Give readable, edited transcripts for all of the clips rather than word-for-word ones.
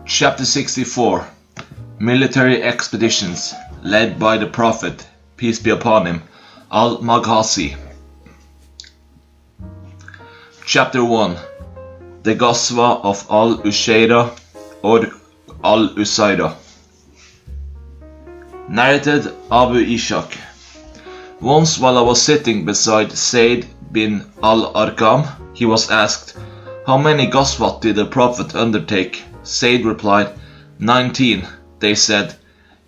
Chapter 64. Military expeditions led by the Prophet, peace be upon him, Maghaazi. Chapter 1. The Ghazwa of al-Ushayra or al-Usayra. Narrated Abu Ishaq. Once while I was sitting beside Zayd bin al-Arqam, he was asked, "How many Ghazwat did the Prophet undertake?" Zayd replied, 19. They said,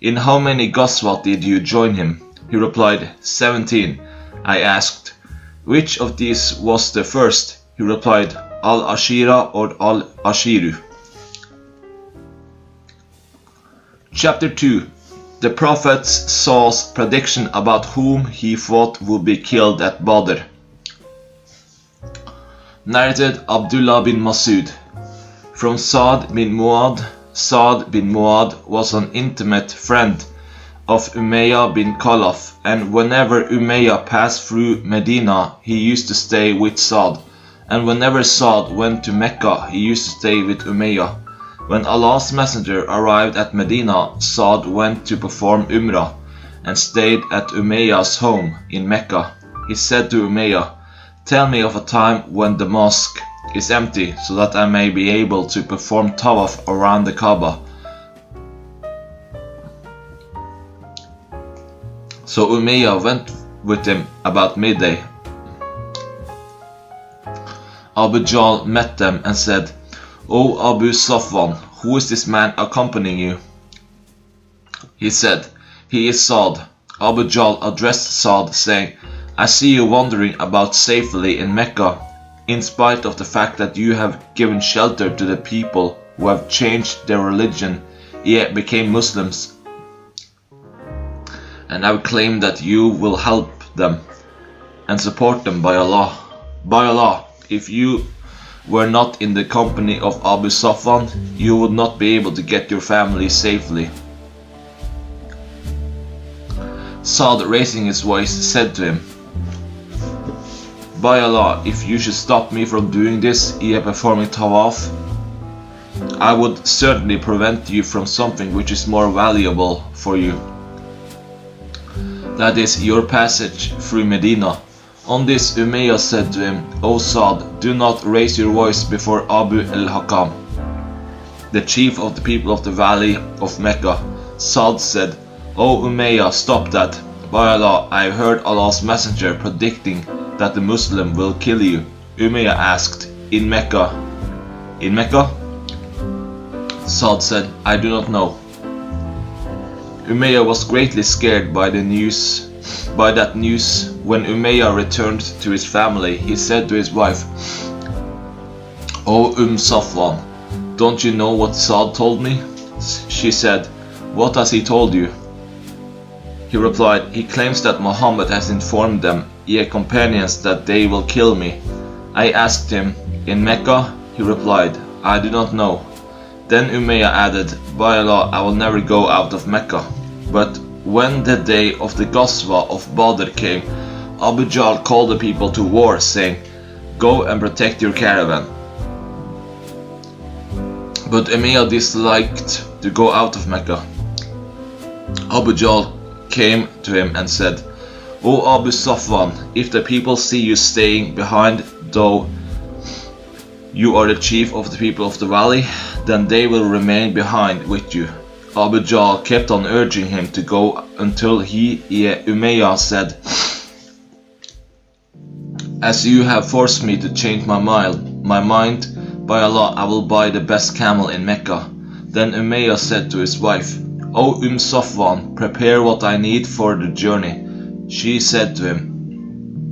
"In how many Ghazwat did you join him?" He replied, 17. I asked, "Which of these was the first?" He replied, Al-Ashira or Al-Ashiru. Chapter 2. The Prophet Saw's prediction about whom he thought would be killed at Badr. Narrated Abdullah bin Masud. From Sa'd bin Mu'ad. Sa'd bin Mu'ad was an intimate friend of Umayyah bin Khalaf, and whenever Umayyah passed through Medina, he used to stay with Sa'd, and whenever Sa'd went to Mecca, he used to stay with Umayyah. When Allah's messenger arrived at Medina, Sa'd went to perform Umrah and stayed at Umayyah's home in Mecca. He said to Umayyah, "Tell me of a time when the mosque is empty, so that I may be able to perform tawaf around the Kaaba." So Umayyah went with him about midday. Abu Jahl met them and said, "O Abu Safwan, who is this man accompanying you?" He said, "He is Sa'd." Abu Jahl addressed Sa'd, saying, "I see you wandering about safely in Mecca, in spite of the fact that you have given shelter to the people who have changed their religion, yet became Muslims, and I claim that you will help them and support them by Allah. By Allah, if you were not in the company of Abu Safwan, you would not be able to get your family safely." Sa'd, raising his voice, said to him, "By Allah, if you should stop me from doing this, ye performing tawaf, I would certainly prevent you from something which is more valuable for you. That is your passage through Medina." On this, Umayyah said to him, "O Sa'd, do not raise your voice before Abu al-Hakam, the chief of the people of the valley of Mecca." Sa'd said, "O Umayyah, stop that. By Allah, I have heard Allah's messenger predicting that the Muslim will kill you." Umayyah asked, In Mecca? In Mecca? Sa'd said, "I do not know." Umayyah was greatly scared by that news. When Umayyah returned to his family, he said to his wife, "O Safwan, don't you know what Sa'd told me?" She said, "What has he told you?" He replied, "He claims that Muhammad has informed them, ye companions, that they will kill me." I asked him, "In Mecca?" He replied, "I do not know." Then Umayyah added, "By Allah, I will never go out of Mecca." But when the day of the Ghazwa of Badr came, Abu Jahl called the people to war, saying, "Go and protect your caravan." But Umayyah disliked to go out of Mecca. Abu Jahl came to him and said, "O Abu Safwan, if the people see you staying behind, though you are the chief of the people of the valley, then they will remain behind with you." Abu Jahl kept on urging him to go until Umayyah said, "As you have forced me to change my mind, by Allah, I will buy the best camel in Mecca." Then Umayyah said to his wife, "O Safwan, prepare what I need for the journey." She said to him,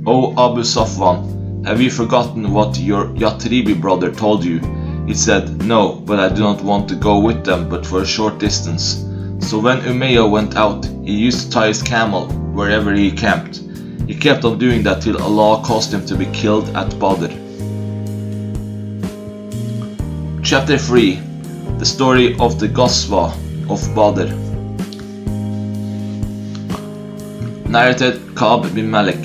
"O Abu Safwan, have you forgotten what your Yathribi brother told you?" He said, "No, but I do not want to go with them but for a short distance." So when Umayyah went out, he used to tie his camel wherever he camped. He kept on doing that till Allah caused him to be killed at Badr. Chapter 3. The story of the Ghazwa of Badr. Narrated Ka'b bin Malik.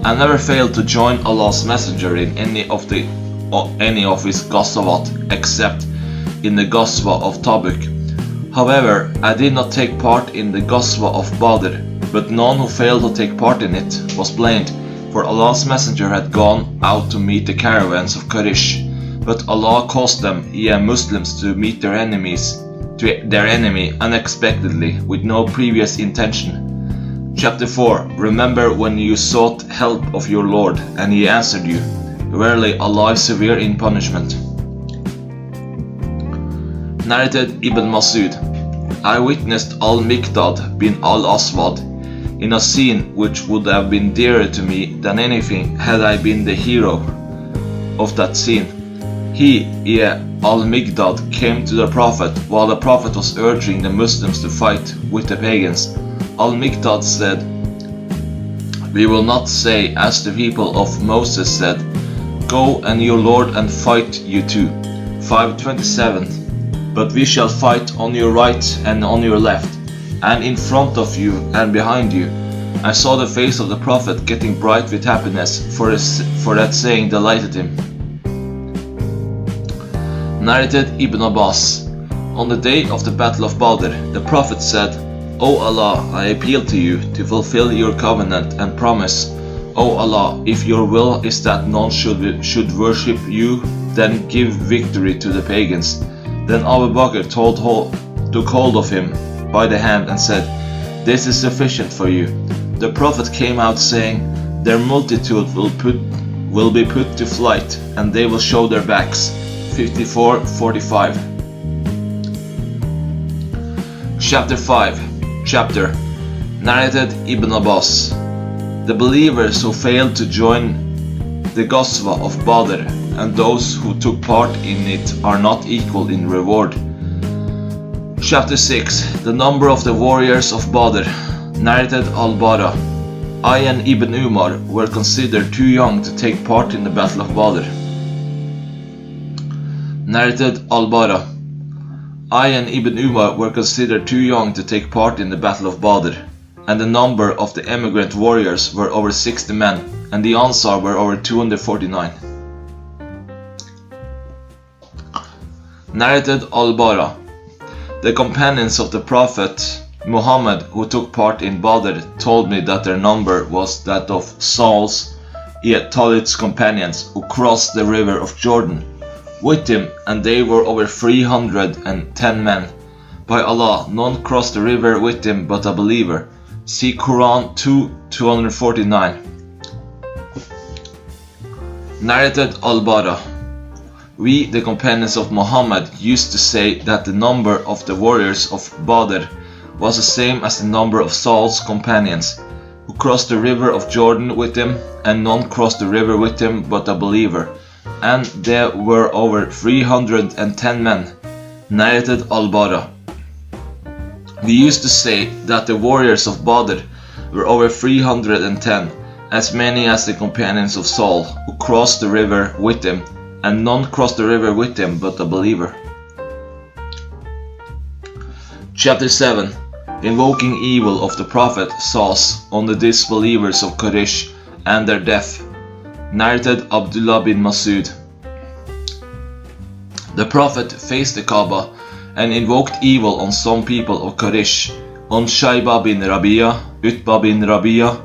I never failed to join Allah's messenger in any of his Ghazawat except in the Ghazwa of Tabuk. However, I did not take part in the Ghazwa of Badr, but none who failed to take part in it was blamed, for Allah's messenger had gone out to meet the caravans of Quraysh. But Allah caused them, ye Muslims, to meet their enemy unexpectedly, with no previous intention. Chapter 4. Remember when you sought help of your Lord, and He answered you. Verily, Allah is severe in punishment. Narrated Ibn Masud. I witnessed Al-Miqdad bin Al-Aswad in a scene which would have been dearer to me than anything had I been the hero of that scene. He, Al-Miqdad, came to the Prophet while the Prophet was urging the Muslims to fight with the pagans. Al-Miqdad said, We will not say as the people of Moses said, Go and your Lord and fight you too. 5:27. But we shall fight on your right and on your left, and in front of you and behind you. I saw the face of the Prophet getting bright with happiness, for that saying delighted him. Narrated Ibn Abbas. On the day of the Battle of Badr, the Prophet said, O Allah, I appeal to you to fulfill your covenant and promise. O Allah, if your will is that none should worship you, then give victory to the pagans. Then Abu Bakr took hold of him by the hand and said, This is sufficient for you. The Prophet came out saying, Their multitude will be put to flight, and they will show their backs. 54:45. Chapter Narrated Ibn Abbas. The believers who failed to join the Ghazwa of Badr and those who took part in it are not equal in reward. Chapter 6. The number of the warriors of Badr. Narrated Al-Bara. I and Ibn Umar were considered too young to take part in the Battle of Badr. Narrated Al-Bara. I and Ibn Umar were considered too young to take part in the Battle of Badr, and the number of the emigrant warriors were over 60 men, and the Ansar were over 249. Narrated Al-Bara. The companions of the Prophet Muhammad who took part in Badr told me that their number was that of Saul's, Talit's companions who crossed the river of Jordan with him, and they were over 310 men. By Allah, none crossed the river with him but a believer. See Quran 2:249. Narrated Al-Bara. We, the companions of Muhammad, used to say that the number of the warriors of Badr was the same as the number of Saul's companions, who crossed the river of Jordan with him, and none crossed the river with him but a believer, and there were over 310 men. Narrated Al-Bara. We used to say that the warriors of Badr were over 310, as many as the companions of Saul, who crossed the river with him, and none crossed the river with him but a believer. Chapter 7. Invoking evil of the Prophet Sauce on the disbelievers of Quraysh and their death. Narrated Abdullah bin Masud. The Prophet faced the Kaaba and invoked evil on some people of Quraysh, on Shayba bin Rabi'a, Utba bin Rabi'a,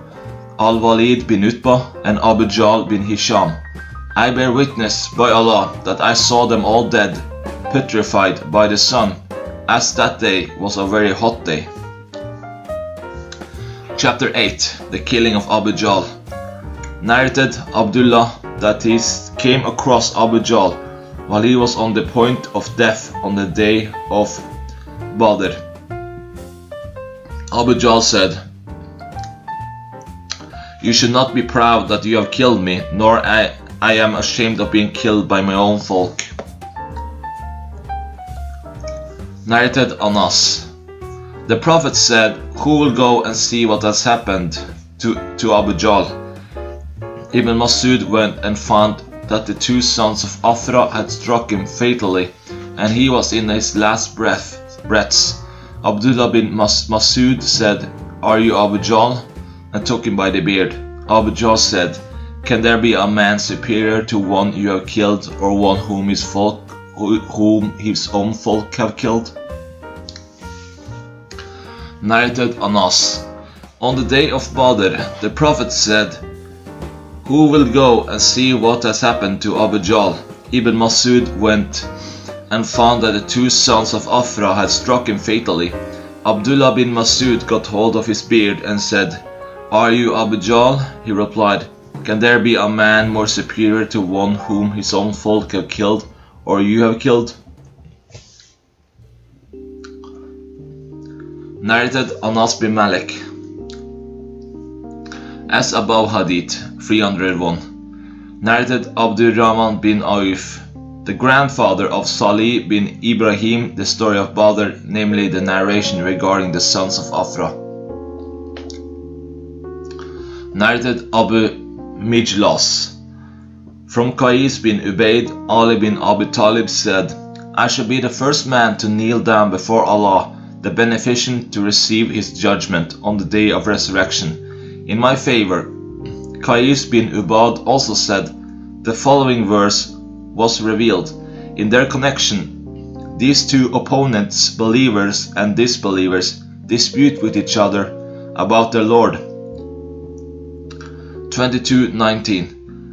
Al-Walid bin Utba, and Abu Jahl bin Hisham. I bear witness by Allah that I saw them all dead, petrified by the sun, as that day was a very hot day. Chapter 8. The killing of Abu Jahl. Narrated Abdullah that he came across Abu Jahl while he was on the point of death on the day of Badr. Abu Jahl said, You should not be proud that you have killed me, nor I am ashamed of being killed by my own folk. Narrated Anas. The Prophet said, Who will go and see what has happened to Abu Jahl? Ibn Masud went and found that the two sons of Athra had struck him fatally, and he was in his last breaths. Abdullah bin Masud said, Are you Abu Jahl? And took him by the beard. Abu Jahl said, Can there be a man superior to one you have killed, or one whom his folk whom his own folk have killed? Narrated Anas. On the day of Badr, the Prophet said, "Who will go and see what has happened to Abu Jahl?" Ibn Masud went and found that the two sons of Afra had struck him fatally. Abdullah bin Masud got hold of his beard and said, "Are you Abu Jahl?" He replied, "Can there be a man more superior to one whom his own folk have killed, or you have killed?" Narrated Anas bin Malik. As above Hadith 301. Narrated Abdurrahman bin Auf, the grandfather of Salih bin Ibrahim, the story of Badr, namely the narration regarding the sons of Afra. Narrated Abu Mijlas. From Qais bin Ubaid, Ali bin Abi Talib said, "I shall be the first man to kneel down before Allah, the Beneficent, to receive his judgment on the day of resurrection. In my favor." Qais bin Ubad also said, the following verse was revealed. In their connection, these two opponents, believers and disbelievers, dispute with each other about their Lord. 22:19.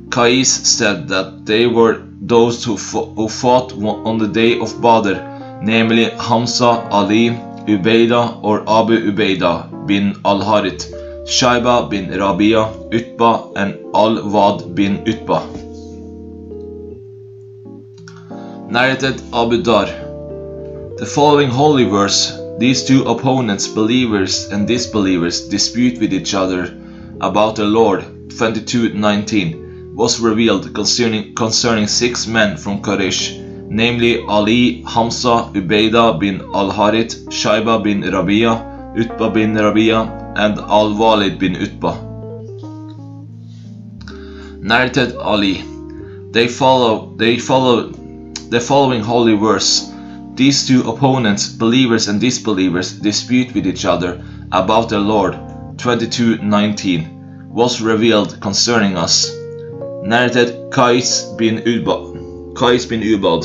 Qais said that they were those who fought on the day of Badr, namely Hamza, Ali, Ubaidah or Abu Ubaidah bin al-Harith, Shayba bin Rabia, Utbah and Al-Wad bin Utbah. Narrated Abu Dar. The following holy verse, these two opponents, believers and disbelievers, dispute with each other about their Lord, 22:19, was revealed concerning 6 men from Quraysh, namely Ali, Hamza, Ubaidah bin al-Harith, Shayba bin Rabia, Utbah bin Rabia and Al-Walid bin Utbah. Narrated Ali. They follow the following holy verse. These two opponents, believers and disbelievers, dispute with each other about their Lord, 22:19, was revealed concerning us. Narrated Qais bin Ubad.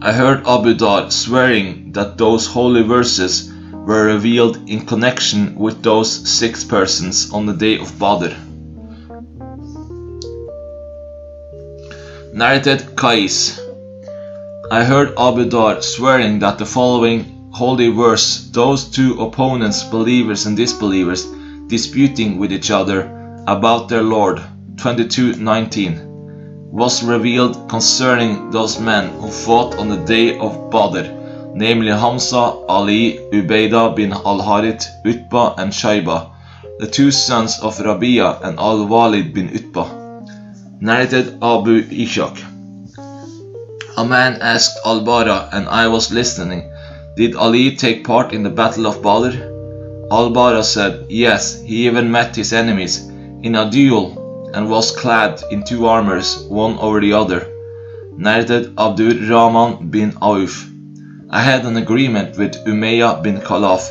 I heard Abu Dar swearing that those holy verses were revealed in connection with those 6 persons on the day of Badr. Narrated Qais. I heard Abu Dar swearing that the following holy verse, those two opponents, believers and disbelievers, disputing with each other about their Lord, 22:19, was revealed concerning those men who fought on the day of Badr, namely Hamza, Ali, Ubaidah bin al-Harith, Utbah and Shayba, the 2 sons of Rabia and Al-Walid bin Utbah. Narrated Abu Ishaq. A man asked Al-Bara, and I was listening, "Did Ali take part in the battle of Badr?" Al-Bara said, "Yes, he even met his enemies in a duel and was clad in 2 armors, one over the other." Narrated Abdurrahman bin Auf. I had an agreement with Umayyah bin Khalaf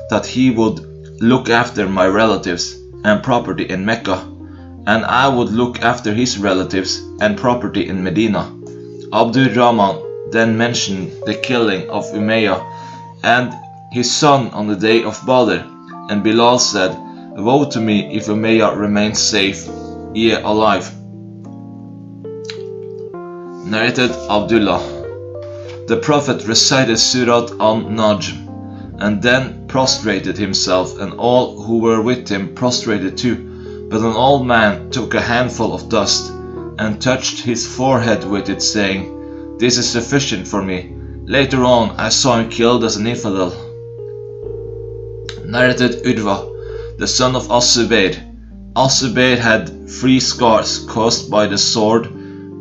that he would look after my relatives and property in Mecca, and I would look after his relatives and property in Medina. Abdurrahman then mentioned the killing of Umayyah and his son on the day of Badr, and Bilal said, "Woe to me if Umayyah remains safe, yea alive." Narrated Abdullah. The Prophet recited Surat An-Najm and then prostrated himself, and all who were with him prostrated too. But an old man took a handful of dust and touched his forehead with it, saying, "This is sufficient for me." Later on I saw him killed as an infidel. Narrated Udwa, the son of As-Zubayr. As-Zubayr had 3 scars caused by the sword,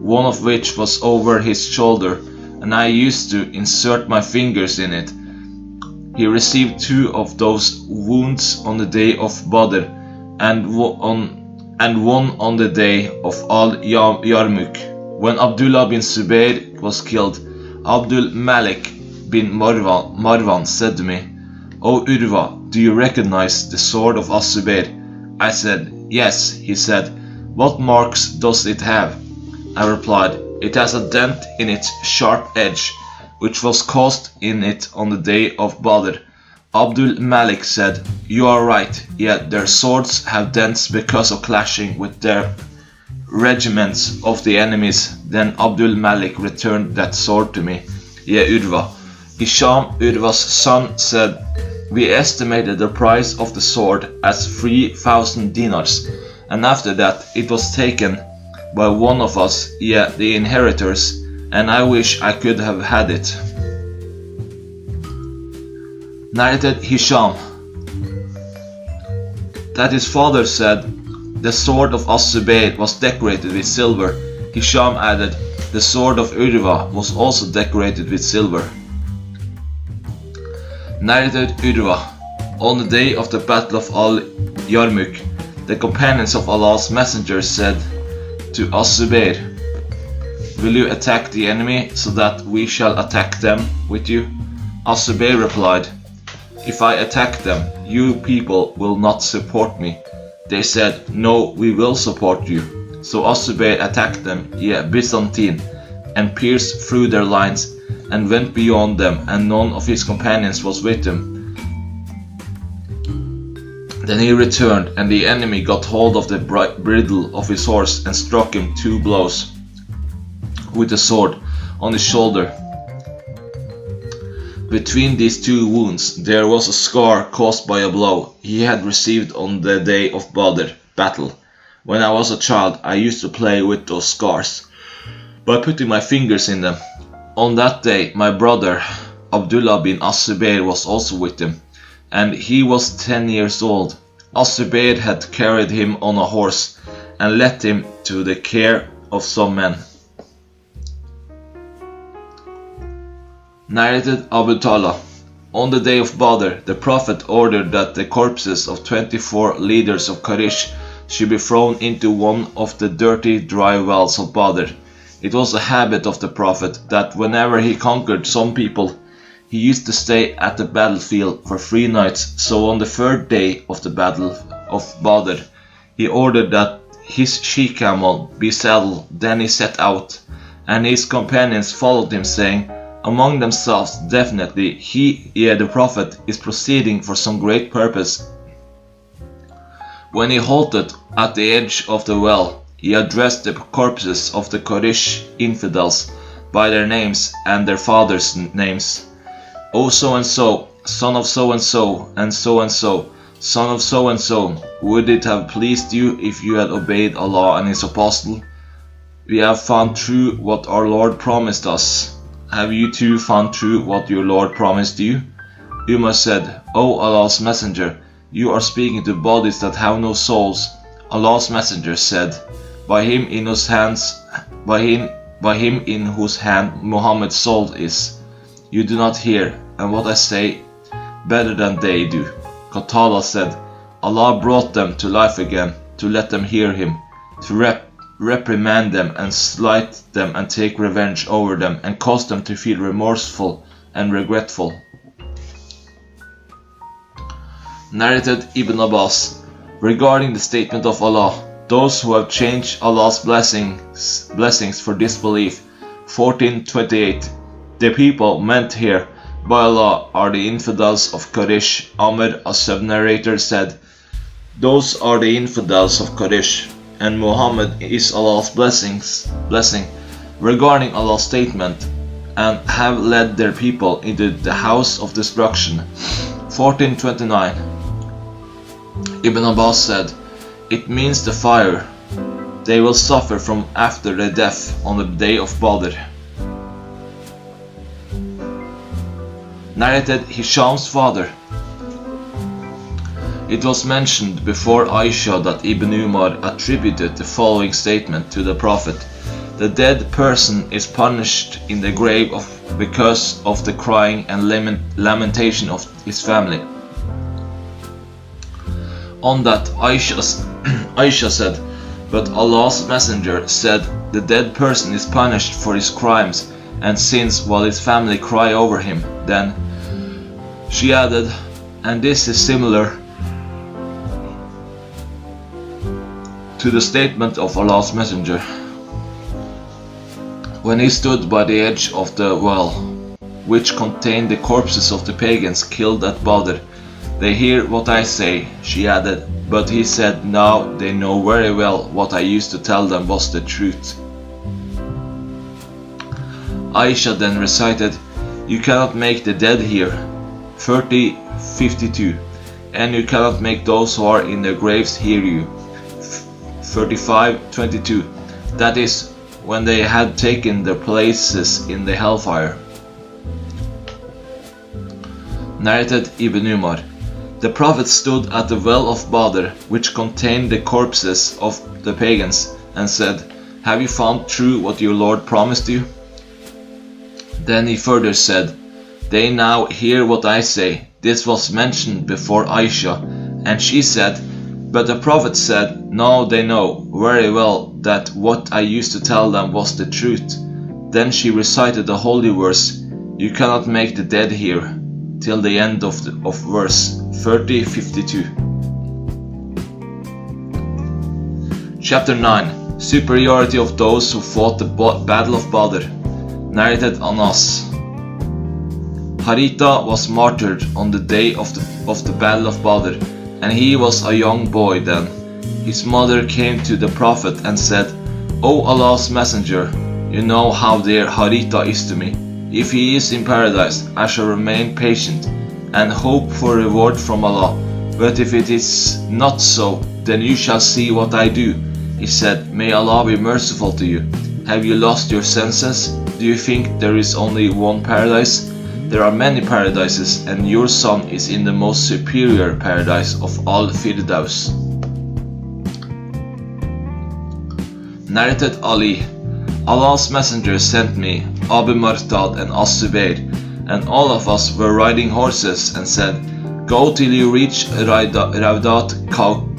one of which was over his shoulder, and I used to insert my fingers in it. He received 2 of those wounds on the day of Badr, and one on the day of Al-Yarmouk. When Abdullah bin Zubayr was killed, Abdul Malik bin Marwan said to me, "O Urwa, do you recognize the sword of As-Zubayr?" I said, "Yes." He said, "What marks does it have?" I replied, It has a dent in its sharp edge, which was caused in it on the day of Badr. Abdul Malik said, "You are right, yet their swords have dents because of clashing with their regiments of the enemies." Then Abdul Malik returned that sword to me. Urwa. Hisham, Urwa's son, said, "We estimated the price of the sword as 3,000 dinars, and after that it was taken by one of us, the inheritors, and I wish I could have had it." Narrated Hisham that his father said, "The sword of As-Zubayr was decorated with silver." Hisham added, "The sword of Urwa was also decorated with silver." Narrated Urwa, on the day of the Battle of Al-Yarmouk, the companions of Allah's Messenger said to As-Zubayr, "Will you attack the enemy so that we shall attack them with you?" As-Zubayr replied, "If I attack them, you people will not support me." They said, "No, we will support you." So As-Zubayr attacked them, Byzantine, and pierced through their lines, and went beyond them, and none of his companions was with him. Then he returned, and the enemy got hold of the bridle of his horse, and struck him 2 blows with the sword on his shoulder. Between these 2 wounds there was a scar caused by a blow he had received on the day of Badr battle. When I was a child, I used to play with those scars by putting my fingers in them. On that day, my brother Abdullah bin As-Zubayr was also with him, and he was 10 years old. As-Zubayr had carried him on a horse and left him to the care of some men. Narrated Abu Talha. On the day of Badr, the Prophet ordered that the corpses of 24 leaders of Quraysh should be thrown into one of the dirty, dry wells of Badr. It was a habit of the Prophet that whenever he conquered some people, he used to stay at the battlefield for 3 nights. So on the 3rd day of the Battle of Badr, he ordered that his she-camel be saddled. Then he set out, and his companions followed him, saying among themselves, "Definitely he, the Prophet, is proceeding for some great purpose." When he halted at the edge of the well, he addressed the corpses of the Quraysh infidels by their names and their fathers' names. "O so-and-so, son of so-and-so, and so-and-so, son of so-and-so, would it have pleased you if you had obeyed Allah and His Apostle? We have found true what our Lord promised us. Have you too found true what your Lord promised you?" Umar said, "O Allah's Messenger, you are speaking to bodies that have no souls." Allah's Messenger said, by him in whose hand Muhammad's soul is, you do not hear, and what I say better than they do." Qatada said, "Allah brought them to life again, to let them hear him, to reprimand them and slight them and take revenge over them, and cause them to feel remorseful and regretful." Narrated Ibn Abbas, regarding the statement of Allah, "Those who have changed Allah's blessings for disbelief." 1428. The people meant here by Allah are the infidels of Quraysh. Amr, a sub-narrator, said, "Those are the infidels of Quraysh, and Muhammad is Allah's blessing regarding Allah's statement, and have led their people into the house of destruction." 1429. Ibn Abbas said, "It means the fire they will suffer from after their death on the day of Badr." Narrated Hisham's father. It was mentioned before Aisha that Ibn Umar attributed the following statement to the Prophet: "The dead person is punished in the grave because of the crying and lamentation of his family." On that, Aisha said, "But Allah's Messenger said the dead person is punished for his crimes and sins while his family cry over him." Then she added, "And this is similar to the statement of Allah's Messenger When he stood by the edge of the well, which contained the corpses of the pagans killed at Badr, "They hear what I say," she added, but he said, "Now they know very well what I used to tell them was the truth." Aisha then recited, "You cannot make the dead hear," 30:52, "and you cannot make those who are in their graves hear you," 35:22, that is, when they had taken their places in the hellfire. Narrated Ibn Umar. The Prophet stood at the well of Badr, which contained the corpses of the pagans, and said, "Have you found true what your Lord promised you?" Then he further said, "They now hear what I say." This was mentioned before Aisha, and she said, but the Prophet said, "Now they know very well that what I used to tell them was the truth." Then she recited the holy verse, "You cannot make the dead hear," till the end of verse 30:52. Chapter 9. Superiority of those who fought the Battle of Badr. Narrated Anas. Haritha was martyred on the day of the Battle of Badr, and he was a young boy then. His mother came to the Prophet and said, "O Allah's Messenger, you know how dear Haritha is to me. If he is in paradise, I shall remain patient and hope for reward from Allah. But if it is not so, then you shall see what I do." He said, "May Allah be merciful to you. Have you lost your senses? Do you think there is only one paradise? There are many paradises, and your son is in the most superior paradise of all Firdaus." Narrated Ali. Allah's Messenger sent me, Abu Martad and As-Subayr, and all of us were riding horses, and said, "Go till you reach Rawdat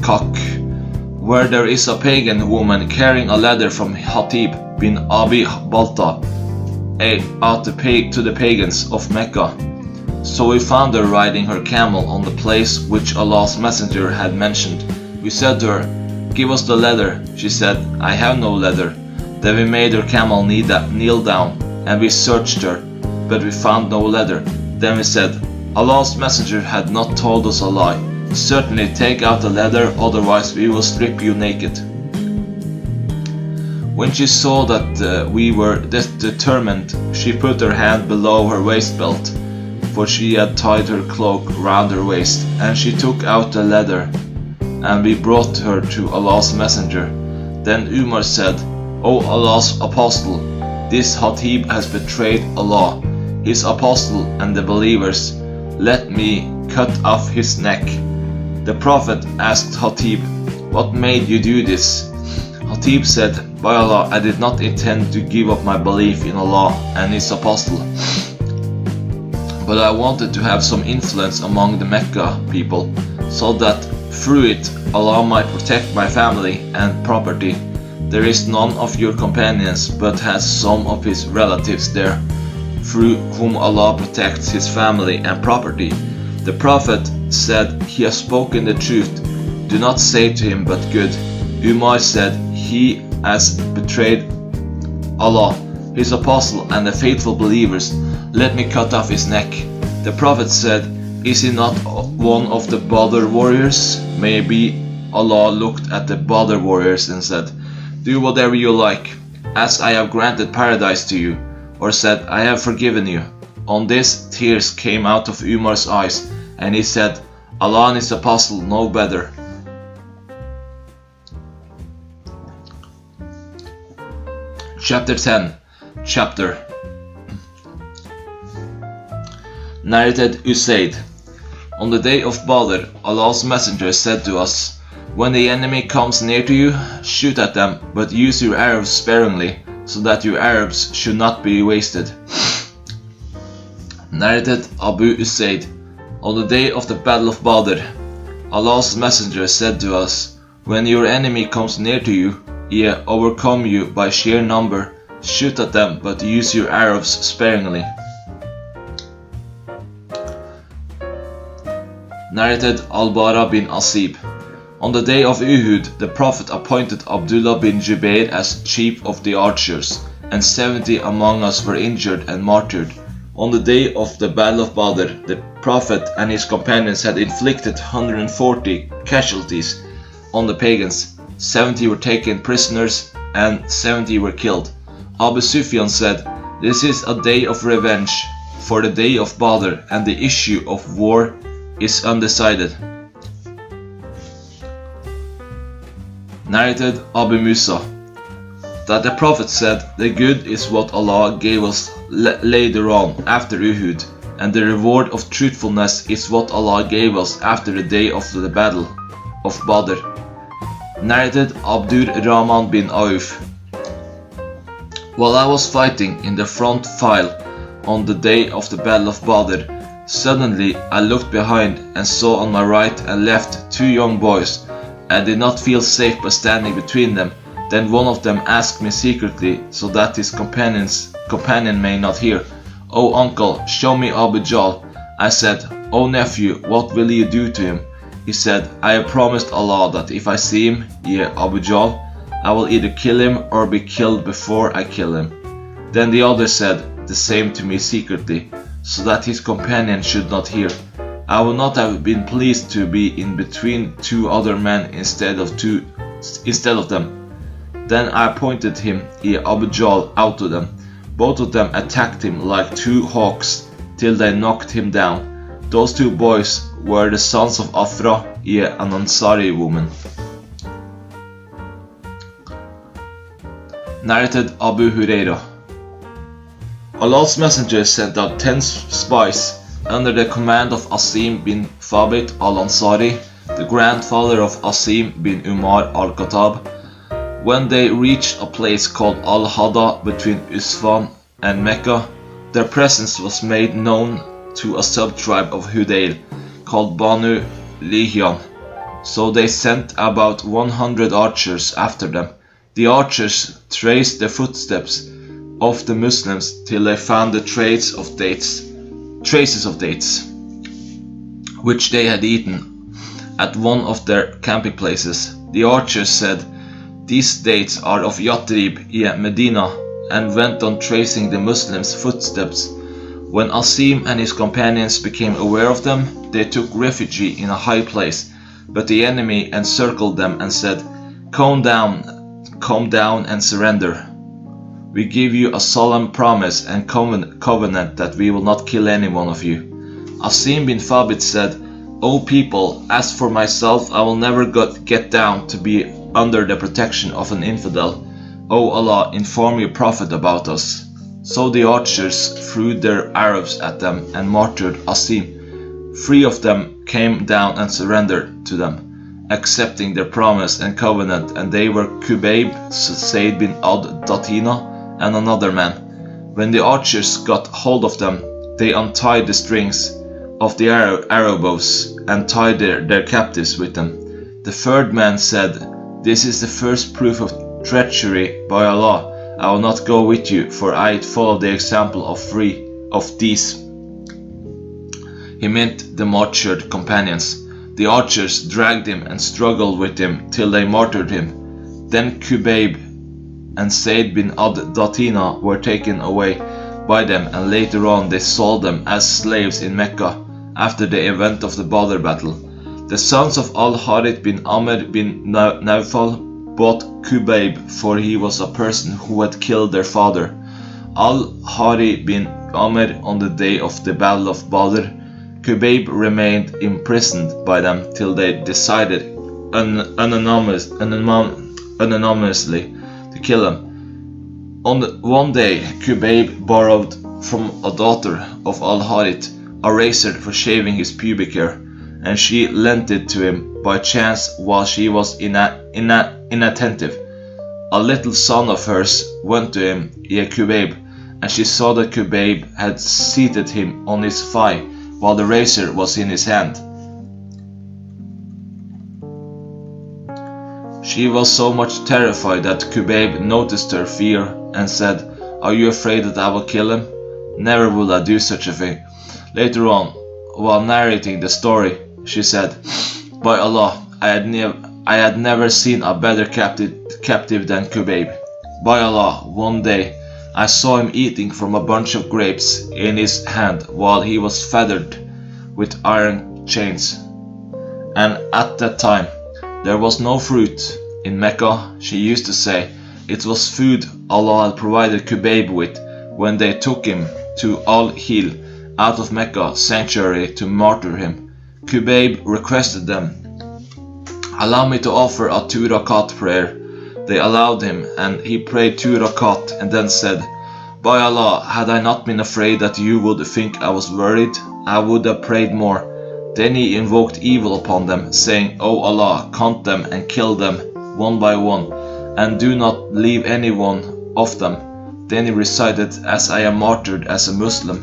Kak, where there is a pagan woman carrying a ladder from Hatib bin Abi Balta to the pagans of Mecca." So we found her riding her camel on the place which Allah's Messenger had mentioned. We said to her, "Give us the leather." She said, "I have no leather." Then we made her camel kneel down, and we searched her, but we found no leather. Then we said, "Allah's Messenger had not told us a lie. Certainly take out the leather, otherwise we will strip you naked." When she saw that we were determined, she put her hand below her waist belt, for she had tied her cloak round her waist, and she took out the leather, and we brought her to Allah's Messenger. Then Umar said, "O Allah's Apostle, this Hatib has betrayed Allah, His Apostle, and the believers. Let me cut off his neck." The Prophet asked Hatib, "What made you do this?" Hatib said, "By Allah, I did not intend to give up my belief in Allah and His Apostle, but I wanted to have some influence among the Mecca people, so that through it Allah might protect my family and property. There is none of your companions but has some of his relatives there, through whom Allah protects his family and property." The Prophet said, "He has spoken the truth. Do not say to him but good." Umar said, "He has betrayed Allah, His Apostle, and the faithful believers. Let me cut off his neck." The Prophet said, "Is he not one of the Badr warriors?" Maybe Allah looked at the Badr warriors and said, "Do whatever you like, as I have granted paradise to you," or said, "I have forgiven you." On this, tears came out of Umar's eyes, and he said, "Allah and His Apostle know better." Chapter 10. Narrated Usaid. On the day of Badr, Allah's Messenger said to us, "When the enemy comes near to you, shoot at them, but use your arrows sparingly, so that your arrows should not be wasted." Narrated Abu Usaid. On the day of the Battle of Badr, Allah's Messenger said to us, "When your enemy comes near to you, overcome you by sheer number, shoot at them, but use your arrows sparingly." Narrated Al-Bara bin Asib. On the day of Uhud, the Prophet appointed Abdullah bin Jubair as chief of the archers, and 70 among us were injured and martyred. On the day of the Battle of Badr, the Prophet and his companions had inflicted 140 casualties on the pagans. 70 were taken prisoners and 70 were killed. Abu Sufyan said, "This is a day of revenge for the day of Badr, and the issue of war is undecided." Narrated Abu Musa that the Prophet said, "The good is what Allah gave us later on after Uhud, and the reward of truthfulness is what Allah gave us after the day of the Battle of Badr." Narrated Abdur Rahman bin Auf. While I was fighting in the front file on the day of the Battle of Badr, suddenly I looked behind and saw on my right and left 2 young boys. I did not feel safe by standing between them. Then one of them asked me secretly, so that his companion may not hear, "Oh uncle, show me Abu Jahl." I said, "Oh nephew, what will you do to him?" He said, "I have promised Allah that if I see him, Abu Jahl, I will either kill him or be killed before I kill him." Then the other said the same to me secretly, so that his companion should not hear. I would not have been pleased to be in between 2 other men instead of them. Then I pointed him, Abu Jahl, out to them. Both of them attacked him like 2 hawks till they knocked him down. Those 2 boys were the sons of Afra, an Ansari woman. Narrated Abu Huraira. Allah's Messenger sent out 10 spies under the command of Asim bin Thabit al-Ansari, the grandfather of Asim bin Umar al-Khattab. When they reached a place called Al-Hada between Usfan and Mecca, their presence was made known to a sub-tribe of Hudayl called Banu Lihyan. So they sent about 100 archers after them. The archers traced the footsteps of the Muslims till they found the traces of dates, which they had eaten at one of their camping places. The archers said, "These dates are of Yathrib, Medina," and went on tracing the Muslims' footsteps. When Asim and his companions became aware of them, they took refuge in a high place, but the enemy encircled them and said, Come down and surrender. We give you a solemn promise and covenant that we will not kill any one of you." Asim bin Thabit said, "O people, as for myself, I will never get down to be under the protection of an infidel. O Allah, inform your Prophet about us." So the archers threw their arrows at them and martyred Asim. 3 of them came down and surrendered to them, accepting their promise and covenant, and they were Kubayb, Sayd bin Ad-Datina, and another man. When the archers got hold of them, they untied the strings of the arrow bows and tied their captives with them. The 3rd man said, "This is the first proof of treachery by Allah. I will not go with you, for I follow the example of 3 of these." He meant the martyred companions. The archers dragged him and struggled with him till they martyred him. Then Kubayb and Sayd bin Ad-Datina were taken away by them, and later on they sold them as slaves in Mecca after the event of the Badr battle. The sons of Al-Harith bin Amr bin Nawfal bought Kubayb, for he was a person who had killed their father. Al-Harith bin Amr on the day of the Battle of Badr. Kubayb remained imprisoned by them till they decided anonymously to kill him. One day, Kubayb borrowed from a daughter of Al-Harith a razor for shaving his pubic hair, and she lent it to him by chance while she was inattentive. A little son of hers went to him, Kubayb, and she saw that Kubayb had seated him on his thigh while the razor was in his hand. She was so much terrified that Kubayb noticed her fear and said, "Are you afraid that I will kill him? Never will I do such a thing." Later on, while narrating the story, she said, "By Allah, I had never seen a better captive than Kubayb. By Allah, one day I saw him eating from a bunch of grapes in his hand while he was fettered with iron chains. And at that time there was no fruit in Mecca, she used to say. It was food Allah had provided Qubayb with when they took him to Al-Hil out of Mecca sanctuary to martyr him. Qubayb requested them, "Allow me to offer a 2 rakat prayer." They allowed him, and he prayed 2 rakat and then said, "By Allah, had I not been afraid that you would think I was worried, I would have prayed more." Then he invoked evil upon them, saying, "O Allah, count them and kill them one by one, and do not leave any one of them." Then he recited, "As I am martyred as a Muslim,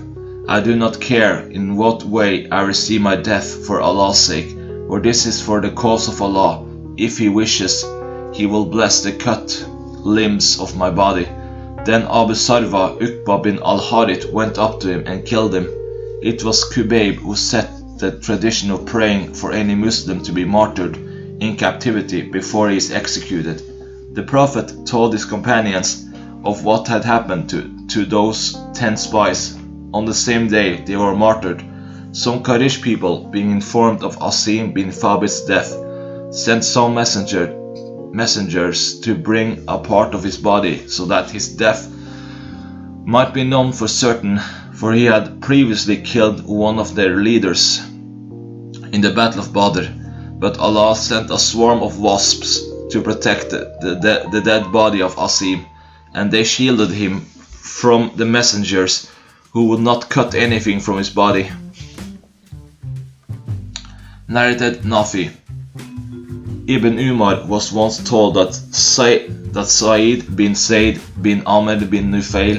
I do not care in what way I receive my death for Allah's sake, for this is for the cause of Allah. If He wishes, He will bless the cut limbs of my body." Then Abu Sarwa, Uqba bin al-Harith, went up to him and killed him. It was Qubayb who set the tradition of praying for any Muslim to be martyred in captivity before he is executed. The Prophet told his companions of what had happened to those 10 spies. On the same day they were martyred. Some Quraysh people, being informed of Asim bin Thabit's death, sent some messengers to bring a part of his body so that his death might be known for certain, for he had previously killed one of their leaders in the Battle of Badr. But Allah sent a swarm of wasps to protect the dead body of Asim, and they shielded him from the messengers who would not cut anything from his body. Narrated Nafi. Ibn Umar was once told that Sa'id bin Zayd bin Amr bin Nufail,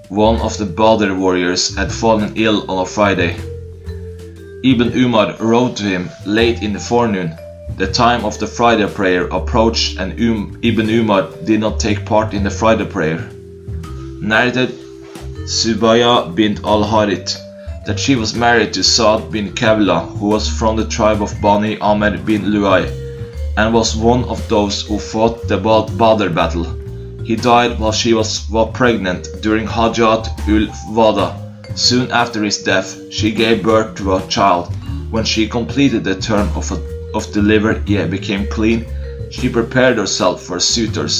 one of the Badr warriors, had fallen ill on a Friday. Ibn Umar wrote to him late in the forenoon. The time of the Friday prayer approached, and Ibn Umar did not take part in the Friday prayer. Narrated Subaya bint al-Harith that she was married to Sa'd bin Kavla, who was from the tribe of Bani Amr bin Luay, and was one of those who fought the Badr battle. He died while she was pregnant during Hajjat ul-Wada. Soon after his death, she gave birth to a child. When she completed the term of delivery, yet became clean, she prepared herself for suitors.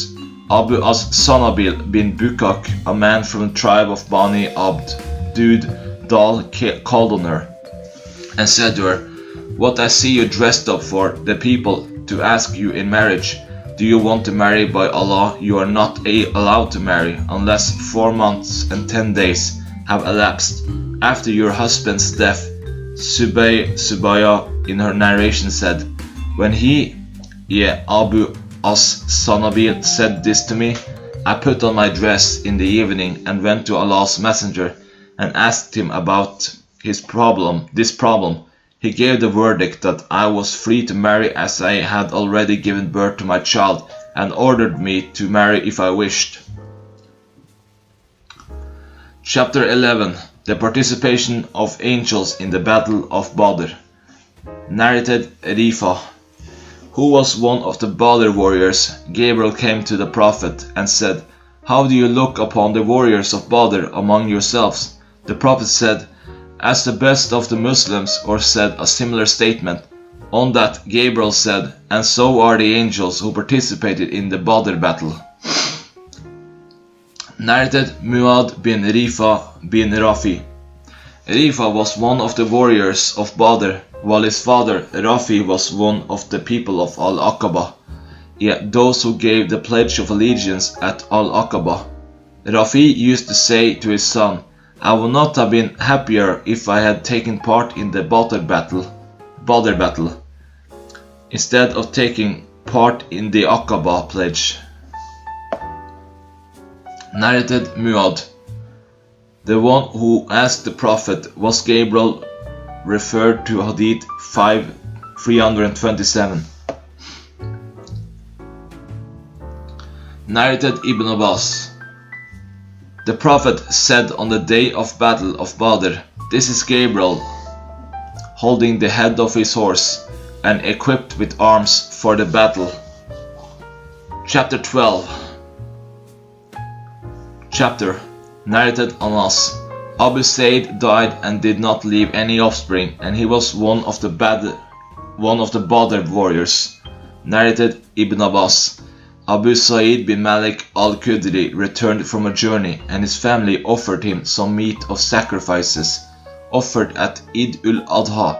Abu as-Sanabil bin Bukak, a man from the tribe of Bani Abd Dud Dal, called on her and said to her, "What I see you dressed up for the people to ask you in marriage. Do you want to marry? By Allah, you are not allowed to marry unless 4 months and 10 days have elapsed after your husband's death." Subaya in her narration said, "When Abu as-Sanabil said this to me, I put on my dress in the evening and went to Allah's Messenger and asked him about this problem. He gave the verdict that I was free to marry as I had already given birth to my child, and ordered me to marry if I wished." Chapter 11. The participation of angels in the Battle of Badr. Narrated Rifa, who was one of the Badr warriors. Gabriel came to the Prophet and said, "How do you look upon the warriors of Badr among yourselves?" The Prophet said, "As the best of the Muslims," or said a similar statement. On that Gabriel said, "And so are the angels who participated in the Badr battle." Narrated Muad bin Rifa bin Rafi. Rifa was one of the warriors of Badr, while his father Rafi was one of the people of Al-Aqaba, yet those who gave the pledge of allegiance at Al-Aqaba. Rafi used to say to his son, "I would not have been happier if I had taken part in the Badr battle, instead of taking part in the Aqaba pledge." Narrated Muad. The one who asked the Prophet was Gabriel, referred to Hadith 327. Narrated Ibn Abbas. The Prophet said on the day of Battle of Badr, "This is Gabriel, holding the head of his horse and equipped with arms for the battle." Chapter 12. Chapter narrated Anas. Abu Said died and did not leave any offspring, and he was one of the Badr warriors. Narrated Ibn Abbas. Abu Sa'id bin Malik al-Khudri returned from a journey, and his family offered him some meat of sacrifices offered at Eid ul-Adha.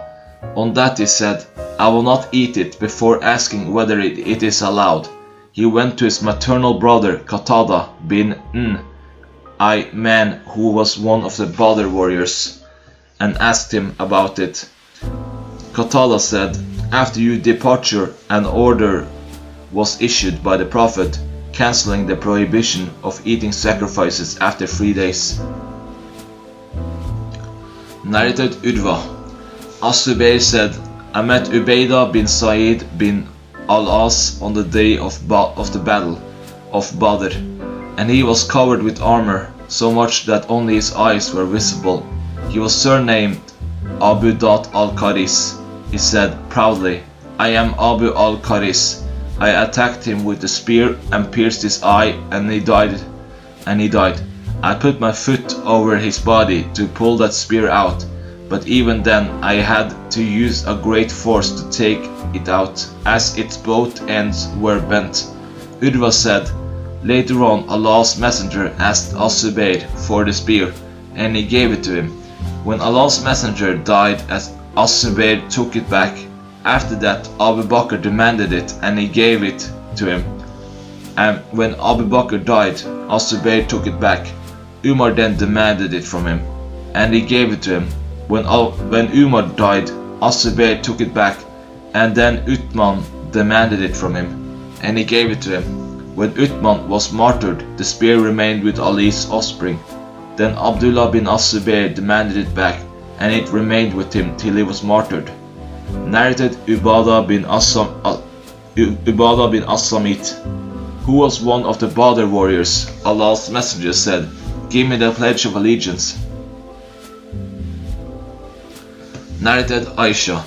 On that he said, "I will not eat it," before asking whether it is allowed. He went to his maternal brother Qatada bin Man, who was one of the Badr warriors, and asked him about it. Qatada said, "After your departure, an order was issued by the Prophet, cancelling the prohibition of eating sacrifices after 3 days." Narrated Urwa. As-Zubayr said, "I met Ubaidah bin Sa'id bin al-As on the day of the battle of Badr, and he was covered with armor, so much that only his eyes were visible. He was surnamed Abu Dat al-Qaris. He said proudly, 'I am Abu al-Qaris. I attacked him with a spear and pierced his eye, and he died. I put my foot over his body to pull that spear out, but even then I had to use a great force to take it out, as its both ends were bent.'" Urwa said, "Later on Allah's messenger asked As-Zubayr for the spear, and he gave it to him. When Allah's messenger died, As-Zubayr took it back. After that Abu Bakr demanded it, and he gave it to him. And when Abu Bakr died, As-Zubayr took it back. Umar then demanded it from him, and he gave it to him. When Umar died, As-Zubayr took it back, and then Uthman demanded it from him, and he gave it to him. When Uthman was martyred, the spear remained with Ali's offspring. Then Abdullah bin As-Zubayr demanded it back, and it remained with him till he was martyred." Narrated Ubadah bin As-Samit, who was one of the Badr warriors. Allah's messenger said, "Give me the pledge of allegiance." Narrated Aisha.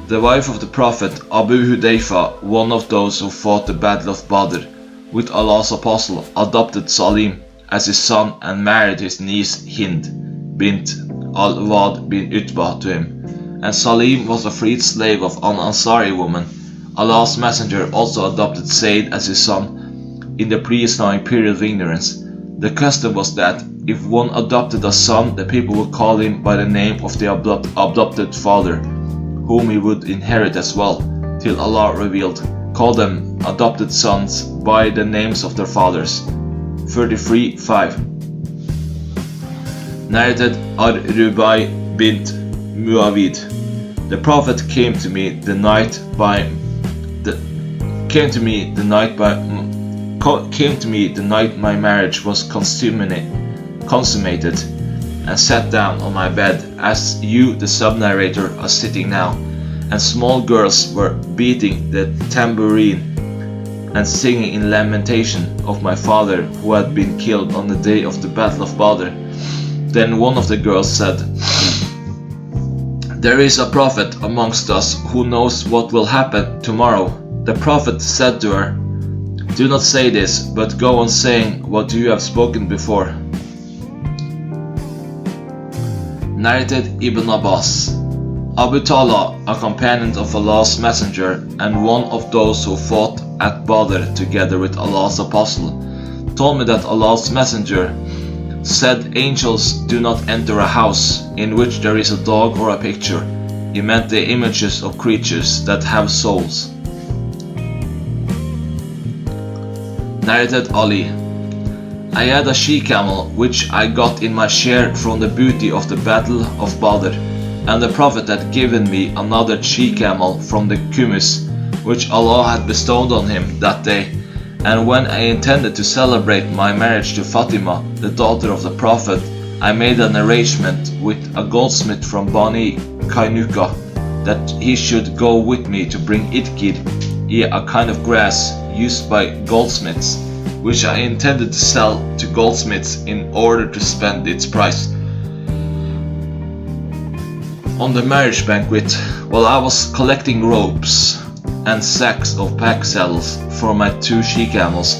The wife of the Prophet, Abu Hudayfa, one of those who fought the Battle of Badr with Allah's apostle, adopted Salim as his son and married his niece Hind bint al-Wad bin Utbah to him. And Salim was a freed slave of an Ansari woman. Allah's messenger also adopted Zayd as his son in the pre-Islamic period of ignorance. The custom was that if one adopted a son, the people would call him by the name of the adopted father, whom he would inherit as well, till Allah revealed, "Call them adopted sons by the names of their fathers." 33:5. Narrated Ar-Rubai bint Muawid. The Prophet came to me the night my marriage was consummated, and sat down on my bed as you, the sub-narrator, are sitting now, and small girls were beating the tambourine and singing in lamentation of my father who had been killed on the day of the Battle of Badr. Then one of the girls said, "There is a prophet amongst us who knows what will happen tomorrow." The Prophet said to her, "Do not say this, but go on saying what you have spoken before." Narrated Ibn Abbas. Abu Talha, a companion of Allah's messenger and one of those who fought at Badr together with Allah's apostle, told me that Allah's messenger said angels do not enter a house in which there is a dog or a picture. He meant the images of creatures that have souls. Narrated Ali. I had a she-camel which I got in my share from the booty of the Battle of Badr, and the Prophet had given me another she-camel from the kumis which Allah had bestowed on him that day. And when I intended to celebrate my marriage to Fatima, the daughter of the Prophet, I made an arrangement with a goldsmith from Bani Kainuka that he should go with me to bring itkir, a kind of grass used by goldsmiths, which I intended to sell to goldsmiths in order to spend its price. On the marriage banquet, while I was collecting ropes and sacks of pack saddles for my 2 she-camels,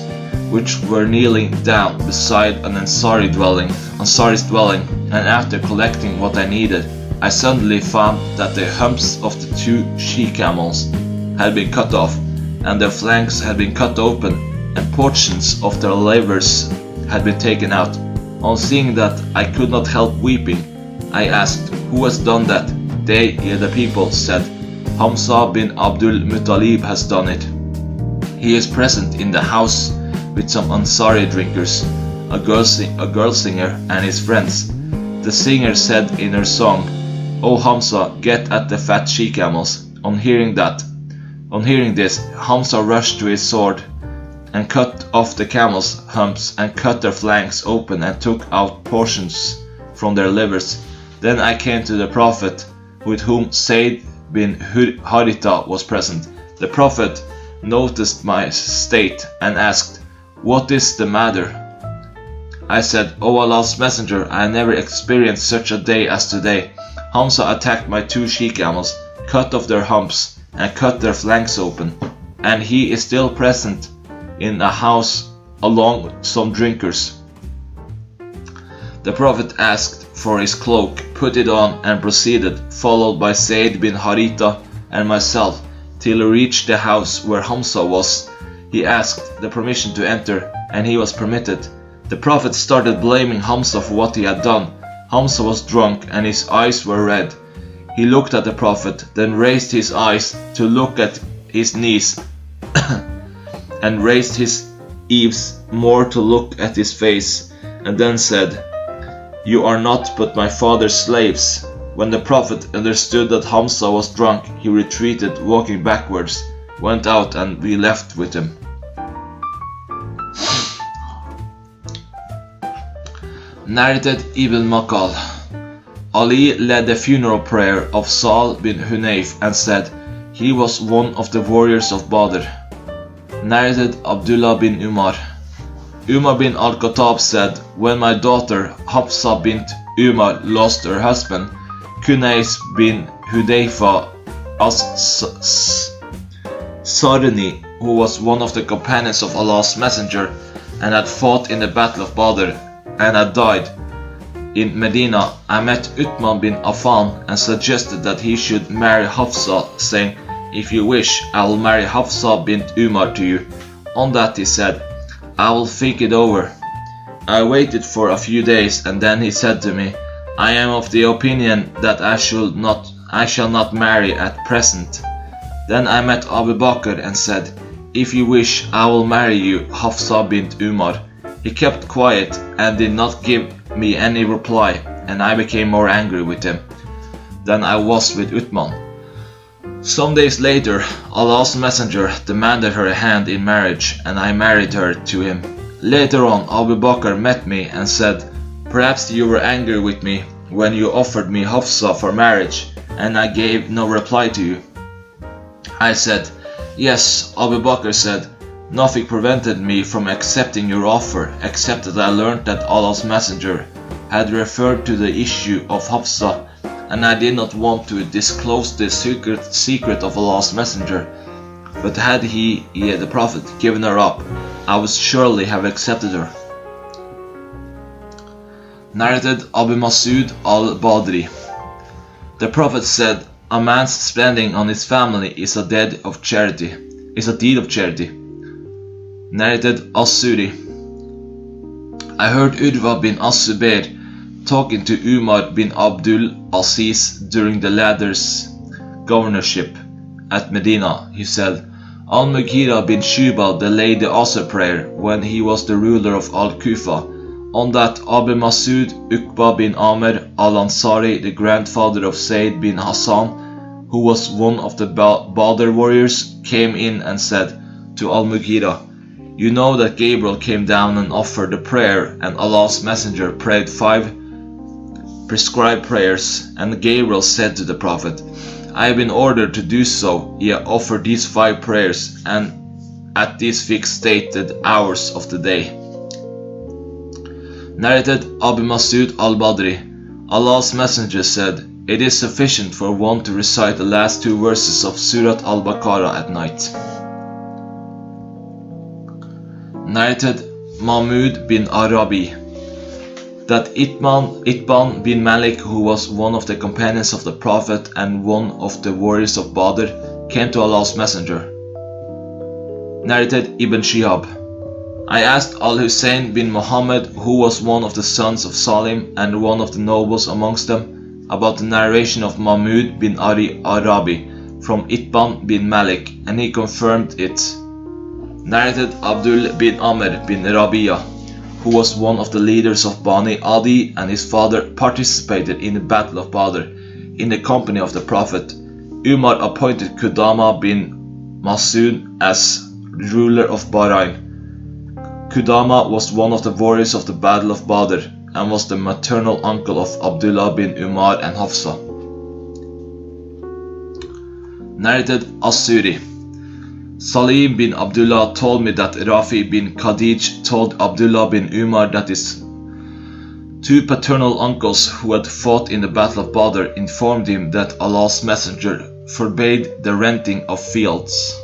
which were kneeling down beside an Ansari's dwelling, and after collecting what I needed, I suddenly found that the humps of the 2 she-camels had been cut off, and their flanks had been cut open, and portions of their livers had been taken out. On seeing that, I could not help weeping. I asked, "Who has done that?" They, the people, said, "Hamza bin Abdul Muttalib has done it. He is present in the house with some Ansari drinkers, a girl singer and his friends." The singer said in her song, "O Hamza, get at the fat she-camels." On hearing this, Hamza rushed to his sword and cut off the camels' humps and cut their flanks open and took out portions from their livers. Then I came to the Prophet, with whom Zayd bin Haritha was present. The Prophet noticed my state and asked, "What is the matter?" I said, "O Allah's Messenger, I never experienced such a day as today. Hamza attacked my 2 she-camels, cut off their humps, and cut their flanks open, and he is still present in a house along with some drinkers." The Prophet asked for his cloak, put it on, and proceeded, followed by Zayd bin Haritha and myself, till he reached the house where Hamza was. He asked the permission to enter, and he was permitted. The Prophet started blaming Hamza for what he had done. Hamza was drunk and his eyes were red. He looked at the Prophet, then raised his eyes to look at his knees, and raised his eaves more to look at his face, and then said, "You are not but my father's slaves." When the Prophet understood that Hamza was drunk, he retreated, walking backwards, went out, and we left with him. Narrated Ibn Makal. Ali led the funeral prayer of Sa'al bin Hunayf and said, he was one of the warriors of Badr. Narrated Abdullah bin Umar. Umar bin al-Khattab said, when my daughter Hafsa bint Umar lost her husband, Kunais bin Hudayfa as-Sarni, who was one of the companions of Allah's Messenger and had fought in the Battle of Badr and had died in Medina, I met Uthman bin Affan and suggested that he should marry Hafsa, saying, if you wish, I will marry Hafsa bint Umar to you. On that he said, I will think it over. I waited for a few days, and then he said to me, I am of the opinion that I shall not marry at present. Then I met Abu Bakr and said, if you wish, I will marry you, Hafsa bint Umar. He kept quiet and did not give me any reply, and I became more angry with him than I was with Uthman. Some days later, Allah's Messenger demanded her hand in marriage, and I married her to him. Later on, Abu Bakr met me and said, perhaps you were angry with me when you offered me Hafsa for marriage, and I gave no reply to you. I said, yes. Abu Bakr said, nothing prevented me from accepting your offer, except that I learned that Allah's Messenger had referred to the issue of Hafsa, and I did not want to disclose the secret of Allah's Messenger. But had he, the Prophet, given her up, I would surely have accepted her. Narrated Abu Masud al-Badri. The Prophet said, a man's spending on his family is a deed of charity. Narrated As-Suri. I heard Urwa bin As-Zubair talking to Umar bin Abdul Aziz during the latter's governorship at Medina. He said, Al-Mughira bin Shuba delayed the Asr prayer when he was the ruler of Al-Kufa. On that, Abu Masud Uqba bin Amr al-Ansari, the grandfather of Zayd bin Hassan, who was one of the Badr warriors, came in and said to Al-Mughira, you know that Gabriel came down and offered a prayer, and Allah's Messenger prayed 5 prescribed prayers, and Gabriel said to the Prophet, I have been ordered to do so, yet offer these 5 prayers, and at these fixed stated hours of the day. Narrated Abu Masud al-Badri. Allah's Messenger said, it is sufficient for one to recite the last 2 verses of Surat al-Baqarah at night. Narrated Mahmud bin Arabi that Itban bin Malik, who was one of the companions of the Prophet and one of the warriors of Badr, came to Allah's Messenger. Narrated Ibn Shihab. I asked Al-Hussein bin Muhammad, who was one of the sons of Salim and one of the nobles amongst them, about the narration of Mahmud bin Arabi from Itban bin Malik, and he confirmed it. Narrated Abdul bin Amr bin Rabia, who was one of the leaders of Bani Adi, and his father participated in the Battle of Badr in the company of the Prophet. Umar appointed Qudama bin Mas'ud as ruler of Bahrain. Qudama was one of the warriors of the Battle of Badr and was the maternal uncle of Abdullah bin Umar and Hafsa. Narrated As-Suri. Salim bin Abdullah told me that Rafi bin Khadij told Abdullah bin Umar that his two paternal uncles who had fought in the Battle of Badr informed him that Allah's Messenger forbade the renting of fields.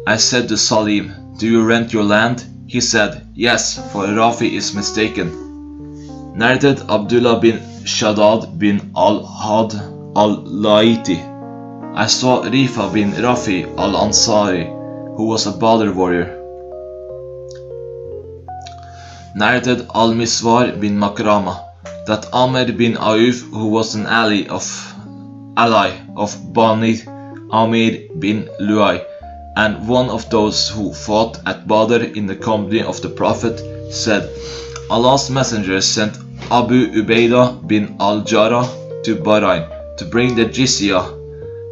I said to Salim, "Do you rent your land?" He said, "Yes, for Rafi is mistaken." Narrated Abdullah bin Shaddad bin Al-Had Al-Laiti. I saw Rifa bin Rafi Al-Ansari, who was a Badr warrior. Narrated Al-Miswar bin Makrama that Amr bin Auf, who was an ally of Bani Amir bin Luay, and one of those who fought at Badr in the company of the Prophet, said, Allah's Messenger sent Abu Ubaidah bin Al-Jarrah to Bahrain to bring the jizya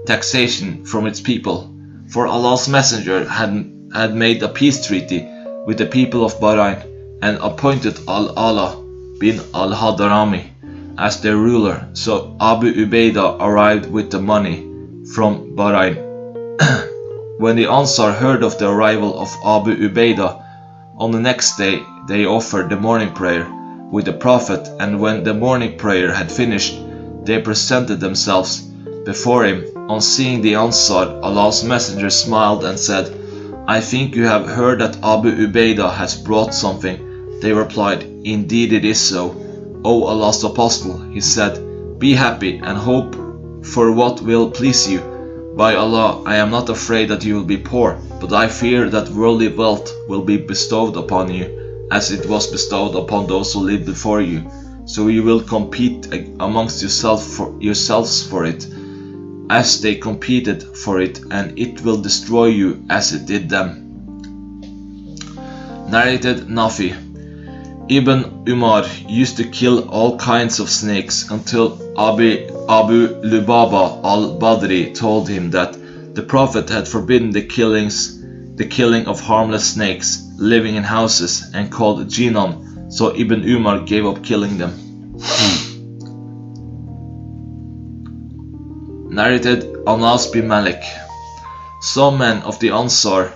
taxation from its people, for Allah's Messenger had made a peace treaty with the people of Bahrain and appointed Al-Ala bin Al-Hadrami as their ruler. So Abu Ubaidah arrived with the money from Bahrain. When the Ansar heard of the arrival of Abu Ubaidah, on the next day they offered the morning prayer with the Prophet, and when the morning prayer had finished, they presented themselves before him. On seeing the Ansar, Allah's Messenger smiled and said, "I think you have heard that Abu Ubaidah has brought something." They replied, "Indeed it is so, O Allah's Apostle." He said, "Be happy and hope for what will please you. By Allah, I am not afraid that you will be poor, but I fear that worldly wealth will be bestowed upon you, as it was bestowed upon those who lived before you. So you will compete amongst yourselves for it, as they competed for it, and it will destroy you as it did them." Narrated Nafi. Ibn Umar used to kill all kinds of snakes until Abu Lubaba al-Badri told him that the Prophet had forbidden the killing of harmless snakes living in houses and called jinan, so Ibn Umar gave up killing them. Narrated Anas bin Malik. Some men of the Ansar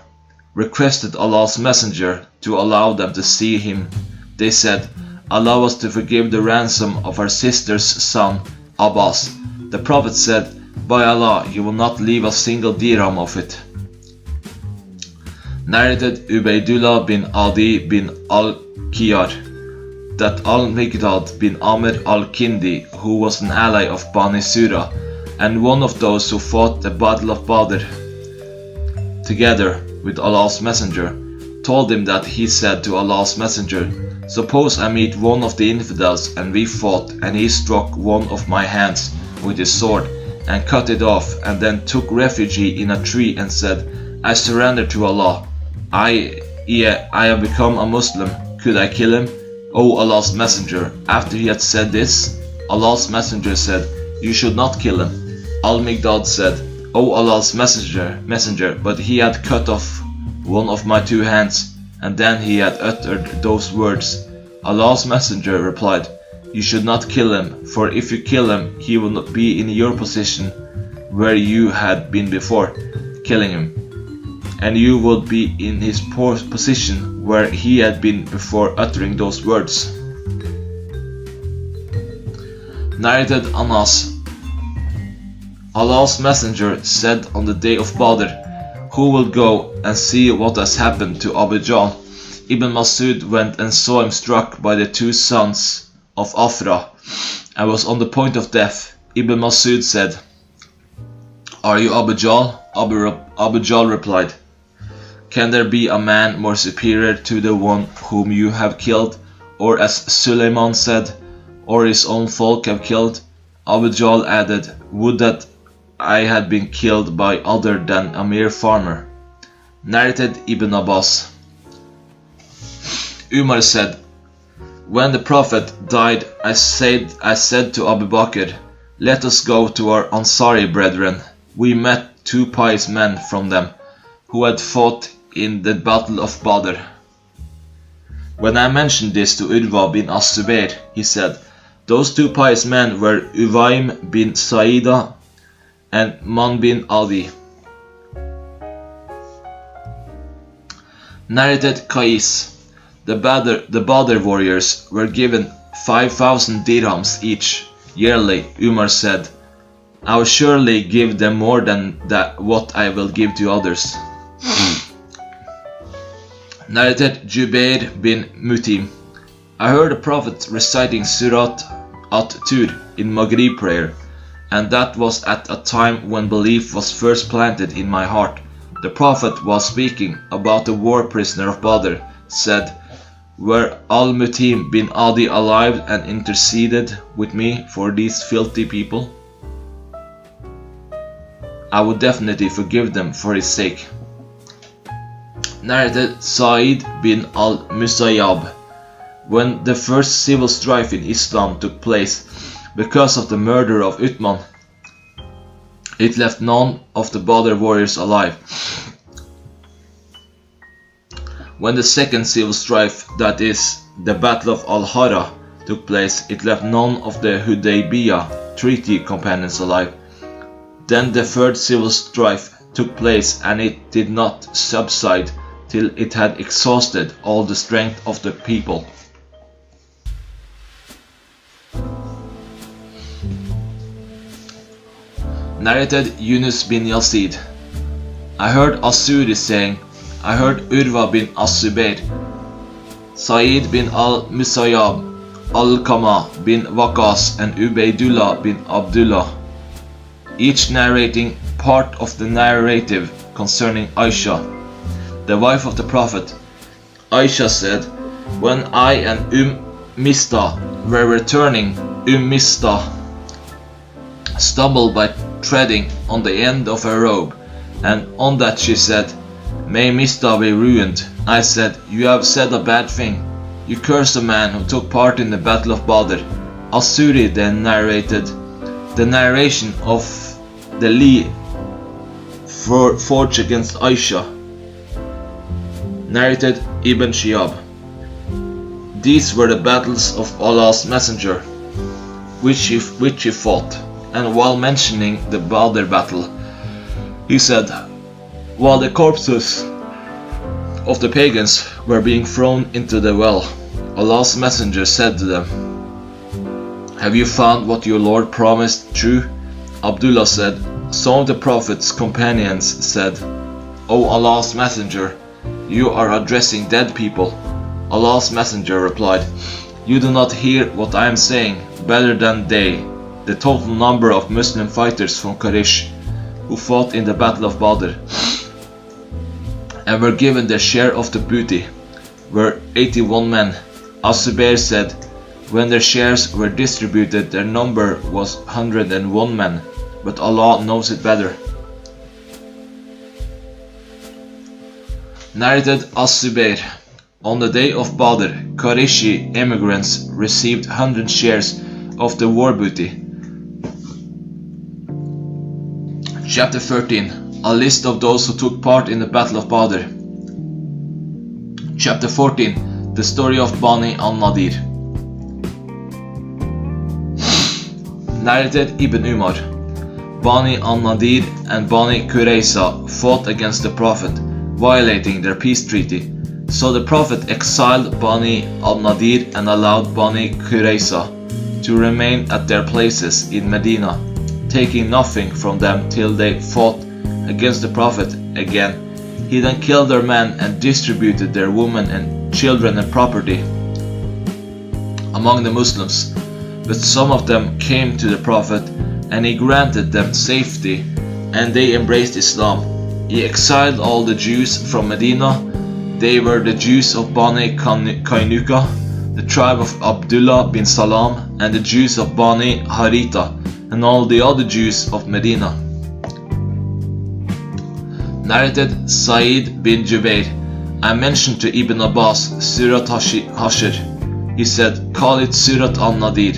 requested Allah's Messenger to allow them to see him. They said, "Allow us to forgive the ransom of our sister's son, Abbas." The Prophet said, "By Allah, you will not leave a single dirham of it." Narrated Ubaidullah bin Adi bin Al-Qiyar that Al-Miqdad bin Amr al-Kindi, who was an ally of Bani Surah and one of those who fought the Battle of Badr together with Allah's Messenger, told him that he said to Allah's Messenger, "Suppose I meet one of the infidels and we fought, and he struck one of my hands with his sword and cut it off, and then took refuge in a tree and said, 'I surrender to Allah. I have become a Muslim. Could I kill him?' O Allah's Messenger." After he had said this, Allah's Messenger said, "You should not kill him." Al-Miqdad said, "O Allah's Messenger, but he had cut off one of my two hands, and then he had uttered those words." Allah's Messenger replied, "You should not kill him, for if you kill him, he will not be in your position where you had been before killing him, and you would be in his position where he had been before uttering those words." Narrated Anas. Allah's Messenger said on the day of Badr, "Who will go and see what has happened to Abu Jahl?" Ibn Masud went and saw him struck by the two sons of Afra, and was on the point of death. Ibn Masud said, "Are you Abu Jahl?" Abu Jahl replied, "Can there be a man more superior to the one whom you have killed?" Or as Suleiman said, or his own folk have killed. Abu Jahl added, "Would that I had been killed by other than a mere farmer." Narrated Ibn Abbas. Umar said, "When the Prophet died, I said to Abu Bakr, 'Let us go to our Ansari brethren.' We met two pious men from them, who had fought in the battle of Badr. When I mentioned this to Urwa bin As-Zubayr, he said, 'Those two pious men were Uwaym bin Saida and Man bin Adi.'" Narrated Qais. The Badr warriors were given 5,000 dirhams each yearly. Umar said, "I will surely give them more than what I will give to others." Narrated Jubair bin Mutim. I heard the Prophet reciting Surat at-Tur in Maghrib prayer, and that was at a time when belief was first planted in my heart. The Prophet was speaking about the war prisoner of Badr, said, "Were Al-Mutim bin Adi alive and interceded with me for these filthy people? I would definitely forgive them for his sake." Narrated Sa'id bin al-Musayyab. When the first civil strife in Islam took place because of the murder of Uthman, it left none of the Badr warriors alive. When the second civil strife, that is, the Battle of Al-Hara, took place, it left none of the Hudaybiyah treaty companions alive. Then the third civil strife took place, and it did not subside till it had exhausted all the strength of the people. Narrated Yunus bin Yazid. I heard Asuri saying, I heard Urwa bin As-Zubayr, Sa'id bin al-Musayyab, Al-Qama bin Waqas, and Ubaydullah bin Abdullah, each narrating part of the narrative concerning Aisha, the wife of the Prophet. Aisha said, "When I and Mistah were returning, Mistah stumbled by treading on the end of her robe, and on that she said, 'May Mistah be ruined.' I said, 'You have said a bad thing. You curse the man who took part in the Battle of Badr.'" Asuri then narrated the narration of the Li forged against Aisha. Narrated Ibn Shihab. These were the battles of Allah's Messenger, which he fought, and while mentioning the Badr battle, he said, while the corpses of the pagans were being thrown into the well, Allah's Messenger said to them, "Have you found what your Lord promised true?" Abdullah said, "Some of the Prophet's companions said, 'O Allah's Messenger, you are addressing dead people.' Allah's Messenger replied, 'You do not hear what I am saying. Better than they, the total number of Muslim fighters from Quraysh who fought in the Battle of Badr and were given their share of the booty were 81 men. As-Zubayr said, when their shares were distributed, their number was 101 men, but Allah knows it better." Narrated As-Zubayr. On the day of Badr, Qurayshi immigrants received 100 shares of the war booty. Chapter 13. A list of those who took part in the Battle of Badr. Chapter 14. The story of Bani al-Nadir. Narrated Ibn Umar. Bani al-Nadir and Bani Qurayza fought against the Prophet, violating their peace treaty. So the Prophet exiled Bani al-Nadir and allowed Bani Qurayza to remain at their places in Medina, taking nothing from them till they fought against the Prophet again. He then killed their men and distributed their women and children and property among the Muslims, but some of them came to the Prophet, and he granted them safety, and they embraced Islam. He exiled all the Jews from Medina. They were the Jews of Bani Kainuka, the tribe of Abdullah bin Salam, and the Jews of Bani Haritha, and all the other Jews of Medina. Narrated Sa'id bin Jubair, I mentioned to Ibn Abbas Surat Hashr. He said, call it Surat al-Nadir.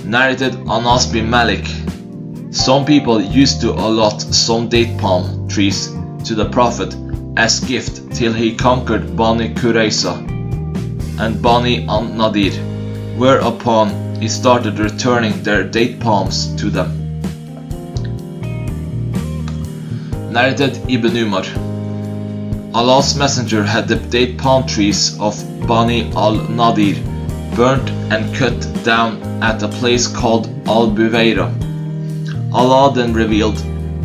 Narrated Anas bin Malik, some people used to allot some date palm trees to the Prophet as gift till he conquered Bani Qurayza and Bani al-Nadir, whereupon he started returning their date palms to them. Narrated Ibn Umar, Allah's Messenger had the date palm trees of Bani al-Nadir burnt and cut down at a place called Al-Buwaira. Allah then revealed,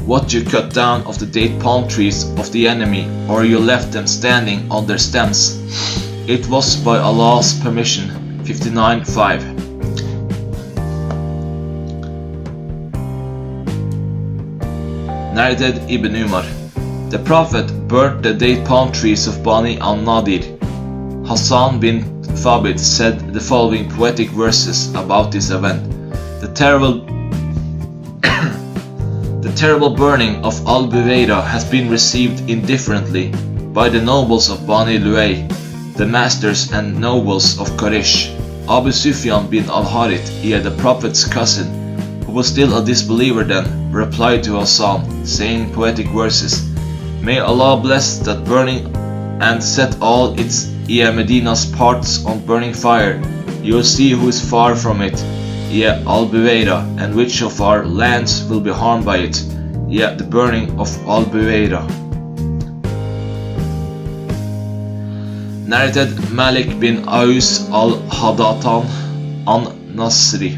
what you cut down of the date palm trees of the enemy, or you left them standing on their stems. It was by Allah's permission. 59:5. Narrated Ibn Umar, the Prophet burnt the date palm trees of Bani al-Nadir. Hassan bin Thabit said the following poetic verses about this event. The terrible burning of Al-Buwaira has been received indifferently by the nobles of Bani Luay, the masters and nobles of Quraysh. Abu Sufyan bin al-Harith, the Prophet's cousin, who was still a disbeliever then, replied to Hassan, saying poetic verses, may Allah bless that burning and set all its Medina's parts on burning fire. You will see who is far from it, Al-Buwaira, and which of our lands will be harmed by it, the burning of Al-Buwaira. Narrated Malik bin Aus al-Hadatan an-Nasri,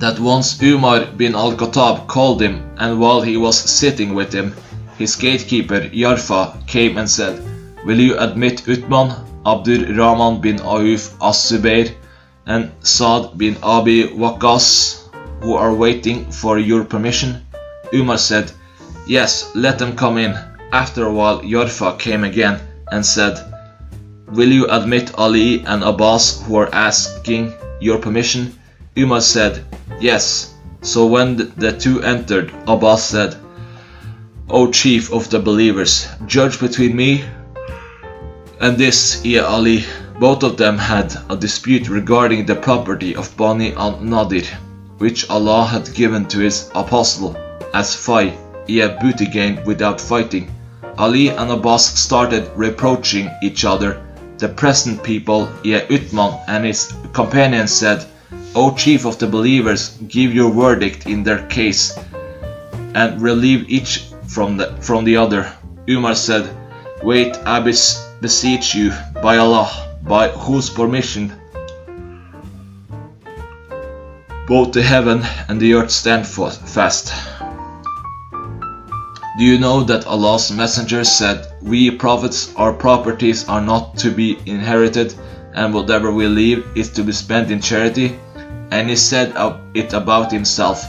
that once Umar bin al-Khattab called him, and while he was sitting with him, his gatekeeper Yarfa came and said, will you admit Uthman, Abdur Rahman bin Auf as-Zubair, and Saad bin Abi Waqqas, who are waiting for your permission? Umar said, yes, let them come in. After a while Yarfa came again and said, will you admit Ali and Abbas, who are asking your permission? Umar said, yes. So when the two entered, Abbas said, O chief of the believers, judge between me and this Ali. Both of them had a dispute regarding the property of Bani al-Nadir, which Allah had given to his apostle as fai, booty gain without fighting. Ali and Abbas started reproaching each other. The present people, Uthman and his companions said, O chief of the believers, give your verdict in their case and relieve each from the other. Umar said, wait, I beseech you, by Allah, by whose permission both the heaven and the earth stand fast. Do you know that Allah's Messenger said, we prophets, our properties are not to be inherited, and whatever we leave is to be spent in charity? And he said it about himself.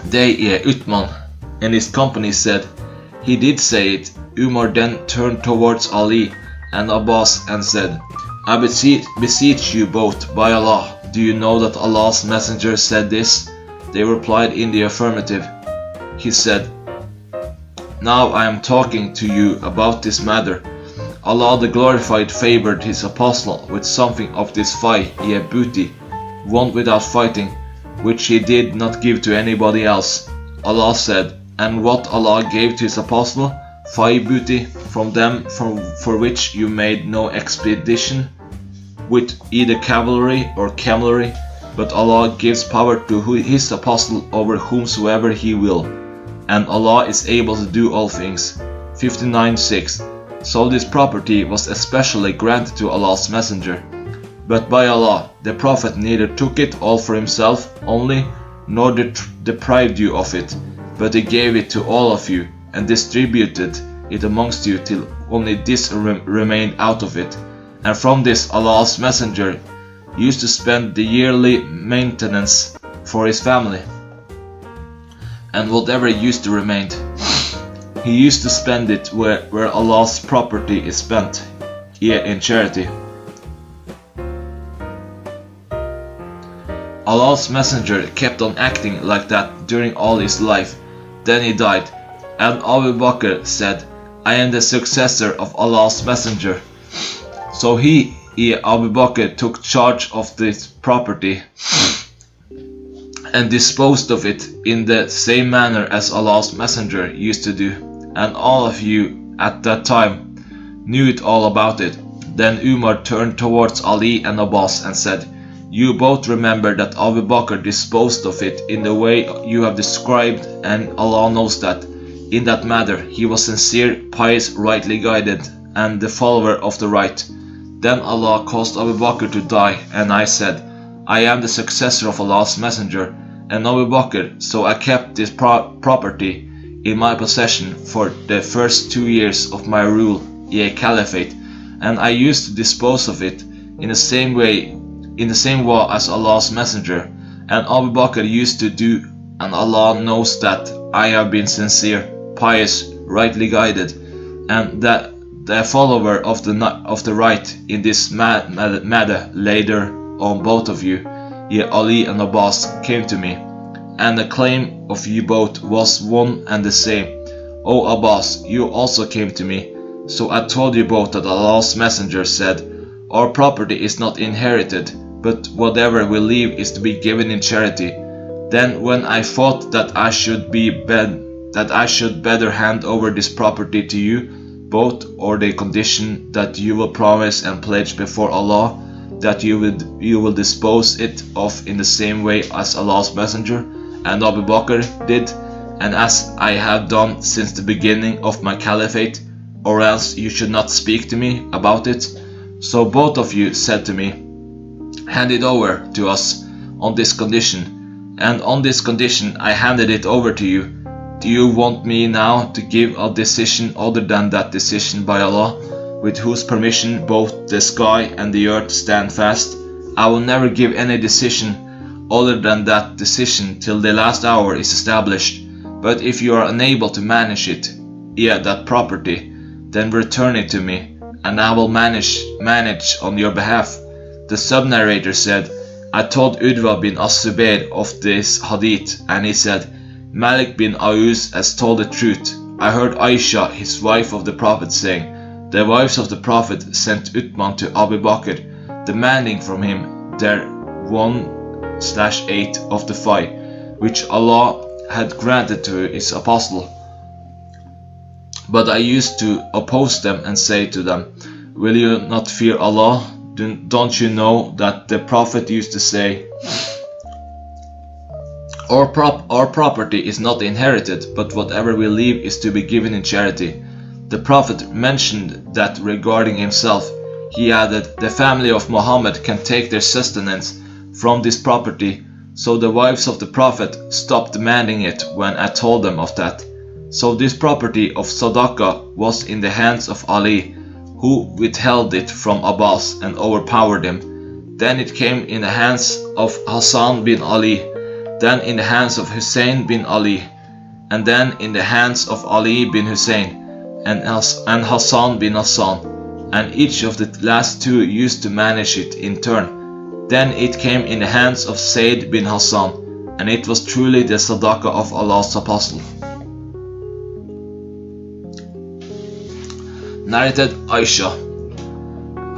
They, Uthman and his company said, he did say it. Umar then turned towards Ali and Abbas and said, I beseech you both, by Allah, do you know that Allah's Messenger said this? They replied in the affirmative. He said, now I am talking to you about this matter. Allah the Glorified favored his apostle with something of this fai, booty, won without fighting, which he did not give to anybody else. Allah said, and what Allah gave to his apostle, fai booty, from them for which you made no expedition with either cavalry or camelry, but Allah gives power to his apostle over whomsoever he will, and Allah is able to do all things. 59:6. So this property was especially granted to Allah's Messenger. But by Allah, the Prophet neither took it all for himself only, nor deprived you of it, but he gave it to all of you, and distributed it amongst you till only this remained out of it. And from this Allah's Messenger used to spend the yearly maintenance for his family. And whatever used to remain, he used to spend it where Allah's property is spent, in charity. Allah's Messenger kept on acting like that during all his life. Then he died, and Abu Bakr said, I am the successor of Allah's Messenger. So Abu Bakr, took charge of this property and disposed of it in the same manner as Allah's Messenger used to do. And all of you at that time knew it all about it. Then Umar turned towards Ali and Abbas and said, you both remember that Abu Bakr disposed of it in the way you have described, and Allah knows that in that matter he was sincere, pious, rightly guided, and the follower of the right. Then Allah caused Abu Bakr to die, and I said, I am the successor of Allah's Messenger and Abu Bakr, so I kept this property in my possession for the first 2 years of my rule, caliphate, and I used to dispose of it in the same way as Allah's Messenger, and Abu Bakr used to do, and Allah knows that I have been sincere, pious, rightly guided, and that the follower of the right in this matter. Later on, both of you, Ali and Abbas, came to me, and the claim of you both was one and the same. O Abbas, you also came to me, so I told you both that Allah's Messenger said, our property is not inherited, but whatever we leave is to be given in charity. Then when I thought that I should better hand over this property to you both, or the condition that you will promise and pledge before Allah that you will dispose it of in the same way as Allah's Messenger and Abu Bakr did, and as I have done since the beginning of my caliphate, or else you should not speak to me about it. So both of you said to me, hand it over to us on this condition, and on this condition I handed it over to you. Do you want me now to give a decision other than that decision by Allah, with whose permission both the sky and the earth stand fast? I will never give any decision other than that decision till the last hour is established. But if you are unable to manage it, that property, then return it to me, and I will manage on your behalf. The sub-narrator said, I told Udwa bin As-Zubayr of this hadith, and he said, Malik bin Aus has told the truth. I heard Aisha, his wife of the Prophet, saying, the wives of the Prophet sent Uthman to Abu Bakr, demanding from him their 1/8 of the fee, which Allah had granted to his apostle. But I used to oppose them and say to them, will you not fear Allah? Don't you know that the Prophet used to say, our property is not inherited, but whatever we leave is to be given in charity. The Prophet mentioned that regarding himself. He added, the family of Muhammad can take their sustenance from this property. So the wives of the Prophet stopped demanding it when I told them of that. So this property of Sadaqah was in the hands of Ali, who withheld it from Abbas and overpowered him. Then it came in the hands of Hassan bin Ali, then in the hands of Hussein bin Ali, and then in the hands of Ali bin Hussein and Hassan bin Hassan, and each of the last two used to manage it in turn. Then it came in the hands of Zayd bin Hassan, and it was truly the Sadaqah of Allah's Apostle. Narrated Aisha.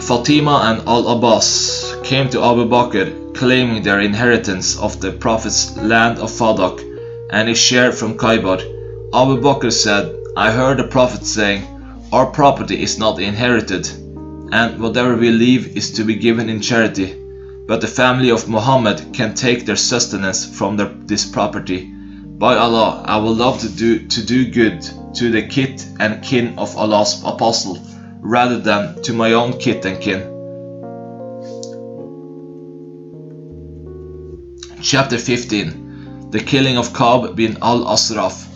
Fatima and Al-Abbas came to Abu Bakr claiming their inheritance of the Prophet's land of Fadak and his share from Khaybar. Abu Bakr said, I heard the Prophet saying, our property is not inherited, and whatever we leave is to be given in charity. But the family of Muhammad can take their sustenance from this property. By Allah, I would love to do good to the kith and kin of Allah's Apostle, rather than to my own kith and kin. Chapter 15. The killing of Ka'b bin al-Asraf.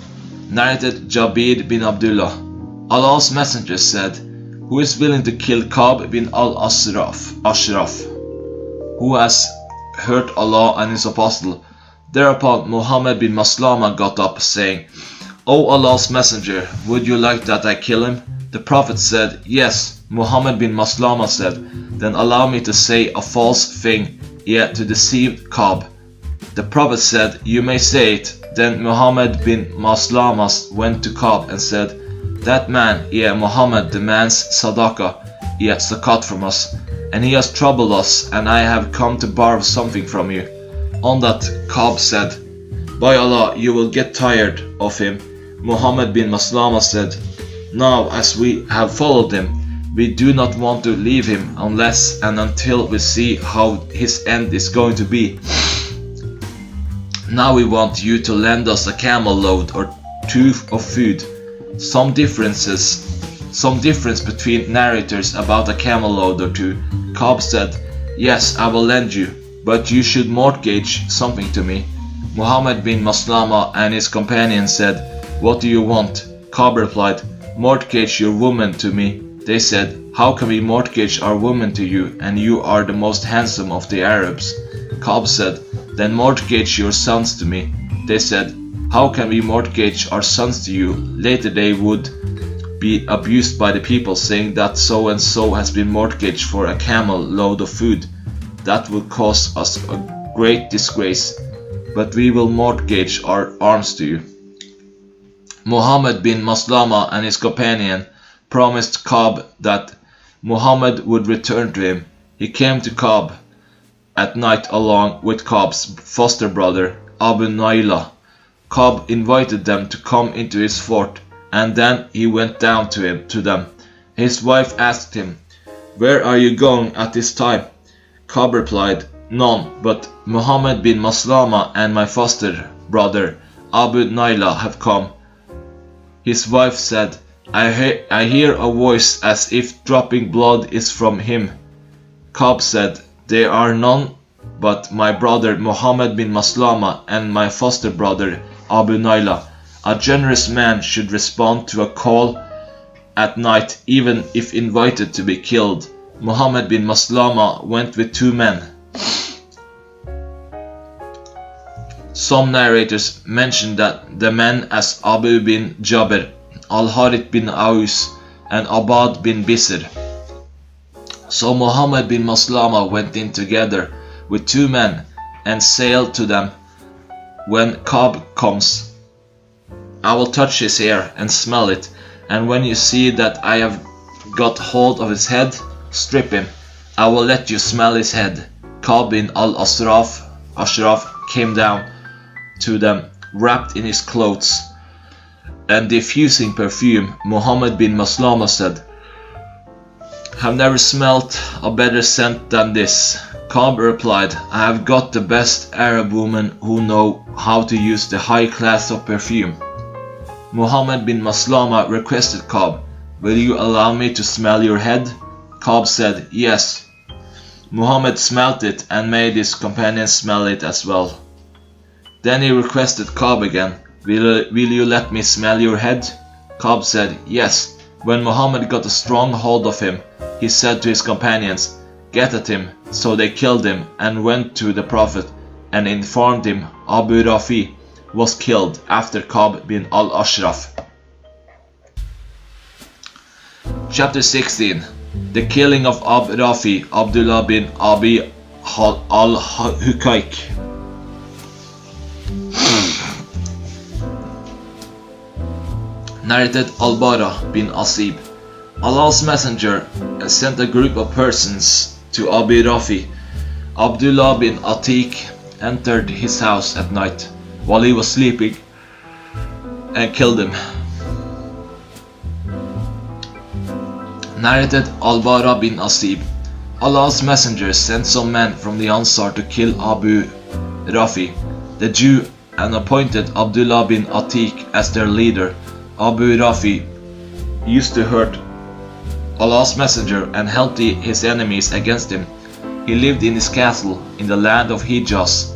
Narrated Jabir bin Abdullah. Allah's messenger said, "Who is willing to kill Ka'b bin al-Ashraf, who has hurt Allah and his apostle?" Thereupon Muhammad bin Maslama got up, saying, "O Allah's messenger, would you like that I kill him?" The Prophet said, "Yes." Muhammad bin Maslama said, "Then allow me to say a false thing, yet to deceive Ka'b." The Prophet said, "You may say it." Then Muhammad bin Maslama went to Ka'b and said, "That man, Muhammad, demands sadaqah, zakat from us, and he has troubled us, and I have come to borrow something from you." On that, Ka'b said, "By Allah, you will get tired of him." Muhammad bin Maslama said, "Now, as we have followed him, we do not want to leave him unless and until we see how his end is going to be. Now we want you to lend us a camel load or two of food." Some difference between narrators about a camel load or two. Ka'b said, "Yes, I will lend you, but you should mortgage something to me." Muhammad bin Maslama and his companion said, "What do you want?" Ka'b replied, "Mortgage your woman to me." They said, "How can we mortgage our woman to you, and you are the most handsome of the Arabs?" Ka'b said, "Then mortgage your sons to me." They said, "How can we mortgage our sons to you? Later they would be abused by the people, saying that so and so has been mortgaged for a camel load of food. That would cause us a great disgrace, but we will mortgage our arms to you." Muhammad bin Maslama and his companion promised Ka'b that Muhammad would return to him. He came to Ka'b at night along with Ka'b's foster brother Abu Naila. Ka'b invited them to come into his fort, and then he went down to them. His wife asked him, "Where are you going at this time?" Ka'b replied, "None, but Muhammad bin Maslama and my foster brother Abu Naila have come." His wife said, I hear a voice as if dropping blood is from him." Ka'b said, "There are none but my brother Muhammad bin Maslama and my foster brother Abu Naila. A generous man should respond to a call at night, even if invited to be killed." Muhammad bin Maslama went with two men. Some narrators mention that the men as Abu bin Jabir, Al-Harith bin Aus, and Abad bin Bisr. So Muhammad bin Maslama went in together with two men and sailed to them. "When Ka'b comes, I will touch his hair and smell it, and when you see that I have got hold of his head, strip him. I will let you smell his head." Ka'b bin al-Ashraf came down to them, wrapped in his clothes and diffusing perfume. Muhammad bin Maslama said, "Have never smelt a better scent than this." Ka'b replied, "I have got the best Arab women who know how to use the high class of perfume." Muhammad bin Maslama requested Ka'b, "Will you allow me to smell your head?" Ka'b said, "Yes." Muhammad smelt it and made his companion smell it as well. Then he requested Ka'b again, Will you let me smell your head?" Ka'b said, "Yes." When Muhammad got a strong hold of him, he said to his companions, "Get at him." So they killed him and went to the Prophet and informed him Abu Rafi was killed after Ka'b bin al-Ashraf. Chapter 16. The killing of Abu Rafi, Abdullah bin Abi al-Hukayk. Narrated Al-Bara bin Asib. Allah's messenger sent a group of persons to Abu Rafi. Abdullah bin Atiq entered his house at night while he was sleeping and killed him. Narrated Al-Bara bin Asib. Allah's messenger sent some men from the Ansar to kill Abu Rafi, the Jew, and appointed Abdullah bin Atiq as their leader. Abu Rafi used to hurt Allah's messenger and helped his enemies against him. He lived in his castle in the land of Hijaz.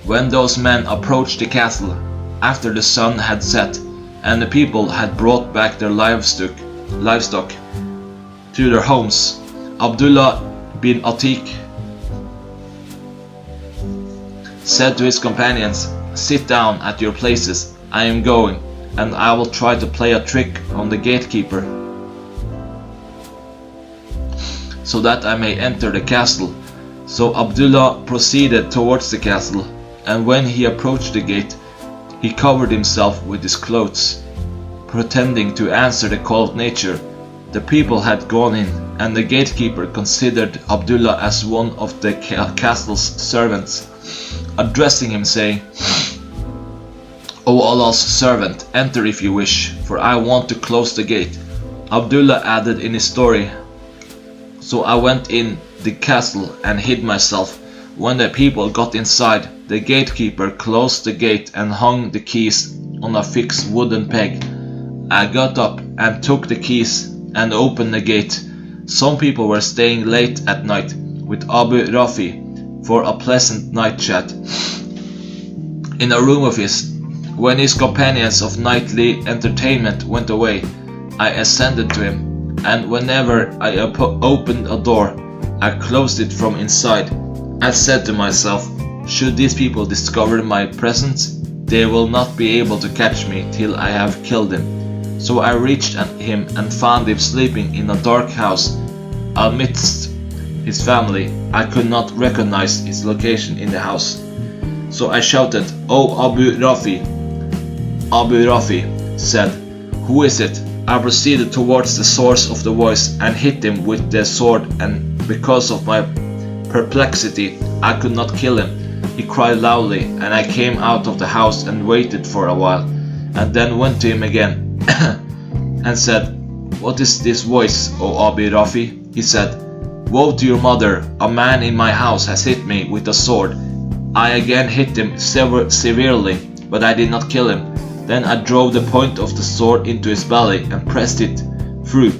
When those men approached the castle after the sun had set, and the people had brought back their livestock to their homes. Abdullah bin Atiq said to his companions, "Sit down at your places, I am going, and I will try to play a trick on the gatekeeper, so that I may enter the castle." So Abdullah proceeded towards the castle, and when he approached the gate, he covered himself with his clothes, pretending to answer the call of nature. The people had gone in, and the gatekeeper considered Abdullah as one of the castle's servants, addressing him, saying, "O Allah's servant, enter if you wish, for I want to close the gate." Abdullah added in his story, "So I went in the castle and hid myself. When the people got inside, the gatekeeper closed the gate and hung the keys on a fixed wooden peg. I got up and took the keys and opened the gate. Some people were staying late at night with Abu Rafi for a pleasant night chat in a room of his. When his companions of nightly entertainment went away, I ascended to him, and whenever I opened a door, I closed it from inside. I said to myself, should these people discover my presence, they will not be able to catch me till I have killed him. So I reached him and found him sleeping in a dark house amidst his family. I could not recognize his location in the house. So I shouted, "O Abu Rafi!" Abu Rafi said, "Who is it?" I proceeded towards the source of the voice and hit him with the sword, and because of my perplexity, I could not kill him. He cried loudly, and I came out of the house and waited for a while, and then went to him again and said, "What is this voice, O Abu Rafi?" He said, "Woe to your mother, a man in my house has hit me with a sword." I again hit him severely, but I did not kill him. Then I drove the point of the sword into his belly and pressed it through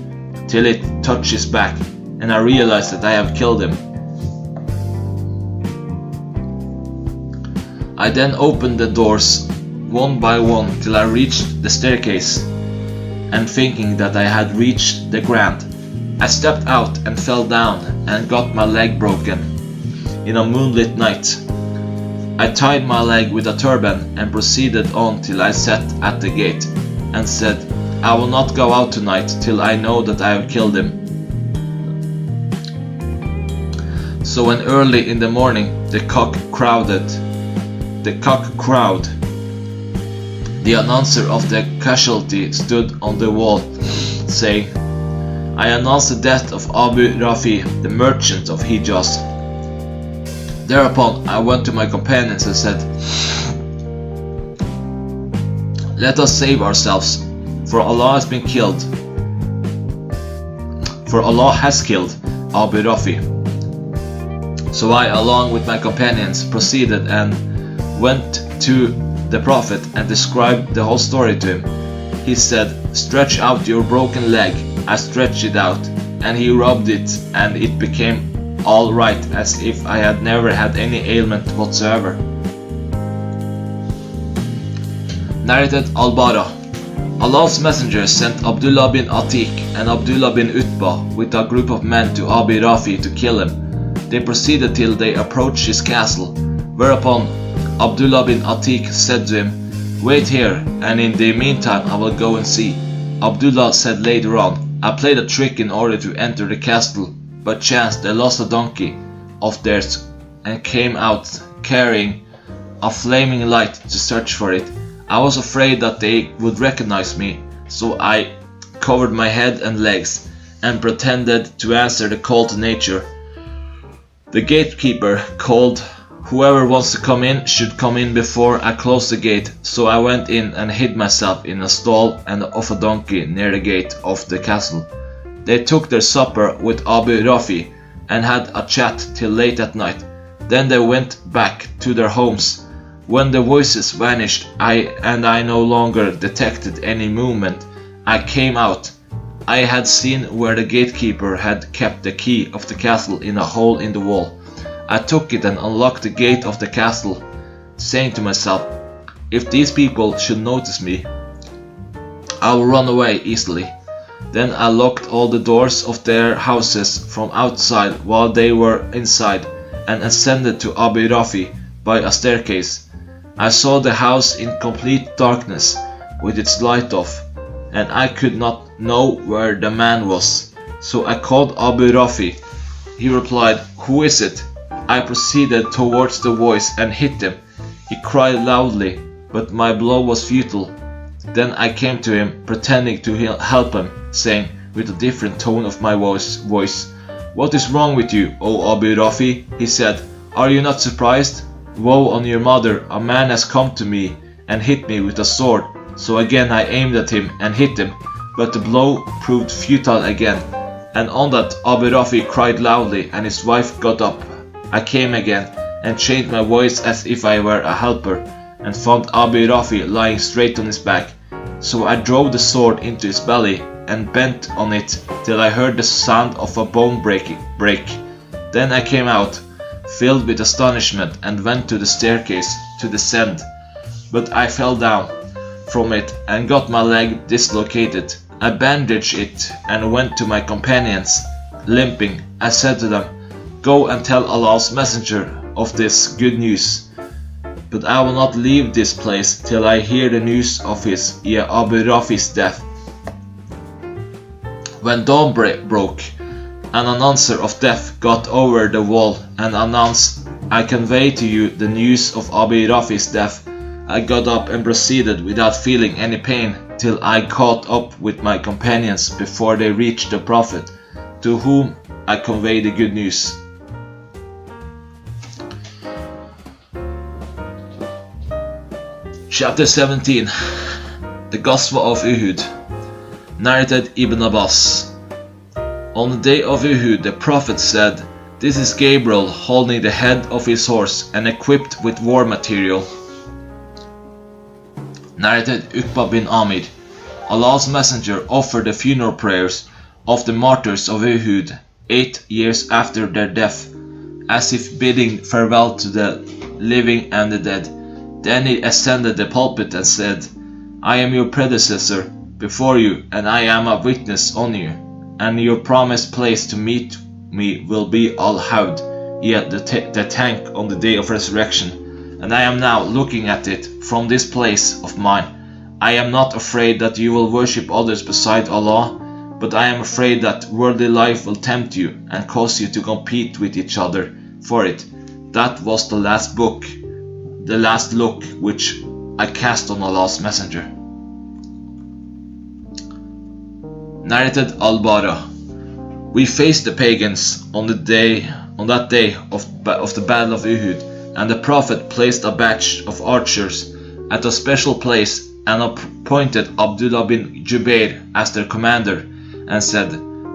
till it touched his back, and I realized that I have killed him. I then opened the doors one by one till I reached the staircase, and thinking that I had reached the ground, I stepped out and fell down and got my leg broken in a moonlit night. I tied my leg with a turban and proceeded on till I sat at the gate and said, "I will not go out tonight till I know that I have killed him." So when early in the morning the cock crowed, the announcer of the casualty stood on the wall, saying, "I announce the death of Abu Rafi, the merchant of Hijaz." Thereupon I went to my companions and said, "Let us save ourselves, for Allah has killed Abu Rafi." So I, along with my companions, proceeded and went to the Prophet and described the whole story to him. He said, "Stretch out your broken leg." I stretched it out, and he rubbed it, and it became all right, as if I had never had any ailment whatsoever. Narrated Al-Bara. Allah's Messenger sent Abdullah bin Atiq and Abdullah bin Utbah with a group of men to Abu Rafi to kill him. They proceeded till they approached his castle, whereupon Abdullah bin Atiq said to him, "Wait here, and in the meantime I will go and see." Abdullah said later on, "I played a trick in order to enter the castle, but chanced they lost a donkey of theirs and came out carrying a flaming light to search for it. I was afraid that they would recognize me, so I covered my head and legs and pretended to answer the call to nature. The gatekeeper called, 'Whoever wants to come in should come in before I close the gate.' So I went in and hid myself in a stall and of a donkey near the gate of the castle. They took their supper with Abu Rafi and had a chat till late at night. Then they went back to their homes. When the voices vanished and I no longer detected any movement, I came out. I had seen where the gatekeeper had kept the key of the castle in a hole in the wall. I took it and unlocked the gate of the castle, saying to myself, if these people should notice me, I will run away easily. Then I locked all the doors of their houses from outside while they were inside, and ascended to Abi Rafi by a staircase. I saw the house in complete darkness, with its light off, and I could not know where the man was. So I called Abu Rafi. He replied, "Who is it?" I proceeded towards the voice and hit him. He cried loudly, but my blow was futile. Then I came to him, pretending to help him, saying, with a different tone of my voice, "What is wrong with you, O Abu Rafi?" He said, "Are you not surprised? Woe on your mother, a man has come to me and hit me with a sword." So again I aimed at him and hit him, but the blow proved futile again. And on that Abu Rafi cried loudly, and his wife got up. I came again and changed my voice as if I were a helper, and found Abu Rafi lying straight on his back. So I drove the sword into his belly and bent on it till I heard the sound of a bone break. Then I came out, filled with astonishment, and went to the staircase to descend. But I fell down from it and got my leg dislocated. I bandaged it and went to my companions. Limping, I said to them, "Go and tell Allah's messenger of this good news. But I will not leave this place till I hear the news of his, Abu Rafi's death." When dawn broke, an announcer of death got over the wall and announced, "I convey to you the news of Abu Rafi's death." I got up and proceeded without feeling any pain till I caught up with my companions before they reached the Prophet, to whom I conveyed the good news. Chapter 17. The Gospel of Uhud. Narrated Ibn Abbas. On the day of Uhud, the Prophet said, "This is Gabriel holding the head of his horse and equipped with war material." Narrated Uqba bin Amir. Allah's Messenger offered the funeral prayers of the martyrs of Uhud 8 years after their death, as if bidding farewell to the living and the dead. Then he ascended the pulpit and said, "I am your predecessor before you, and I am a witness on you, and your promised place to meet me will be Al-Hawd, yet the tank on the day of resurrection. And I am now looking at it from this place of mine. I am not afraid that you will worship others beside Allah, but I am afraid that worldly life will tempt you and cause you to compete with each other for it. That was the last look which I cast on Allah's Messenger." Narrated Al-Bara. We faced the pagans on that day of the Battle of Uhud, and the Prophet placed a batch of archers at a special place and appointed Abdullah bin Jubair as their commander, and said,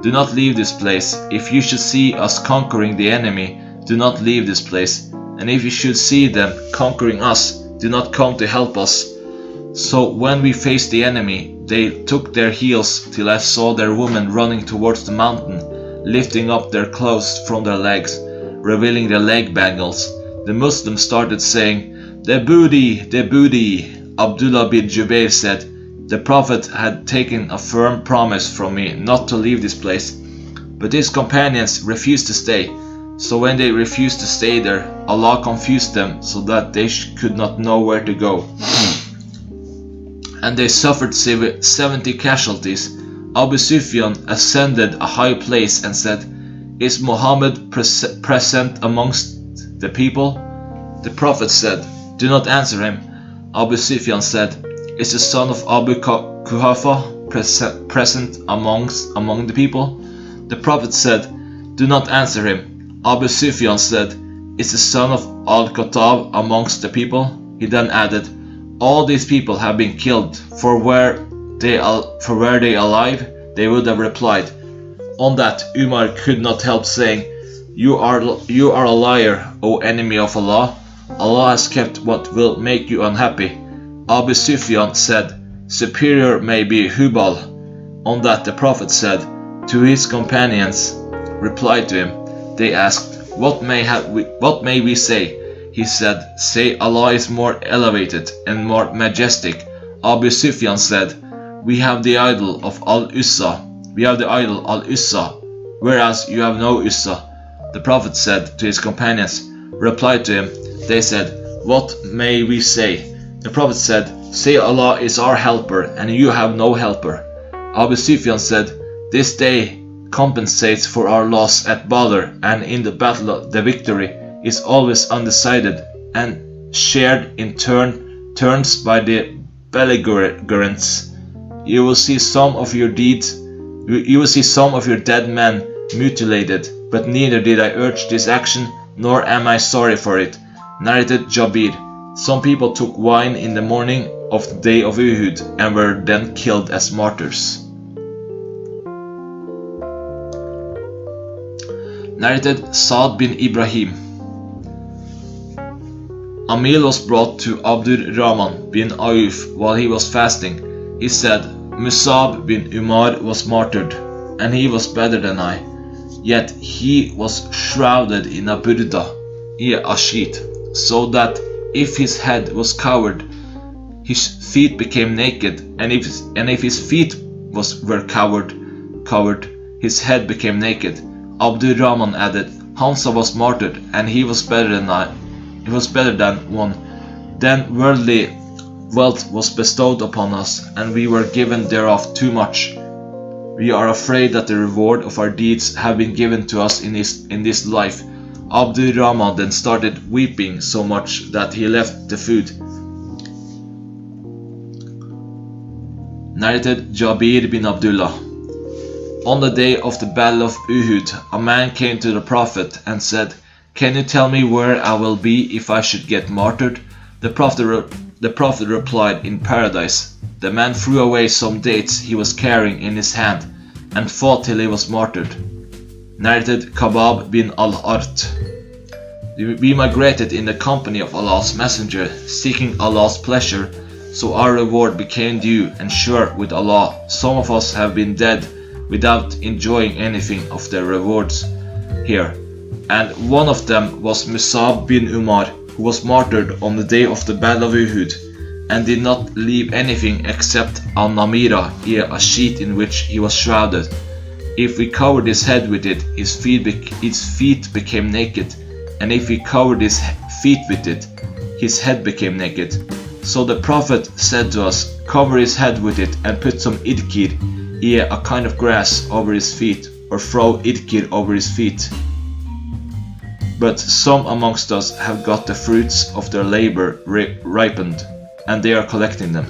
"Do not leave this place. If you should see us conquering the enemy, do not leave this place. And if you should see them conquering us, do not come to help us." So when we faced the enemy, they took their heels till I saw their women running towards the mountain, lifting up their clothes from their legs, revealing their leg bangles. The Muslims started saying, "The booty, the booty." Abdullah bin Jubair said, "The Prophet had taken a firm promise from me not to leave this place." But his companions refused to stay. So when they refused to stay there, Allah confused them so that they could not know where to go. And they suffered 70 casualties. Abu Sufyan ascended a high place and said, "Is Muhammad present amongst the people?" The Prophet said, "Do not answer him." Abu Sufyan said, "Is the son of Abu Kuhafa present among the people?" The Prophet said, "Do not answer him." Abu Sufyan said, "Is the son of Al-Khattab amongst the people?" He then added, "All these people have been killed, for were they alive, they would have replied." On that, Umar could not help saying, You are a liar, O enemy of Allah. Allah has kept what will make you unhappy." Abu Sufyan said, "Superior may be Hubal." On that the Prophet said to his companions, replied to him. They asked, what may we say?" He said, "Say Allah is more elevated and more majestic." Abu Sufyan said, We have the idol of Al-Uzza, whereas you have no Uzza. The Prophet said to his companions, replied to him, they said, what may we say? The Prophet said, say Allah is our helper and you have no helper. Abu Sufyan said, this day compensates for our loss at Badr, and in the battle the victory is always undecided and shared in turns by the belligerents. You will see some of your dead men mutilated, but neither did I urge this action, nor am I sorry for it. Narrated Jabir. Some people took wine in the morning of the day of Uhud and were then killed as martyrs. Narrated Sa'd bin Ibrahim. A meal was brought to Abdurrahman bin Auf while he was fasting. He said, Musab bin Umar was martyred, and he was better than I. Yet he was shrouded in a burda, a sheet, so that if his head was covered, his feet became naked, and if his feet were covered, his head became naked. Abdurrahman added, Hamza was martyred, and he was better than one. Then worldly wealth was bestowed upon us, and we were given thereof too much. We are afraid that the reward of our deeds have been given to us in this life. Abdurrahman then started weeping so much that he left the food. Narrated Jabir bin Abdullah. On the day of the battle of Uhud, a man came to the Prophet and said, can you tell me where I will be if I should get martyred? The Prophet replied, in paradise. The man threw away some dates he was carrying in his hand and fought till he was martyred. Narrated Khabbab bin al-Art. We migrated in the company of Allah's Messenger, seeking Allah's pleasure, so our reward became due and sure with Allah. Some of us have been dead without enjoying anything of their rewards here, and one of them was Musab bin Umar, who was martyred on the day of the battle of Uhud, and did not leave anything except al-namira, a sheet in which he was shrouded. If we covered his head with it, his feet became naked, and if we covered his feet with it, his head became naked. So the Prophet said to us, cover his head with it and put some idkir, a kind of grass, over his feet, or throw idkir over his feet. But some amongst us have got the fruits of their labor ripened, and they are collecting them.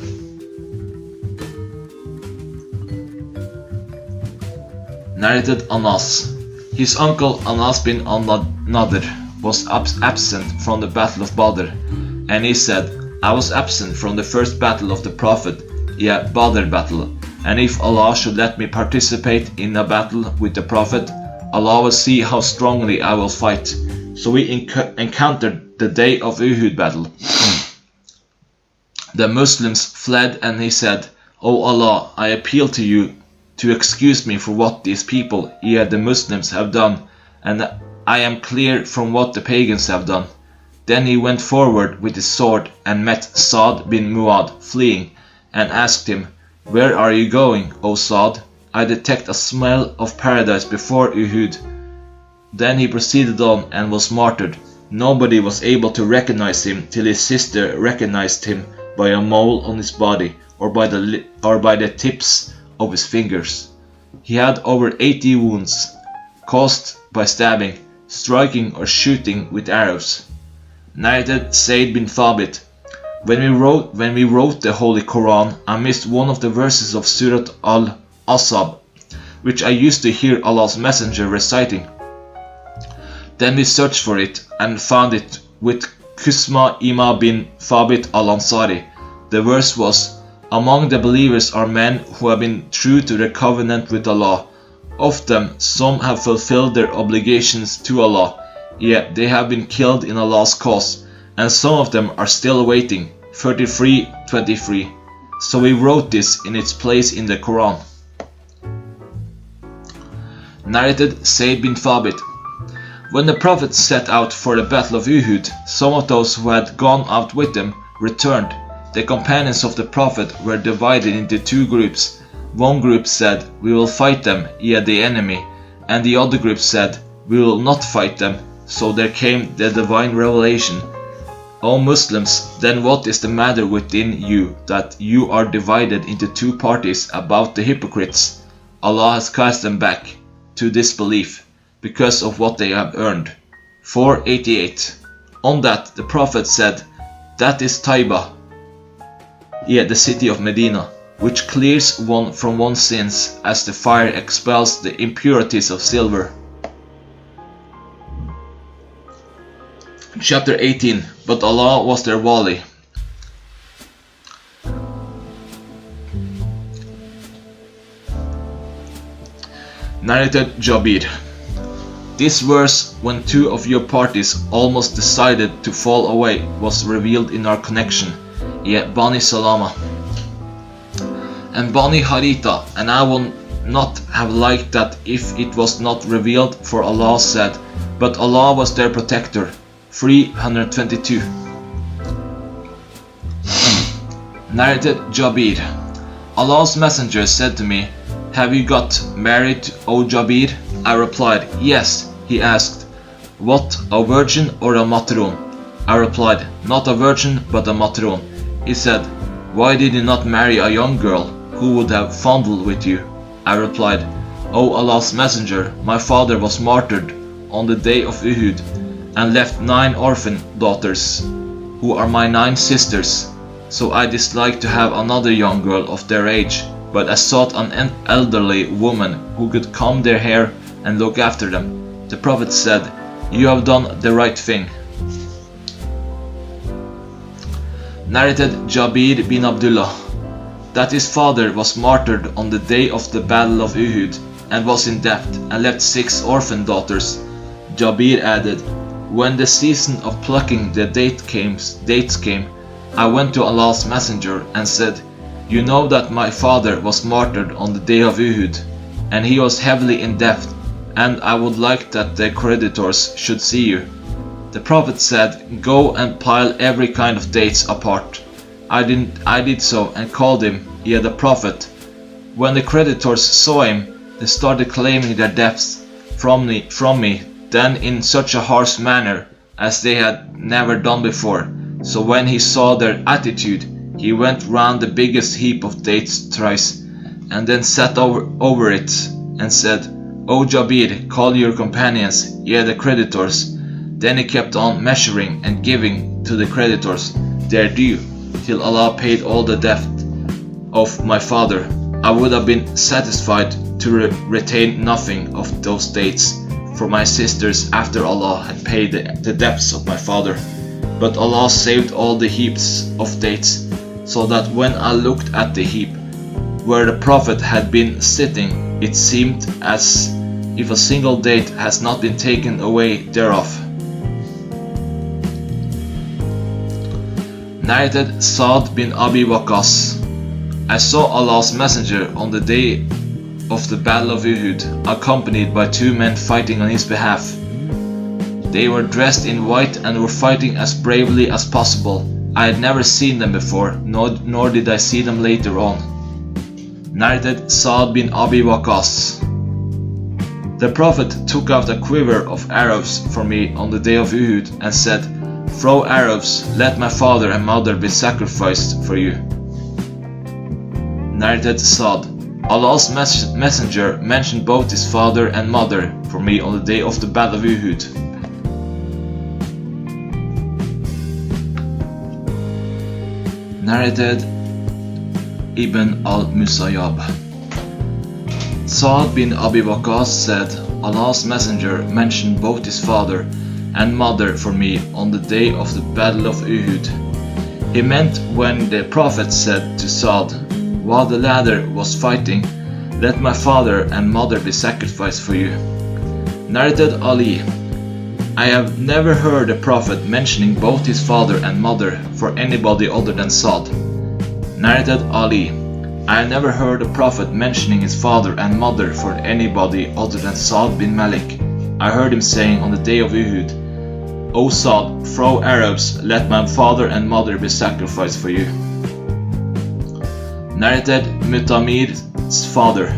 Narrated Anas. His uncle Anas bin al-Nadir was absent from the battle of Badr, and he said, I was absent from the first battle of the Prophet, Badr battle, and if Allah should let me participate in a battle with the Prophet, Allah will see how strongly I will fight. So we encountered the day of Uhud battle. The Muslims fled, and he said, O Allah, I appeal to you to excuse me for what these people, the Muslims, have done, and I am clear from what the pagans have done. Then he went forward with his sword and met Sa'd bin Mu'adh fleeing, and asked him, Where are you going, O Sa'd? I detect a smell of paradise before Uhud. Then he proceeded on and was martyred. Nobody was able to recognize him till his sister recognized him by a mole on his body or by the tips of his fingers. He had over 80 wounds caused by stabbing, striking or shooting with arrows. Narrated Zayd bin Thabit. When we wrote the Holy Quran, I missed one of the verses of Surat Al-Asab, which I used to hear Allah's Messenger reciting. Then we searched for it and found it with Qusma Ima bin Thabit al-Ansari. The verse was, Among the believers are men who have been true to their covenant with Allah. Of them, some have fulfilled their obligations to Allah, yet they have been killed in Allah's cause, and some of them are still waiting. 33:23. So we wrote this in its place in the Quran. Narrated Zayd bin Thabit. When the Prophet set out for the battle of Uhud, some of those who had gone out with him returned. The companions of the Prophet were divided into two groups. One group said, "We will fight them, yea, the enemy," and the other group said, "We will not fight them." So there came the divine revelation. O Muslims, then what is the matter within you that you are divided into two parties about the hypocrites? Allah has cast them back to disbelief because of what they have earned. 488. On that the Prophet said, "That is Taibah, the city of Medina, which clears one from one's sins as the fire expels the impurities of silver." Chapter 18. But Allah was their wali. Narrated Jabir. This verse, when two of your parties almost decided to fall away, was revealed in our connection, Bani Salama and Bani Haritha, and I would not have liked that if it was not revealed, for Allah said, "But Allah was their protector." 322. Narrated Jabir. Allah's messenger said to me, "Have you got married, O Jabir?" I replied, "Yes." He asked, "What, a virgin or a matron?" I replied, "Not a virgin, but a matron." He said, "Why did you not marry a young girl who would have fondled with you?" I replied, "O Allah's messenger, my father was martyred on the day of Uhud and left 9 orphan daughters, who are my 9 sisters. So I disliked to have another young girl of their age, but I sought an elderly woman who could comb their hair and look after them." The Prophet said, "You have done the right thing." Narrated Jabir bin Abdullah, that his father was martyred on the day of the Battle of Uhud and was in debt and left 6 orphan daughters. Jabir added, "When the season of plucking the dates came, I went to Allah's messenger and said, 'You know that my father was martyred on the day of Uhud, and he was heavily in debt, and I would like that the creditors should see you.' The Prophet said, 'Go and pile every kind of dates apart.' I did so and called him, the Prophet. When the creditors saw him, they started claiming their debts from me, then in such a harsh manner as they had never done before. So when he saw their attitude, he went round the biggest heap of dates thrice, and then sat over it and said, 'O Jabir, call your companions, the creditors.' Then he kept on measuring and giving to the creditors their due, till Allah paid all the debt of my father. I would have been satisfied to retain nothing of those dates for my sisters after Allah had paid the debts of my father. But Allah saved all the heaps of dates, so that when I looked at the heap where the Prophet had been sitting, it seemed as if a single date has not been taken away thereof." Narrated Sa'd bin Abi Waqqas. I saw Allah's messenger on the day of the Battle of Uhud, accompanied by 2 men fighting on his behalf. They were dressed in white and were fighting as bravely as possible. I had never seen them before, nor did I see them later on. Narrated Sa'd bin Abi Waqqas. The Prophet took out a quiver of arrows for me on the day of Uhud and said, "Throw arrows, let my father and mother be sacrificed for you." Narrated Sa'd. Allah's messenger mentioned both his father and mother for me on the day of the Battle of Uhud. Narrated Ibn al-Musayyab. Sa'd bin Abi Waqqas said, Allah's messenger mentioned both his father and mother for me on the day of the Battle of Uhud. He meant when the Prophet said to Sa'd, while the latter was fighting, "Let my father and mother be sacrificed for you." Narrated Ali. I have never heard the Prophet mentioning both his father and mother for anybody other than Sa'd. Narrated Ali. I have never heard the Prophet mentioning his father and mother for anybody other than Sa'd bin Malik. I heard him saying on the day of Uhud, "O Sa'd, throw arrows, let my father and mother be sacrificed for you." Narrated Mutamir's father.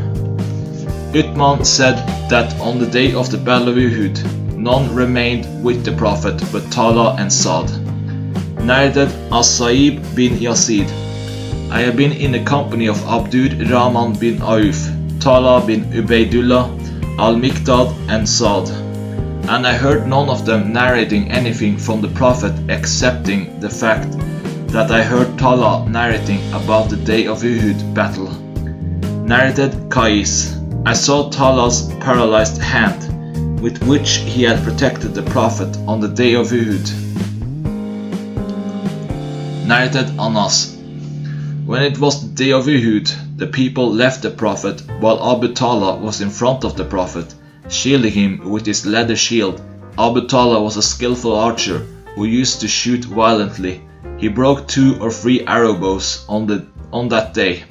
Uthman said that on the day of the Battle of Uhud, none remained with the Prophet but Talha and Sa'd. Narrated As-Sa'ib bin Yazid. I have been in the company of Abdur Rahman bin Auf, Talha bin Ubaidullah, Al-Miqdad and Sa'd, and I heard none of them narrating anything from the Prophet excepting the fact that I heard Talha narrating about the day of Uhud battle. Narrated Qais. I saw Talha's paralyzed hand, with which he had protected the Prophet on the day of Uhud. Narrated Anas. When it was the day of Uhud, the people left the Prophet while Abu Talha was in front of the Prophet, shielding him with his leather shield. Abu Talha was a skillful archer who used to shoot violently. He broke 2 or 3 arrow bows on that day.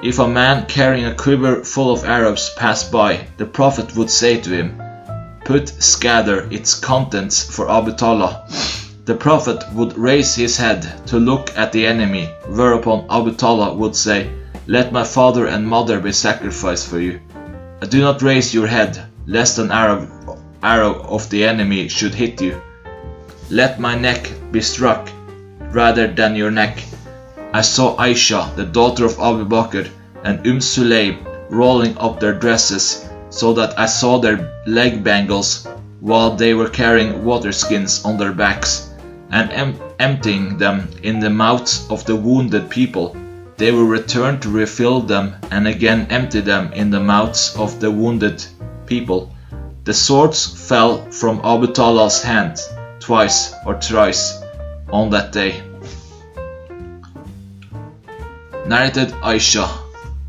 If a man carrying a quiver full of arrows passed by, the Prophet would say to him, scatter its contents for Abu Talha. The Prophet would raise his head to look at the enemy, whereupon Abu Talha would say, let my father and mother be sacrificed for you. Do not raise your head, lest an arrow of the enemy should hit you. Let my neck be struck, rather than your neck. I saw Aisha, the daughter of Abu Bakr, and Sulaym rolling up their dresses, so that I saw their leg bangles, while they were carrying water skins on their backs, and emptying them in the mouths of the wounded people. They will return to refill them and again empty them in the mouths of the wounded people. The swords fell from Abu Talha's hand twice or thrice on that day. Narrated Aisha.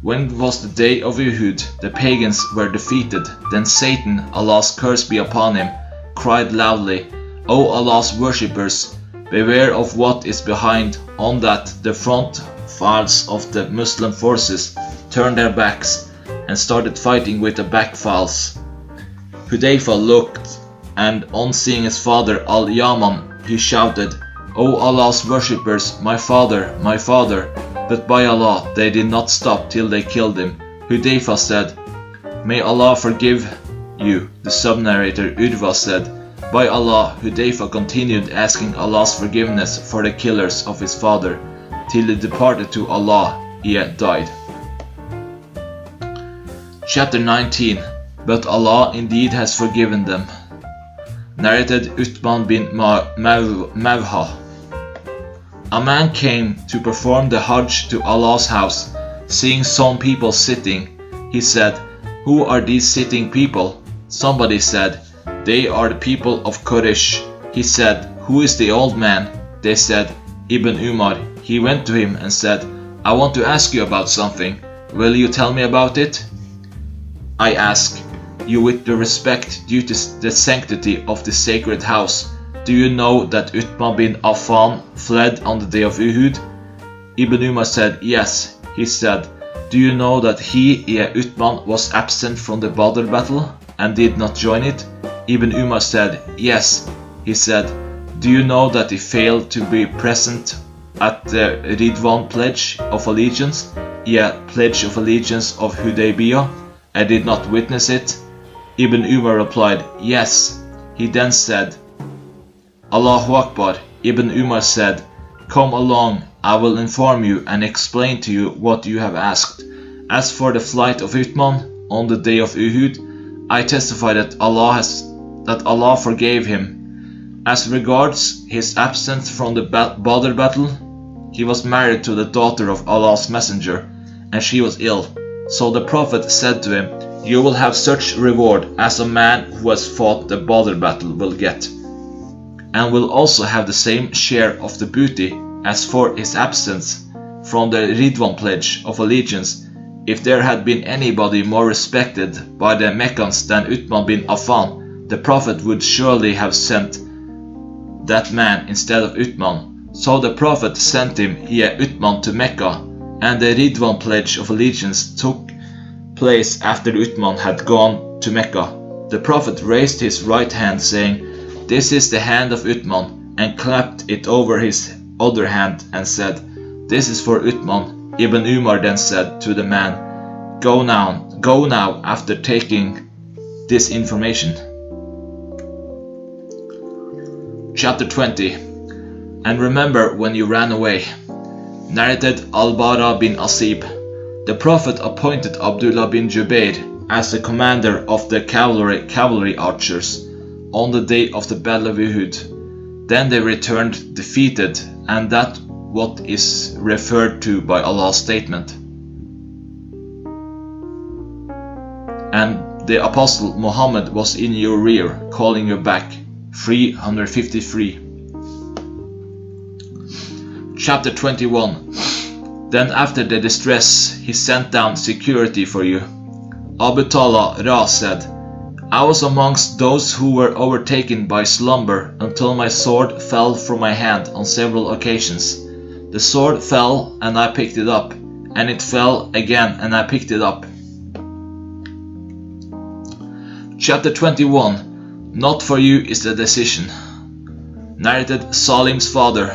When it was the day of Uhud, the pagans were defeated. Then Satan, Allah's curse be upon him, cried loudly, O Allah's worshippers, beware of what is behind. On that the front files of the Muslim forces turned their backs and started fighting with the back files. Hudayfa looked, and on seeing his father Al-Yaman, he shouted, O Allah's worshippers, my father, my father. But by Allah, they did not stop till they killed him. Hudayfa said, May Allah forgive you. The sub-narrator Urwa said, By Allah, Hudayfa continued asking Allah's forgiveness for the killers of his father, till he departed to Allah, yet died. Chapter 19. But Allah indeed has forgiven them. Narrated Uthman bin Maghaazi. A man came to perform the Hajj to Allah's house. Seeing some people sitting, he said, Who are these sitting people? Somebody said, They are the people of Quraysh. He said, Who is the old man? They said, Ibn Umar. He went to him and said, I want to ask you about something. Will you tell me about it? I ask you with the respect due to the sanctity of the sacred house. Do you know that Uthman bin Affan fled on the day of Uhud? Ibn Umar said, Yes. He said, Do you know that Uthman was absent from the Badr battle and did not join it? Ibn Umar said, Yes. He said, Do you know that he failed to be present at the Ridwan Pledge of Allegiance? Pledge of Allegiance of Hudaybiyah, and did not witness it? Ibn Umar replied, Yes. He then said, Allahu Akbar. Ibn Umar said, Come along, I will inform you and explain to you what you have asked. As for the flight of Uthman on the day of Uhud, I testify that Allah forgave him. As regards his absence from the Badr battle, he was married to the daughter of Allah's messenger, and she was ill. So the Prophet said to him, You will have such reward as a man who has fought the Badr battle will get, and will also have the same share of the booty. As for his absence from the Ridwan Pledge of Allegiance, if there had been anybody more respected by the Meccans than Uthman bin Affan, the Prophet would surely have sent that man instead of Uthman. So the Prophet sent him, Uthman, to Mecca, and the Ridwan Pledge of Allegiance took place after Uthman had gone to Mecca. The Prophet raised his right hand, saying, This is the hand of Uthman, and clapped it over his other hand and said, "This is for Uthman." Ibn Umar then said to the man, Go now after taking this information." Chapter 20. And remember when you ran away. Narrated Al-Bara bin Asib. The Prophet appointed Abdullah bin Jubair as the commander of the cavalry archers on the day of the Battle of Uhud. Then they returned defeated, and that what is referred to by Allah's statement. And the Apostle Muhammad was in your rear, calling you back. 353. Chapter 21. Then after the distress, he sent down security for you. Abu Talha Ra said, I was amongst those who were overtaken by slumber until my sword fell from my hand on several occasions. The sword fell and I picked it up, and it fell again and I picked it up. Chapter 21. Not for you is the decision. Narrated Salim's father,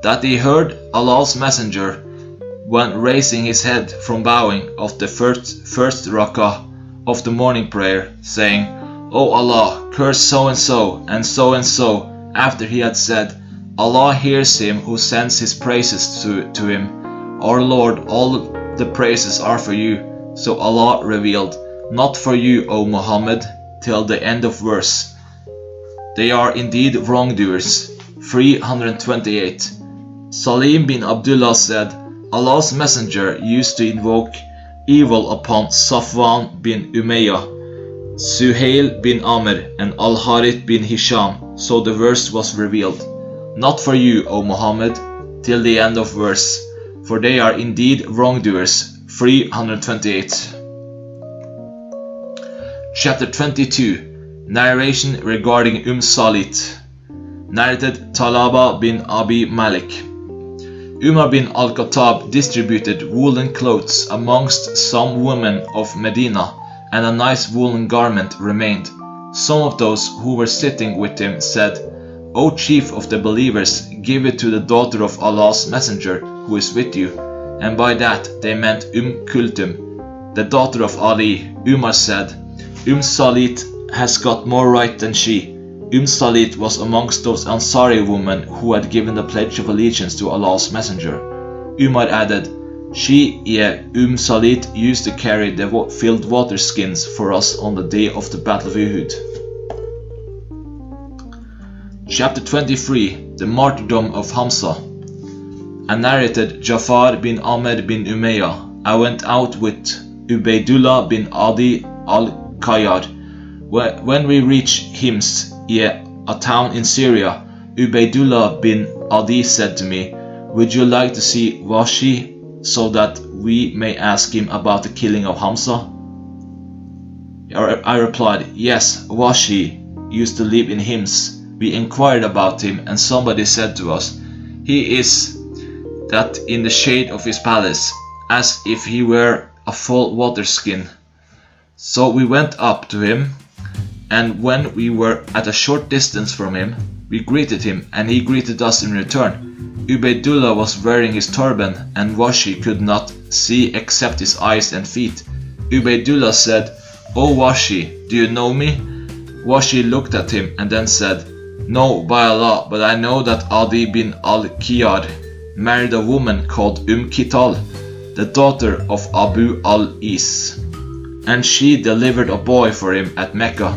that he heard Allah's messenger when raising his head from bowing of the first rak'ah of the morning prayer, saying, O Allah, curse so and so, after he had said, Allah hears him who sends his praises to him. Our Lord, all the praises are for you. So Allah revealed, Not for you, O Muhammad, till the end of verse. They are indeed wrongdoers. 328. Salim bin Abdullah said, Allah's messenger used to invoke evil upon Safwan bin Umayyah, Suhail bin Amr, and Al-Harith bin Hisham, so the verse was revealed. Not for you, O Muhammad, till the end of verse, for they are indeed wrongdoers. 328. Chapter 22. Narration regarding Salit. Narrated Talaba bin Abi Malik. Umar bin al-Khattab distributed woolen clothes amongst some women of Medina, and a nice woolen garment remained. Some of those who were sitting with him said, O chief of the believers, give it to the daughter of Allah's messenger who is with you. And by that they meant Kulthum, the daughter of Ali. Umar said, Salit has got more right than she. Salit was amongst those Ansari women who had given the pledge of allegiance to Allah's messenger. Umar added, Salit used to carry the filled water skins for us on the day of the Battle of Uhud. Chapter 23. The Martyrdom of Hamza. And narrated Jafar bin Amr bin Umayyah, I went out with Ubaydullah bin Adi al-Qayyar. When we reached Hims, a town in Syria, Ubaydullah bin Adi said to me, Would you like to see Washi, so that we may ask him about the killing of Hamza? I replied, Yes, Washi used to live in Hims. We inquired about him, and somebody said to us, He is that in the shade of his palace, as if he were a full water skin. So we went up to him, and when we were at a short distance from him, we greeted him, and he greeted us in return. Ubaydullah was wearing his turban, and Washi could not see except his eyes and feet. Ubaydullah said, O Washi, do you know me? Washi looked at him and then said, No, by Allah, but I know that Adi bin al-Qiyar married a woman called Kital, the daughter of Abu al-Is, and she delivered a boy for him at Mecca.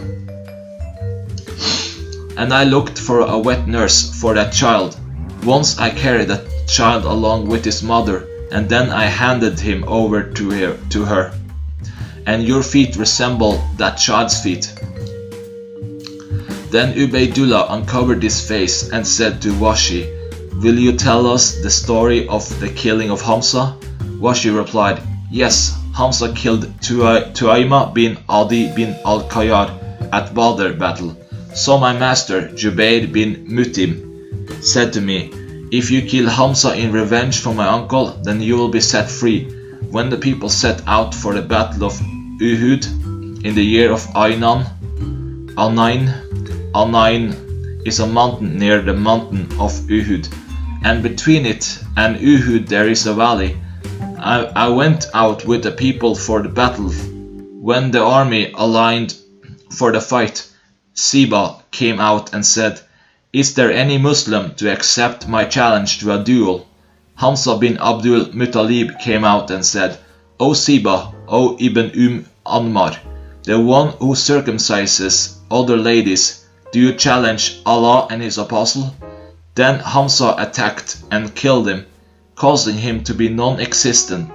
And I looked for a wet nurse for that child. Once I carried that child along with his mother, and then I handed him over to her. And your feet resemble that child's feet. Then Ubaydullah uncovered his face and said to Washi, Will you tell us the story of the killing of Hamza? Washi replied, Yes, Hamza killed Tuaima bin Adi bin al-Qayyar at Badr battle. So my master, Jubair bin Mut'im, said to me, If you kill Hamza in revenge for my uncle, then you will be set free. When the people set out for the battle of Uhud in the year of Aynan, Al-Nain is a mountain near the mountain of Uhud, and between it and Uhud there is a valley. I went out with the people for the battle. When the army aligned for the fight, Siba came out and said, "Is there any Muslim to accept my challenge to a duel?" Hamza bin Abdul Muttalib came out and said, "O Siba, O Ibn Ammar, the one who circumcises other ladies, do you challenge Allah and His Apostle?" Then Hamza attacked and killed him, causing him to be non-existent,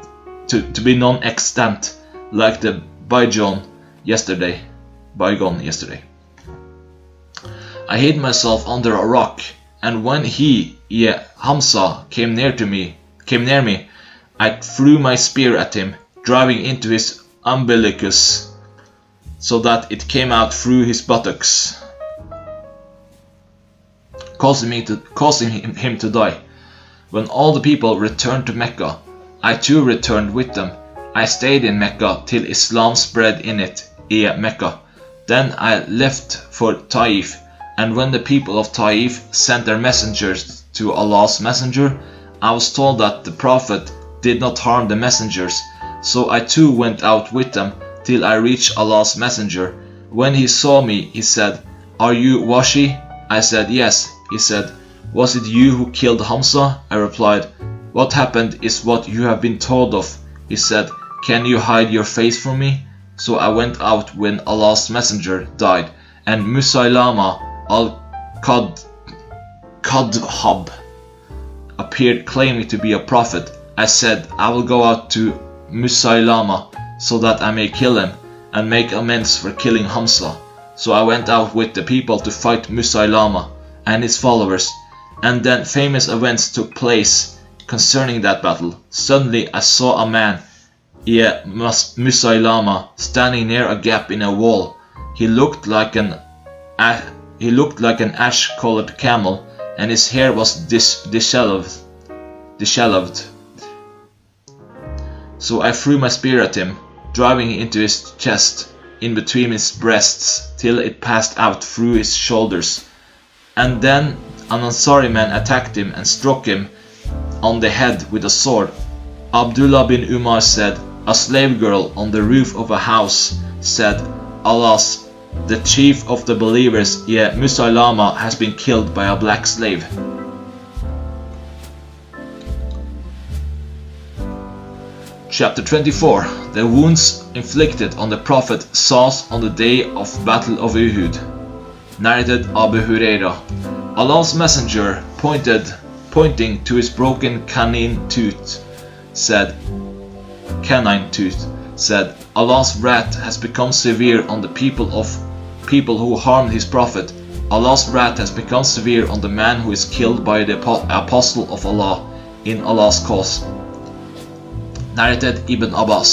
to be non-extant, like the bygone yesterday. I hid myself under a rock, and when Hamza came near me, I threw my spear at him, driving into his umbilicus, so that it came out through his buttocks, causing him to die. When all the people returned to Mecca, I too returned with them. I stayed in Mecca till Islam spread in Mecca. Then I left for Taif, and when the people of Taif sent their messengers to Allah's messenger, I was told that the Prophet did not harm the messengers, so I too went out with them till I reached Allah's messenger. When he saw me, he said, "Are you Washi?" I said, "Yes." He said, "Was it you who killed Hamza?" I replied, "What happened is what you have been told of." He said, "Can you hide your face from me?" So I went out when Allah's messenger died, and Musaylama al-Kadhab appeared claiming to be a prophet. I said, "I will go out to Musaylama so that I may kill him and make amends for killing Hamza." So I went out with the people to fight Musaylama and his followers, and then famous events took place concerning that battle. Suddenly I saw a man, Musaylama, standing near a gap in a wall. He looked like an ash-colored camel, and his hair was disheveled. So I threw my spear at him, driving it into his chest, in between his breasts, till it passed out through his shoulders. And then an Ansari man attacked him and struck him on the head with a sword. Abdullah bin Umar said, "A slave girl on the roof of a house said, 'Alas, the chief of the believers, Musaylama, has been killed by a black slave.'" Chapter 24. The wounds inflicted on the Prophet Sas on the day of Battle of Uhud. Narrated Abu Huraira. Allah's messenger, pointing to his broken canine tooth, said, "Allah's wrath has become severe on the people who harmed his prophet. Allah's wrath has become severe on the man who is killed by the apostle of Allah in Allah's cause." Narrated Ibn Abbas.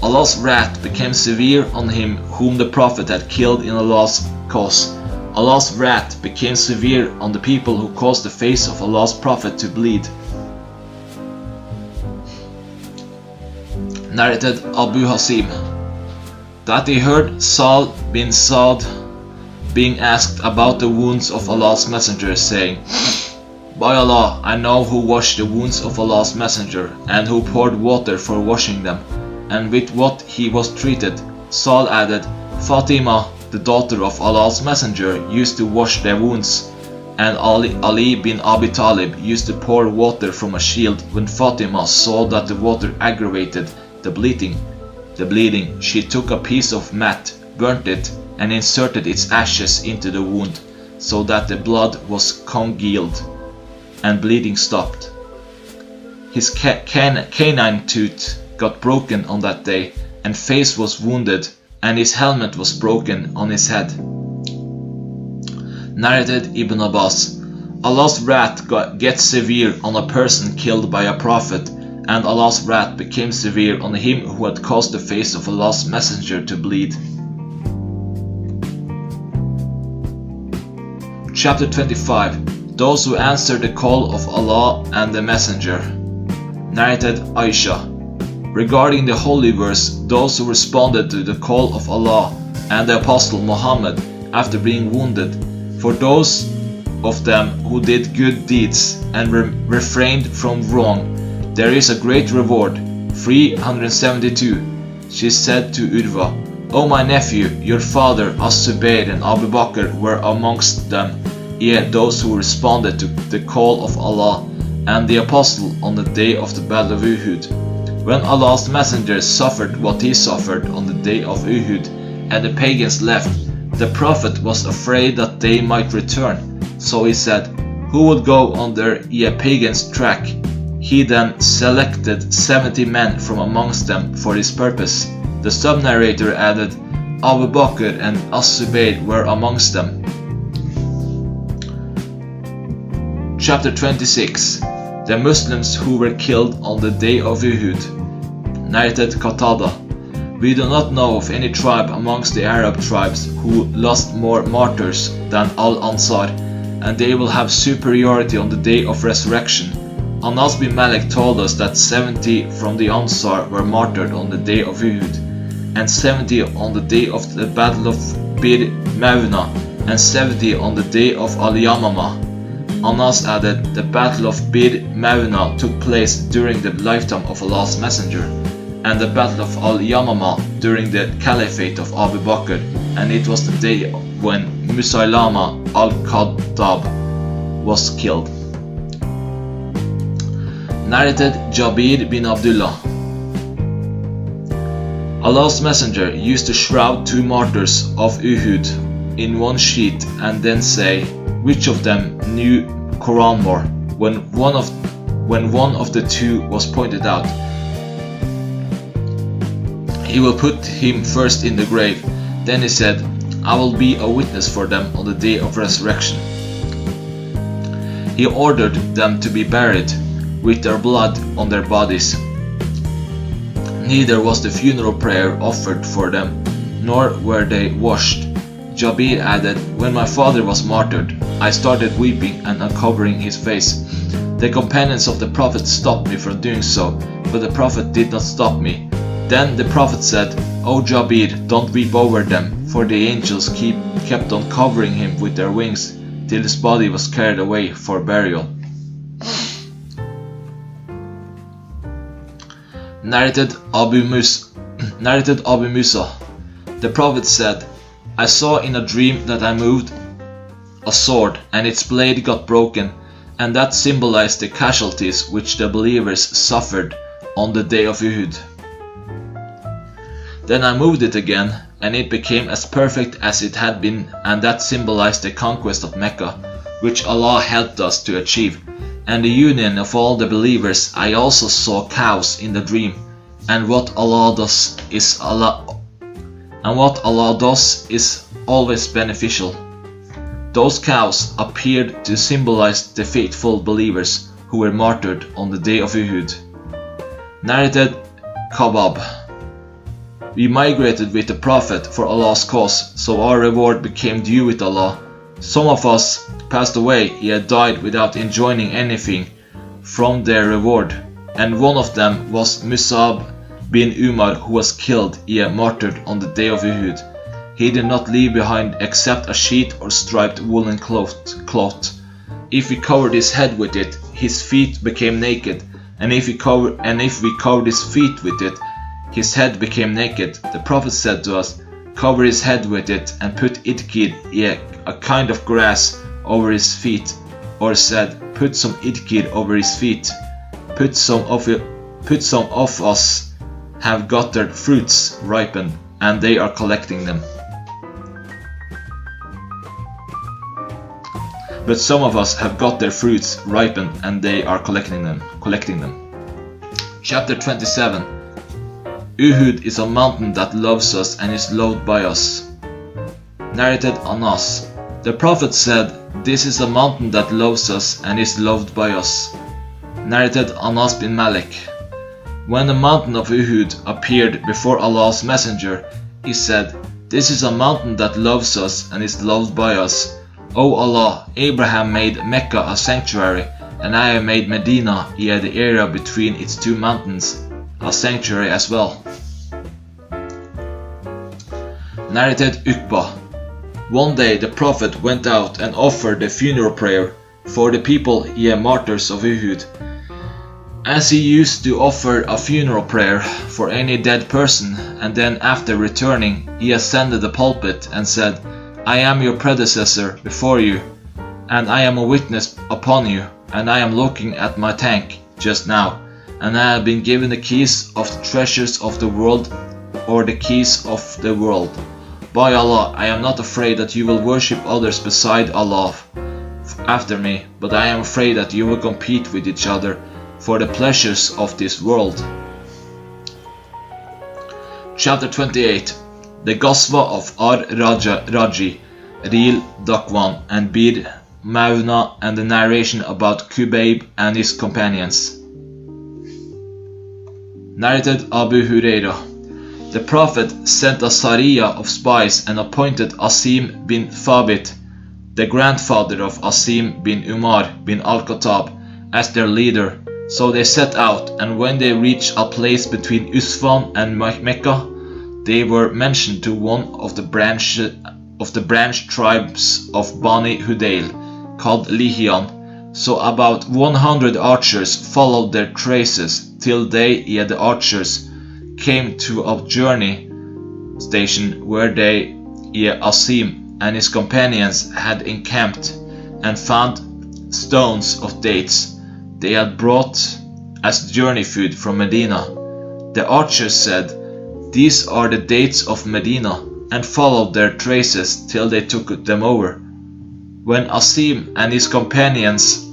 Allah's wrath became severe on him whom the prophet had killed in Allah's cause. Allah's wrath became severe on the people who caused the face of Allah's prophet to bleed. Narrated Abu Hasim. That he heard Sahl bin Sa'd being asked about the wounds of Allah's messenger, saying, "By Allah, I know who washed the wounds of Allah's messenger, and who poured water for washing them, and with what he was treated." Sahl added, "Fatima, the daughter of Allah's messenger, used to wash their wounds, and Ali bin Abi Talib used to pour water from a shield. When Fatima saw that the water aggravated the bleeding, she took a piece of mat, burnt it, and inserted its ashes into the wound, so that the blood was congealed and bleeding stopped. His canine tooth got broken on that day, and face was wounded, and his helmet was broken on his head." Narrated Ibn Abbas. Allah's wrath gets severe on a person killed by a prophet, and Allah's wrath became severe on him who had caused the face of Allah's messenger to bleed. Chapter 25. Those who answer the call of Allah and the messenger. Narrated Aisha. Regarding the holy verse, those who responded to the call of Allah and the Apostle Muhammad after being wounded, for those of them who did good deeds and refrained from wrong, there is a great reward. 372. She said to Urwa, O my nephew, your father As-Zubayr and Abu Bakr were amongst them, yet those who responded to the call of Allah and the Apostle on the day of the Battle of Uhud. When Allah's Messenger suffered what he suffered on the day of Uhud, and the pagans left, the Prophet was afraid that they might return. So he said, Who would go on their pagans' track? He then selected 70 men from amongst them for this purpose. The sub-narrator added, Abu Bakr and As-Zubayr were amongst them. Chapter 26. The Muslims who were killed on the day of Uhud. Narrated Qatada. We do not know of any tribe amongst the Arab tribes who lost more martyrs than Al-Ansar, and they will have superiority on the day of resurrection. Anas bin Malik told us that 70 from the Ansar were martyred on the day of Uhud, and 70 on the day of the Battle of Bir Mawna, and 70 on the day of Al-Yamamah. Anas added, the Battle of Bir Mawna took place during the lifetime of Allah's Messenger, and the Battle of Al-Yamamah during the Caliphate of Abu Bakr, and it was the day when Musaylama al-Kadhab was killed. Narrated Jabir bin Abdullah. Allah's Messenger used to shroud 2 martyrs of Uhud in one sheet and then say, which of them knew Quran more? When one of the 2 was pointed out, he will put him first in the grave. Then he said, I will be a witness for them on the day of resurrection. He ordered them to be buried with their blood on their bodies. Neither was the funeral prayer offered for them, nor were they washed. Jabir added, when my father was martyred, I started weeping and uncovering his face. The companions of the Prophet stopped me from doing so, but the Prophet did not stop me. Then the Prophet said, O Jabir, don't weep over them, for the angels kept on covering him with their wings, till his body was carried away for burial. Narrated Abu Musa. The Prophet said, I saw in a dream that I moved a sword, and its blade got broken, and that symbolized the casualties which the believers suffered on the day of Uhud. Then I moved it again, and it became as perfect as it had been, and that symbolized the conquest of Mecca, which Allah helped us to achieve, and the union of all the believers. I also saw cows in the dream, and what Allah does is always beneficial. Those cows appeared to symbolize the faithful believers who were martyred on the day of Uhud. Narrated Khabab. We migrated with the Prophet for Allah's cause, so our reward became due with Allah. Some of us passed away, yet died without enjoying anything from their reward, and one of them was Musab bin Umar, who was killed, yet martyred on the day of Uhud. He did not leave behind except a sheet or striped woolen cloth. If we covered his head with it, his feet became naked, and if we covered his feet with it, his head became naked. The Prophet said to us, cover his head with it and put idkir, a kind of grass, over his feet, or said, put some idkir over his feet. Put some of us have got their fruits ripened, and they are collecting them. But some of us have got their fruits ripened, and they are collecting them. Chapter 27. Uhud is a mountain that loves us and is loved by us. Narrated Anas. The Prophet said, this is a mountain that loves us and is loved by us. Narrated Anas bin Malik. When the mountain of Uhud appeared before Allah's Messenger, he said, this is a mountain that loves us and is loved by us. O Allah, Abraham made Mecca a sanctuary, and I have made Medina, the area between its 2 mountains, a sanctuary as well. Narrated Uqba. One day the Prophet went out and offered a funeral prayer for the people, martyrs of Uhud. As he used to offer a funeral prayer for any dead person, and then after returning, he ascended the pulpit and said, I am your predecessor before you, and I am a witness upon you, and I am looking at my tank just now, and I have been given the keys of the treasures of the world, or the keys of the world. By Allah, I am not afraid that you will worship others beside Allah after me, but I am afraid that you will compete with each other for the pleasures of this world. Chapter 28. The Ghazwa of Raji, Ril, Dakwan and Bir Mauna, and the narration about Kubayb and his companions. Narrated Abu Huraira. The Prophet sent a Sariya of spies and appointed Asim bin Thabit, the grandfather of Asim bin Umar bin al-Khattab, as their leader. So they set out, and when they reached a place between Usfan and Mecca, they were mentioned to one of the branch tribes of Bani Hudayl, called Lihian. So about 100 archers followed their traces till they, the archers, came to a journey station where they, Asim and his companions had encamped, and found stones of dates they had brought as journey food from Medina. The archers said, These are the dates of Medina, and followed their traces till they took them over. When Asim and his companions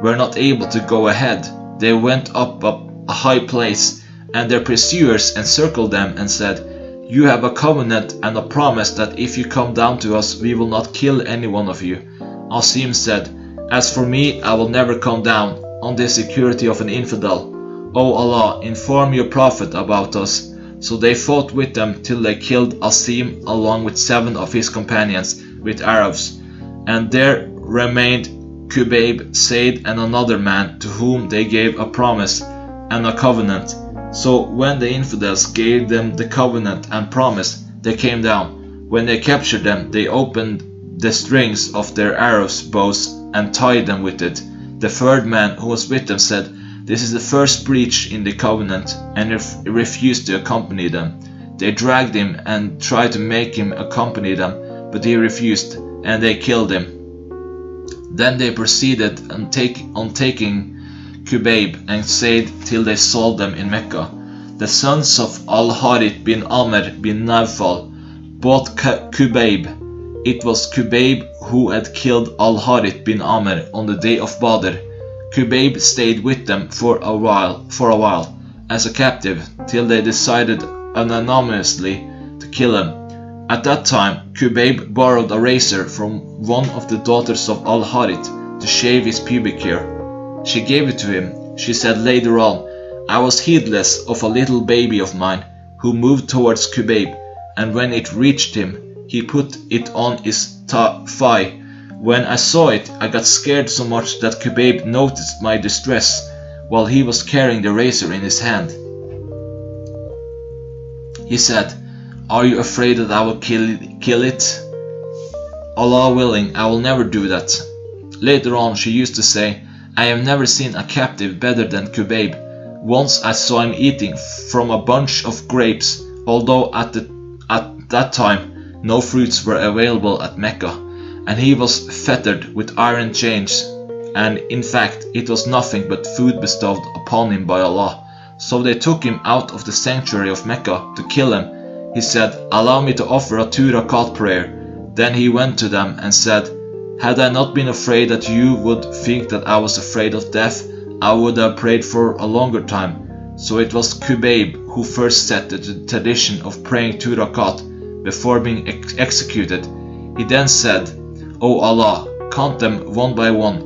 were not able to go ahead, they went up a high place, and their pursuers encircled them and said, You have a covenant and a promise that if you come down to us, we will not kill any one of you. Asim said, As for me, I will never come down on the security of an infidel. O Allah, inform your Prophet about us. So they fought with them till they killed Asim along with 7 of his companions with arrows. And there remained Kubayb, Said and another man to whom they gave a promise and a covenant. So when the infidels gave them the covenant and promise, they came down. When they captured them, they opened the strings of their arrows bows and tied them with it. The third man who was with them said, This is the first breach in the covenant, and refused to accompany them. They dragged him and tried to make him accompany them, but he refused, and they killed him. Then they proceeded on taking Kubayb and Said till they sold them in Mecca. The sons of Al-Harith bin Amr bin Nawfal bought Kubayb. It was Kubayb who had killed Al-Harith bin Amr on the day of Badr. Kubayb stayed with them for a while as a captive till they decided anonymously to kill him. At that time, Kubayb borrowed a razor from one of the daughters of Al-Harith to shave his pubic hair. She gave it to him. She said later on, I was heedless of a little baby of mine who moved towards Kubayb, and when it reached him, he put it on his thigh. When I saw it, I got scared so much that Kubayb noticed my distress while he was carrying the razor in his hand. He said, Are you afraid that I will kill it? Allah willing, I will never do that. Later on she used to say, I have never seen a captive better than Kubayb. Once I saw him eating from a bunch of grapes, although at that time no fruits were available at Mecca, and he was fettered with iron chains, and in fact it was nothing but food bestowed upon him by Allah. So they took him out of the sanctuary of Mecca to kill him. He said, Allow me to offer a 2 rakat prayer. Then he went to them and said, Had I not been afraid that you would think that I was afraid of death, I would have prayed for a longer time. So it was Kubayb who first set the tradition of praying 2 rakat before being executed. He then said, O Allah, count them one by one,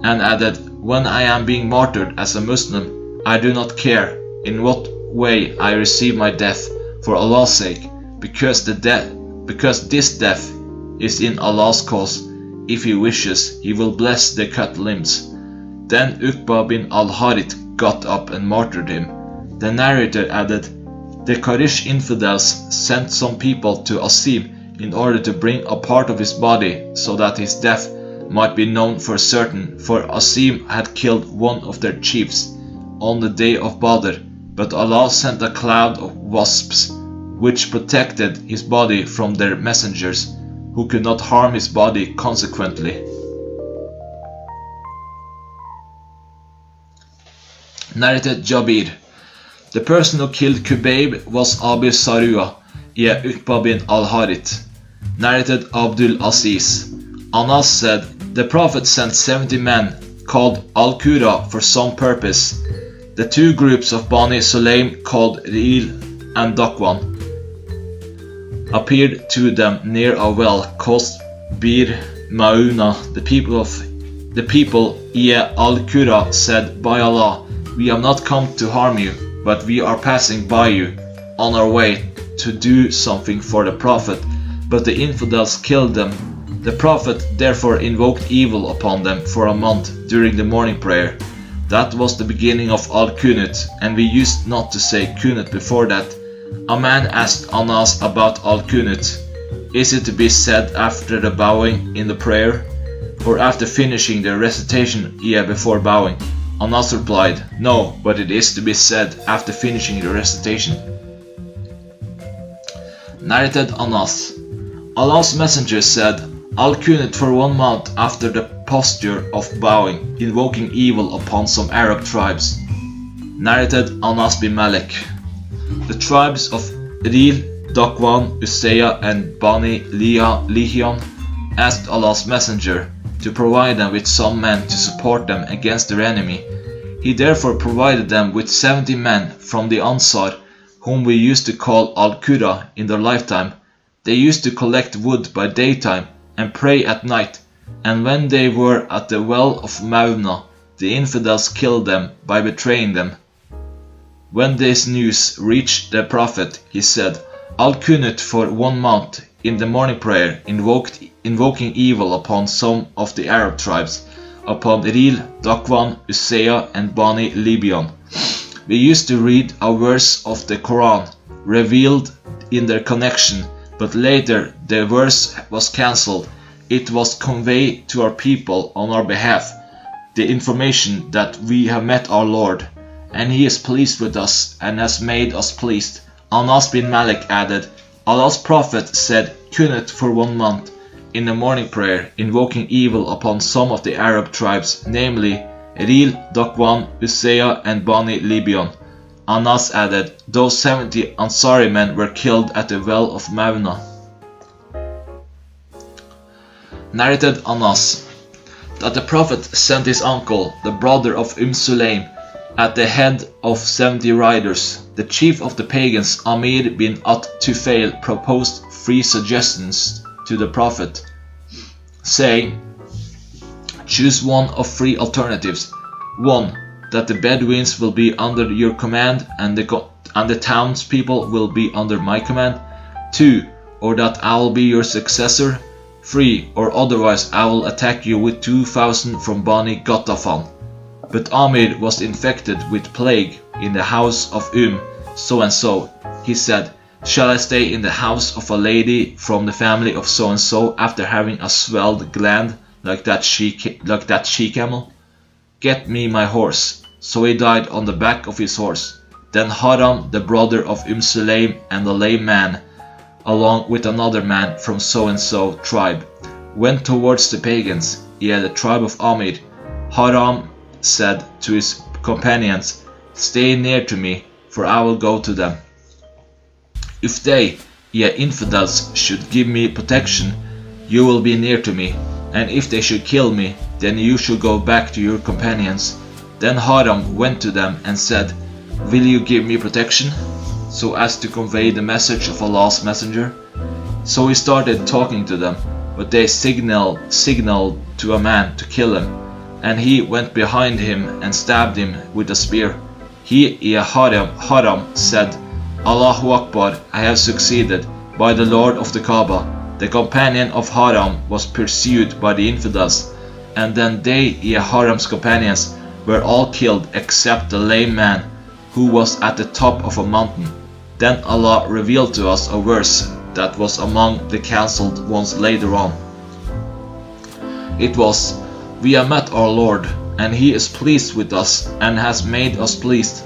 and added, When I am being martyred as a Muslim, I do not care in what way I receive my death, for Allah's sake, because this death is in Allah's cause. If He wishes, He will bless the cut limbs. Then Uqba bin al-Harith got up and martyred him. The narrator added, The Quraysh infidels sent some people to Asim in order to bring a part of his body, so that his death might be known for certain, for Asim had killed one of their chiefs on the day of Badr, but Allah sent a cloud of wasps, which protected his body from their messengers, who could not harm his body consequently. Narrated Jabir. The person who killed Kubayb was Abi Sarua, Uqba bin al-Harith. Narrated Abdul Aziz. Anas said, the Prophet sent 70 men called Al-Qura for some purpose. The two groups of Bani Sulaim called Ril and Dakwan appeared to them near a well called Bir Mauna. The people Al-Qura said, by Allah, we have not come to harm you, but we are passing by you on our way to do something for the Prophet, but the infidels killed them. The Prophet therefore invoked evil upon them for a month during the morning prayer. That was the beginning of Al-Qunut, and we used not to say Qunut before that. A man asked Anas about Al-Qunut. Is it to be said after the bowing in the prayer, or after finishing the recitation before bowing? Anas replied, no, but it is to be said after finishing the recitation. Narrated Anas. Allah's Messenger said, Al-Qunut for 1 month after the posture of bowing, invoking evil upon some Arab tribes. Narrated Anas bin Malik. The tribes of Ril, Dakwan, Usayya and Bani Lihian asked Allah's Messenger to provide them with some men to support them against their enemy. He therefore provided them with 70 men from the Ansar, whom we used to call Al-Qura in their lifetime. They used to collect wood by daytime and pray at night, and when they were at the well of Mauna, the infidels killed them by betraying them. When this news reached the Prophet, he said, Al-Qunut for 1 month in the morning prayer, invoking evil upon some of the Arab tribes, upon Ril, Dakwan, Usayya and Bani Libian. We used to read a verse of the Quran, revealed in their connection, but later the verse was cancelled. It was conveyed to our people on our behalf, the information that we have met our Lord, and He is pleased with us and has made us pleased. Anas bin Malik added, Allah's Prophet said Qunut for 1 month in the morning prayer, invoking evil upon some of the Arab tribes, namely Ril, Dakwan, Usayya and Bani Libian. Anas added, those 70 Ansari men were killed at the well of Mauna. Narrated Anas, that the Prophet sent his uncle, the brother of Sulaim, at the head of 70 riders. The chief of the pagans, Amir bin At-Tufail, proposed 3 suggestions to the Prophet, saying, choose one of 3 alternatives. 1. That the Bedouins will be under your command and the townspeople will be under my command. 2. Or that I will be your successor. 3. Or otherwise I will attack you with 2,000 from Bani Ghatafan. But Amir was infected with plague in the house of so and so. He said, shall I stay in the house of a lady from the family of so and so after having a swelled gland like that she-camel? Get me my horse. So he died on the back of his horse. Then Haram, the brother of Sulaim and the lame man, along with another man from so and so tribe, went towards the pagans, the tribe of Amir. Haram said to his companions, stay near to me, for I will go to them. If they, infidels, should give me protection, you will be near to me, and if they should kill me, then you should go back to your companions. Then Haram went to them and said, will you give me protection, so as to convey the message of Allah's Messenger? So he started talking to them, but they signaled to a man to kill him, and he went behind him and stabbed him with a spear. Haram said, Allahu Akbar, I have succeeded, by the Lord of the Kaaba. The companion of Haram was pursued by the infidels, and then they, Haram's companions, were all killed except the lame man, who was at the top of a mountain. Then Allah revealed to us a verse that was among the cancelled ones later on. It was, "We have met our Lord, and he is pleased with us and has made us pleased."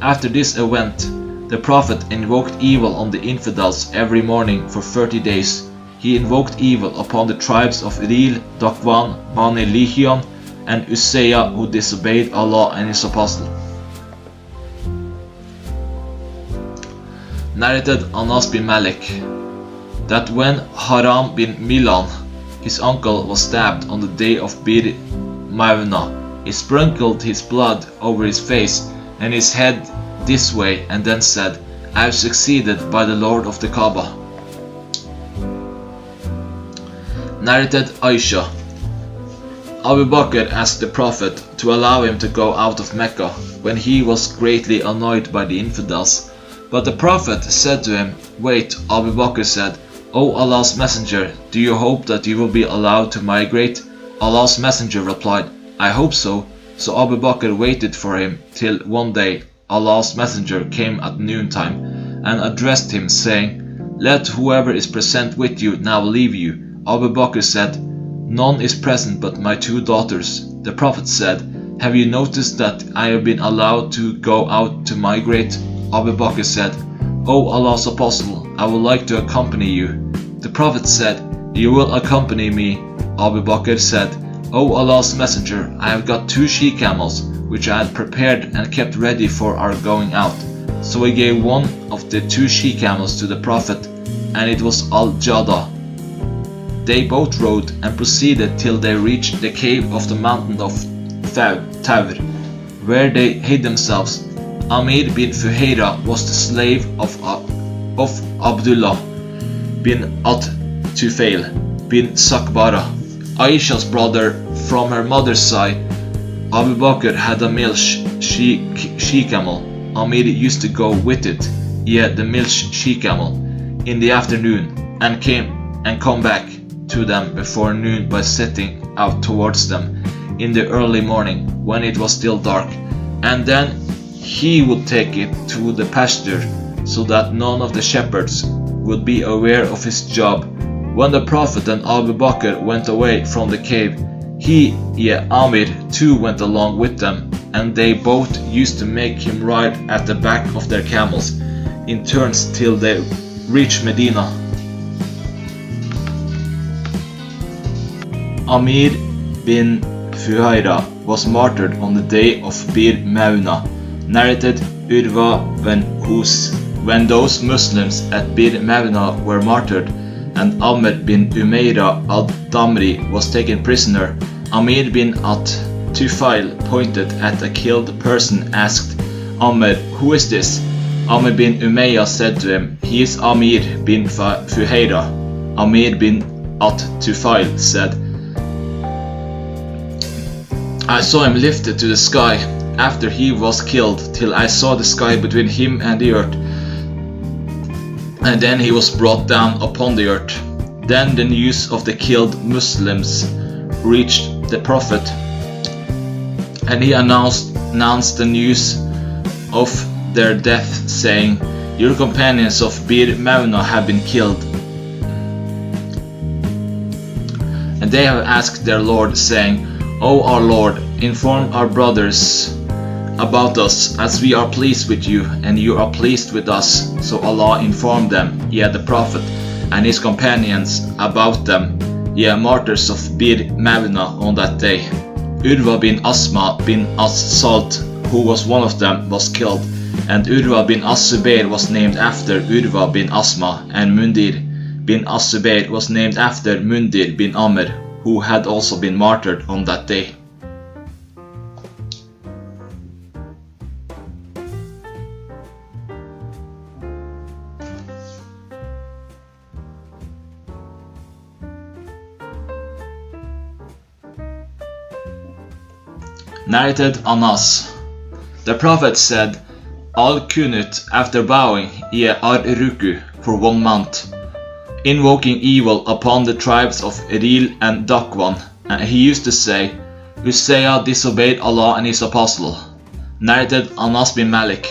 After this event, the prophet invoked evil on the infidels every morning for 30 days. He invoked evil upon the tribes of Ril, Dakwan, Bani Lichion, and Uzziah, who disobeyed Allah and his apostle. Narrated Anas bin Malik that when Haram bin Milan, his uncle, was stabbed on the day of Bir Mawna, he sprinkled his blood over his face and his head this way and then said, "I have succeeded by the Lord of the Kaaba." Narrated Aisha, Abu Bakr asked the Prophet to allow him to go out of Mecca when he was greatly annoyed by the infidels. But the Prophet said to him, "Wait." Abu Bakr said, "O Allah's Messenger, do you hope that you will be allowed to migrate?" Allah's Messenger replied, "I hope so." So Abu Bakr waited for him till one day Allah's Messenger came at noontime and addressed him, saying, "Let whoever is present with you now leave you." Abu Bakr said, "None is present but my 2 daughters." The Prophet said, "Have you noticed that I have been allowed to go out to migrate?" Abu Bakr said, "O Allah's Apostle, I would like to accompany you." The Prophet said, "You will accompany me." Abu Bakr said, "O Allah's Messenger, I have got 2 she-camels, which I had prepared and kept ready for our going out." So he gave one of the 2 she-camels to the Prophet, and it was Al-Jada. They both rode and proceeded till they reached the cave of the mountain of Tawr, where they hid themselves. Amir bin Fuhaira was the slave of Abdullah bin At-Tufail bin Sakbara, Aisha's brother from her mother's side. Abu Bakr had a milch she-camel. Amir used to go with it, the milch she-camel, in the afternoon, and come back to them before noon by setting out towards them in the early morning when it was still dark, and then he would take it to the pasture so that none of the shepherds would be aware of his job. When the Prophet and Abu Bakr went away from the cave, Amir too went along with them, and they both used to make him ride at the back of their camels in turns till they reached Medina. Amir bin Fuhaira was martyred on the day of Bir Mawna. Narrated Urwa when those Muslims at Bir Mawna were martyred, and Amr bin Umayra al-Damri was taken prisoner, Amir bin At-Tufail pointed at a killed person, asked Amr, "Who is this?" Amr bin Umayya said to him, "He is Amir bin Fuhaira." Amir bin At-Tufail said, "I saw him lifted to the sky after he was killed, till I saw the sky between him and the earth, and then he was brought down upon the earth." Then the news of the killed Muslims reached the Prophet, and he announced the news of their death, saying, "Your companions of Bir Mawna have been killed, and they have asked their Lord, saying, 'O our Lord, inform our brothers about us, as we are pleased with you, and you are pleased with us.' So Allah informed them, the Prophet and his companions, about them, martyrs of Bir Mawna on that day. Urwa bin Asma bin As-Salt, who was one of them, was killed, and Urwa bin As-Zubair was named after Urwa bin Asma, and Mundir bin As-Zubair was named after Mundir bin Amr, who had also been martyred on that day. Narrated Anas. The Prophet said, Al-Kunut after bowing, Ar-Ruku, for 1 month, invoking evil upon the tribes of Ril and Dakwan, and he used to say, Uzziah disobeyed Allah and his apostle. Narrated Anas bin Malik.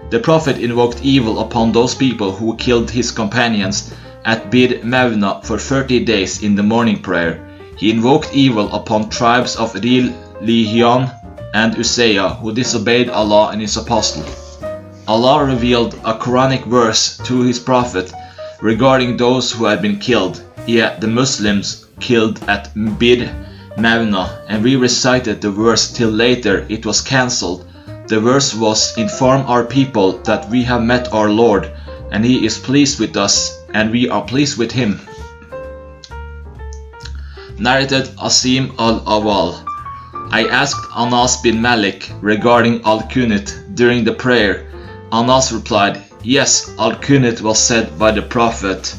The Prophet invoked evil upon those people who killed his companions at Bir Mevna for 30 days in the morning prayer. He invoked evil upon tribes of Ril, Lihian, and Usayya who disobeyed Allah and His Apostle. Allah revealed a Quranic verse to His Prophet regarding those who had been killed, yet the Muslims killed at Bir Mevna, and we recited the verse till later it was cancelled. The verse was, "Inform our people that we have met our Lord, and He is pleased with us, and we are pleased with Him." Narrated Asim al-Awal. I asked Anas bin Malik regarding Al-Kunut during the prayer. Anas replied, "Yes, Al-Kunut was said by the Prophet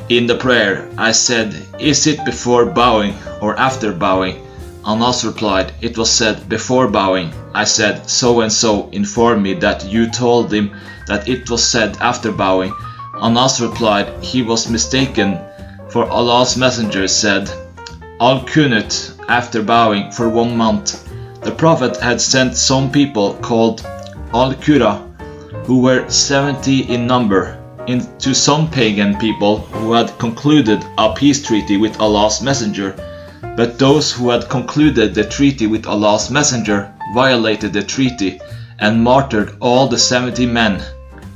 in the prayer." I said, "Is it before bowing or after bowing?" Anas replied, "It was said before bowing." I said, "So and so informed me that you told him that it was said after bowing." Anas replied, "He was mistaken, for Allah's messenger said, Al-Kunut after bowing for 1 month." The Prophet had sent some people called Al-Qura, who were 70 in number, into some pagan people who had concluded a peace treaty with Allah's messenger. But those who had concluded the treaty with Allah's messenger violated the treaty and martyred all the 70 men.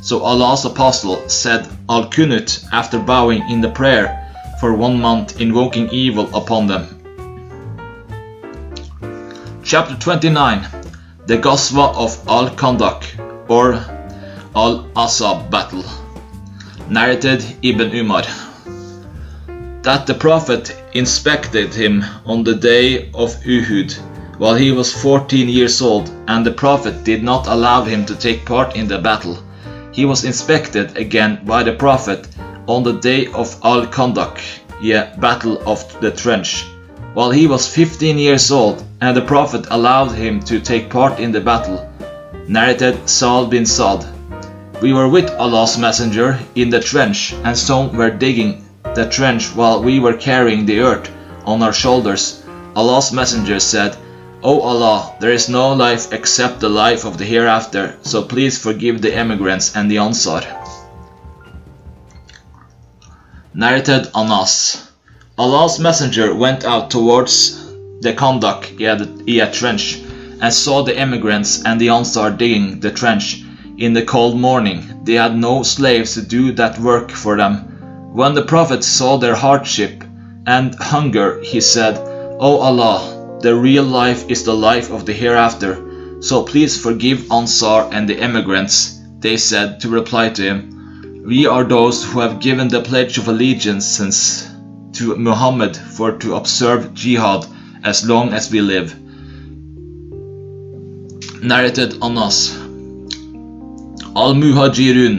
So Allah's apostle said Al-Kunut after bowing in the prayer for 1 month, invoking evil upon them. Chapter 29. The Ghazwa of Al-Khandaq, or Al-Asab battle. Narrated Ibn Umar. That the Prophet inspected him on the day of Uhud while he was 14 years old, and the Prophet did not allow him to take part in the battle. He was inspected again by the Prophet on the day of Al-Khandaq, battle of the trench, while he was 15 years old, and the Prophet allowed him to take part in the battle. Narrated Sa'd bin Sa'd. We were with Allah's messenger in the trench, and some were digging the trench while we were carrying the earth on our shoulders. Allah's messenger said, "O Allah, there is no life except the life of the hereafter, so please forgive the emigrants and the Ansar." Narrated Anas. Allah's messenger went out towards the Khandaq, the trench, and saw the emigrants and the Ansar digging the trench in the cold morning. They had no slaves to do that work for them. When the Prophet saw their hardship and hunger, he said, "O Allah, the real life is the life of the hereafter, so please forgive Ansar and the emigrants." They said to reply to him, "We are those who have given the pledge of allegiance to Muhammad for to observe jihad as long as we live." Narrated Anas. Al-Muhajirun,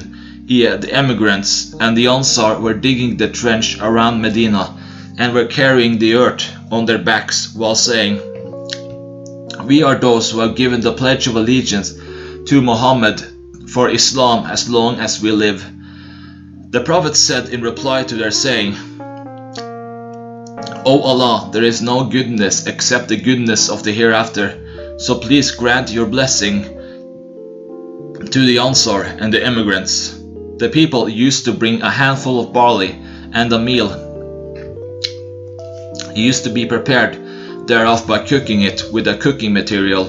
the emigrants, and the Ansar were digging the trench around Medina and were carrying the earth on their backs while saying, "We are those who have given the pledge of allegiance to Muhammad for Islam as long as we live." The Prophet said in reply to their saying, "O Allah, there is no goodness except the goodness of the hereafter, so please grant your blessing to the Ansar and the emigrants." The people used to bring a handful of barley, and a meal used to be prepared thereof by cooking it with a cooking material,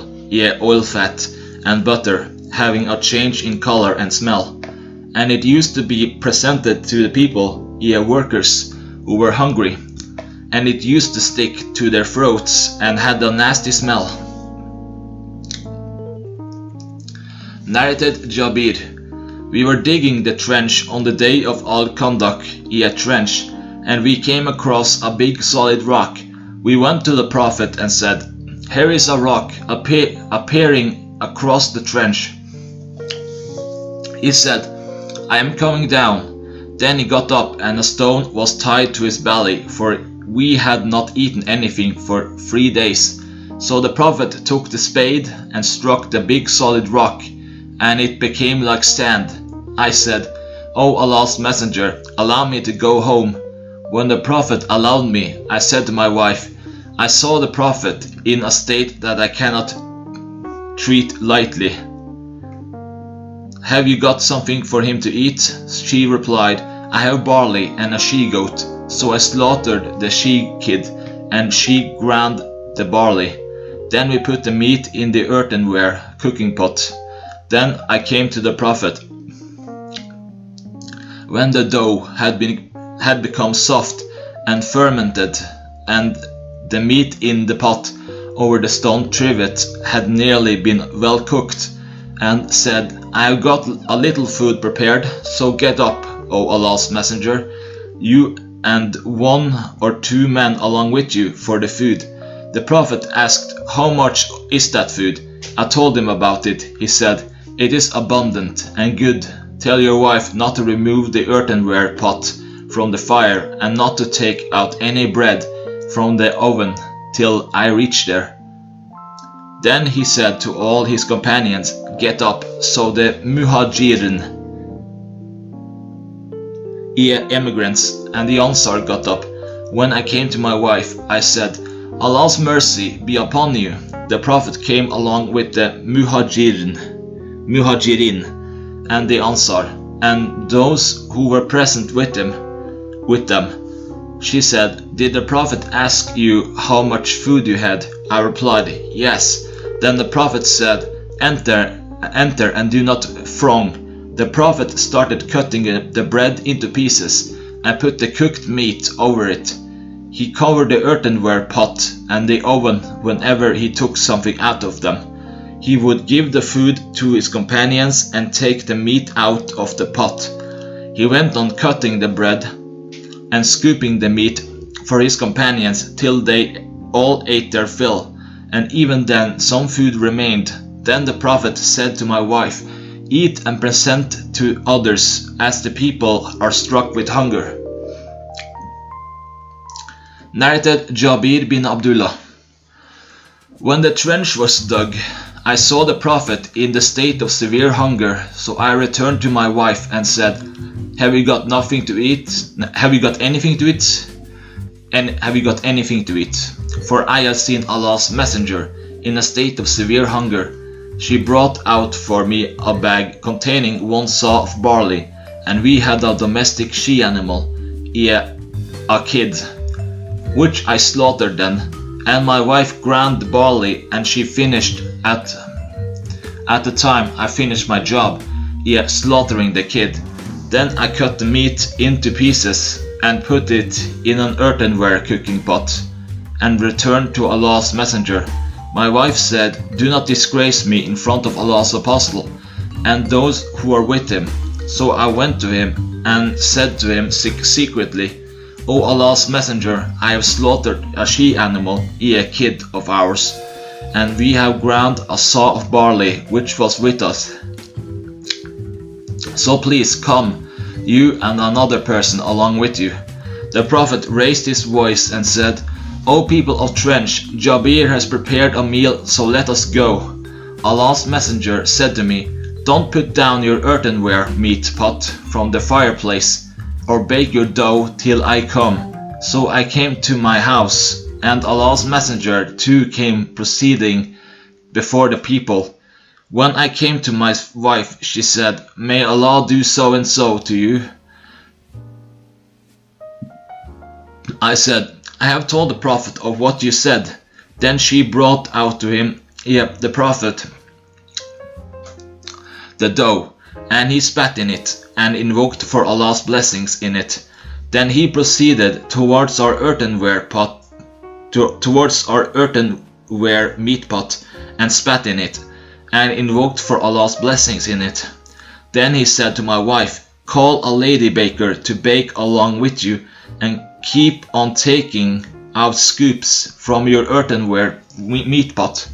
oil, fat, and butter, having a change in color and smell. And it used to be presented to the people, workers, who were hungry, and it used to stick to their throats and had a nasty smell. Narrated Jabir. We were digging the trench on the day of Al-Khandaq, trench, and we came across a big solid rock. We went to the Prophet and said, "Here is a rock appearing across the trench." He said, "I am coming down." Then he got up, and a stone was tied to his belly, for we had not eaten anything for 3 days. So the Prophet took the spade and struck the big solid rock, and it became like sand. I said, "O Allah's messenger, allow me to go home." When the Prophet allowed me, I said to my wife, "I saw the Prophet in a state that I cannot treat lightly. have you got something for him to eat? She replied, I have barley and a she-goat. So I slaughtered the she-kid, and she ground the barley. Then we put the meat in the earthenware cooking pot. Then I came to the prophet. When the dough had become soft and fermented, and the meat in the pot over the stone trivet had nearly been well cooked, and said, I have got a little food prepared, so get up, O Allah's messenger, you and 1 or 2 men along with you for the food. The prophet asked, how much is that food? I told him about it. He said, it is abundant and good. Tell your wife not to remove the earthenware pot from the fire, and not to take out any bread from the oven till I reach there. Then he said to all his companions, get up. So the Muhajirin, immigrants, and the Ansar got up. When I came to my wife, I said, Allah's mercy be upon you. The Prophet came along with the Muhajirin and the Ansar, and those who were present with them. She said, did the Prophet ask you how much food you had? I replied, yes. Then the Prophet said, enter and do not throng. The Prophet started cutting the bread into pieces and put the cooked meat over it. He covered the earthenware pot and the oven whenever he took something out of them. He would give the food to his companions and take the meat out of the pot. He went on cutting the bread and scooping the meat for his companions till they all ate their fill, and even then some food remained. Then the Prophet said to my wife, eat and present to others, as the people are struck with hunger. Narrated Jabir bin Abdullah. When the trench was dug, I saw the Prophet in the state of severe hunger, so I returned to my wife and said, have you got nothing to eat? Have you got anything to eat? And have you got anything to eat? For I had seen Allah's messenger in a state of severe hunger. She brought out for me a bag containing 1 saw of barley, and we had a domestic she-animal, a kid, which I slaughtered then, and my wife ground the barley, and she finished at the time I finished my job, slaughtering the kid. Then I cut the meat into pieces and put it in an earthenware cooking pot, and returned to Allah's messenger. My wife said, do not disgrace me in front of Allah's apostle and those who are with him. So I went to him and said to him secretly, O Allah's messenger, I have slaughtered a she-animal, a kid of ours, and we have ground a saw of barley which was with us. So please come, you and another person along with you. The Prophet raised his voice and said, O people of Trench, Jabir has prepared a meal, so let us go. Allah's messenger said to me, don't put down your earthenware meat pot from the fireplace, or bake your dough till I come. So I came to my house, and Allah's messenger too came proceeding before the people. When I came to my wife, she said, may Allah do so and so to you. I said, I have told the Prophet of what you said. Then she brought out to him, the Prophet, the dough, and he spat in it, and invoked for Allah's blessings in it. Then he proceeded towards our earthenware meat pot, and spat in it, and invoked for Allah's blessings in it. Then he said to my wife, call a lady baker to bake along with you, and keep on taking out scoops from your earthenware meat pot,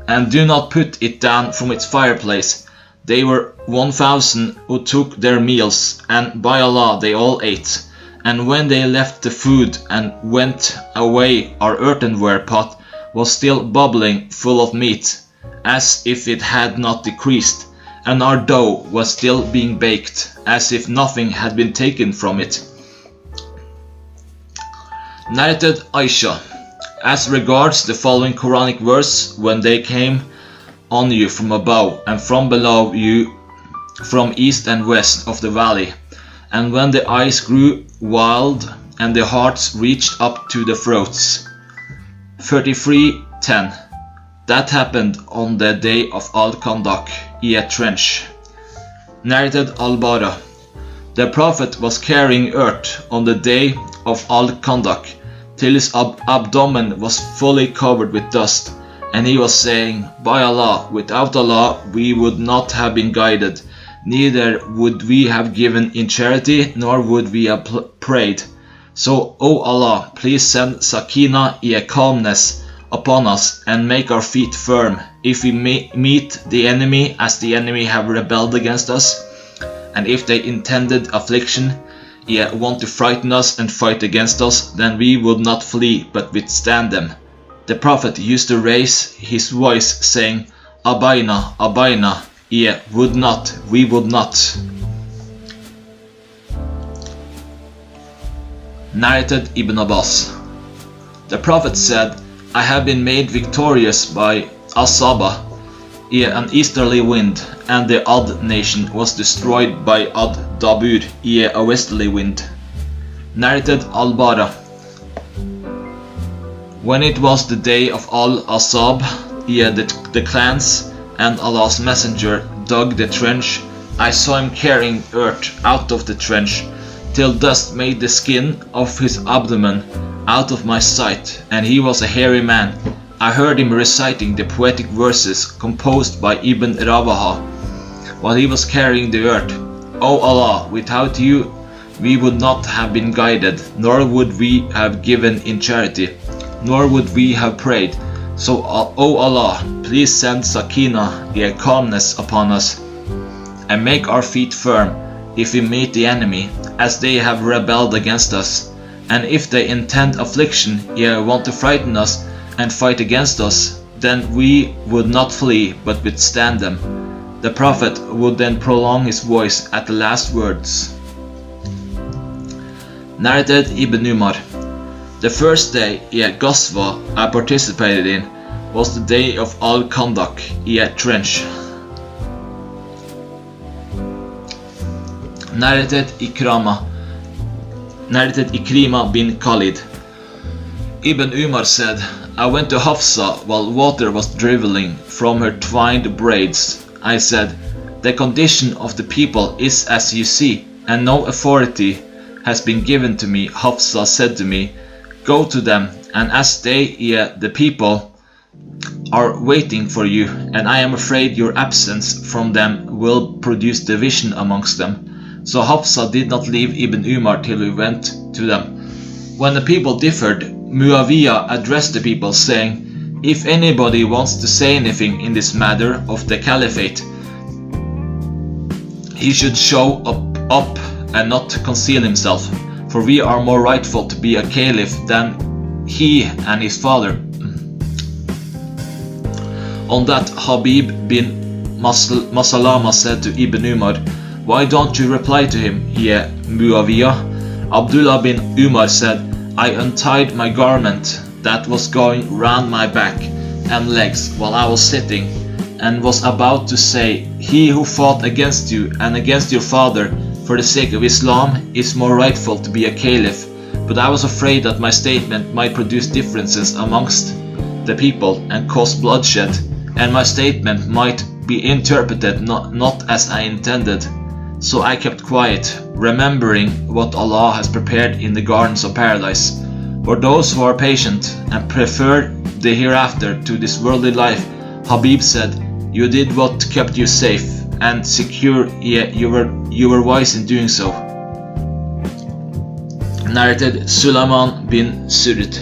and do not put it down from its fireplace. They were 1,000 who took their meals, and by Allah they all ate. And when they left the food and went away, our earthenware pot was still bubbling full of meat, as if it had not decreased, and our dough was still being baked, as if nothing had been taken from it. Narrated Aisha. As regards the following Quranic verse, when they came on you from above and from below you from east and west of the valley, and when the eyes grew wild and the hearts reached up to the throats. 33:10. That happened on the day of Al-Khandaq, a trench. Narrated Al-Bara. The Prophet was carrying earth on the day of Al-Khandaq, till his abdomen was fully covered with dust, and he was saying, By Allah, without Allah we would not have been guided, neither would we have given in charity, nor would we have prayed. So, O Allah, please send Sakina, a calmness, upon us, and make our feet firm, if we meet the enemy as the enemy have rebelled against us, and if they intended affliction, want to frighten us and fight against us, then we would not flee, but withstand them. The Prophet used to raise his voice, saying, Abayna, Abayna, would not, we would not. Narrated Ibn Abbas. The Prophet said, I have been made victorious by Asaba, an easterly wind, and the Ad nation was destroyed by Ad Dabur, a westerly wind. Narrated Al-Bara. When it was the day of Al-Asab, the clans, and Allah's messenger dug the trench, I saw him carrying earth out of the trench, till dust made the skin of his abdomen out of my sight, and he was a hairy man. I heard him reciting the poetic verses composed by Ibn Rawaha while he was carrying the earth. O Allah, without you we would not have been guided, nor would we have given in charity, nor would we have prayed. So, O Allah, please send Sakina, a calmness, upon us, and make our feet firm, if we meet the enemy, as they have rebelled against us, and if they intend affliction, want to frighten us and fight against us, then we would not flee, but withstand them. The Prophet would then prolong his voice at the last words. Narrated Ibn Umar. The first day, Ghazwa, I participated in, was the day of Al-Khandaq, a trench. Narrated Ikrima bin Khalid. Ibn Umar said, I went to Hafsa while water was dribbling from her twined braids. I said, the condition of the people is as you see, and no authority has been given to me. Hafsa said to me, go to them, and as they, the people, are waiting for you, and I am afraid your absence from them will produce division amongst them. So Hafsa did not leave Ibn Umar till we went to them. When the people differed, Muawiyah addressed the people, saying, if anybody wants to say anything in this matter of the caliphate, he should show up and not conceal himself, for we are more rightful to be a caliph than he and his father. On that, Habib bin Masalama said to Ibn Umar, why don't you reply to him, Muawiyah? Abdullah bin Umar said, I untied my garment that was going round my back and legs while I was sitting, and was about to say, he who fought against you and against your father for the sake of Islam is more rightful to be a caliph, but I was afraid that my statement might produce differences amongst the people and cause bloodshed, and my statement might be interpreted not as I intended. So I kept quiet, remembering what Allah has prepared in the gardens of paradise. For those who are patient and prefer the hereafter to this worldly life, Habib said, you did what kept you safe and secure, you were wise in doing so. Narrated Sulaiman bin Surd.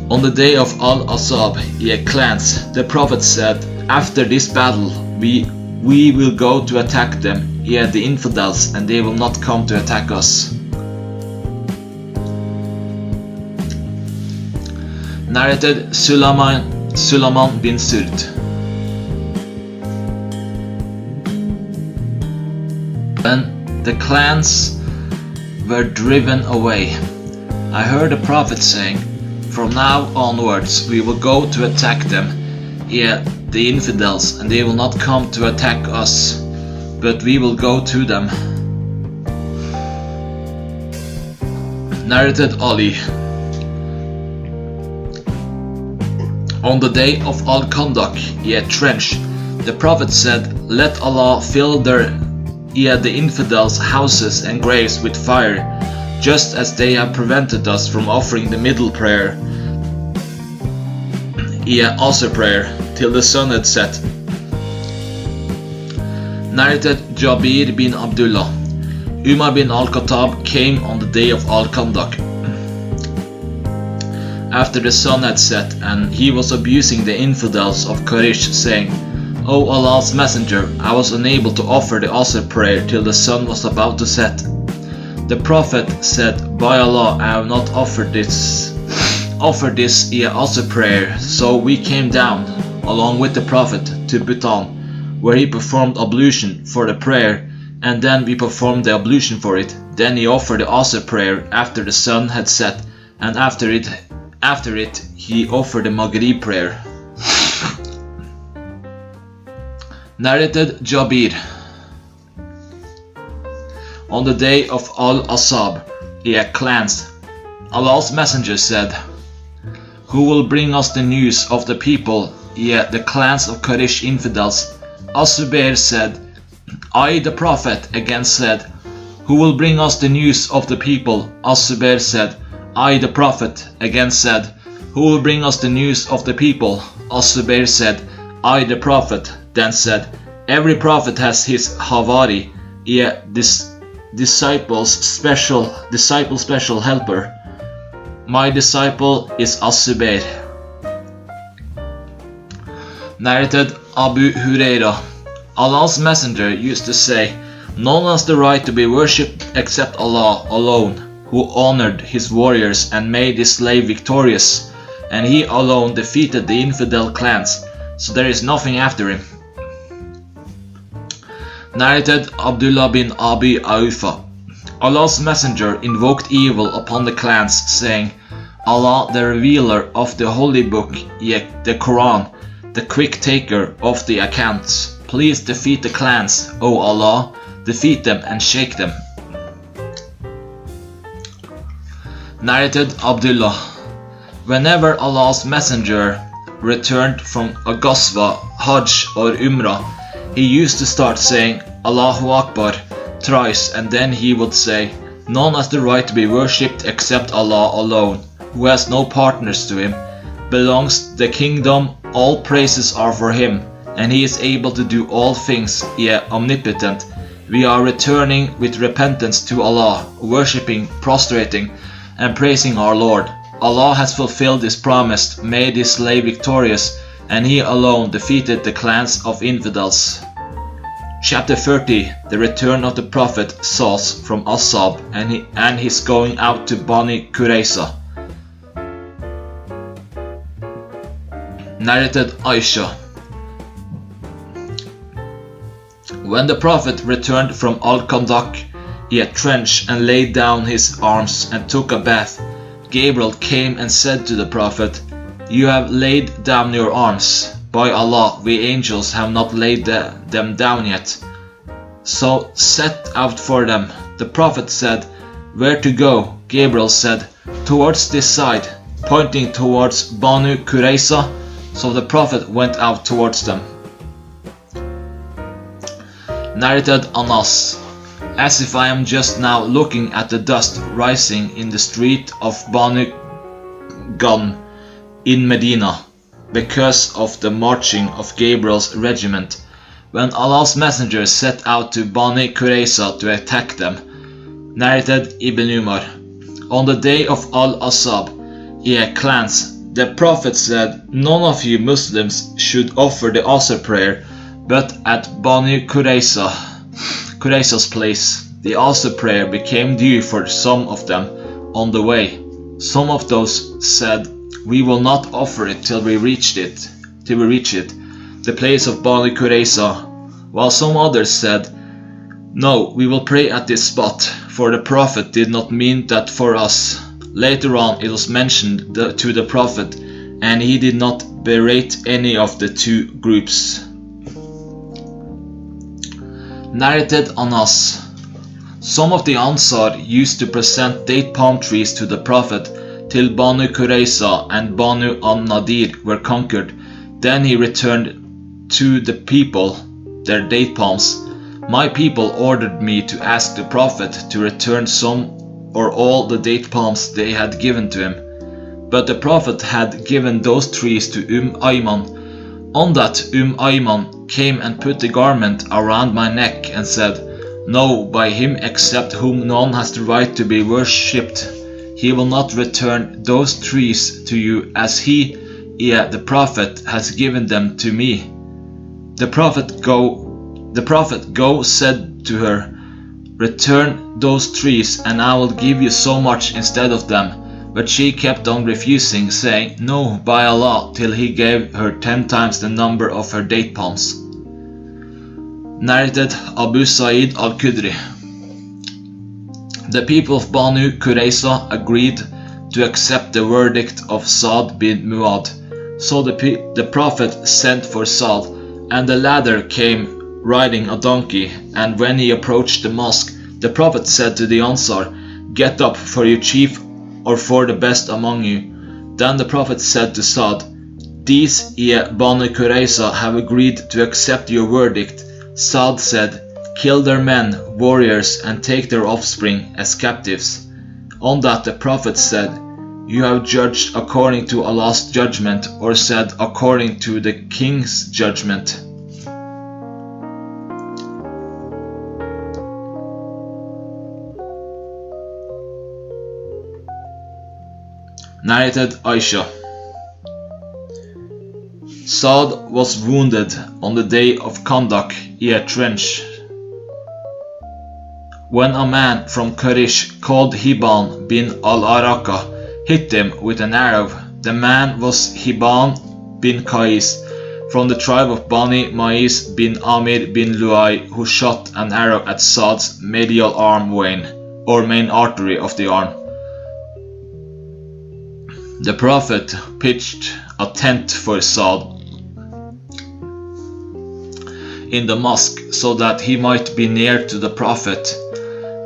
On the day of Al-Asab, clans, the Prophet said, after this battle, we will go to attack them, the infidels, and they will not come to attack us. Narrated Sulaiman bin Surd. When the clans were driven away, I heard the Prophet saying, from now onwards we will go to attack them, the infidels, and they will not come to attack us, but we will go to them. Narrated Ali. On the day of Al-Khandaq, trench, the Prophet said, "Let Allah fill the infidels' houses and graves with fire, just as they have prevented us from offering the middle prayer, Asr prayer, till the sun had set." Narrated Jabir bin Abdullah. Umar bin al-Khattab came on the day of Al-Khandaq, after the sun had set, and he was abusing the infidels of Quraysh, saying, "O Allah's Messenger, I was unable to offer the Asr prayer till the sun was about to set." The Prophet said, "By Allah, I have not offered this Asr prayer." So we came down, along with the Prophet, to Butan, where he performed ablution for the prayer, and then we performed the ablution for it. Then he offered the Asr prayer after the sun had set, and after it he offered the Maghrib prayer. Narrated Jabir. On the day of Al-Asab, cleansed, Allah's Messenger said, "Who will bring us the news of the people, the clans of Quraysh infidels?" As-Zubair said, "I, the Prophet." Again said, "Who will bring us the news of the people?" As-Zubair said, "I, the Prophet." Again said, "Who will bring us the news of the people?" As-Zubair said, "I, the Prophet." Then said, "Every prophet has his Havari, disciple's special helper. My disciple is As-Zubair." Narrated Abu Huraira. Allah's Messenger used to say, "None has the right to be worshipped except Allah alone, who honored his warriors and made his slave victorious, and he alone defeated the infidel clans, so there is nothing after him." Narrated Abdullah bin Abi Aufa. Allah's Messenger invoked evil upon the clans, saying, "Allah, the revealer of the holy book, the Quran, the quick taker of the accounts, please defeat the clans, O Allah, defeat them and shake them." Narrated Abdullah. Whenever Allah's Messenger returned from a Ghazwa, Hajj or Umrah, he used to start saying Allahu Akbar thrice, and then he would say, "None has the right to be worshipped except Allah alone, who has no partners to him. Belongs the kingdom, all praises are for him, and he is able to do all things, omnipotent. We are returning with repentance to Allah, worshipping, prostrating, and praising our Lord. Allah has fulfilled his promise, made his slave victorious, and he alone defeated the clans of infidels." Chapter 30. The return of the Prophet Sahih from Asab and his going out to Bani Qurayza. Narrated Aisha. When the Prophet returned from Al-Khandaq, he had trenched and laid down his arms and took a bath. Gabriel came and said to the Prophet, "You have laid down your arms. By Allah, we angels have not laid them down yet. So set out for them." The Prophet said, "Where to go?" Gabriel said, "Towards this side," pointing towards Banu Qurayza. So the Prophet went out towards them. Narrated Anas. As if I am just now looking at the dust rising in the street of Banu Gan in Medina, because of the marching of Gabriel's regiment, when Allah's Messenger set out to Bani Qurayza to attack them. Narrated Ibn Umar. On the day of Al-Asab, clans, the Prophet said, "None of you Muslims should offer the Asr prayer, but at Bani Qurayza's place." The Asr prayer became due for some of them on the way. Some of those said, "We will not offer it till we reach it, the place of Bani Qurayza," while some others said, "No, we will pray at this spot, for the Prophet did not mean that for us." Later on it was mentioned to the Prophet, and he did not berate any of the two groups. Narrated Anas. Some of the Ansar used to present date palm trees to the Prophet till Banu Qurayza and Banu al-Nadir were conquered. Then he returned to the people their date palms. My people ordered me to ask the Prophet to return some or all the date palms they had given to him. But the Prophet had given those trees to Ayman. On that Ayman came and put the garment around my neck and said, "No, by him except whom none has the right to be worshipped, he will not return those trees to you as he, the Prophet, has given them to me." The Prophet go said to her, "Return those trees and I will give you so much instead of them." But she kept on refusing, saying, "No, by Allah," till he gave her 10 times the number of her date palms. Narrated Abu Sa'id al-Khudri. The people of Banu Qurayza agreed to accept the verdict of Sa'd bin Mu'adh. So the Prophet sent for Sa'd, and the latter came riding a donkey, and when he approached the mosque, the Prophet said to the Ansar, "Get up for your chief or for the best among you." Then the Prophet said to Sa'd, "These, Banu Qurayza, have agreed to accept your verdict." Sa'd said, "Kill their men, warriors, and take their offspring as captives." On that the Prophet said, "You have judged according to Allah's judgment, or said according to the king's judgment." Narrated Aisha. Sa'd was wounded on the day of Khandak in a trench, when a man from Quraysh called Hibban bin al-Araka hit him with an arrow. The man was Hibban bin Qais from the tribe of Bani Ma'is bin Amir bin Luay, who shot an arrow at Sa'd's medial arm vein, or main artery of the arm. The Prophet pitched a tent for Sa'd in the mosque so that he might be near to the Prophet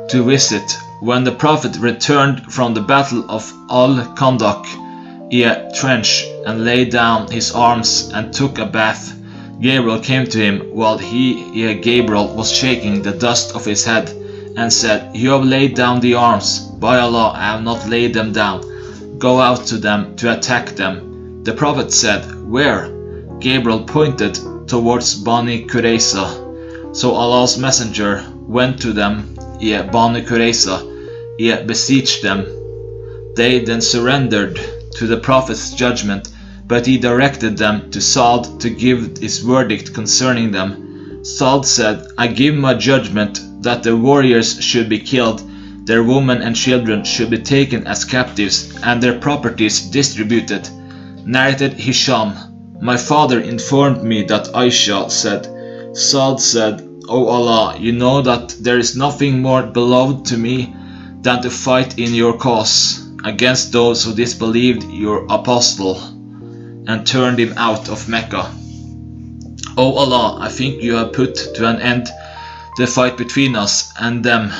to visit. When the Prophet returned from the battle of Al-Khandak trench and laid down his arms and took a bath, Gabriel came to him while Gabriel was shaking the dust off his head and said, "You have laid down the arms. By Allah, I have not laid them down. Go out to them to attack them." The Prophet said, "Where?" Gabriel pointed towards Bani Qurayza. So Allah's messenger went to them, Bani Qurayza, besieged them. They then surrendered to the Prophet's judgment, but he directed them to Sa'd to give his verdict concerning them. Sa'd said, "I give my judgment that the warriors should be killed, their women and children should be taken as captives, and their properties distributed." Narrated Hisham. My father informed me that Aisha said, Sa'd said, "O Allah, you know that there is nothing more beloved to me than to fight in your cause against those who disbelieved your apostle and turned him out of Mecca. O Allah, I think you have put to an end the fight between us and them,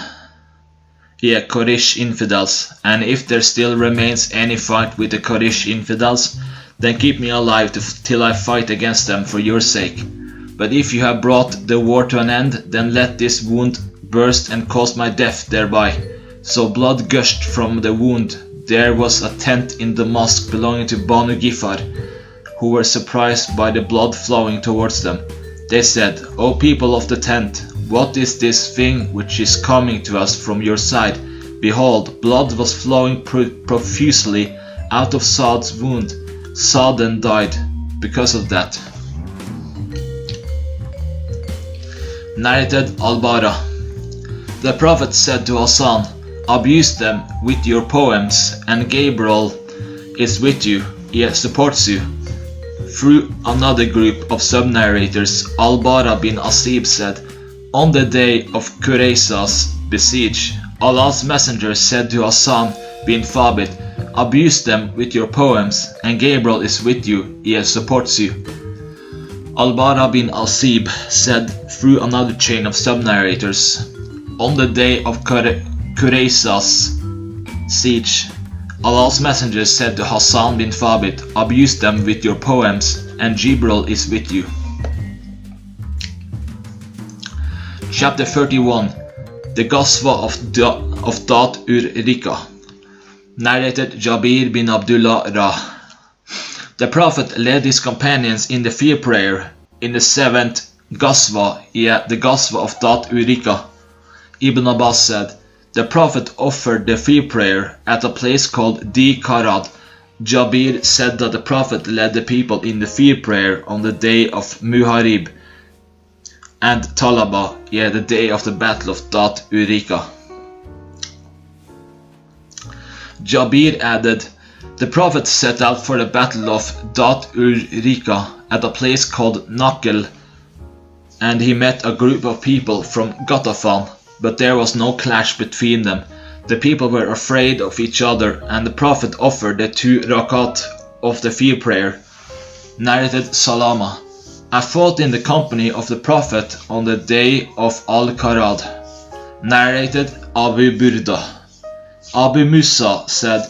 Quraysh infidels, and if there still remains any fight with the Quraysh infidels, then keep me alive till I fight against them for your sake. But if you have brought the war to an end, then let this wound burst and cause my death thereby." So blood gushed from the wound. There was a tent in the mosque belonging to Banu Gifar, who were surprised by the blood flowing towards them. They said, "O people of the tent, what is this thing which is coming to us from your side?" Behold, blood was flowing profusely out of Sa'd's wound. Sa'd then died because of that. Narrated Al-Bara. The Prophet said to Hassan, "Abuse them with your poems, and Gabriel is with you, supports you." Through another group of sub-narrators, Al-Bara bin Asib said, "On the day of Qurayza's besiege, Allah's messenger said to Hassan, bin Thabit, abuse them with your poems, and Gabriel is with you, he supports you. Al-Bara bin Al-Sib said through another chain of sub-narrators, on the day of Qurayza's siege, Allah's messenger said to Hassan bin Thabit, abuse them with your poems, and Jibril is with you. Chapter 31. The Ghazwa of Dat-ur-Rika. Narrated Jabir bin Abdullah Rah. The Prophet led his companions in the fear prayer in the 7th Ghazwa, the Ghazwa of Dat-ur-Rika. Ibn Abbas said, the Prophet offered the fear prayer at a place called Di Karad. Jabir said that the Prophet led the people in the fear prayer on the day of Muharib and Talaba, the day of the battle of Dat-ur-Rika. Jabir added, the Prophet set out for the battle of Dat-ur-Rika at a place called Nakel, and he met a group of people from Ghatafan, but there was no clash between them. The people were afraid of each other, and the Prophet offered the 2 rakat of the fear prayer. Narrated Salama, I fought in the company of the Prophet on the day of Al-Qarad. Narrated Abu Burda. Abu Musa said,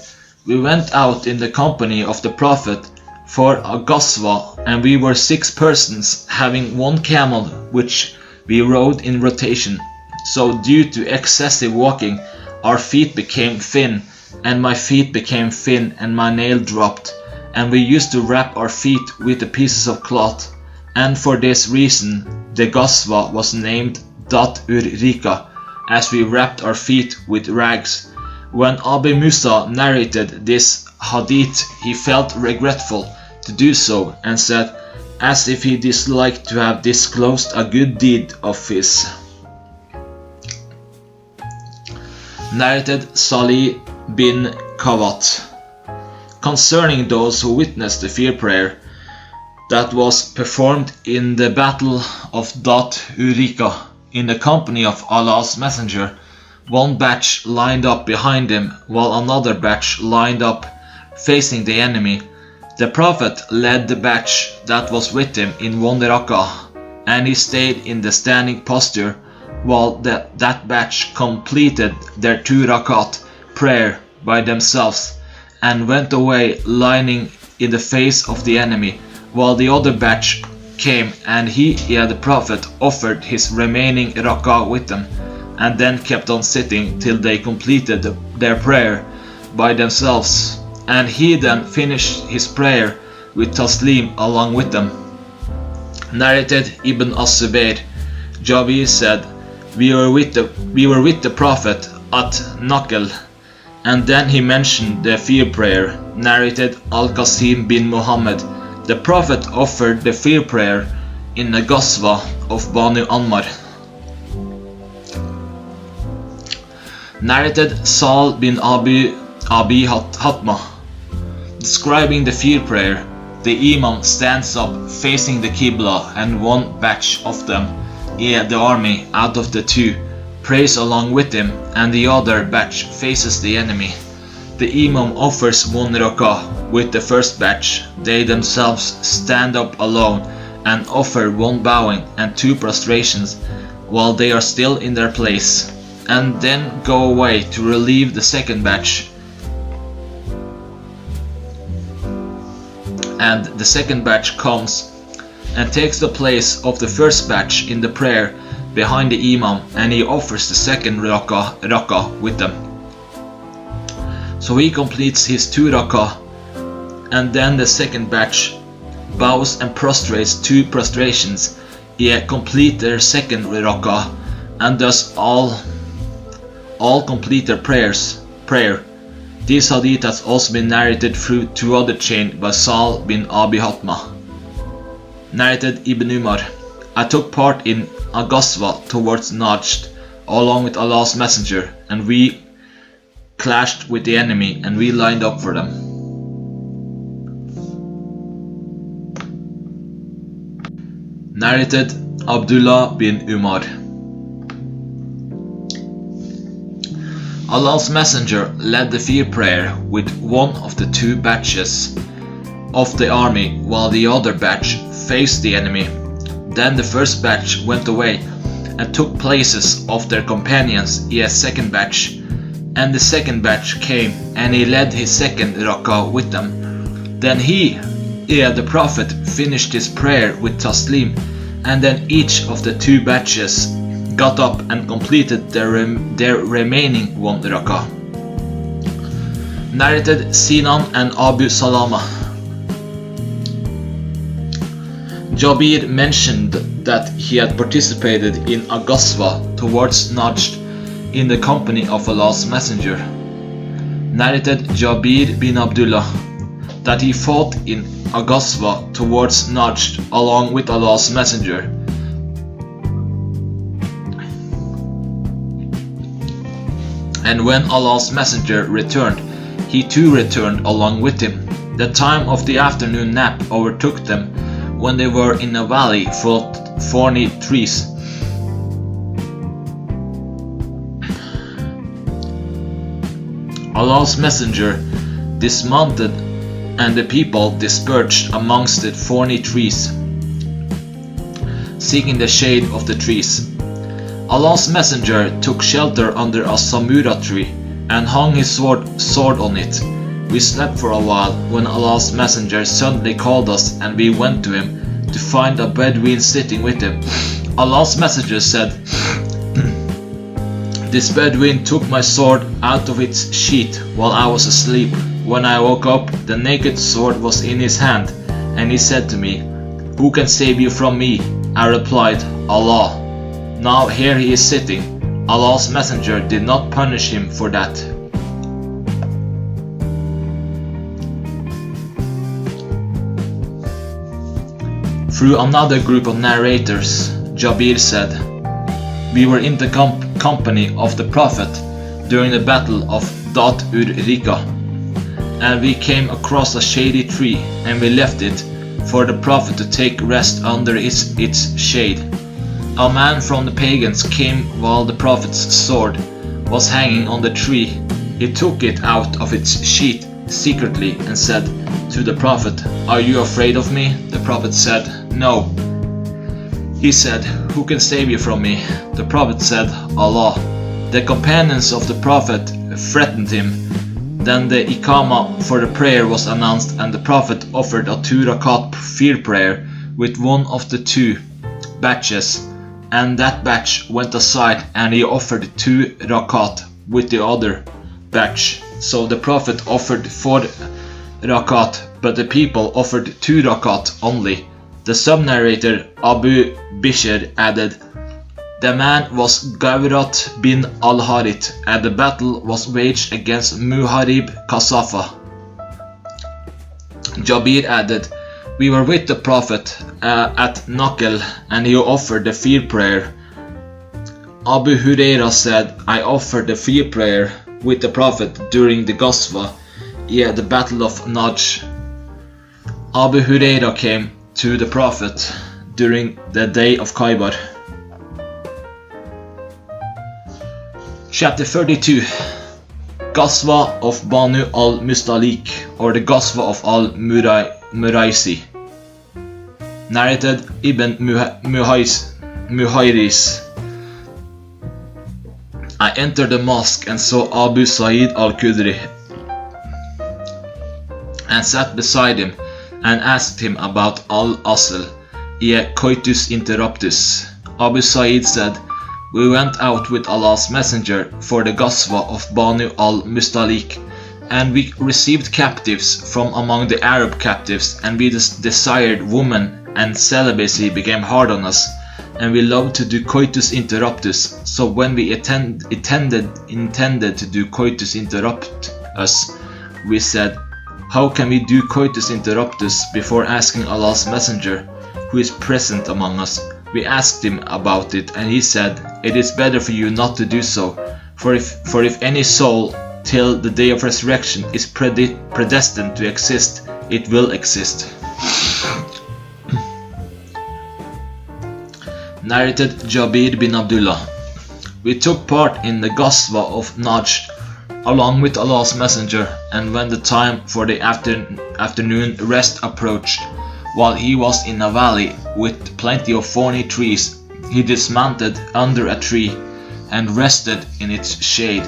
we went out in the company of the Prophet for a Ghazwa, and we were 6 persons having 1 camel which we rode in rotation. So due to excessive walking, our feet became thin, and my feet became thin, and my nail dropped, and we used to wrap our feet with the pieces of cloth, and for this reason the Ghazwa was named Dat-ur-Rika, as we wrapped our feet with rags. When Abu Musa narrated this hadith, he felt regretful to do so, and said, as if he disliked to have disclosed a good deed of his. Narrated Salih bin Kawat. Concerning those who witnessed the fear prayer that was performed in the battle of Dat-ur-Rika in the company of Allah's messenger, 1 batch lined up behind him, while another batch lined up facing the enemy. The Prophet led the batch that was with him in 1 rakah, and he stayed in the standing posture while that batch completed their 2 rakat prayer by themselves, and went away lying in the face of the enemy, while the other batch came, and the Prophet offered his remaining rakah with them, and then kept on sitting till they completed their prayer by themselves, and he then finished his prayer with taslim along with them. Narrated Ibn As-Zubayr. Jabir said, we were with the Prophet at Nakel, and then he mentioned the fear prayer. Narrated Al-Qasim bin Muhammad. The Prophet offered the fear prayer in the Ghazwa of Banu Ammar. Narrated Sal bin Abi Hatma. Describing the fear prayer, the Imam stands up facing the Qibla, and 1 batch of them, the army out of the 2, prays along with him, and the other batch faces the enemy. The Imam offers 1 rakah with the first batch. They themselves stand up alone and offer 1 bowing and 2 prostrations while they are still in their place, and then go away to relieve the second batch. And the second batch comes and takes the place of the first batch in the prayer behind the Imam, and he offers the second rakah with them. So he completes his 2 rakah, and then the second batch bows and prostrates 2 prostrations. He complete their second rakah, and thus all complete their prayer. This hadith has also been narrated through 2 other chains by Sal bin Abi Hatma. Narrated Ibn Umar. I took part in a Ghazwa towards Najd along with Allah's messenger, and we clashed with the enemy, and we lined up for them. Narrated Abdullah bin Umar. Allah's messenger led the fear prayer with one of the two batches of the army, while the other batch faced the enemy. Then the first batch went away and took places of their companions in a second batch, and the second batch came, and he led his second rak'ah with them. Then the Prophet, finished his prayer with taslim, and then each of the two batches got up and completed their remaining one rak'ah. Narrated Sinan and Abu Salama. Jabir mentioned that he had participated in a ghazwa towards Najd in the company of Allah's messenger. Narrated Jabir bin Abdullah that he fought in a ghazwa towards Najd along with Allah's messenger. And when Allah's messenger returned, he too returned along with him. The time of the afternoon nap overtook them when they were in a valley full of thorny trees. Allah's messenger dismounted, and the people dispersed amongst the thorny trees, seeking the shade of the trees. Allah's messenger took shelter under a samura tree and hung his sword on it. We slept for a while when Allah's messenger suddenly called us, and we went to him to find a Bedouin sitting with him. Allah's messenger said, "This Bedouin took my sword out of its sheath while I was asleep. When I woke up, the naked sword was in his hand, and he said to me, 'Who can save you from me?' I replied, 'Allah.' Now here he is sitting. Allah's messenger did not punish him for that." Through another group of narrators, Jabir said, "We were in the company of the Prophet during the battle of Dat-ur-Rika, and we came across a shady tree, and we left it for the Prophet to take rest under its shade. A man from the pagans came while the Prophet's sword was hanging on the tree. He took it out of its sheath secretly and said to the Prophet, 'Are you afraid of me?' The Prophet said, 'No.' He said, 'Who can save you from me?' The Prophet said, 'Allah.' The companions of the Prophet threatened him. Then the Iqama for the prayer was announced, and the Prophet offered a 2 rakat fear prayer with one of the two batches, and that batch went aside, and he offered 2 rakat with the other batch. So the Prophet offered 4 rakat, but the people offered 2 rakat only. The sub-narrator Abu Bishr added, "The man was Gawrat bin al-Harith, and the battle was waged against Muharib Kasafa." Jabir added, "We were with the Prophet at Nakel, and he offered the fear prayer." Abu Huraira said, "I offered the fear prayer with the Prophet during the Ghazwa, the battle of Najd." Abu Huraira came to the Prophet during the day of Khaybar. Chapter 32. Ghazwa of Banu al-Mustalik, or the Ghazwa of al-Muraysi. Narrated Ibn Muhayris. I entered the mosque and saw Abu Sa'id al-Khudri, and sat beside him and asked him about al-Asl, coitus interruptus. Abu Sa'id said, "We went out with Allah's messenger for the Ghazwa of Banu al-Mustalik, and we received captives from among the Arab captives, and we desired women, and celibacy became hard on us, and we loved to do coitus interruptus. So when we intended to do coitus interrupt us, we said, 'How can we do coitus interruptus before asking Allah's messenger, who is present among us?' We asked him about it, and he said, 'It is better for you not to do so, for if any soul till the day of resurrection is predestined to exist, it will exist.'" Narrated Jabir bin Abdullah. We took part in the Ghazwa of Najd along with Allah's Messenger, and when the time for the afternoon rest approached, while he was in a valley with plenty of thorny trees, he dismounted under a tree and rested in its shade,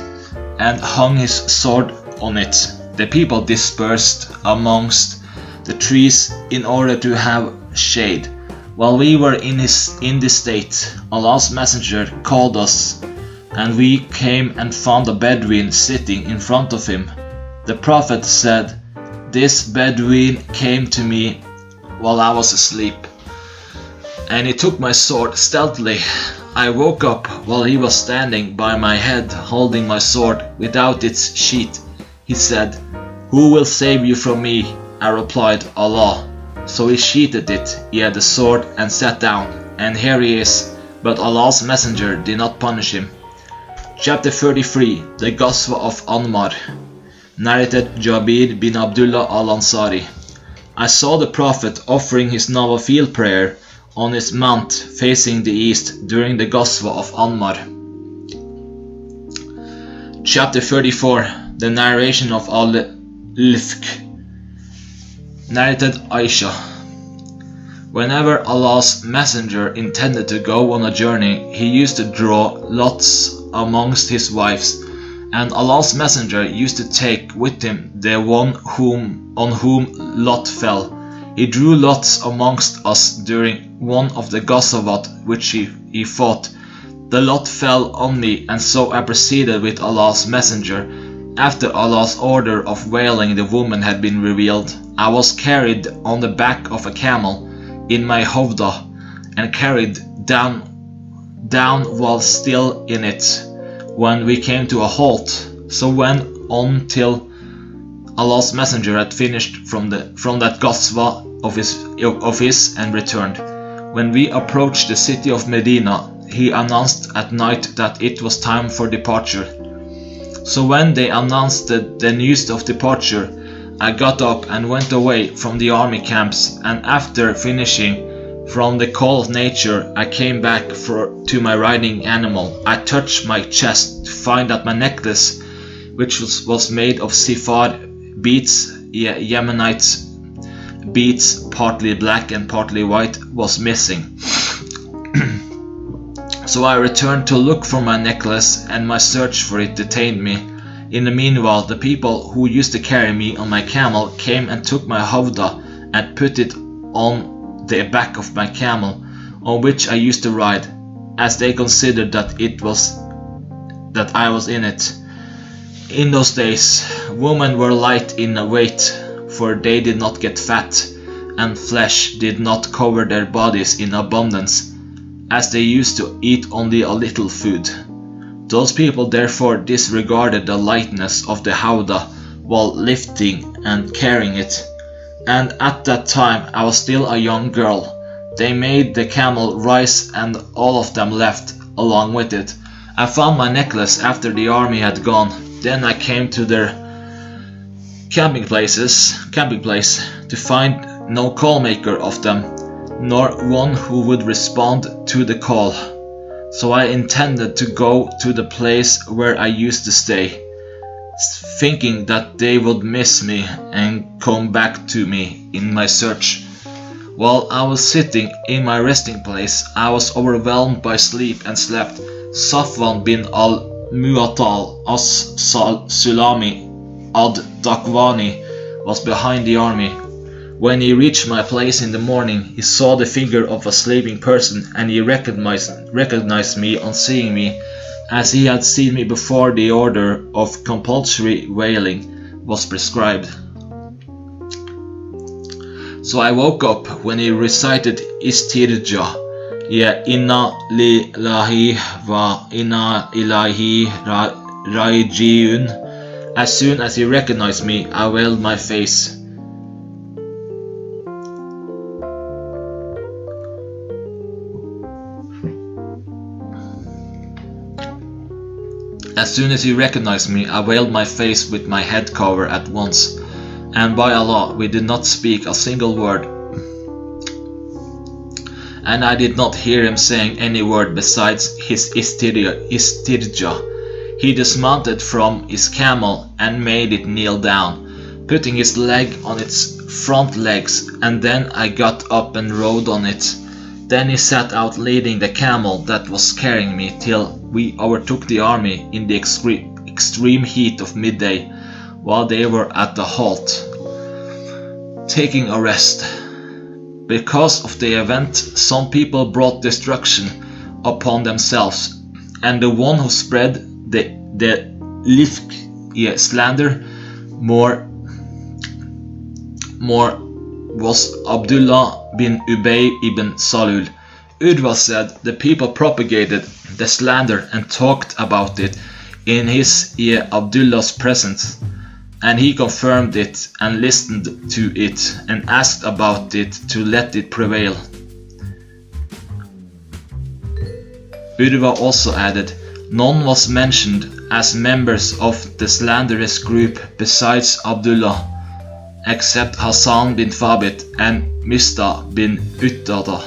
and hung his sword on it. The people dispersed amongst the trees in order to have shade. While we were in this state, Allah's Messenger called us, and we came and found a Bedouin sitting in front of him. The Prophet said, "This Bedouin came to me while I was asleep, and he took my sword stealthily. I woke up while he was standing by my head holding my sword without its sheath. He said, 'Who will save you from me?' I replied, 'Allah.' So he sheathed it, he had the sword, and sat down, and here he is, but Allah's Messenger did not punish him." Chapter 33, The Ghazwa of Anmar. Narrated Jabir bin Abdullah al-Ansari. I saw the Prophet offering his Nawafil prayer on his mount facing the east during the Ghazwa of Anmar. Chapter 34, The Narration of Al-Lifk. Narrated Aisha. Whenever Allah's Messenger intended to go on a journey, he used to draw lots amongst his wives, and Allah's Messenger used to take with him the one on whom lot fell. He drew lots amongst us during one of the Ghazawat which he fought. The lot fell on me, and so I proceeded with Allah's Messenger. After Allah's order of wailing the woman had been revealed, I was carried on the back of a camel in my hovda, and carried down while still in it, when we came to a halt. So went on till Allah's Messenger had finished from that Ghazwa of his and returned. When we approached the city of Medina, he announced at night that it was time for departure. So when they announced the news of departure, I got up and went away from the army camps, and after finishing from the call of nature, I came back to my riding animal. I touched my chest to find that my necklace, which was made of sifar beads, Yemenite beads, partly black and partly white, was missing. So I returned to look for my necklace, and my search for it detained me. In the meanwhile, the people who used to carry me on my camel came and took my hovda and put it on the back of my camel, on which I used to ride, as they considered that I was in it. In those days, women were light in weight, for they did not get fat, and flesh did not cover their bodies in abundance, as they used to eat only a little food. Those people therefore disregarded the lightness of the howdah while lifting and carrying it, and at that time I was still a young girl. They made the camel rise, and all of them left along with it. I found my necklace after the army had gone. Then I came to their camping place, to find no call maker of them, nor one who would respond to the call. So I intended to go to the place where I used to stay, thinking that they would miss me and come back to me in my search. While I was sitting in my resting place, I was overwhelmed by sleep and slept. Safwan bin al-Mu'attal as-Sulami ad-Dakwani was behind the army. When he reached my place in the morning, he saw the figure of a sleeping person, and he recognized me on seeing me, as he had seen me before the order of compulsory wailing was prescribed. So I woke up when he recited Istirja, Ya inna lillahi wa inna ilaihi raji'un. As soon as he recognized me, I veiled my face. As soon as he recognized me, I veiled my face with my head cover at once, and by Allah, we did not speak a single word. And I did not hear him saying any word besides his istirja. He dismounted from his camel and made it kneel down, putting his leg on its front legs, and then I got up and rode on it. Then he set out leading the camel that was carrying me till we overtook the army in the extreme heat of midday, while they were at the halt, taking a rest. Because of the event, some people brought destruction upon themselves, and the one who spread the slander more was Abdullah bin Ubay ibn Salul. Urwa said the people propagated the slander and talked about it in his Abdullah's presence, and he confirmed it and listened to it and asked about it to let it prevail. Urwa also added, none was mentioned as members of the slanderous group besides Abdullah, except Hassan bin Thabit and Mista bin Uttada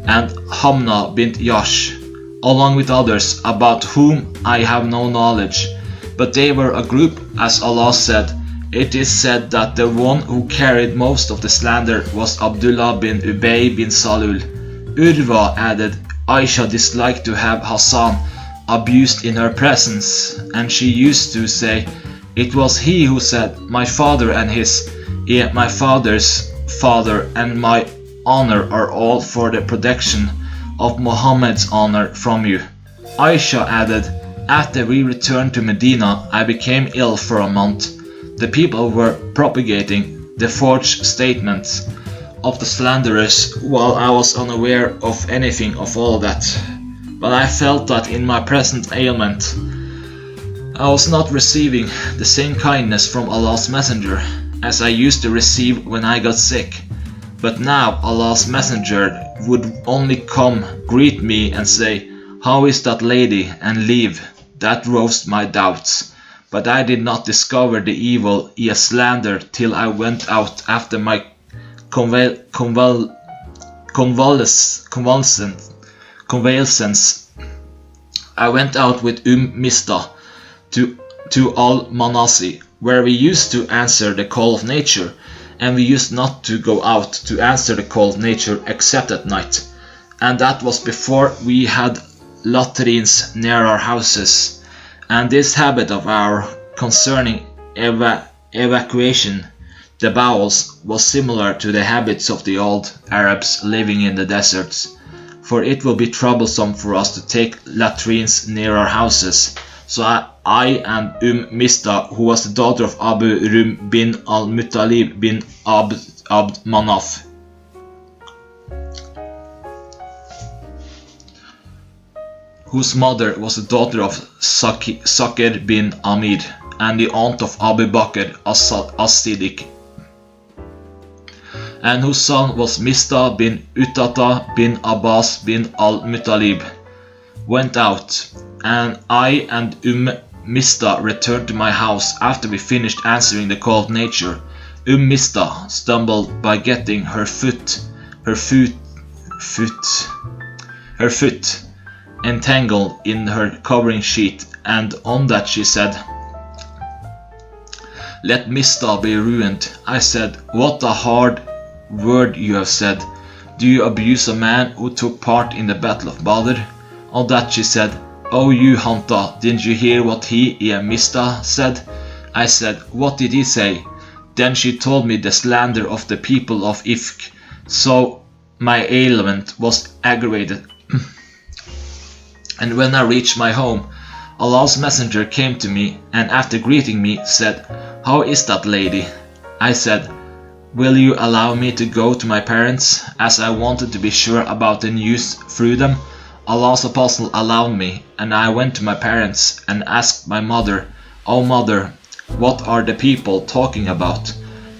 and Hamna bin Yash, along with others about whom I have no knowledge, but they were a group as Allah said. It is said that the one who carried most of the slander was Abdullah bin Ubay bin Salul. Urwa added, Aisha disliked to have Hassan abused in her presence, and she used to say, it was he who said, my father and my father's father and my honor are all for the protection of Muhammad's honor from you. Aisha added, after we returned to Medina, I became ill for a month. The people were propagating the forged statements of the slanderers while I was unaware of anything of all that. But I felt that in my present ailment, I was not receiving the same kindness from Allah's Messenger as I used to receive when I got sick. But now Allah's Messenger would only come, greet me and say, how is that lady, and leave. That roused my doubts. But I did not discover the evil he has slandered till I went out after my convalescence. I went out with Mista to Al-Manasi, where we used to answer the call of nature, and we used not to go out to answer the call of nature except at night, and that was before we had latrines near our houses. And this habit of our concerning evacuation, the bowels, was similar to the habits of the old Arabs living in the deserts, for it will be troublesome for us to take latrines near our houses. So I and Mista, who was the daughter of Abu Rum bin al-Muttalib bin Abd Manaf, whose mother was the daughter of Sakir bin Amir and the aunt of Abu Bakr as-Siddiq, and whose son was Mista bin Utata bin Abbas bin al-Muttalib, went out, and I and Mista returned to my house after we finished answering the call of nature. Mista stumbled by getting her foot entangled in her covering sheet, and on that she said, let Mista be ruined. I said, what a hard word you have said. Do you abuse a man who took part in the battle of Badr? On that she said, oh you Hanta, didn't you hear what Mista said? I said, what did he say? Then she told me the slander of the people of Ifk, so my ailment was aggravated. And when I reached my home, Allah's Messenger came to me, and after greeting me said, how is that lady? I said, will you allow me to go to my parents, as I wanted to be sure about the news through them? Allah's Apostle allowed me, and I went to my parents and asked my mother, O mother, what are the people talking about?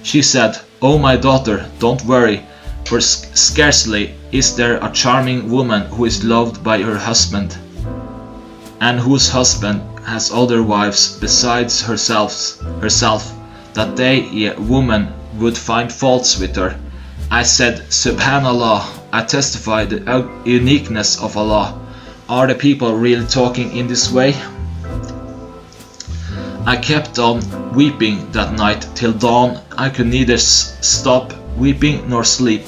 She said, O my daughter, don't worry, for scarcely is there a charming woman who is loved by her husband, and whose husband has other wives besides herself, that they, woman, would find faults with her. I said, Subhanallah, I testify the uniqueness of Allah. Are the people really talking in this way? I kept on weeping that night till dawn. I could neither stop weeping nor sleep.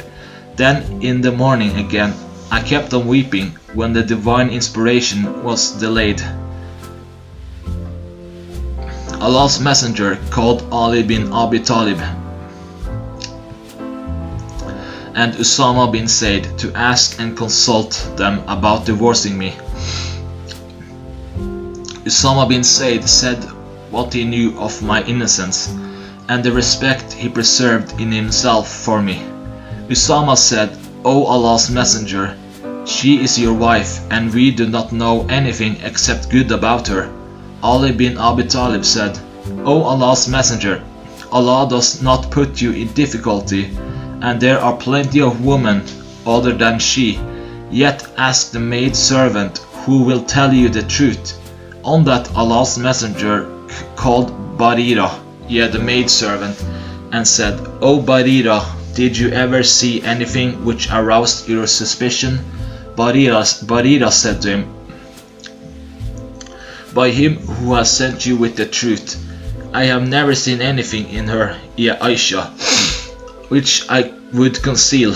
Then in the morning again, I kept on weeping when the divine inspiration was delayed. Allah's messenger called Ali bin Abi Talib and Usama bin Zayd to ask and consult them about divorcing me. Usama bin Zayd said what he knew of my innocence and the respect he preserved in himself for me. Usama said, "O Allah's messenger, she is your wife and we do not know anything except good about her." Ali bin Abi Talib said, "O Allah's messenger, Allah does not put you in difficulty, and there are plenty of women other than she. Yet ask the maid servant who will tell you the truth." On that, Allah's messenger called Barira, the maid servant, and said, "O Barira, did you ever see anything which aroused your suspicion?" Barira said to him, "By him who has sent you with the truth, I have never seen anything in her, Aisha, which I would conceal,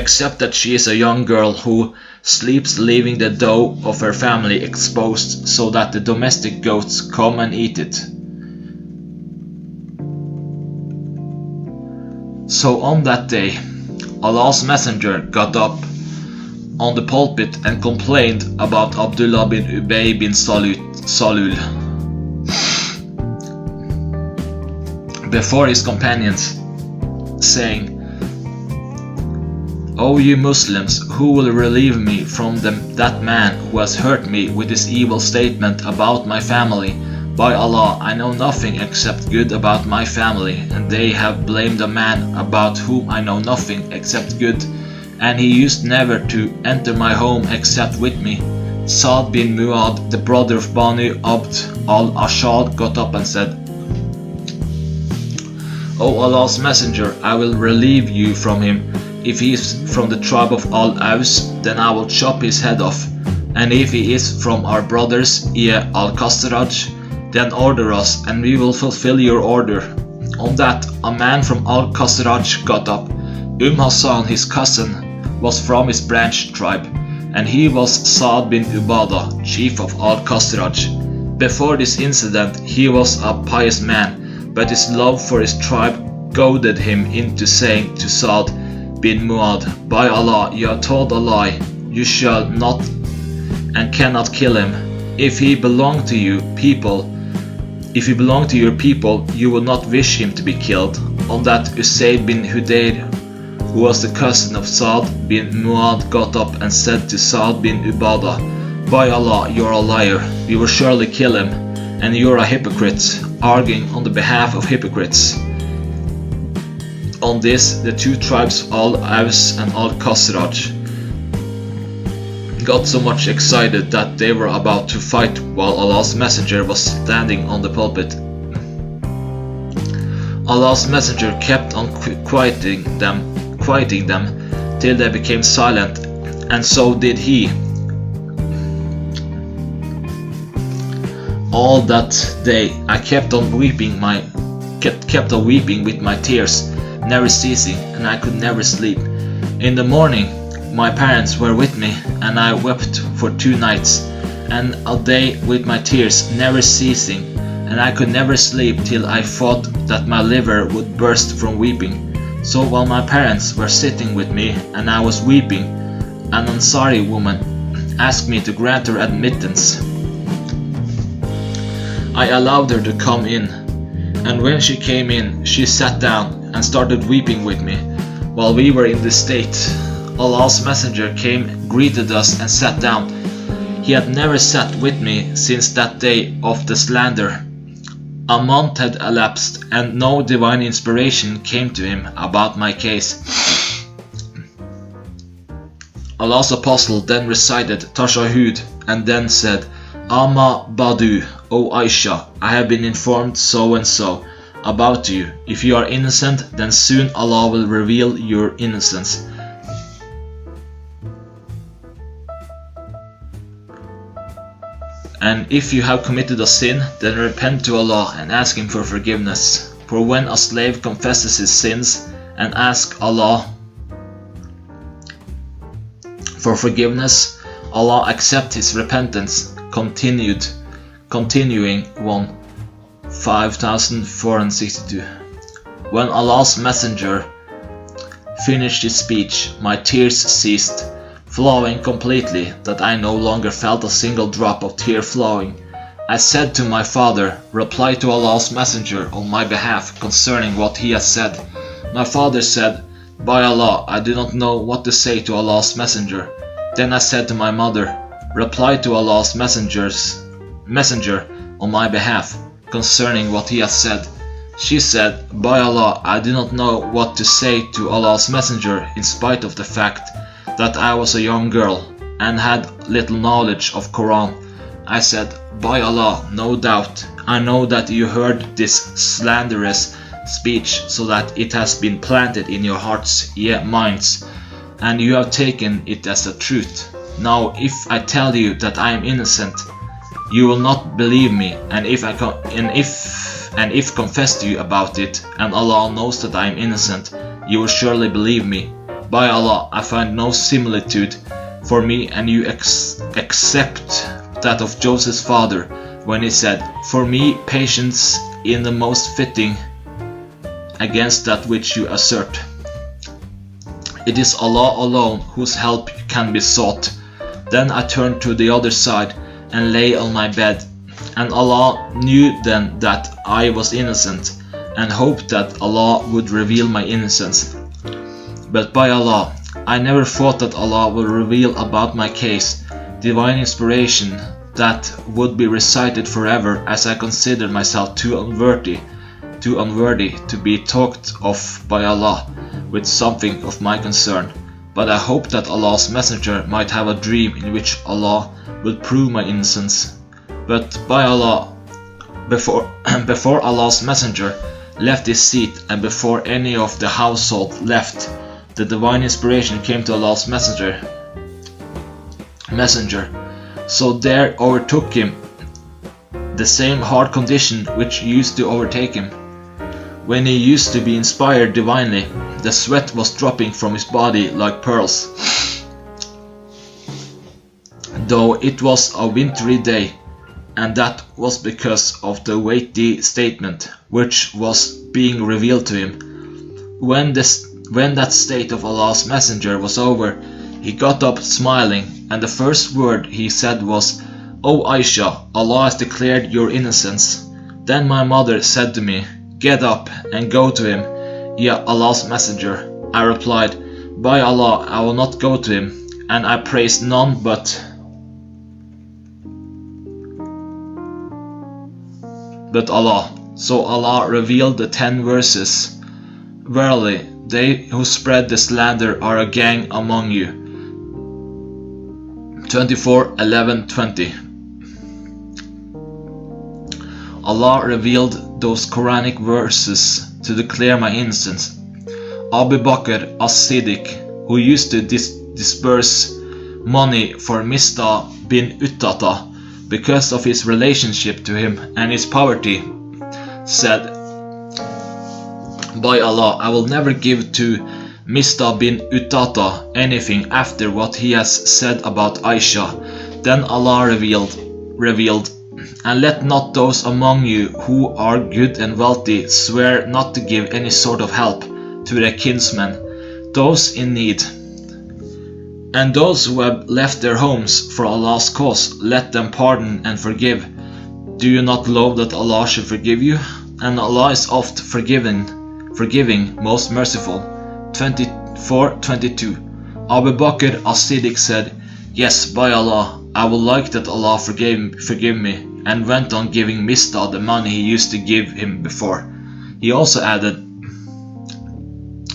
except that she is a young girl who sleeps leaving the dough of her family exposed so that the domestic goats come and eat it." So on that day, Allah's messenger got up on the pulpit and complained about Abdullah bin Ubay bin Salul before his companions, saying, "O you Muslims, who will relieve me from that man who has hurt me with his evil statement about my family? By Allah, I know nothing except good about my family, and they have blamed a man about whom I know nothing except good, and he used never to enter my home except with me." Sa'd bin Mu'ad, the brother of Banu Abd al-Ashad, got up and said, "O Allah's messenger, I will relieve you from him. If he is from the tribe of Al-Aws, then I will chop his head off, and if he is from our brothers, Al-Khazraj, then order us, and we will fulfill your order." On that, a man from Al-Khazraj got up. Hassan, his cousin, was from his branch tribe, and he was Sa'd bin Ubadah, chief of Al-Khazraj. Before this incident, he was a pious man, but his love for his tribe goaded him into saying to Sa'd bin Mu'ad, "By Allah, you have told a lie. You shall not and cannot kill him. If he belonged to your people, you would not wish him to be killed." On that, Usayd bin Hudayr, who was the cousin of Sa'd bin Mu'ad, got up and said to Sa'd bin Ubadah, "By Allah, you are a liar. We will surely kill him, and you are a hypocrite, arguing on the behalf of hypocrites." On this, the two tribes Al-Aws and Al-Khazraj got so much excited that they were about to fight while Allah's messenger was standing on the pulpit. Allah's messenger kept on quieting them till they became silent, and so did he. All that day I kept on weeping with my tears, never ceasing, and I could never sleep. In the morning, my parents were with me, and I wept for 2 nights and a day with my tears, never ceasing, and I could never sleep till I thought that my liver would burst from weeping. So while my parents were sitting with me and I was weeping, an Ansari woman asked me to grant her admittance. I allowed her to come in, and when she came in, she sat down and started weeping with me. While we were in this state, Allah's messenger came, greeted us, and sat down. He had never sat with me since that day of the slander. A month had elapsed, and no divine inspiration came to him about my case. Allah's apostle then recited Tashahhud and then said, "Amma Badu, O Aisha, I have been informed so and so about you. If you are innocent, then soon Allah will reveal your innocence." And if you have committed a sin, then repent to Allah and ask Him for forgiveness. For when a slave confesses his sins and asks Allah for forgiveness, Allah accepts his repentance. Continuing 5462. When Allah's Messenger finished his speech, my tears ceased, flowing completely, that I no longer felt a single drop of tear flowing. I said to my father, reply to Allah's Messenger on my behalf concerning what he has said. My father said, by Allah, I do not know what to say to Allah's Messenger. Then I said to my mother, reply to Allah's Messenger on my behalf concerning what he has said. She said, by Allah, I do not know what to say to Allah's Messenger in spite of the fact that I was a young girl and had little knowledge of Quran. I said, by Allah, no doubt, I know that you heard this slanderous speech so that it has been planted in your hearts, yea, minds, and you have taken it as a truth. Now, if I tell you that I am innocent, you will not believe me, and if confess to you about it, and Allah knows that I am innocent, you will surely believe me. By Allah, I find no similitude for me and you except that of Joseph's father, when he said, for me patience in the most fitting against that which you assert. It is Allah alone whose help can be sought. Then I turned to the other side and lay on my bed, and Allah knew then that I was innocent, and hoped that Allah would reveal my innocence. But by Allah, I never thought that Allah would reveal about my case divine inspiration that would be recited forever, as I considered myself too unworthy to be talked of by Allah with something of my concern. But I hoped that Allah's Messenger might have a dream in which Allah would prove my innocence. But by Allah, before Allah's Messenger left his seat and before any of the household left, the divine inspiration came to Allah's Messenger. So there overtook him the same hard condition which used to overtake him when he used to be inspired divinely. The sweat was dropping from his body like pearls, though it was a wintry day, and that was because of the weighty statement which was being revealed to him. When that state of Allah's Messenger was over, he got up smiling, and the first word he said was, O Aisha, Allah has declared your innocence. Then my mother said to me, get up and go to him, Ya Allah's Messenger. I replied, by Allah, I will not go to him, and I praise none but Allah. So Allah revealed the 10 verses. Verily, they who spread the slander are a gang among you. 24:11-20. Allah revealed those Quranic verses to declare my innocence. Abu Bakr as-Siddiq, who used to disburse money for Mistah bin Uttata because of his relationship to him and his poverty, said, by Allah, I will never give to Mistah bin Uttata anything after what he has said about Aisha. Then Allah revealed, and let not those among you who are good and wealthy swear not to give any sort of help to their kinsmen, those in need. And those who have left their homes for Allah's cause, let them pardon and forgive. Do you not love that Allah should forgive you? And Allah is oft forgiving, most merciful. 24:22. Abu Bakr as-Siddiq said, yes, by Allah, I would like that Allah forgive me, and went on giving Mistah the money he used to give him before. He also added,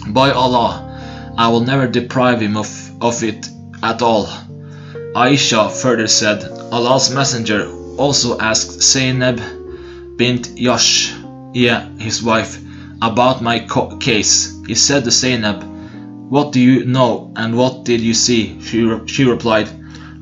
by Allah, I will never deprive him of it at all. Aisha further said, Allah's Messenger also asked Zainab bint Yash, his wife, about my case. He said to Zainab, what do you know and what did you see? She replied,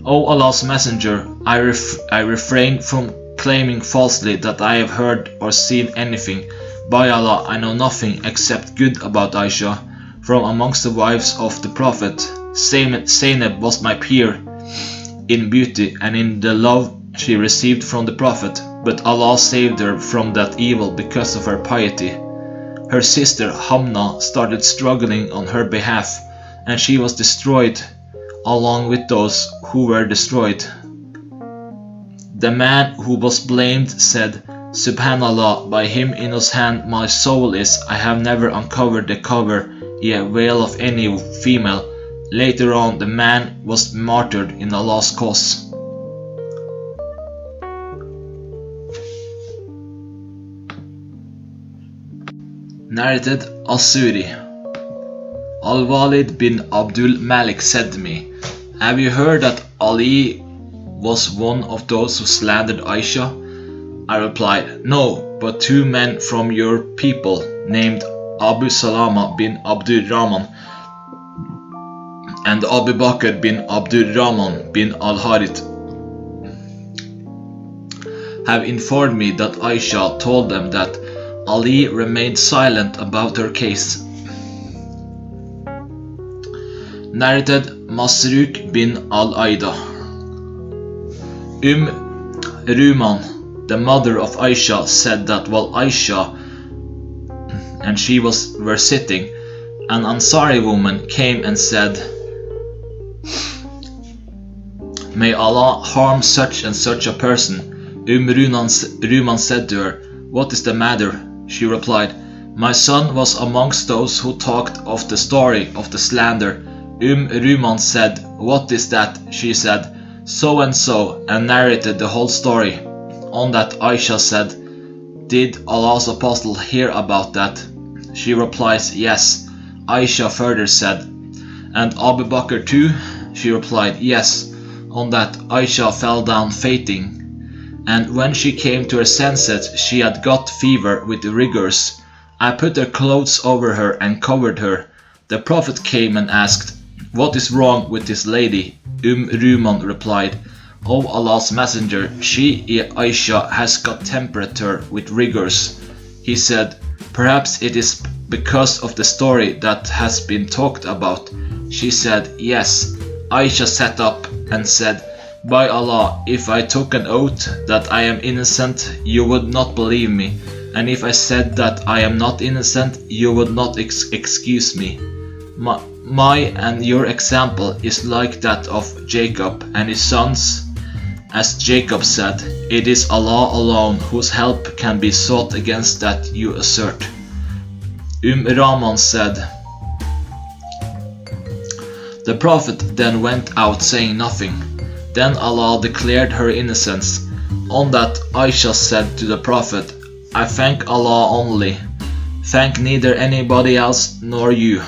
O Allah's Messenger, I refrain from claiming falsely that I have heard or seen anything. By Allah, I know nothing except good about Aisha. From amongst the wives of the Prophet, Zainab was my peer in beauty and in the love she received from the Prophet, but Allah saved her from that evil because of her piety. Her sister Hamna started struggling on her behalf, and she was destroyed along with those who were destroyed. The man who was blamed said, Subhanallah, by him in whose hand my soul is, I have never uncovered the cover, veil of any female. Later on, the man was martyred in Allah's cause. Narrated Al-Suri. Al-Walid bin Abdul Malik said to me, have you heard that Ali was one of those who slandered Aisha? I replied, no, but two men from your people named Abu Salama bin Abdul Rahman and Abu Bakr bin Abdul Rahman bin Al-Harith have informed me that Aisha told them that Ali remained silent about her case. Narrated Masruq bin Al-Aida. Ruman, the mother of Aisha, said that while Aisha and she were sitting, an Ansari woman came and said, may Allah harm such and such a person. Ruman said to her, what is the matter? She replied, my son was amongst those who talked of the story of the slander. Ruman said, what is that? She said, so and so, and narrated the whole story. On that Aisha said, did Allah's apostle hear about that? She replies, yes. Aisha further said, and Abu Bakr too? She replied, yes. On that Aisha fell down fainting, and when she came to her senses she had got fever with rigors. I put her clothes over her and covered her. The Prophet came and asked, what is wrong with this lady? Ruman replied, O Allah's Messenger, she, Aisha, has got temperature with rigors. He said, perhaps it is because of the story that has been talked about. She said, yes. Aisha sat up and said, by Allah, if I took an oath that I am innocent, you would not believe me, and if I said that I am not innocent, you would not excuse me. My and your example is like that of Jacob and his sons. As Jacob said, it is Allah alone whose help can be sought against that you assert. Rahman said, the Prophet then went out saying nothing. Then Allah declared her innocence. On that Aisha said to the Prophet, I thank Allah only, thank neither anybody else nor you.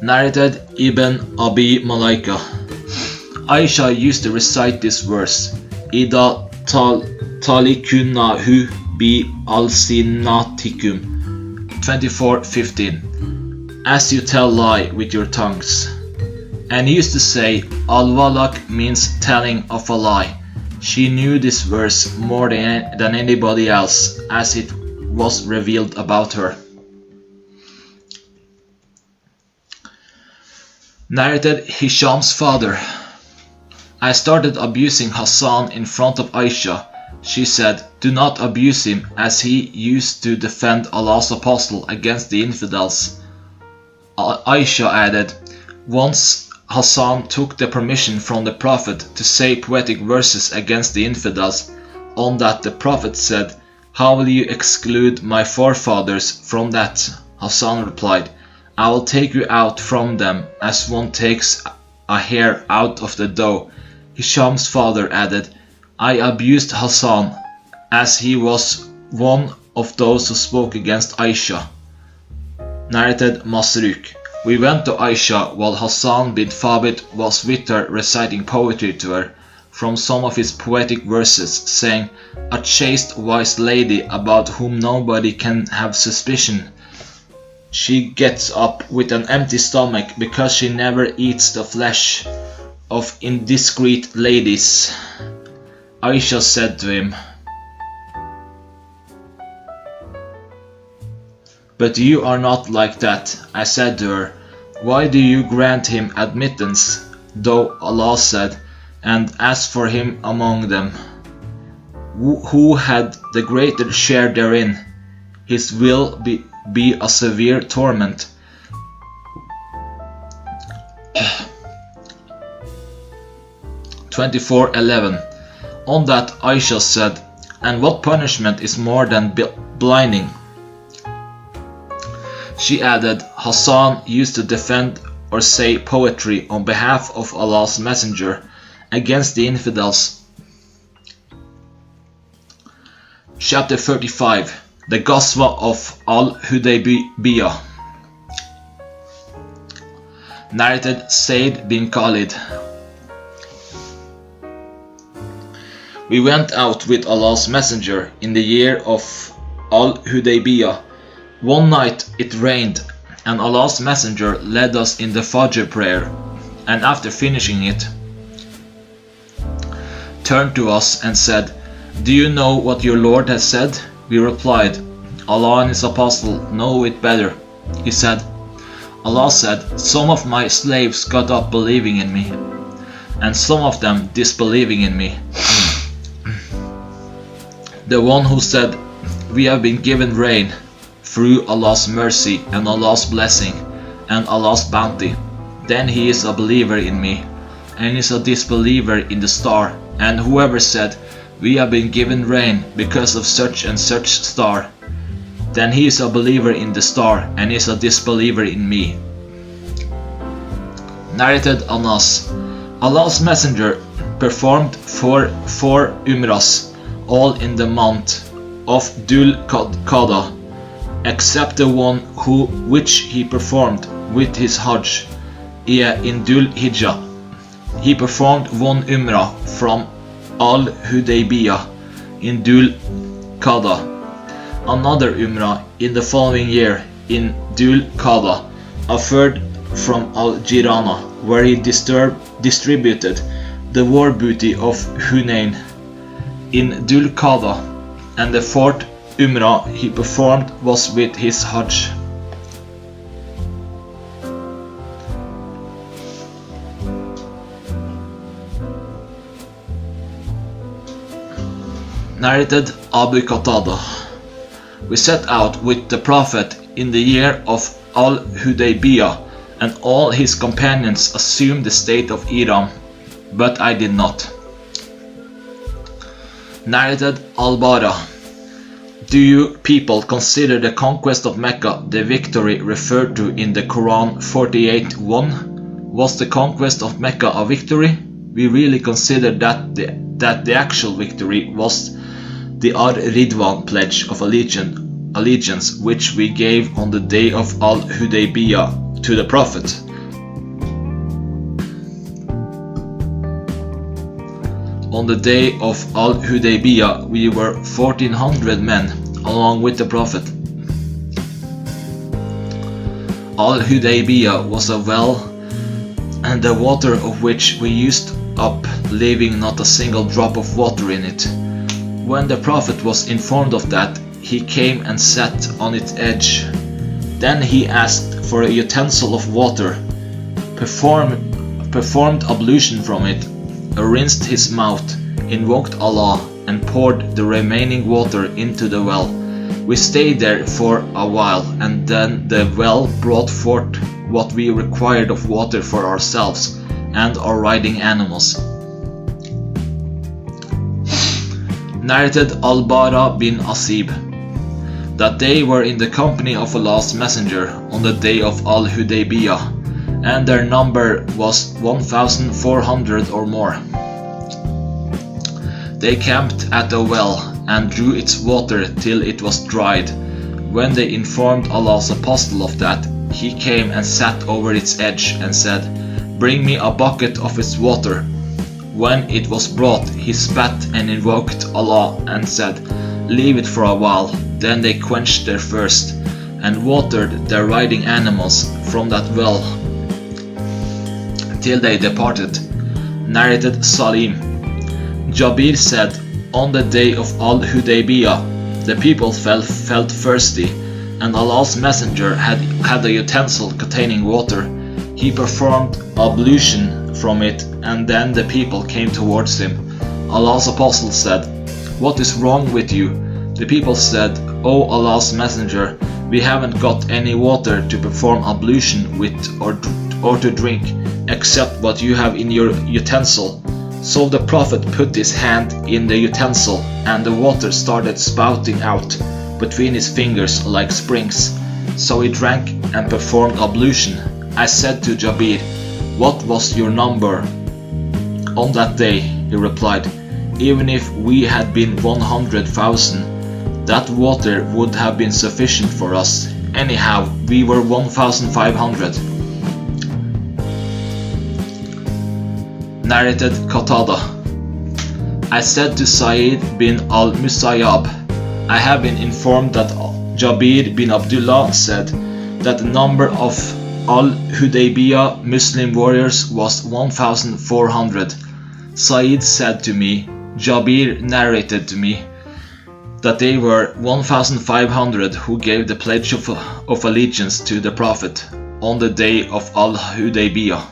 Narrated Ibn Abi Malaika. Aisha used to recite this verse, Ida talikunnahu bi alsinatikum, 24:15, as you tell lie with your tongues. And he used to say, al-walak means telling of a lie. She knew this verse more than anybody else, as it was revealed about her. Narrated Hisham's father. I started abusing Hassan in front of Aisha. She said, do not abuse him, as he used to defend Allah's apostle against the infidels. Aisha added, once Hassan took the permission from the Prophet to say poetic verses against the infidels. On that the Prophet said, how will you exclude my forefathers from that? Hassan replied, I will take you out from them as one takes a hair out of the dough. Hisham's father added, I abused Hassan, as he was one of those who spoke against Aisha. Narrated Masruq. We went to Aisha while Hassan bin Thabit was with her reciting poetry to her from some of his poetic verses, saying, a chaste wise lady about whom nobody can have suspicion. She gets up with an empty stomach because she never eats the flesh of indiscreet ladies. Aisha said to him, "But you are not like that." I said to her, "Why do you grant him admittance?" Though Allah said, "And as for him among them, who had the greater share therein, his will be a severe torment." 24:11. On that Aisha said, "And what punishment is more than blinding?" She added, "Hassan used to defend or say poetry on behalf of Allah's Messenger against the infidels." Chapter 35. The Ghazwa of Al-Hudaybiyah. Narrated Said bin Khalid. We went out with Allah's Messenger in the year of Al-Hudaybiyah. One night it rained, and Allah's Messenger led us in the Fajr prayer, and after finishing it, turned to us and said, "Do you know what your Lord has said?" We replied, "Allah and His Apostle know it better." He said, "Allah said, some of my slaves got up believing in me, and some of them disbelieving in me. The one who said, we have been given rain through Allah's mercy and Allah's blessing and Allah's bounty, then he is a believer in me, and is a disbeliever in the star. And whoever said, we have been given rain because of such and such star, then he is a believer in the star and is a disbeliever in me." Narrated Anas, Allah's Messenger performed four umrahs, all in the month of Dhul Qada, except the one which he performed with his Hajj in Dhul Hijjah. He performed one umrah from Al-Hudaybiyah in Dhul Qada, another umrah in the following year in Dhul Qada, a third from Al-Jirana, where he distributed the war booty of Hunayn in Dhul Qada, and the fourth umrah he performed was with his Hajj. Narrated Abu Qatada. We set out with the Prophet in the year of Al-Hudaybiyah, and all his companions assumed the state of Iram, but I did not. Narrated Al-Bara. Do you people consider the conquest of Mecca the victory referred to in the Quran 48:1? Was the conquest of Mecca a victory? We really consider that the actual victory was the Ar-Ridwan pledge of allegiance which we gave on the day of Al-Hudaybiyah to the Prophet. On the day of Al-Hudaybiyah we were 1,400 men along with the Prophet. Al-Hudaybiyah was a well, and the water of which we used up, leaving not a single drop of water in it. When the Prophet was informed of that, he came and sat on its edge. Then he asked for a utensil of water, performed ablution from it, rinsed his mouth, invoked Allah, and poured the remaining water into the well. We stayed there for a while, and then the well brought forth what we required of water for ourselves and our riding animals. Narrated Al-Bara bin Asib, that they were in the company of Allah's Messenger on the day of Al-Hudaybiyah, and their number was 1,400 or more. They camped at a well and drew its water till it was dried. When they informed Allah's Apostle of that, he came and sat over its edge and said, "Bring me a bucket of its water." When it was brought, he spat and invoked Allah and said, "Leave it for a while." Then they quenched their thirst and watered their riding animals from that well till they departed. Narrated Salim. Jabir said, on the day of Al-Hudaybiyah, the people felt thirsty, and Allah's messenger had a utensil containing water. He performed ablution from it, and then the people came towards him. Allah's apostle said, what is wrong with you? The people said, O Allah's messenger, we haven't got any water to perform ablution with or to drink, except what you have in your utensil. So the Prophet put his hand in the utensil, and the water started spouting out between his fingers like springs. So he drank and performed ablution. I said to Jabir, what was your number on that day? He replied, even if we had been 100,000, that water would have been sufficient for us. Anyhow, we were 1,500. Narrated Qatada. I said to Sa'id bin al-Musayyab, I have been informed that Jabir bin Abdullah said that the number of Al-Hudaybiyah Muslim warriors was 1,400. Sa'id said to me, Jabir narrated to me that they were 1,500 who gave the pledge of allegiance to the Prophet on the day of Al-Hudaybiyah.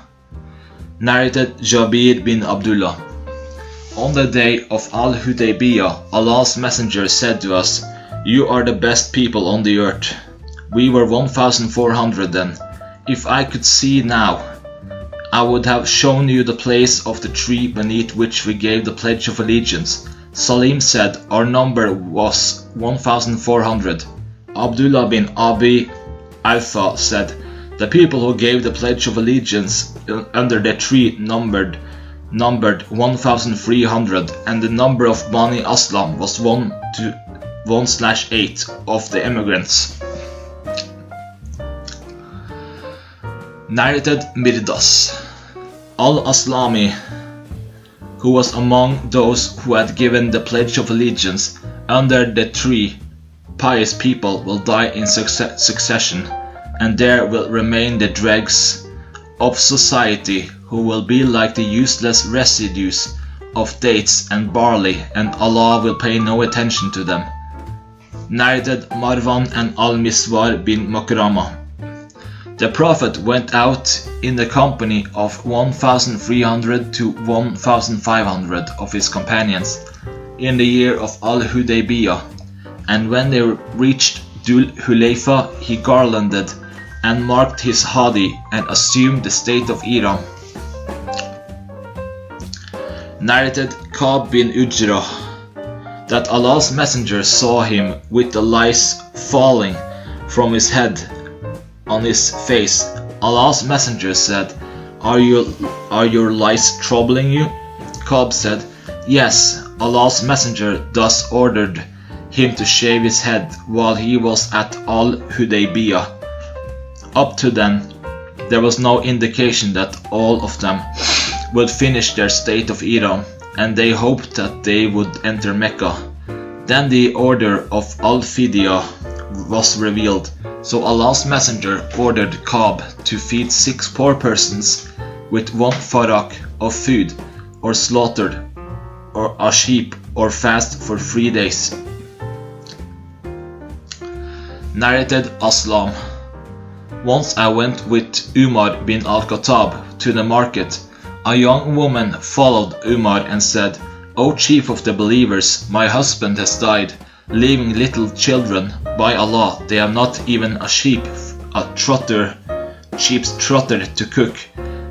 Narrated Jabir bin Abdullah. On the day of Al-Hudaybiyah, Allah's messenger said to us, you are the best people on the earth. We were 1,400 then. If I could see now, I would have shown you the place of the tree beneath which we gave the pledge of allegiance. Salim said, our number was 1,400. Abdullah bin Abi Alfa said, the people who gave the pledge of allegiance under the tree numbered 1,300, and the number of Bani Aslam was 1/8 of the immigrants. Narrated Mirdas. Al-Aslami, who was among those who had given the pledge of allegiance under the tree, pious people will die in succession, and there will remain the dregs of society who will be like the useless residues of dates and barley, and Allah will pay no attention to them. Narrated Marwan and Al-Miswar bin Makrama. The Prophet went out in the company of 1,300 to 1,500 of his companions in the year of Al-Hudaybiyah, and when they reached Dhul Hulayfa, he garlanded and marked his hadi and assumed the state of Iram. Narrated Ka'b bin Ujrah that Allah's messenger saw him with the lice falling from his head on his face. Allah's messenger said, Are your lice troubling you? Ka'b said, yes, Allah's messenger thus ordered him to shave his head while he was at Al-Hudaybiyah. Up to then, there was no indication that all of them would finish their state of Iram, and they hoped that they would enter Mecca. Then the order of Al-Fidyah was revealed, so Allah's messenger ordered Ka'b to feed 6 poor persons with 1 farak of food, or slaughtered or a sheep, or fast for 3 days. Narrated Aslam. Once I went with Umar bin al-Khattab to the market. A young woman followed Umar and said, O chief of the believers, my husband has died, leaving little children. By Allah, they have not even a sheep's trotter to cook.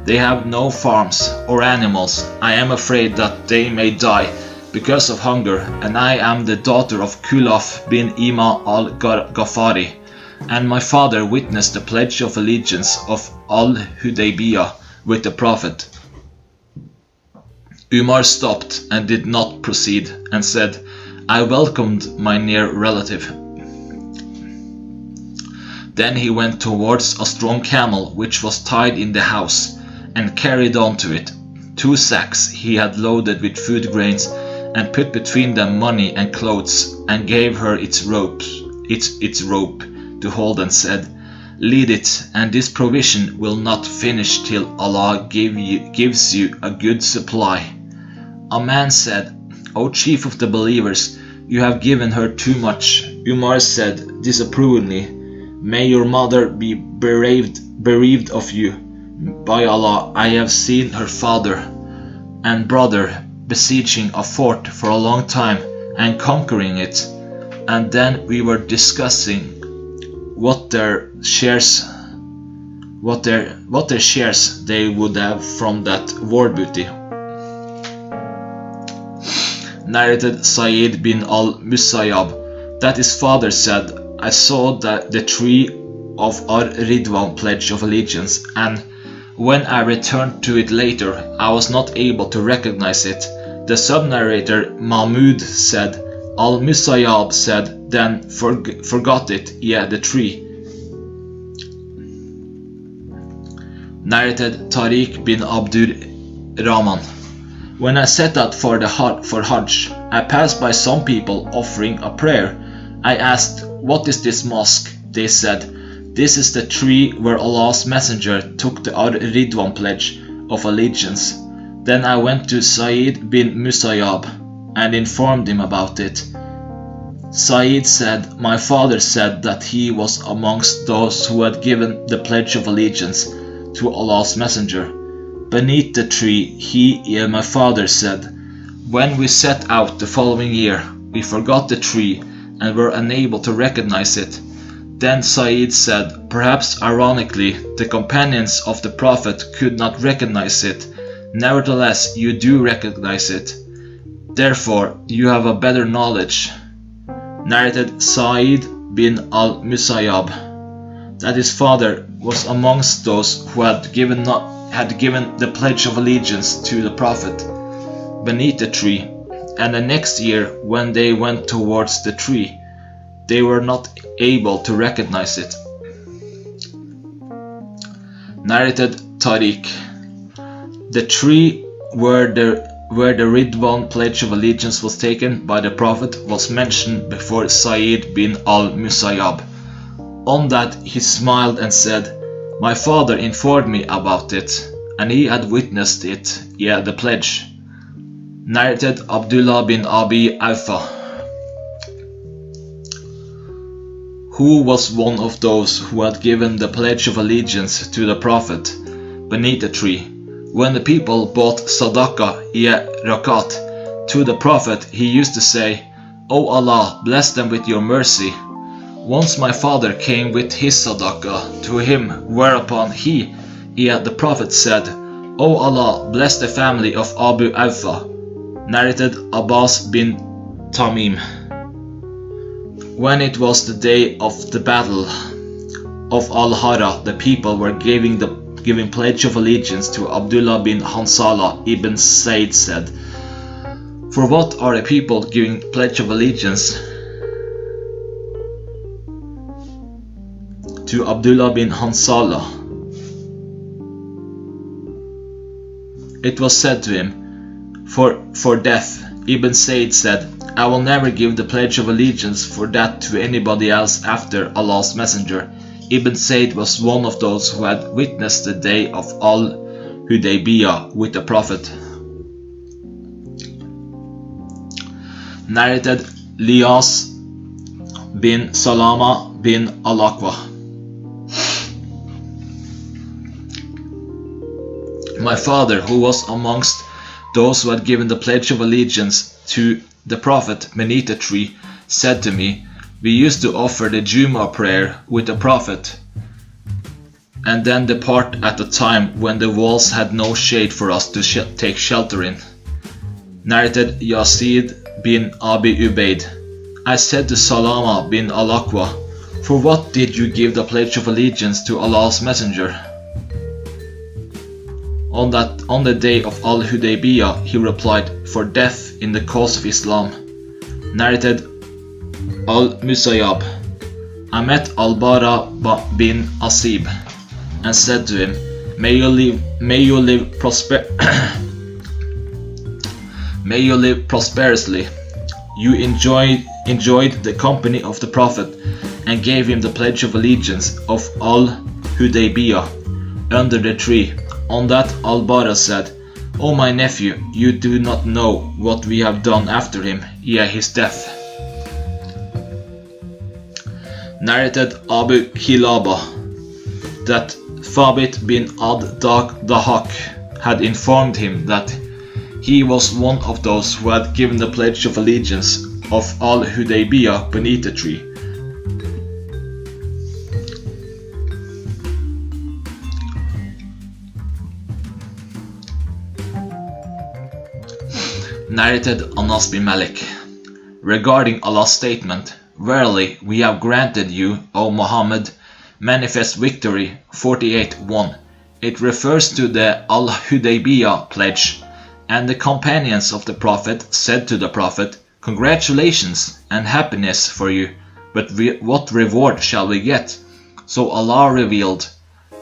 They have no farms or animals. I am afraid that they may die because of hunger, and I am the daughter of Kulaf bin Ima al-Ghafari, and my father witnessed the pledge of allegiance of Al-Hudaybiyah with the Prophet. Umar stopped and did not proceed, and said, I welcomed my near relative. Then he went towards a strong camel which was tied in the house, and carried onto it 2 sacks he had loaded with food grains, and put between them money and clothes, and gave her its rope to hold, and said, Lead it, and this provision will not finish till Allah gives you a good supply." A man said, "O chief of the believers, you have given her too much." Umar said disapprovingly, "May your mother be bereaved of you. By Allah, I have seen her father and brother besieging a fort for a long time and conquering it, and then we were discussing what their shares they would have from that war booty." Narrated Sa'id bin al-Musayyab that his father said, "I saw the tree of Ar-Ridwan pledge of allegiance, and when I returned to it later, I was not able to recognize it." The sub-narrator Mahmud said, "Al-Musayyab said, then forgot it, yeah, the tree." Narrated Tariq bin Abdur Rahman. When I set out for Hajj, I passed by some people offering a prayer. I asked, "What is this mosque?" They said, "This is the tree where Allah's messenger took the Ridwan pledge of allegiance." Then I went to Sa'id bin Musayyab and informed him about it. Sa'id said, "My father said that he was amongst those who had given the pledge of allegiance to Allah's messenger. Beneath the tree, he and my father said, when we set out the following year, we forgot the tree and were unable to recognize it." Then Sa'id said, "Perhaps ironically, the companions of the Prophet could not recognize it. Nevertheless, you do recognize it. Therefore, you have a better knowledge." Narrated Sa'id bin al-Musayyab that his father was amongst those who had given the pledge of allegiance to the Prophet beneath the tree, and the next year when they went towards the tree, they were not able to recognize it. Narrated Tariq. The tree where the Ridwan pledge of allegiance was taken by the Prophet was mentioned before Sa'id bin al-Musayyab. On that he smiled and said, "My father informed me about it, and he had witnessed it, yeah, the pledge." Narrated Abdullah bin Abi Awfa, who was one of those who had given the pledge of allegiance to the Prophet beneath the tree. When the people bought sadaqah, yeah, rakat, to the Prophet, he used to say, "O Allah, bless them with your mercy." Once my father came with his sadaqah to him, whereupon he, yeah, the Prophet said, "O Allah, bless the family of Abu Awfa." Narrated Abbas bin Tamim. When it was the day of the battle of Al-Hara, the people were giving pledge of allegiance to Abdullah bin Hansala. Ibn Said said, "For what are the people giving pledge of allegiance to Abdullah bin Hansala?" It was said to him, for death." Ibn Said said, "I will never give the pledge of allegiance for that to anybody else after Allah's messenger." Ibn Said was one of those who had witnessed the day of Al-Hudaybiyah with the Prophet. Narrated Liyas bin Salama bin Al-Aqwa. My father, who was amongst those who had given the pledge of allegiance to the Prophet beneath the tree, said to me, "We used to offer the Jummah prayer with the Prophet and then depart at a time when the walls had no shade for us to take shelter in." Narrated Yazid bin Abi Ubaid. I said to Salama bin Al-Aqwa, "For what did you give the pledge of allegiance to Allah's messenger?" On the day of Al-Hudaybiyah, he replied, "For death in the cause of Islam." Narrated Al-Musayyab. I met Al-Bara bin Asib and said to him, May you live prosperously. You enjoyed the company of the Prophet, and gave him the pledge of allegiance of Al-Hudaybiyah under the tree. On that Al-Bara said, "O my nephew, you do not know what we have done after him, his death." Narrated Abu Kilaba that Thabit bin Ad-Dahak had informed him that he was one of those who had given the pledge of allegiance of Al-Hudaybiyah beneath the tree. Narrated Anas bin Malik regarding Allah's statement, "Verily, we have granted you, O Muhammad, manifest victory," 48:1. It refers to the Al-Hudaybiyah pledge, and the companions of the Prophet said to the Prophet, "Congratulations and happiness for you, but what reward shall we get?" So Allah revealed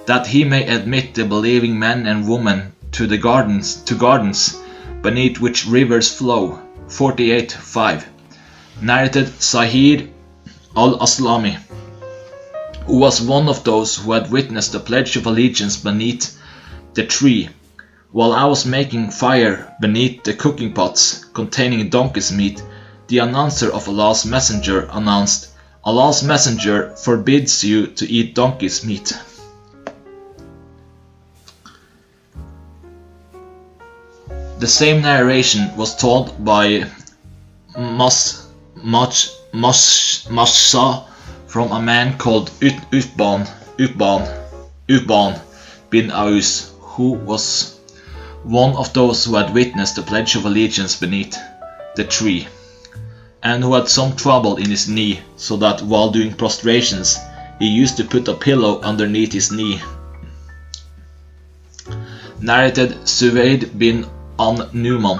that He may admit the believing men and women to gardens beneath which rivers flow. 48:5. Narrated Sahih al-Aslami, who was one of those who had witnessed the pledge of allegiance beneath the tree. While I was making fire beneath the cooking pots containing donkey's meat, the announcer of Allah's messenger announced, "Allah's messenger forbids you to eat donkey's meat." The same narration was told by Mashsa from a man called Uqban bin Aus, who was one of those who had witnessed the pledge of allegiance beneath the tree, and who had some trouble in his knee, so that while doing prostrations he used to put a pillow underneath his knee. Narrated Suwaid bin An-Numan,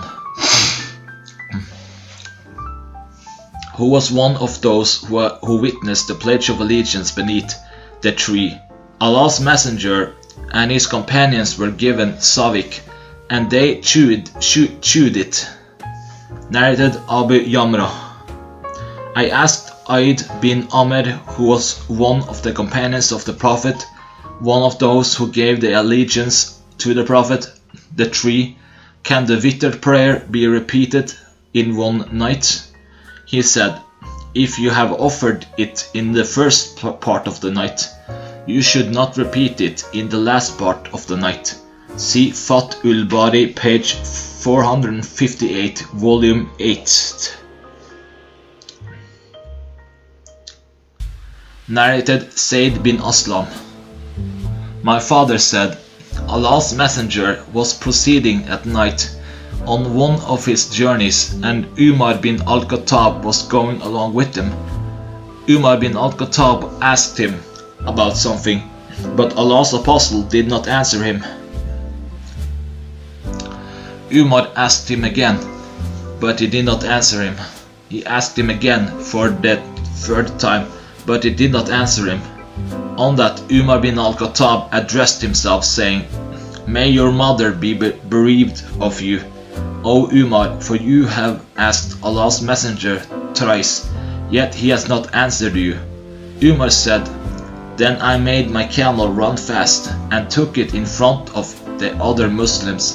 who was one of those who witnessed the pledge of allegiance beneath the tree. Allah's messenger and his companions were given savik, and they chewed it. Narrated Abu Yamra. I asked Aid bin Amr, who was one of the companions of the Prophet, one of those who gave the allegiance to the Prophet, the tree, "Can the witr prayer be repeated in one night?" He said, "If you have offered it in the first part of the night, you should not repeat it in the last part of the night." See Fath-ul Bari, page 458, volume 8. Narrated Zayd bin Aslam. My father said, Allah's messenger was proceeding at night on one of his journeys, and Umar bin al-Khattab was going along with him. Umar bin al-Khattab asked him about something, but Allah's apostle did not answer him. Umar asked him again, but he did not answer him. He asked him again for the third time, but he did not answer him. On that, Umar bin al-Khattab addressed himself, saying, "May your mother be bereaved of you, O Umar, for you have asked Allah's messenger thrice, yet he has not answered you." Umar said, "Then I made my camel run fast and took it in front of the other Muslims,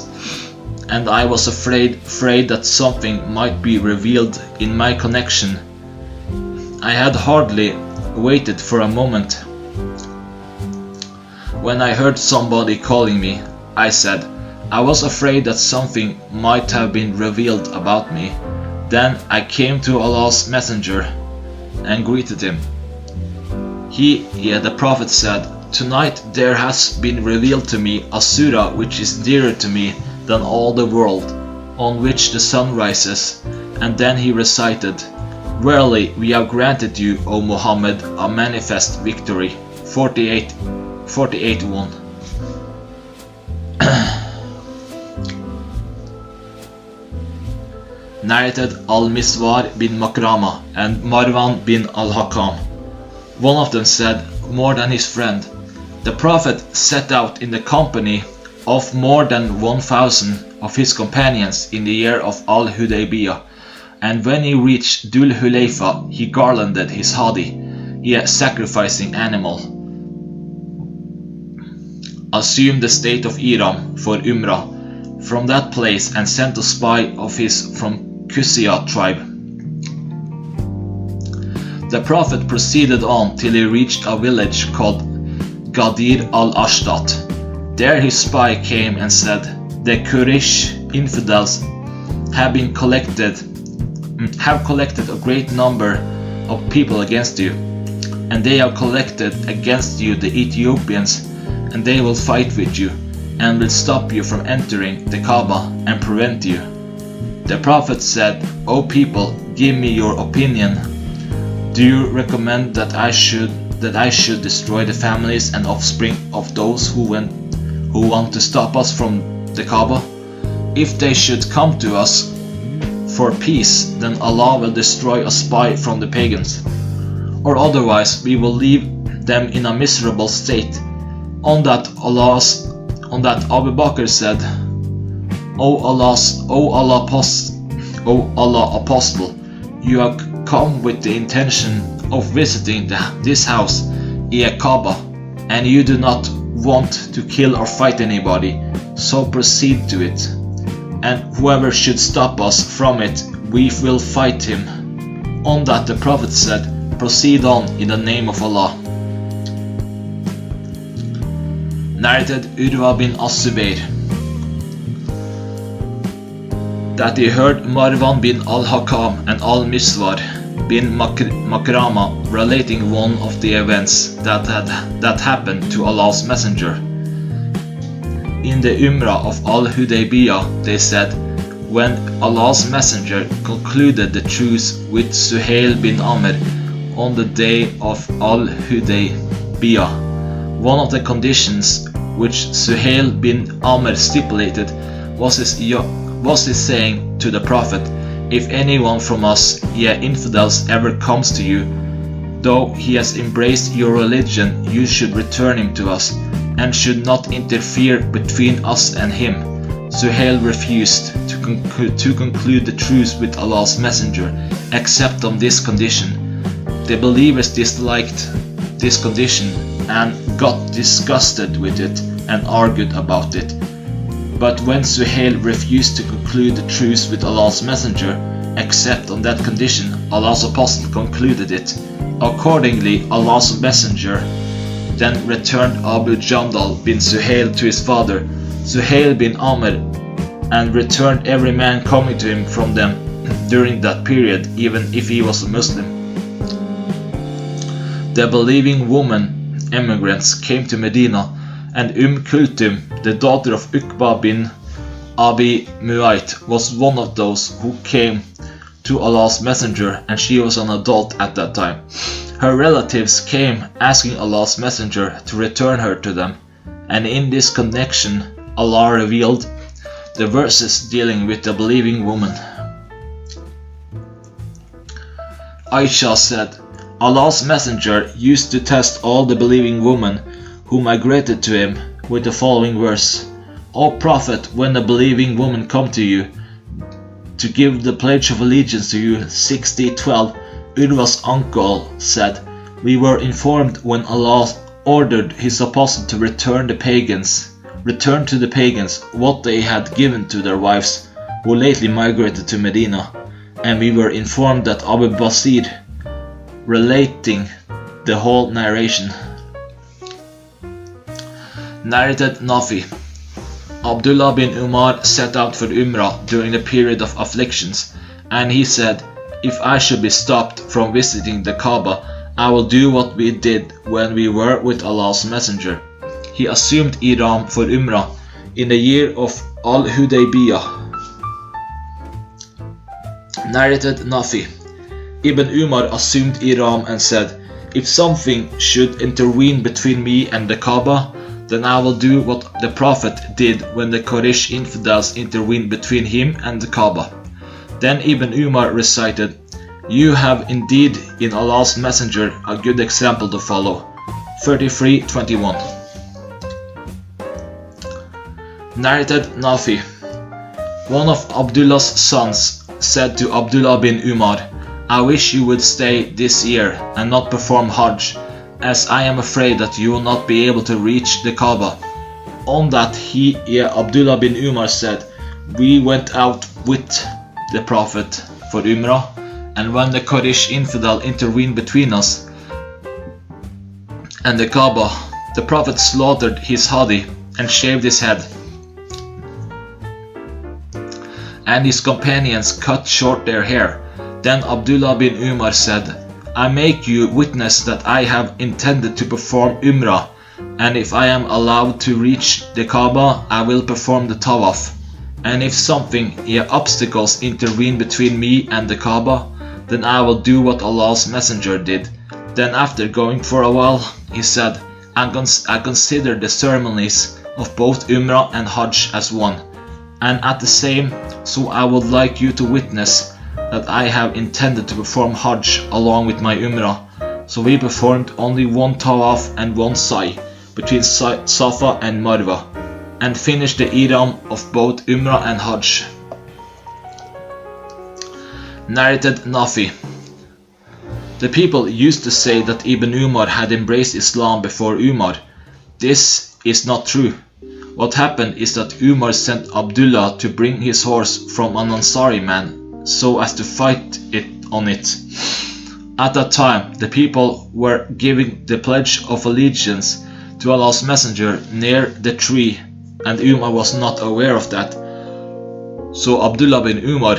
and I was afraid that something might be revealed in my connection. I had hardly waited for a moment when I heard somebody calling me. I said, I was afraid that something might have been revealed about me. Then I came to Allah's messenger and greeted him. The Prophet said, Tonight there has been revealed to me a surah which is dearer to me than all the world, on which the sun rises. And then he recited, Verily we have granted you, O Muhammad, a manifest victory. 48:1. Narrated Al-Miswar bin Makrama and Marwan bin Al-Hakam. One of them said, more than his friend, the Prophet set out in the company of more than 1,000 of his companions in the year of Al-Hudaybiyah, and when he reached Dhul Hulayfa, he garlanded his hadi. a sacrificing animal, assumed the state of Iram for Umrah from that place and sent a spy of his from Qusayya tribe. The prophet proceeded on till he reached a village called Gadir al-Ashtat. There his spy came and said, "The Quraysh infidels have collected a great number of people against you, and they have collected against you the Ethiopians, and they will fight with you, and will stop you from entering the Kaaba and prevent you." The prophet said, "O people, give me your opinion. Do you recommend that I should destroy the families and offspring of those who want to stop us from the Kaaba? If they should come to us for peace, then Allah will destroy a spy from the pagans, or otherwise we will leave them in a miserable state." On that Abu Bakr said, O Allah Apostle, you have come with the intention of visiting this house, Kaaba, and you do not want to kill or fight anybody, so proceed to it. And whoever should stop us from it, we will fight him. On that the Prophet said, "Proceed on in the name of Allah." Narrated Urwa bin As-Zubayr that he heard Marwan bin al-Hakam and al-Miswar bin Makrama relating one of the events that happened to Allah's Messenger. In the Umrah of Al-Hudaybiyah, they said, when Allah's Messenger concluded the truce with Suhail bin Amr on the day of Al-Hudaybiyah, one of the conditions which Suhail bin Amr stipulated was his saying to the Prophet, "If anyone from us, infidels, ever comes to you, though he has embraced your religion, you should return him to us, and should not interfere between us and him." Suhail refused to conclude the truce with Allah's Messenger, except on this condition. The believers disliked this condition and got disgusted with it and argued about it. But when Suhail refused to conclude the truce with Allah's Messenger, except on that condition, Allah's Apostle concluded it. Accordingly, Allah's Messenger then returned Abu Jandal bin Suhail to his father, Suhail bin Amr, and returned every man coming to him from them during that period, even if he was a Muslim. The believing woman emigrants came to Medina, and Kulthum, the daughter of Uqba bin Abi Muayt, was one of those who came to Allah's Messenger, and she was an adult at that time. Her relatives came asking Allah's Messenger to return her to them, and in this connection Allah revealed the verses dealing with the believing woman. Aisha said, Allah's Messenger used to test all the believing women who migrated to him with the following verse: "O Prophet, when a believing woman come to you to give the pledge of allegiance to you, 60:12, Urwa's uncle said, we were informed when Allah ordered his apostle to return to the pagans what they had given to their wives who lately migrated to Medina, and we were informed that Abu Basir relating the whole narration." Narrated Nafi. Abdullah bin Umar set out for Umrah during the period of afflictions, and he said, "If I should be stopped from visiting the Kaaba, I will do what we did when we were with Allah's Messenger." He assumed Ihram for Umrah in the year of Al-Hudaybiyah. Narrated Nafi. Ibn Umar assumed Ihram and said, "If something should intervene between me and the Kaaba, then I will do what the Prophet did when the Quraysh infidels intervened between him and the Kaaba." Then Ibn Umar recited, "You have indeed in Allah's Messenger a good example to follow." 33:21. Narrated Nafi. One of Abdullah's sons said to Abdullah bin Umar, I wish you would stay this year and not perform Hajj, as I am afraid that you will not be able to reach the Kaaba." On that Abdullah bin Umar said, "We went out with the Prophet for Umrah, and when the Quraysh infidel intervened between us and the Kaaba, the Prophet slaughtered his hadi and shaved his head, and his companions cut short their hair." Then Abdullah bin Umar said, "I make you witness that I have intended to perform Umrah, and if I am allowed to reach the Kaaba, I will perform the Tawaf. And if something, obstacles intervene between me and the Kaaba, then I will do what Allah's Messenger did." Then after going for a while, he said, I consider the ceremonies of both Umrah and Hajj as one, and at the same, so I would like you to witness that I have intended to perform Hajj along with my Umrah. So we performed only one Tawaf and one Sa'i between Safa and Marwa, and finished the Ihram of both Umrah and Hajj. Narrated Nafi. The people used to say that Ibn Umar had embraced Islam before Umar. This is not true. What happened is that Umar sent Abdullah to bring his horse from an Ansari man so as to fight on it. At that time, the people were giving the pledge of allegiance to Allah's Messenger near the tree, and Umar was not aware of that. So Abdullah bin Umar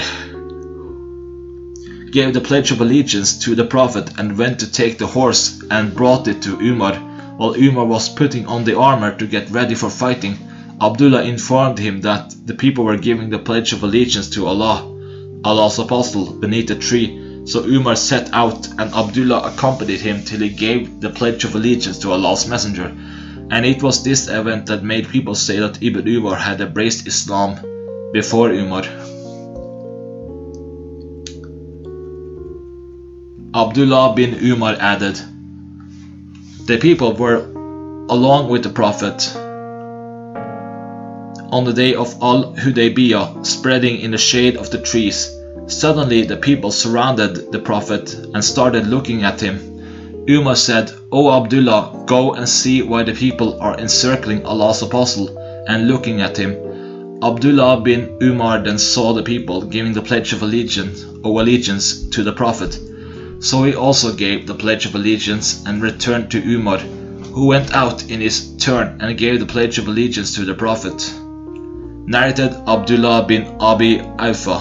gave the pledge of allegiance to the Prophet and went to take the horse and brought it to Umar. While Umar was putting on the armor to get ready for fighting, Abdullah informed him that the people were giving the pledge of allegiance to Allah's apostle, beneath a tree. So Umar set out, and Abdullah accompanied him till he gave the pledge of allegiance to Allah's Messenger. And it was this event that made people say that Ibn Umar had embraced Islam before Umar. Abdullah bin Umar added, the people were along with the Prophet on the day of Al-Hudaybiyah, spreading in the shade of the trees. Suddenly the people surrounded the Prophet and started looking at him. Umar said, "O Abdullah, go and see why the people are encircling Allah's apostle and looking at him." Abdullah bin Umar then saw the people giving the pledge of allegiance to the Prophet. So he also gave the pledge of allegiance and returned to Umar, who went out in his turn and gave the pledge of allegiance to the Prophet. Narrated Abdullah bin Abi Awfa.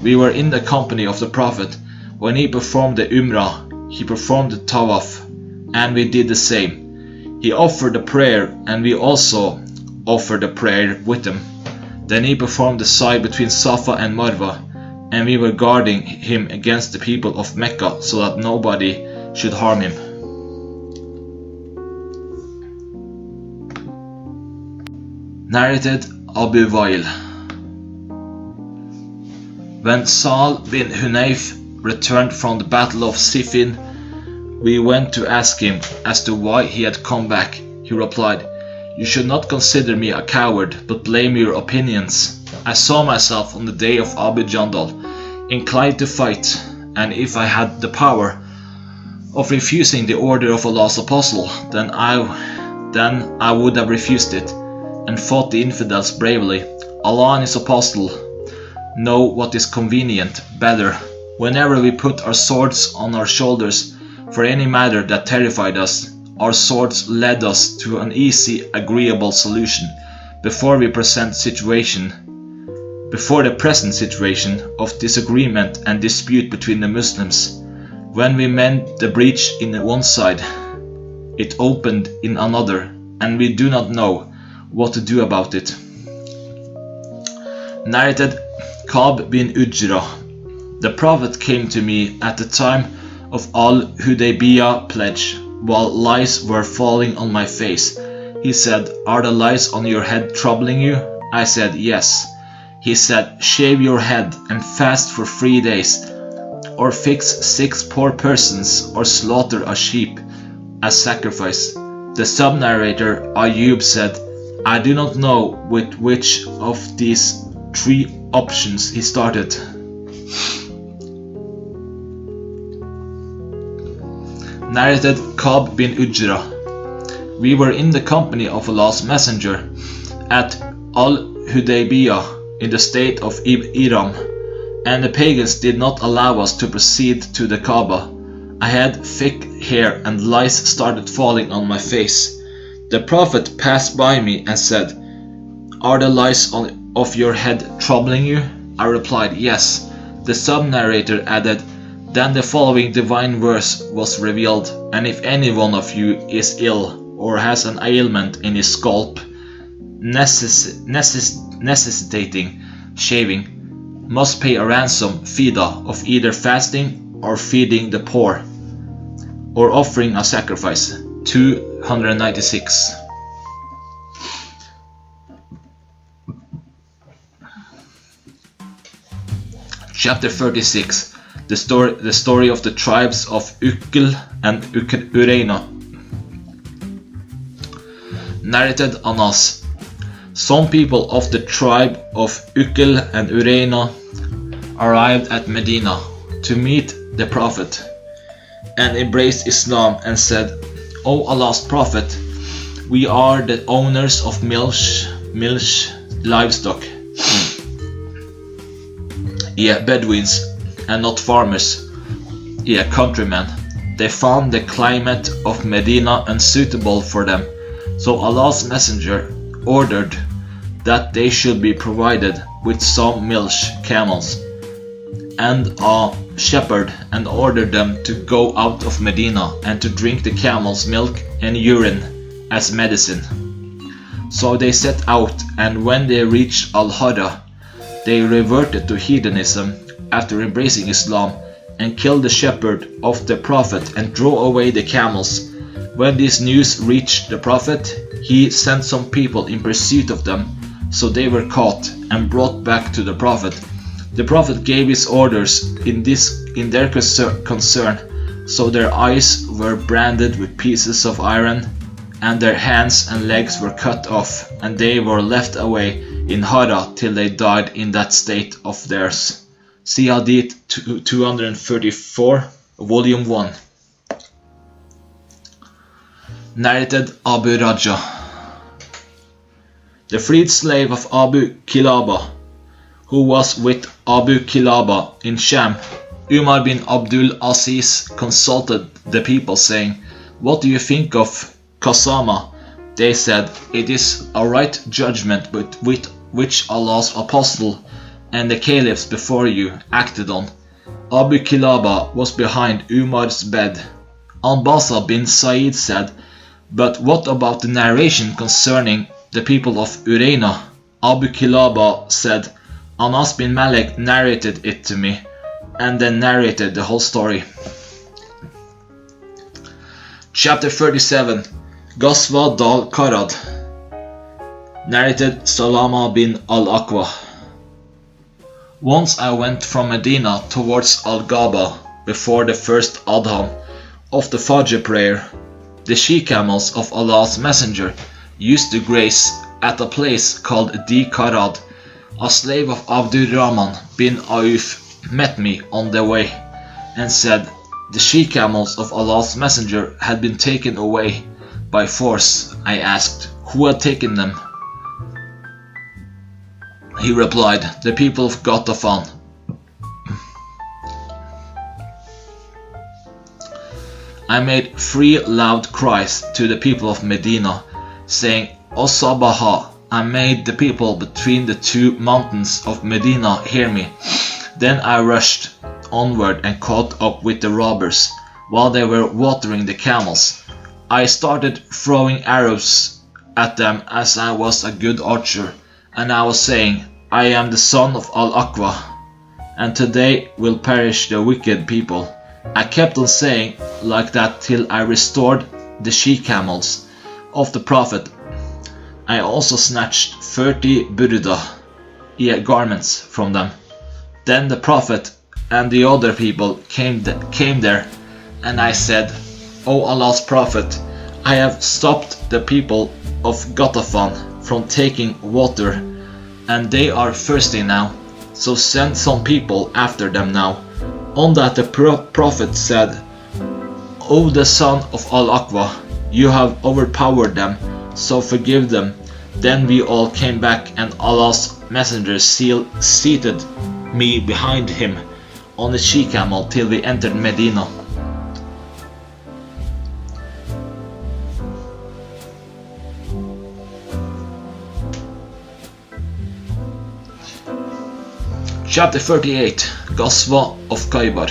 We were in the company of the Prophet. When he performed the Umrah, he performed the Tawaf, and we did the same. He offered a prayer, and we also offered a prayer with him. Then he performed the Sa'i between Safa and Marwa, and we were guarding him against the people of Mecca so that nobody should harm him. Narrated Abu Wail. When Sa'al bin Hunayf returned from the battle of Siffin, we went to ask him as to why he had come back. He replied, "You should not consider me a coward, but blame your opinions. I saw myself on the day of Abu Jandal, inclined to fight, and if I had the power of refusing the order of Allah's apostle, then I would have refused it, and fought the infidels bravely. Allah and his apostle know what is convenient better. Whenever we put our swords on our shoulders for any matter that terrified us, our swords led us to an easy, agreeable solution before the present situation of disagreement and dispute between the Muslims. When we mend the breach in one side, it opened in another, and we do not know what to do about it." Narrated Ka'b bin Ujra. The Prophet came to me at the time of Al-Hudaybiyah pledge, while lice were falling on my face. He said, "Are the lice on your head troubling you?" I said, "Yes." He said, "Shave your head and fast for 3 days, or fix 6 poor persons, or slaughter a sheep as sacrifice." The sub-narrator Ayub said, "I do not know with which of these 3 options he started." Narrated Ka'b bin Ujra. We were in the company of Allah's Messenger at Al-Hudaybiyah in the state of Iram, and the pagans did not allow us to proceed to the Kaaba. I had thick hair and lice started falling on my face. The Prophet passed by me and said, "Are the lice of your head troubling you?" I replied, "Yes." The sub-narrator added, "Then the following divine verse was revealed, and if any one of you is ill or has an ailment in his scalp necessitating shaving, must pay a ransom fida of either fasting or feeding the poor, or offering a sacrifice." 296. Chapter 36. The story of the tribes of Ukl and Ureina. Narrated Anas. Some people of the tribe of Ukl and Ureina arrived at Medina to meet the Prophet and embraced Islam and said, "O Allah's Prophet, we are the owners of milch livestock. Bedouins, and not farmers. Countrymen. They found the climate of Medina unsuitable for them, so Allah's Messenger ordered that they should be provided with some milch camels and a shepherd, and ordered them to go out of Medina and to drink the camel's milk and urine as medicine. So they set out, and when they reached Al-Hara, they reverted to heathenism after embracing Islam, and killed the shepherd of the Prophet and drove away the camels. When this news reached the Prophet, he sent some people in pursuit of them, so they were caught and brought back to the Prophet. The Prophet gave his orders in their concern, so their eyes were branded with pieces of iron, and their hands and legs were cut off, and they were left away in Hara till they died in that state of theirs. See Hadith 234, Volume 1. Narrated Abu Raja. The freed slave of Abu Kilaba, who was with Abu Kilaba in Sham, Umar bin Abdul Aziz, consulted the people, saying, "What do you think of Qasama?" They said, "It is a right judgment with which Allah's apostle and the caliphs before you acted on." Abu Kilaba was behind Umar's bed. Al-Basa bin Sa'id said, "But what about the narration concerning the people of Ureina?" Abu Kilaba said, "Anas bin Malik narrated it to me," and then narrated the whole story. Chapter 37. Ghazwa Dal Qarad. Narrated Salama bin al-Aqwa. Once I went from Medina towards Al-Gaba before the first Adhan of the Fajr prayer. The she-camels of Allah's Messenger used to graze at a place called Di Qarad. A slave of Abdurrahman bin Auf met me on the way and said, "The she-camels of Allah's Messenger had been taken away by force." I asked, "Who had taken them?" He replied, "The people of Ghatafan." I made 3 loud cries to the people of Medina, saying, "O Sabaha!" I made the people between the 2 mountains of Medina hear me. Then I rushed onward and caught up with the robbers while they were watering the camels. I started throwing arrows at them as I was a good archer, and I was saying, "I am the son of Al-Aqwa, and today will perish the wicked people." I kept on saying like that till I restored the she-camels of the Prophet. I also snatched 30 burda, garments, from them. Then the Prophet and the other people came there, and I said, "O Allah's Prophet, I have stopped the people of Ghatafan from taking water, and they are thirsty now, so send some people after them now." On that the Prophet said, O the son of Al-Aqwa, you have overpowered them, so forgive them. Then we all came back, and Allah's messenger seated me behind him on the she-camel till we entered Medina. Chapter 38. Ghazwa of Khaybar.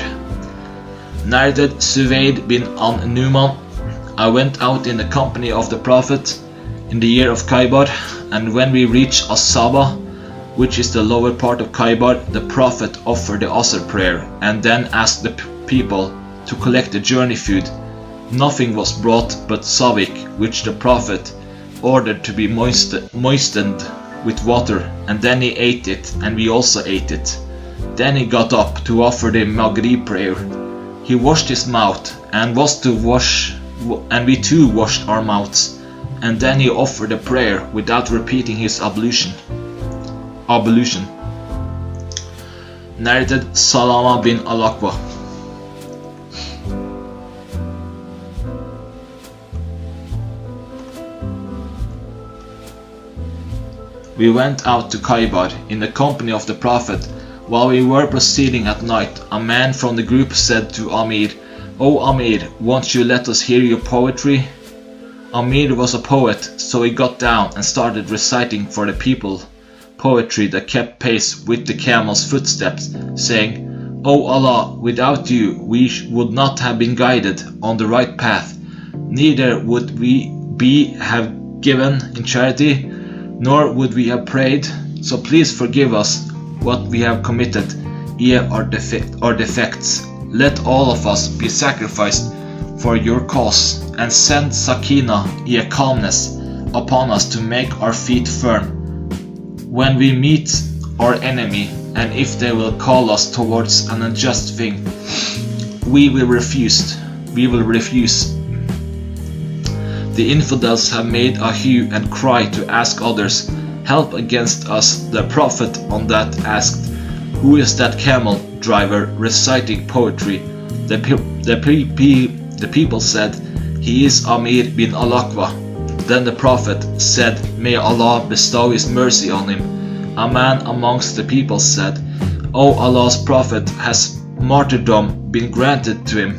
Narrated Suwaid bin An-Numan, I went out in the company of the Prophet in the year of Khaybar, and when we reached As-Saba, which is the lower part of Khaybar, the Prophet offered the Asr prayer and then asked the people to collect the journey food. Nothing was brought but Savik, which the Prophet ordered to be moistened with water, and then he ate it, and we also ate it. Then he got up to offer the Maghrib prayer. He washed his mouth, and we too washed our mouths, and then he offered a prayer without repeating his ablution. Narrated Salama bin Al-Aqwa. We went out to Khaybar in the company of the Prophet. While we were proceeding at night, a man from the group said to Amir, "O Amir, won't you let us hear your poetry?" Amir was a poet, so he got down and started reciting for the people poetry that kept pace with the camel's footsteps, saying, "O Allah, without you we would not have been guided on the right path, neither would we have given in charity, nor would we have prayed, so please forgive us what we have committed, our defects. Let all of us be sacrificed for your cause, and send Sakina, calmness, upon us to make our feet firm when we meet our enemy, and if they will call us towards an unjust thing, we will refuse. The infidels have made a hue and cry to ask others, help against us." The Prophet on that asked, "Who is that camel driver reciting poetry?" The people said, "He is Amir bin Al-Aqwa." Then the Prophet said, "May Allah bestow his mercy on him." A man amongst the people said, "O Allah's Prophet, has martyrdom been granted to him?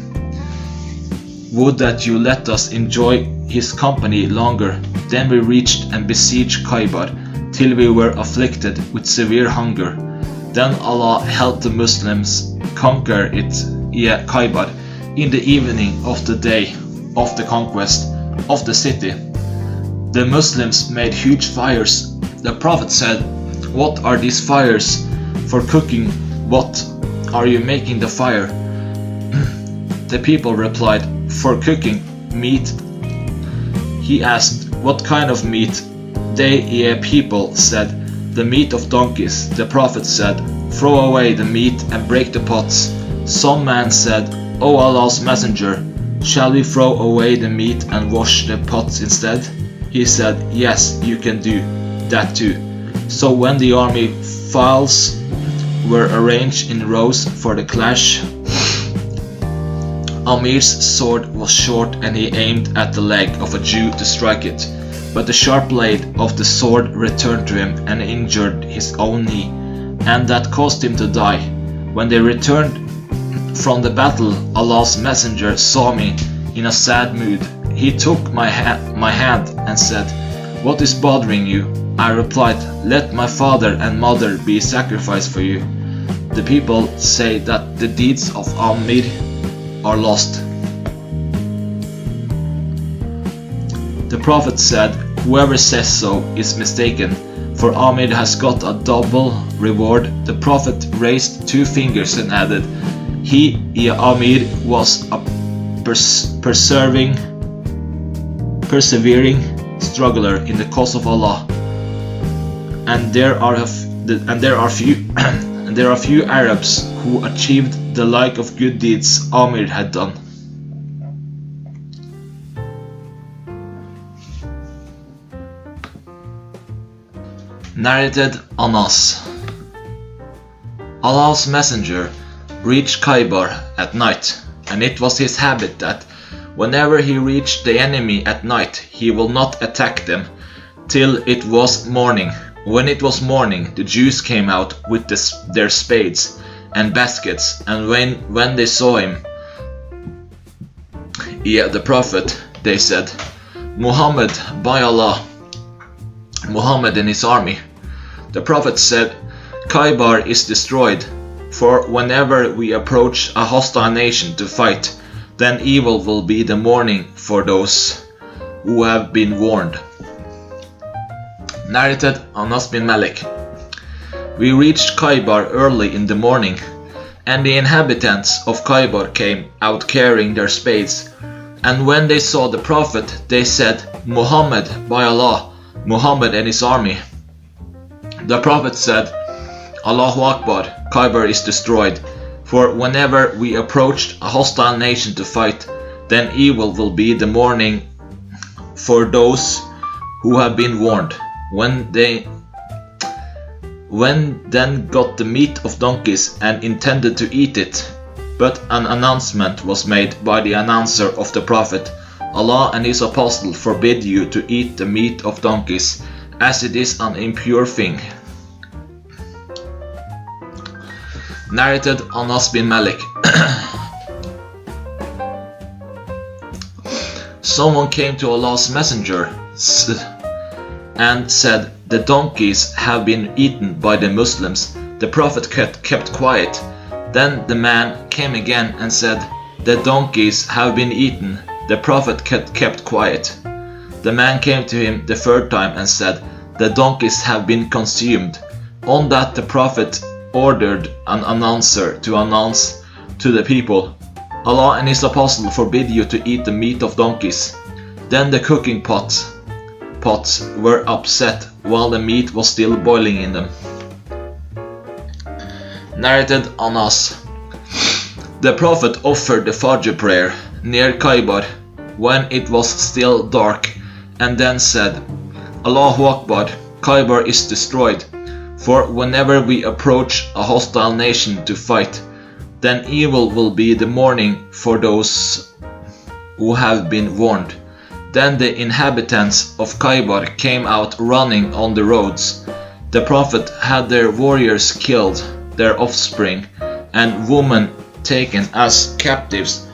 Would that you let us enjoy his company longer." Then we reached and besieged Khaybar till we were afflicted with severe hunger. Then Allah helped the Muslims conquer Khaybar in the evening of the day of the conquest of the city. The Muslims made huge fires. The Prophet said, "What are these fires for cooking? What are you making the fire?" The people replied, "For cooking meat." He asked, "What kind of meat?" People said, "The meat of donkeys." The Prophet said, "Throw away the meat and break the pots." Some man said, "O Allah's Messenger, shall we throw away the meat and wash the pots instead?" He said, "Yes, you can do that too." So when the army files were arranged in rows for the clash, Amir's sword was short, and he aimed at the leg of a Jew to strike it. But the sharp blade of the sword returned to him and injured his own knee, and that caused him to die. When they returned from the battle, Allah's Messenger saw me in a sad mood. He took my hand and said, "What is bothering you?" I replied, "Let my father and mother be sacrificed for you." The people say that the deeds of Amir are lost. The Prophet said, "Whoever says so is mistaken, for Amir has got a double reward." The Prophet raised 2 fingers and added, Amir was a persevering struggler in the cause of Allah, and there are few Arabs who achieved the like of good deeds Amir had done. Narrated Anas. Allah's Messenger reached Khaybar at night, and it was his habit that Whenever he reached the enemy at night, he will not attack them till it was morning. When it was morning, the Jews came out with their spades and baskets, and when they saw him, the prophet, they said, Muhammad, by Allah, Muhammad and his army. The prophet said, Khaybar is destroyed, for whenever we approach a hostile nation to fight, then evil will be the morning for those who have been warned. Narrated Anas bin Malik. We reached Khaybar early in the morning, and the inhabitants of Khaybar came out carrying their spades, and when they saw the prophet, they said, Muhammad, by Allah, Muhammad and his army. The prophet said, Allahu Akbar, Khaybar is destroyed, for whenever we approached a hostile nation to fight, then evil will be the morning for those who have been warned. When then got the meat of donkeys and intended to eat it, but an announcement was made by the announcer of the prophet, Allah and his apostle forbid you to eat the meat of donkeys, as it is an impure thing. Narrated Anas bin Malik. Someone came to Allah's messenger and said, the donkeys have been eaten by the Muslims. The prophet kept quiet. Then the man came again and said, the donkeys have been eaten. The prophet kept quiet. The man came to him the third time and said, the donkeys have been consumed. On that the prophet ordered an announcer to announce to the people, Allah and his apostle forbid you to eat the meat of donkeys. Then the cooking pots were upset while the meat was still boiling in them. Narrated Anas. The prophet offered the Fajr prayer near Khaybar when it was still dark, and then said, Allahu Akbar, Khaybar is destroyed, for whenever we approach a hostile nation to fight, then evil will be the morning for those who have been warned. Then the inhabitants of Khaybar came out running on the roads. The prophet had their warriors killed, their offspring and women taken as captives.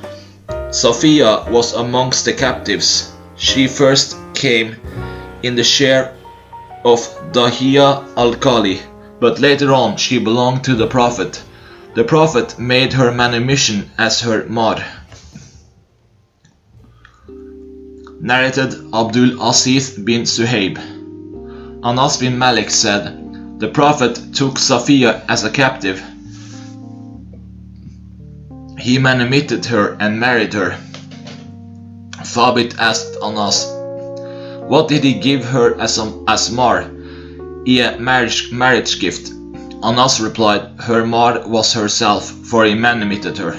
Safiya was amongst the captives. She first came in the share of Dahiya al-Kali, but later on she belonged to the prophet. The prophet made her manumission as her mar. Narrated Abdul Aziz bin Suhaib. Anas bin Malik said, the prophet took Safiya as a captive. He manumitted her and married her. Thabit asked Anas, what did he give her as mar, a marriage gift? Anas replied, her mar was herself, for he manumitted her.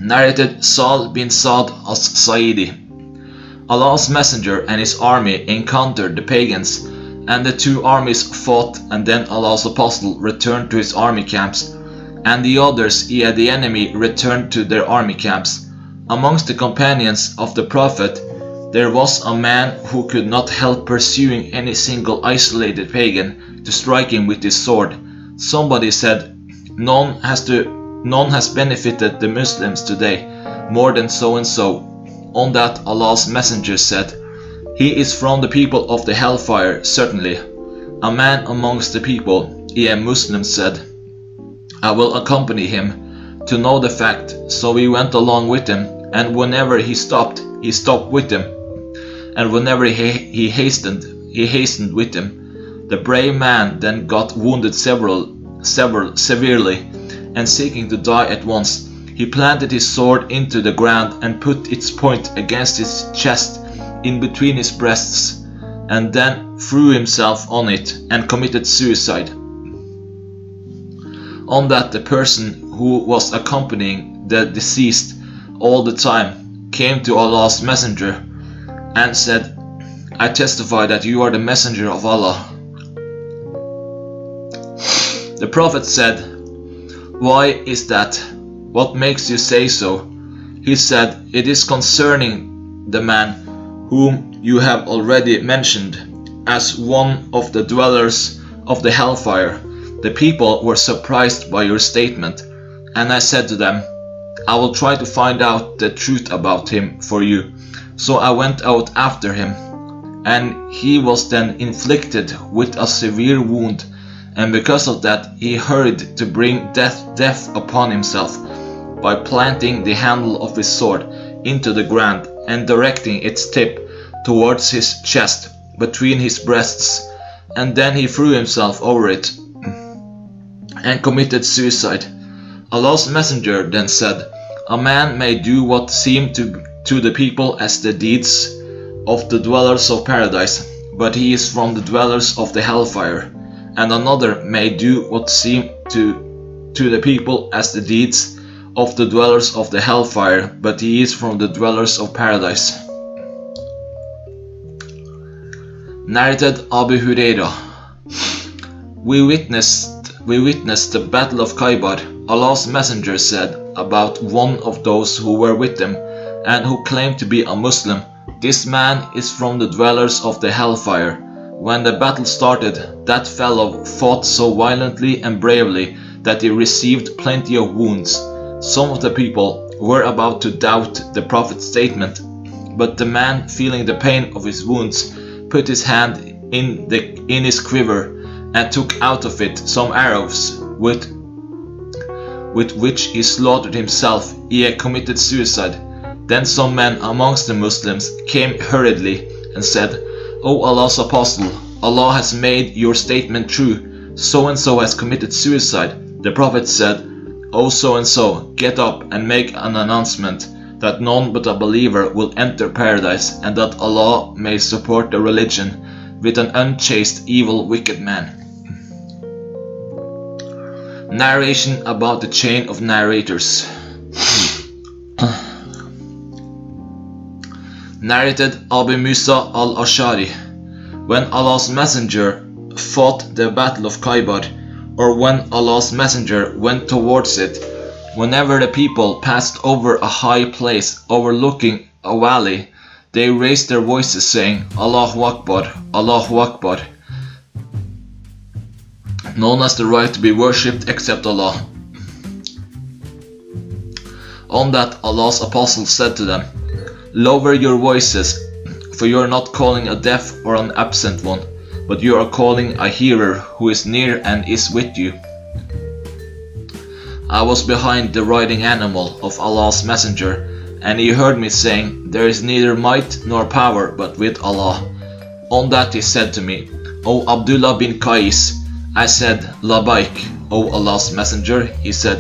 Narrated Sal bin Sa'd as-Sa'idi. Allah's messenger and his army encountered the pagans, and the two armies fought, and then Allah's apostle returned to his army camps, and the others, the enemy, returned to their army camps. Amongst the companions of the prophet, there was a man who could not help pursuing any single isolated pagan to strike him with his sword. Somebody said, none has benefited the Muslims today more than so and so. On that Allah's messenger said, he is from the people of the hellfire, certainly. A man amongst the people, a Muslim, said, I will accompany him to know the fact. So we went along with him, and whenever he stopped with him, and whenever he hastened with him. The brave man then got wounded severely, and seeking to die at once, he planted his sword into the ground and put its point against his chest in between his breasts, and then threw himself on it and committed suicide. On that the person who was accompanying the deceased all the time came to Allah's messenger and said, I testify that you are the messenger of Allah. The prophet said, Why is What makes you say so?" He said, "It is concerning the man whom you have already mentioned as one of the dwellers of the hellfire." The people were surprised by your statement, and I said to them, "I will try to find out the truth about him for you." So I went out after him, and he was then inflicted with a severe wound, and because of that he hurried to bring death upon himself by planting the handle of his sword into the ground and directing its tip towards his chest between his breasts, and then he threw himself over it and committed suicide. Allah's messenger then said, "A man may do what seem to the people as the deeds of the dwellers of paradise, but he is from the dwellers of the hellfire, and another may do what seem to the people as the deeds of the dwellers of the hellfire, but he is from the dwellers of paradise." Narrated Abu Hurairah. We witnessed the battle of Khaybar. Allah's messenger said about one of those who were with him and who claimed to be a Muslim, "This man is from the dwellers of the hellfire." When the battle started, that fellow fought so violently and bravely that he received plenty of wounds. Some of the people were about to doubt the Prophet's statement, but the man, feeling the pain of his wounds, put his hand in his quiver and took out of it some arrows with which he slaughtered himself. He had committed suicide. Then some men amongst the Muslims came hurriedly and said, "O Allah's Apostle, Allah has made your statement true. So and so has committed suicide." The Prophet said, "O so and so, get up and make an announcement that none but a believer will enter paradise, and that Allah may support the religion with an unchaste, evil, wicked man." Narration about the chain of narrators. Narrated Abu Musa al-Ashari. When Allah's messenger fought the battle of Khaybar, or when Allah's messenger went towards it, whenever the people passed over a high place overlooking a valley, they raised their voices saying, "Allahu Akbar, Allahu Akbar." None has the right to be worshipped except Allah. On that, Allah's Apostle said to them, "Lower your voices, for you are not calling a deaf or an absent one, but you are calling a hearer who is near and is with you." I was behind the riding animal of Allah's messenger, and he heard me saying, "There is neither might nor power but with Allah." On that he said to me, "O Abdullah bin Qais." I said, "Labaik, O Allah's messenger." He said,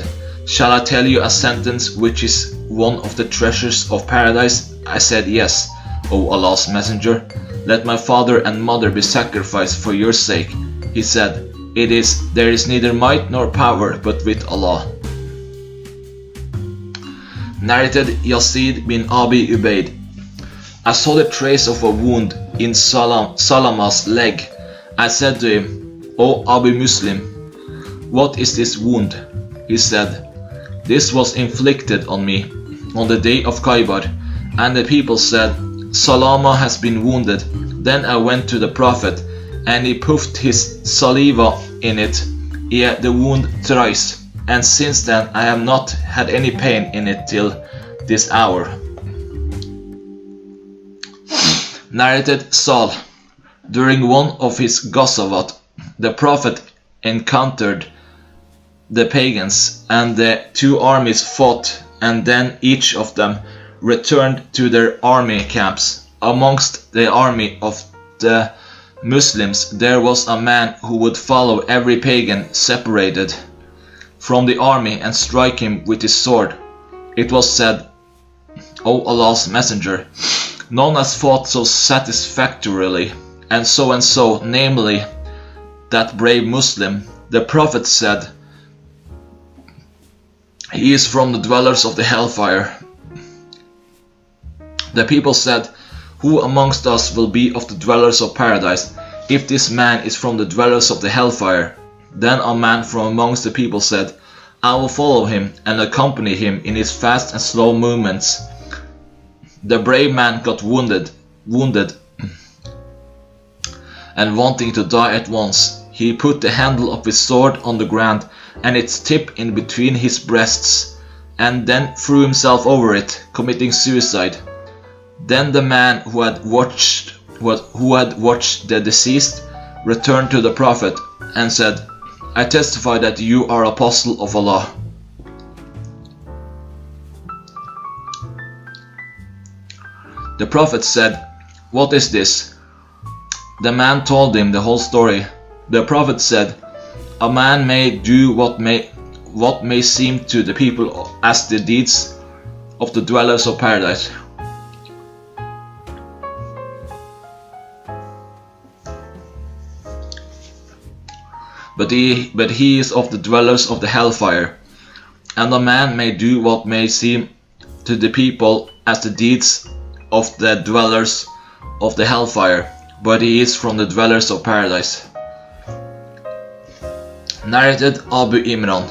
"Shall I tell you a sentence which is one of the treasures of paradise?" I said, "Yes, O Allah's messenger." "Let my father and mother be sacrificed for your sake." He said, There is neither might nor power but with Allah." Narrated Yazid bin Abi Ubaid. I saw the trace of a wound in Salama's leg. I said to him, "O Abu Muslim, what is this wound?" He said, "This was inflicted on me on the day of Khaybar." And the people said, "Salama has been wounded." Then I went to the Prophet, and he puffed his saliva in it, the wound thrice, and since then I have not had any pain in it till this hour. Narrated Sal. During one of his Ghazawat, the Prophet encountered the pagans, and the two armies fought, and then each of them returned to their army camps. Amongst the army of the Muslims there was a man who would follow every pagan separated from the army and strike him with his sword. It was said, "O Allah's messenger, none has fought so satisfactorily, and so, namely, that brave Muslim." The Prophet said, "He is from the dwellers of the hellfire." The people said, "Who amongst us will be of the dwellers of paradise, if this man is from the dwellers of the hellfire?" Then a man from amongst the people said, I will follow him and accompany him in his fast and slow movements. The brave man got wounded, and wanting to die at once, he put the handle of his sword on the ground and its tip in between his breasts, and then threw himself over it, committing suicide. Then the man who had watched the deceased returned to the Prophet and said, I testify that you are apostle of Allah. The Prophet said, What is this? The man told him the whole story. The Prophet said, A man may do what may seem to the people as the deeds of the dwellers of paradise. But he is of the dwellers of the hellfire. And a man may do what may seem to the people as the deeds of the dwellers of the hellfire, but he is from the dwellers of paradise. Narrated Abu Imran.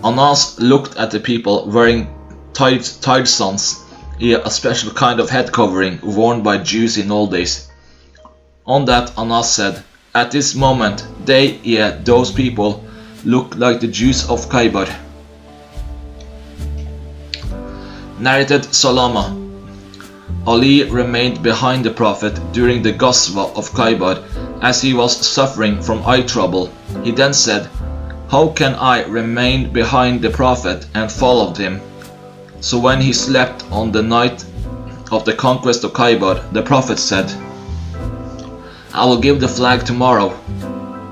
Anas looked at the people wearing tarsans, a special kind of head covering worn by Jews in old days. On that Anas said, At this moment those people look like the Jews of Khaybar. Narrated Salama. Ali remained behind the Prophet during the Ghazwa of Khaybar as he was suffering from eye trouble. He then said, How can I remain behind the Prophet, and followed him? So when he slept on the night of the conquest of Khaybar, the Prophet said, I will give the flag tomorrow,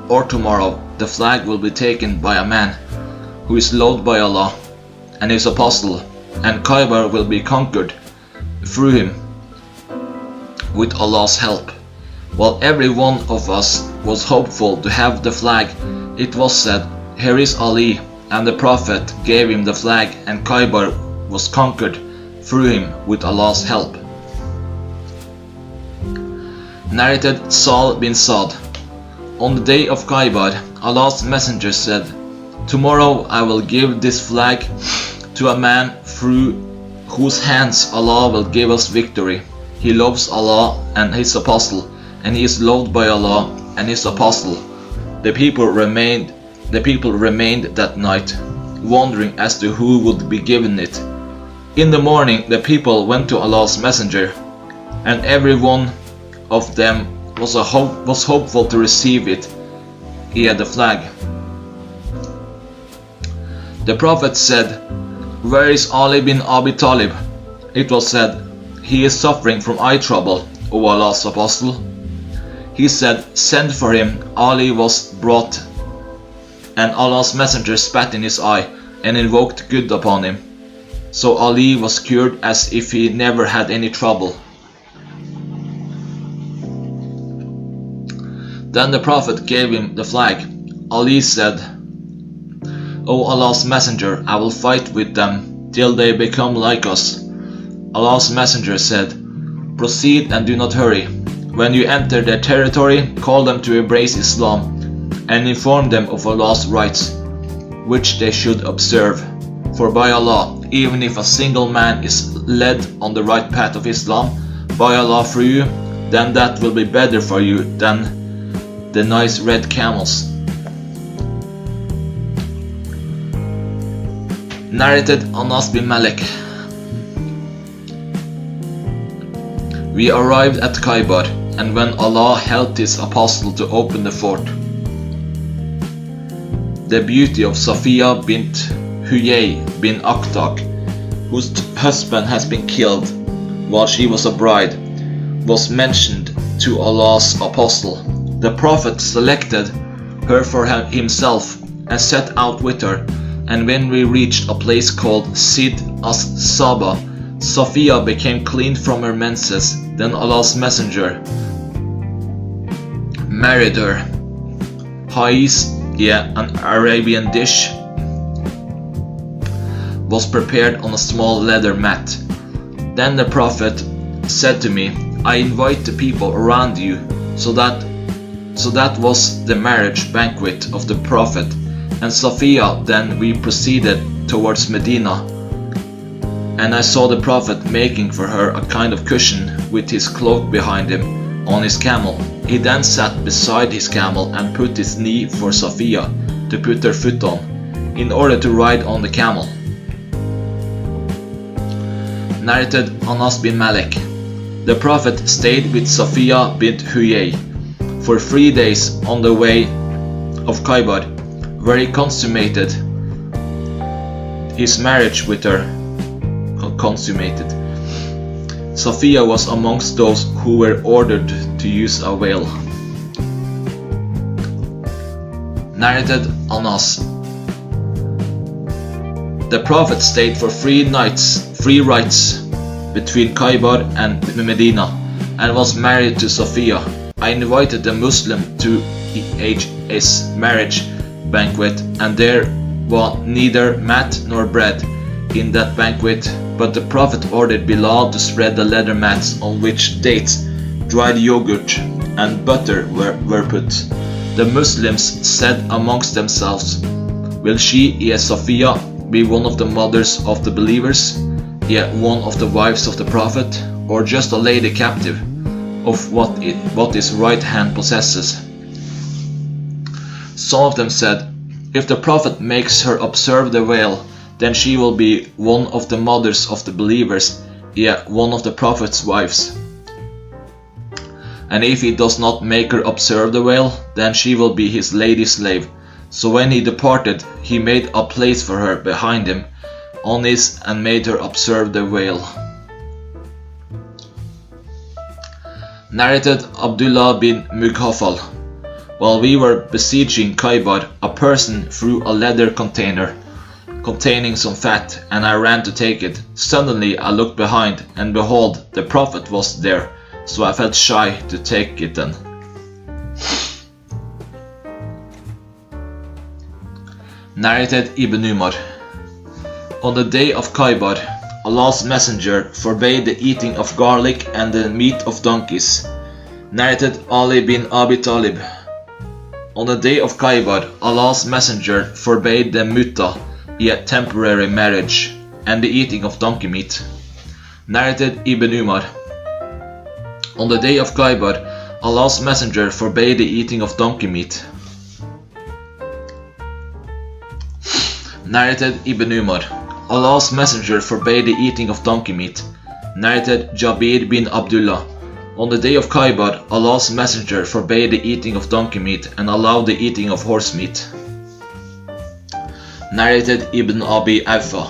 or tomorrow the flag will be taken by a man who is loved by Allah and his apostle, and Khaybar will be conquered through him with Allah's help. While every one of us was hopeful to have the flag, it was said, Here is Ali, and the Prophet gave him the flag, and Khaybar was conquered through him with Allah's help. Narrated Sahl bin Sa'd. On the day of Khaybar, Allah's messenger said, Tomorrow I will give this flag to a man through whose hands Allah will give us victory. He loves Allah and his apostle, and he is loved by Allah and his apostle. The people remained that night, wondering as to who would be given it. In the morning the people went to Allah's messenger, and every one of them was hopeful to receive it. He had the flag. The Prophet said, Where is Ali bin Abi Talib? It was said, He is suffering from eye trouble, O Allah's apostle. He said, Send for him. Ali was brought, and Allah's messenger spat in his eye and invoked good upon him. So Ali was cured as if he never had any trouble. Then the Prophet gave him the flag. Ali said, O Allah's messenger, I will fight with them till they become like us. Allah's messenger said, Proceed and do not hurry. When you enter their territory, call them to embrace Islam and inform them of Allah's rights, which they should observe. For by Allah, even if a single man is led on the right path of Islam, by Allah through you, then that will be better for you than the nice red camels. Narrated Anas bin Malik. We arrived at Khaybar, and when Allah helped his apostle to open the fort, the beauty of Safiya bint Huyay bin Akhtar, whose husband has been killed while she was a bride, was mentioned to Allah's apostle. The Prophet selected her for himself and set out with her, and when we reached a place called Sid as-Saba, Safiya became clean from her menses. Then Allah's messenger married her. Hais, an Arabian dish, was prepared on a small leather mat. Then the Prophet said to me, I invite the people around you. So that was the marriage banquet of the Prophet. And Sophia, then we proceeded towards Medina, and I saw the Prophet making for her a kind of cushion with his cloak behind him on his camel. He then sat beside his camel and put his knee for Sophia to put her foot on, in order to ride on the camel. Narrated Anas bin Malik. The Prophet stayed with Sophia bint Huyay for 3 days on the way of Khaybar, where he consummated his marriage with her. Sophia was amongst those who were ordered to use a veil. Narrated Anas. The Prophet stayed for 3 nights between Khaybar and Medina, and was married to Sophia. I invited the Muslim to his marriage banquet, and there was neither mat nor bread in that banquet, but the Prophet ordered Bilal to spread the leather mats on which dates, dried yogurt and butter were put. The Muslims said amongst themselves, "Will she, Sophia, be one of the mothers of the believers, one of the wives of the Prophet, or just a lady captive of what his right hand possesses?" Some of them said, "If the Prophet makes her observe the veil, then she will be one of the mothers of the believers, one of the Prophet's wives. And if he does not make her observe the veil, then she will be his lady slave." So when he departed, he made a place for her behind him on his and made her observe the veil. Narrated Abdullah bin Mughaffal. While we were besieging Khaybar, a person threw a leather container containing some fat, and I ran to take it. Suddenly I looked behind, and behold, the Prophet was there, so I felt shy to take it then. Narrated Ibn Umar. On the day of Khaybar, Allah's Messenger forbade the eating of garlic and the meat of donkeys. Narrated Ali bin Abi Talib. On the day of Khaybar, Allah's Messenger forbade the mutta, temporary marriage, and the eating of donkey meat. Narrated Ibn Umar. On the day of Khaybar, Allah's Messenger forbade the eating of donkey meat. Narrated Ibn Umar. Allah's Messenger forbade the eating of donkey meat. Narrated Jabir bin Abdullah. On the day of Khaybar, Allah's Messenger forbade the eating of donkey meat and allowed the eating of horse meat. Narrated Ibn Abi Awfa.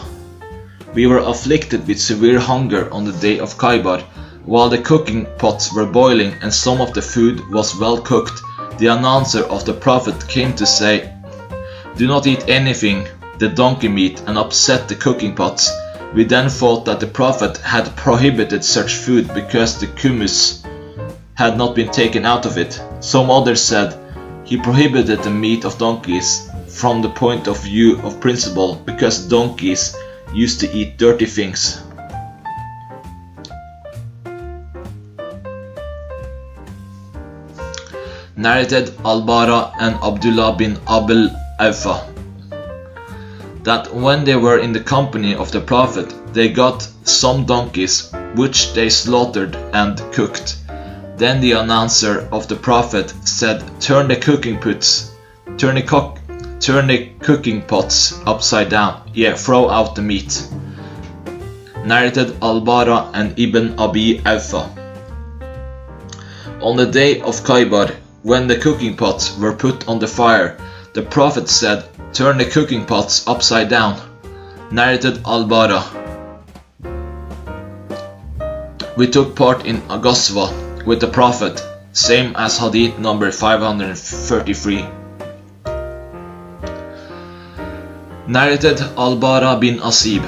We were afflicted with severe hunger on the day of Khaybar. While the cooking pots were boiling and some of the food was well cooked, the announcer of the Prophet came to say, "Do not eat anything, the donkey meat, and upset the cooking pots." We then thought that the Prophet had prohibited such food because the kumus had not been taken out of it. Some others said, he prohibited the meat of donkeys from the point of view of principle, because donkeys used to eat dirty things. Narrated Al-Bara and Abdullah bin Abul Awfa, that when they were in the company of the Prophet, they got some donkeys, which they slaughtered and cooked. Then the announcer of the Prophet said, "Turn the cooking pots upside down, throw out the meat." Narrated Al-Bara and Ibn Abi Awfa. On the day of Khaybar, when the cooking pots were put on the fire, the Prophet said, "Turn the cooking pots upside down." Narrated Al-Bara. We took part in a ghazwa with the Prophet, same as hadith number 533. Narrated Al-Bara bin Asib.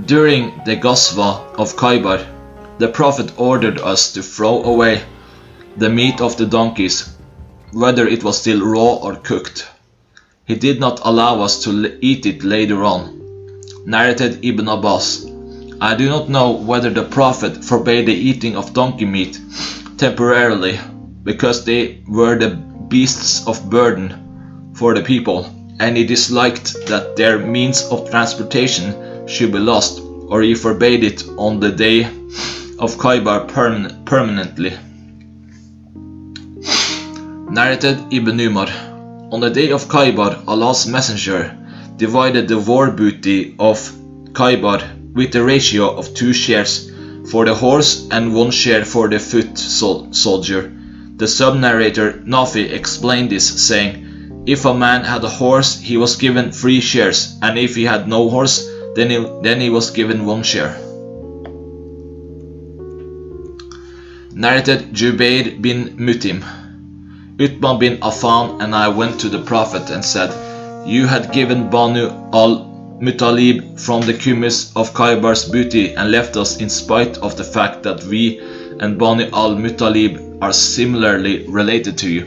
During the ghazwa of Khaybar, the Prophet ordered us to throw away the meat of the donkeys, whether it was still raw or cooked. He did not allow us to eat it later on. Narrated Ibn Abbas. I do not know whether the Prophet forbade the eating of donkey meat temporarily, because they were the beasts of burden for the people, and he disliked that their means of transportation should be lost, or he forbade it on the day of Khaybar permanently. Narrated Ibn Umar. On the day of Khaybar, Allah's Messenger divided the war booty of Khaybar with a ratio of 2 shares for the horse and 1 share for the foot soldier. The sub-narrator Nafi explained this, saying, if a man had a horse, he was given 3 shares, and if he had no horse, then he was given 1 share. Narrated Jubair bin Mut'im. Utbah bin Affan and I went to the Prophet and said, you had given Banu al-Muttalib from the kumis of Khaybar's booty and left us in spite of the fact that we and Banu al-Muttalib are similarly related to you.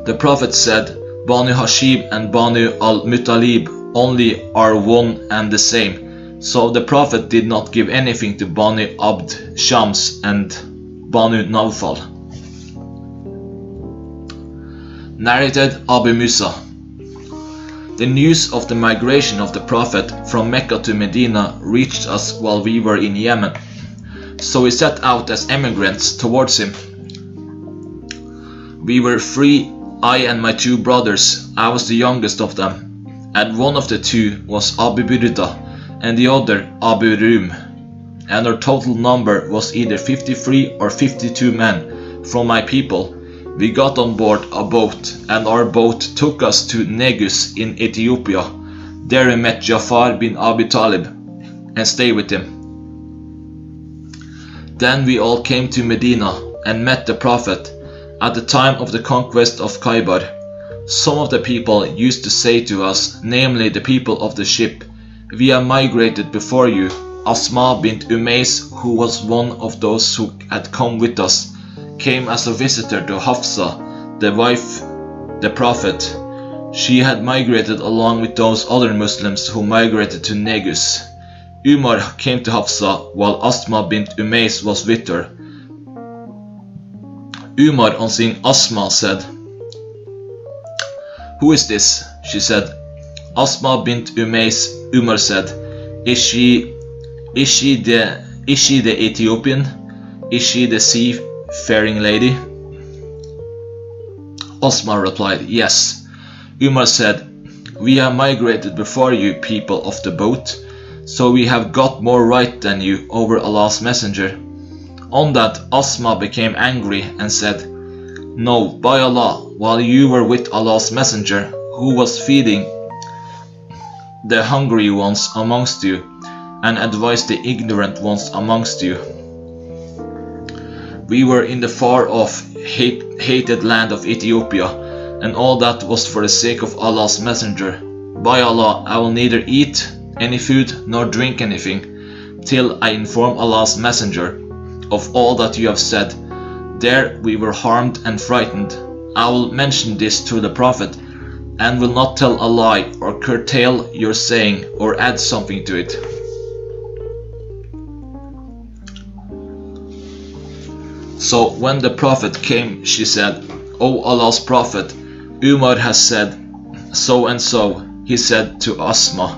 The Prophet said, Banu Hashim and Banu al-Muttalib only are one and the same. So the Prophet did not give anything to Banu Abd Shams and Banu Nawfal. Narrated Abu Musa. The news of the migration of the Prophet from Mecca to Medina reached us while we were in Yemen. So we set out as emigrants towards him. We were 3, I and my 2 brothers. I was the youngest of them, and one of the 2 was Abu Burda and the other Abu Rum, and our total number was either 53 or 52 men from my people. We got on board a boat, and our boat took us to Negus in Ethiopia. There we met Ja'far bin Abi Talib and stayed with him. Then we all came to Medina and met the Prophet at the time of the conquest of Khaybar. Some of the people used to say to us, namely the people of the ship, we have migrated before you. Asma bint Umays, who was one of those who had come with us, came as a visitor to Hafsa, the wife the Prophet. She had migrated along with those other Muslims who migrated to Negus. Umar came to Hafsa while Asma bint Umays was with her. Umar, on seeing Asma, said, who is this? She said. Asma bint Umays, Umar said, Is she the Ethiopian? Is she the seafaring lady? Asma replied, yes. Umar said, we have migrated before you, people of the boat, so we have got more right than you over Allah's Messenger. On that, Asma became angry and said, no, by Allah, while you were with Allah's Messenger, who was feeding the hungry ones amongst you, and advised the ignorant ones amongst you. We were in the far-off, hated land of Ethiopia, and all that was for the sake of Allah's Messenger. By Allah, I will neither eat any food nor drink anything, till I inform Allah's Messenger of all that you have said. There we were harmed and frightened. I will mention this to the Prophet, and will not tell a lie or curtail your saying or add something to it. So when the Prophet came, she said, O Allah's Prophet, Umar has said so and so. He said to Asma,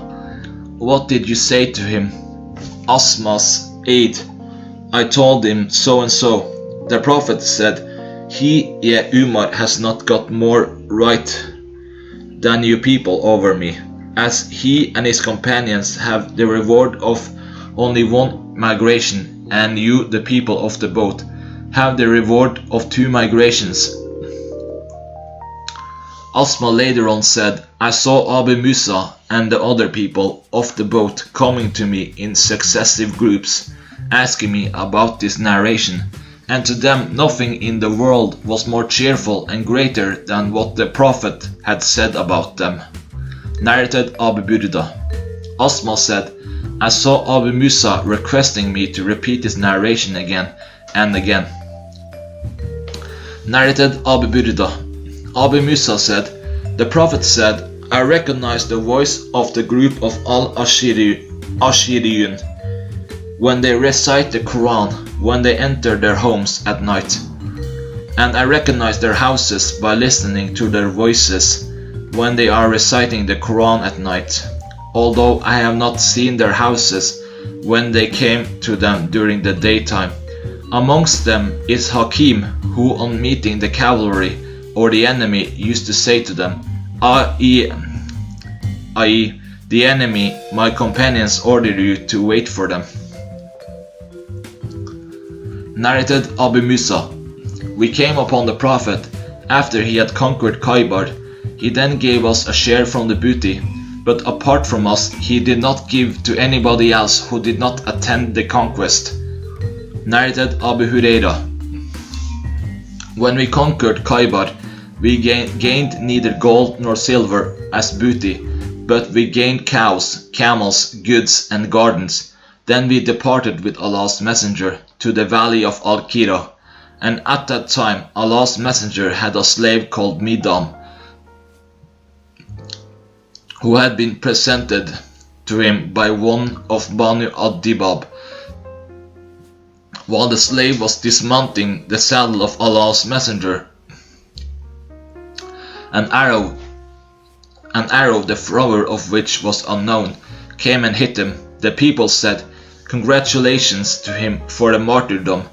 what did you say to him? Asma's aide, I told him so and so. The Prophet said, Umar has not got more right than you people over me, as he and his companions have the reward of only 1 migration, and you, the people of the boat, have the reward of 2 migrations. Asma later on said, I saw Abu Musa and the other people of the boat coming to me in successive groups, asking me about this narration, and to them nothing in the world was more cheerful and greater than what the Prophet had said about them. Narrated Abu Burda. Asma said, I saw Abu Musa requesting me to repeat his narration again and again. Narrated Abu Burda. Abu Musa said, the Prophet said, I recognize the voice of the group of Al-Ashiriyun when they recite the Quran, when they enter their homes at night. And I recognize their houses by listening to their voices when they are reciting the Quran at night, although I have not seen their houses when they came to them during the daytime. Amongst them is Hakim, who on meeting the cavalry or the enemy used to say to them, i.e. the enemy, my companions order you to wait for them. Narrated Abu Musa. We came upon the Prophet after he had conquered Khaybar. He then gave us a share from the booty, but apart from us he did not give to anybody else who did not attend the conquest. Narrated Abu Huraira. When we conquered Khaybar, we gained neither gold nor silver as booty, but we gained cows, camels, goods and gardens. Then we departed with Allah's messenger to the valley of Al-Qira, and at that time Allah's messenger had a slave called Midam, who had been presented to him by one of Banu ad-Dibab. While the slave was dismounting the saddle of Allah's messenger, an arrow, the thrower of which was unknown, came and hit him. The people said, "Congratulations to him for the martyrdom."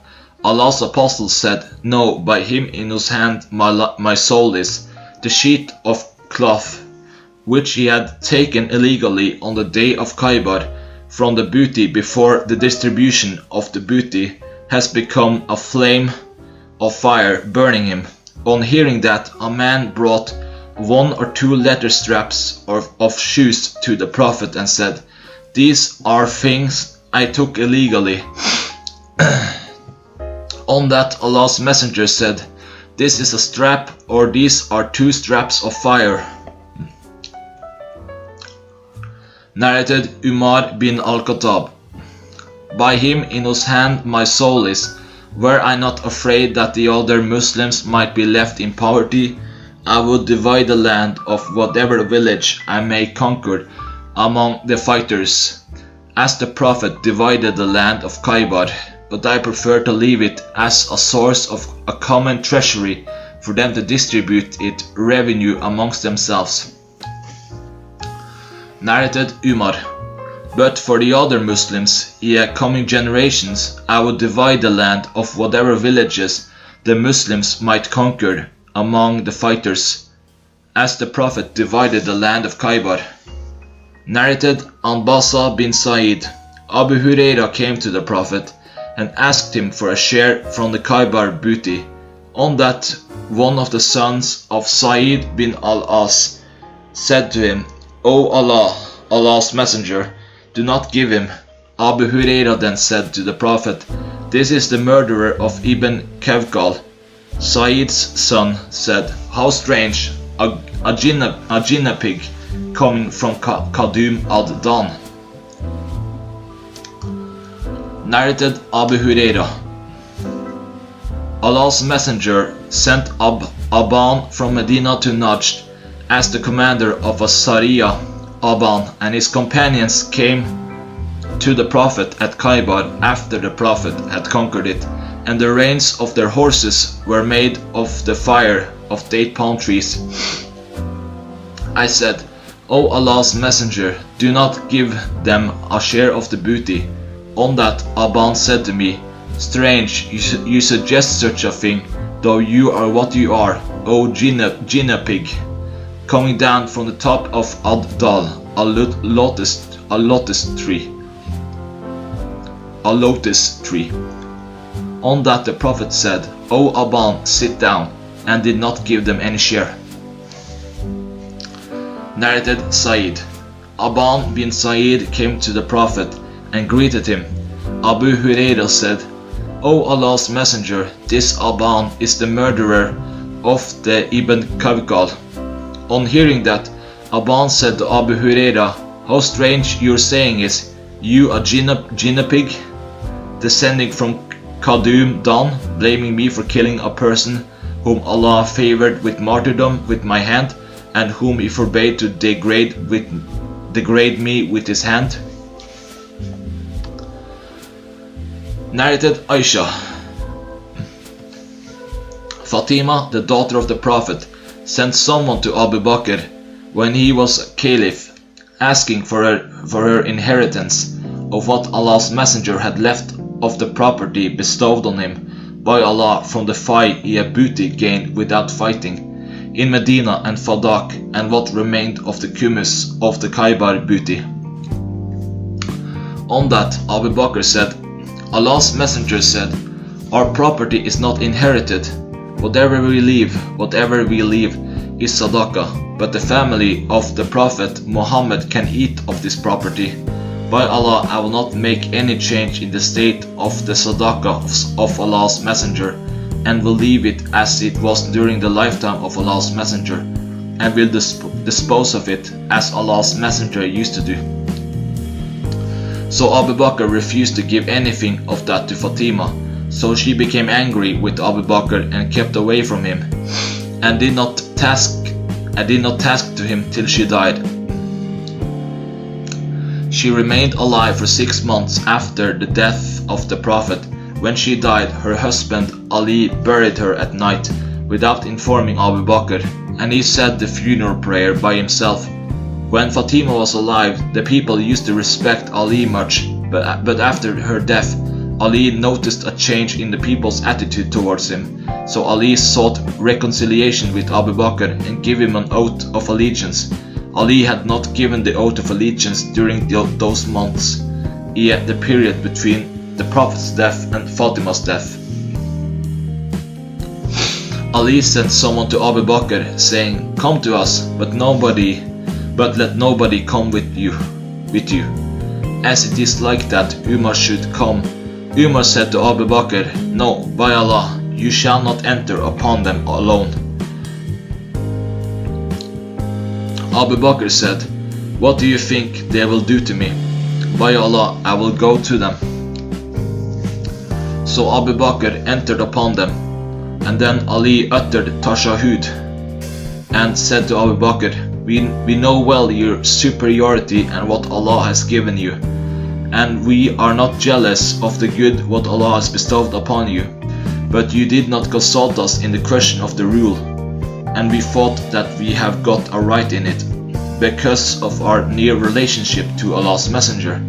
Allah's apostle said, "No, by him in whose hand my soul is." The sheet of cloth which he had taken illegally on the day of Khaybar from the booty before the distribution of the booty has become a flame of fire burning him. On hearing that, a man brought 1 or 2 leather straps of shoes to the Prophet and said, "These are things I took illegally." On that, Allah's messenger said, "This is a strap, or these are 2 straps of fire." Narrated Umar bin al-Khattab. By him in whose hand my soul is, were I not afraid that the other Muslims might be left in poverty, I would divide the land of whatever village I may conquer among the fighters, as the Prophet divided the land of Khaybar, but I prefer to leave it as a source of a common treasury for them to distribute its revenue amongst themselves. Narrated Umar. But for the other Muslims, coming generations, I would divide the land of whatever villages the Muslims might conquer among the fighters, as the Prophet divided the land of Khaybar. Narrated Anbasa bin Sa'id. Abu Huraira came to the Prophet and asked him for a share from the Khaybar booty. On that, one of the sons of Sa'id bin al-As said to him, "O Allah, Allah's messenger, do not give him." Abu Huraira then said to the Prophet, "This is the murderer of Ibn Kavkal." Sa'id's son said, "How strange, a jinnah pig coming from Kadum ad-Dan." Narrated Abu Huraira. Allah's messenger sent Aban from Medina to Najd as the commander of a Sariya. Aban and his companions came to the Prophet at Khaybar after the Prophet had conquered it, and the reins of their horses were made of the fire of date palm trees. I said, "O Allah's messenger, do not give them a share of the booty." On that, Aban said to me, "Strange, you suggest such a thing, though you are what you are, O jinnah pig, coming down from the top of Ad-Dal, a lotus tree. On that the Prophet said, "O Aban, sit down," and did not give them any share. Narrated Sa'id. Aban bin Sa'id came to the Prophet and greeted him. Abu Huraira said, "O Allah's messenger, this Aban is the murderer of the Ibn Kavkal." On hearing that, Aban said to Abu Huraira, "How strange your saying is, you a jinnah pig, descending from Kadum Dan, blaming me for killing a person whom Allah favored with martyrdom with my hand, and whom he forbade to degrade me with his hand." Narrated Aisha. Fatima, the daughter of the Prophet, sent someone to Abu Bakr when he was caliph, asking for her inheritance of what Allah's messenger had left of the property bestowed on him by Allah from the fay'iyah booty gained without fighting in Medina and Fadak, and what remained of the kumus of the Khaybar booty. On that, Abu Bakr said, Allah's messenger said, our property is not inherited. Whatever we leave is sadaqah, but the family of the Prophet Muhammad can eat of this property. By Allah, I will not make any change in the state of the sadaqah of Allah's messenger, and will leave it as it was during the lifetime of Allah's messenger, and will dispose of it as Allah's messenger used to do. So Abu Bakr refused to give anything of that to Fatima, so she became angry with Abu Bakr and kept away from him, and did not task to him till she died. She remained alive for 6 months after the death of the Prophet. When she died, her husband Ali buried her at night without informing Abu Bakr, and he said the funeral prayer by himself. When Fatima was alive, the people used to respect Ali much, but after her death, Ali noticed a change in the people's attitude towards him, so Ali sought reconciliation with Abu Bakr and gave him an oath of allegiance. Ali had not given the oath of allegiance during those months, yet the period between the Prophet's death and Fatima's death. Ali sent someone to Abu Bakr, saying, "Come to us, but let nobody come with you. As it is like that, Umar should come." Umar said to Abu Bakr, "No, by Allah, you shall not enter upon them alone." Abu Bakr said, "What do you think they will do to me? By Allah, I will go to them." So Abu Bakr entered upon them, and then Ali uttered Tashahhud and said to Abu Bakr, We know well your superiority and what Allah has given you, and we are not jealous of the good what Allah has bestowed upon you, but you did not consult us in the question of the rule, and we thought that we have got a right in it, because of our near relationship to Allah's messenger.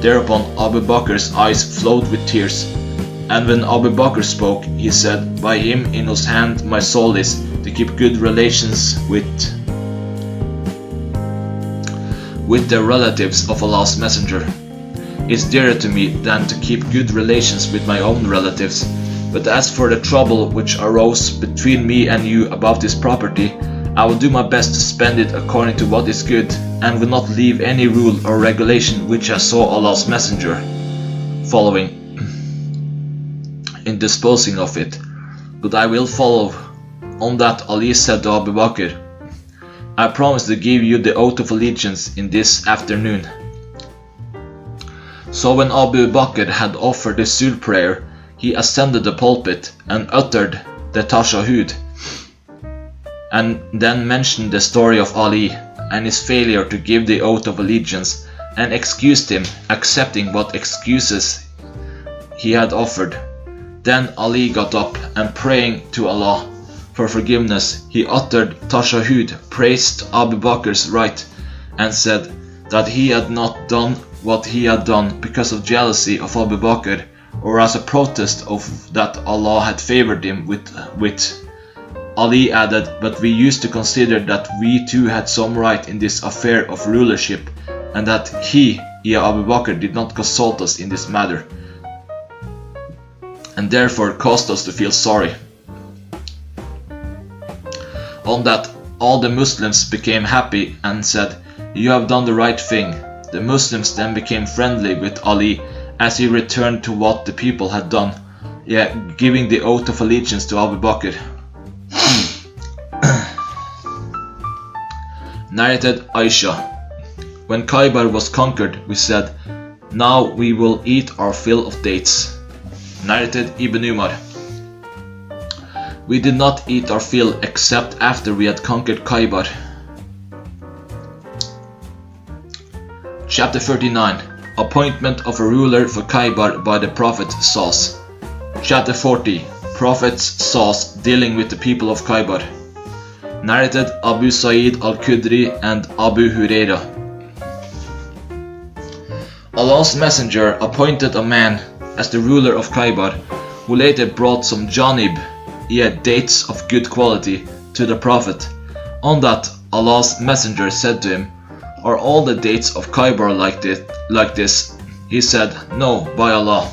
Thereupon Abu Bakr's eyes flowed with tears, and when Abu Bakr spoke, he said, "By him in whose hand my soul is, to keep good relations with the relatives of Allah's messenger is dearer to me than to keep good relations with my own relatives. But as for the trouble which arose between me and you about this property, I will do my best to spend it according to what is good, and will not leave any rule or regulation which I saw Allah's messenger following in disposing of it, but I will follow." On that, Ali said to Abu Bakr, "I promise to give you the oath of allegiance in this afternoon." So when Abu Bakr had offered the Sul prayer, he ascended the pulpit and uttered the Tashahhud, and then mentioned the story of Ali and his failure to give the oath of allegiance, and excused him, accepting what excuses he had offered. Then Ali got up, and praying to Allah for forgiveness, he uttered Tashahhud, praised Abu Bakr's right, and said that he had not done what he had done because of jealousy of Abu Bakr, or as a protest of that Allah had favored him with. Ali added, "But we used to consider that we too had some right in this affair of rulership, and that he, Abu Bakr, did not consult us in this matter, and therefore caused us to feel sorry." On that, all the Muslims became happy and said, "You have done the right thing." The Muslims then became friendly with Ali as he returned to what the people had done, giving the oath of allegiance to Abu Bakr. Narrated Aisha, "When Khaybar was conquered, we said, 'Now we will eat our fill of dates.'" Narrated Ibn Umar, "We did not eat our fill except after we had conquered Khaybar." Chapter 39. Appointment of a ruler for Khaybar by the Prophet Sahih. Chapter 40. Prophet's Sahih dealing with the people of Khaybar. Narrated Abu Sa'id al-Khudri and Abu Huraira. Allah's Messenger appointed a man as the ruler of Khaybar, who later brought some janib, dates of good quality, to the Prophet. On that, Allah's Messenger said to him, "Are all the dates of Khaybar like this?" He said, "No, by Allah."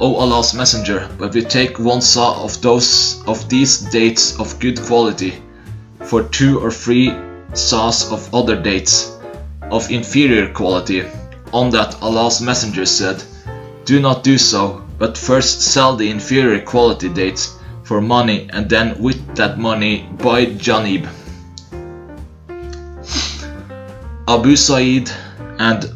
O Allah's Messenger, but we take one sa of these dates of good quality for 2 or 3 sas of other dates of inferior quality. On that, Allah's Messenger said, "Do not do so, but first sell the inferior quality dates for money, and then with that money buy janib." Abu Sa'id and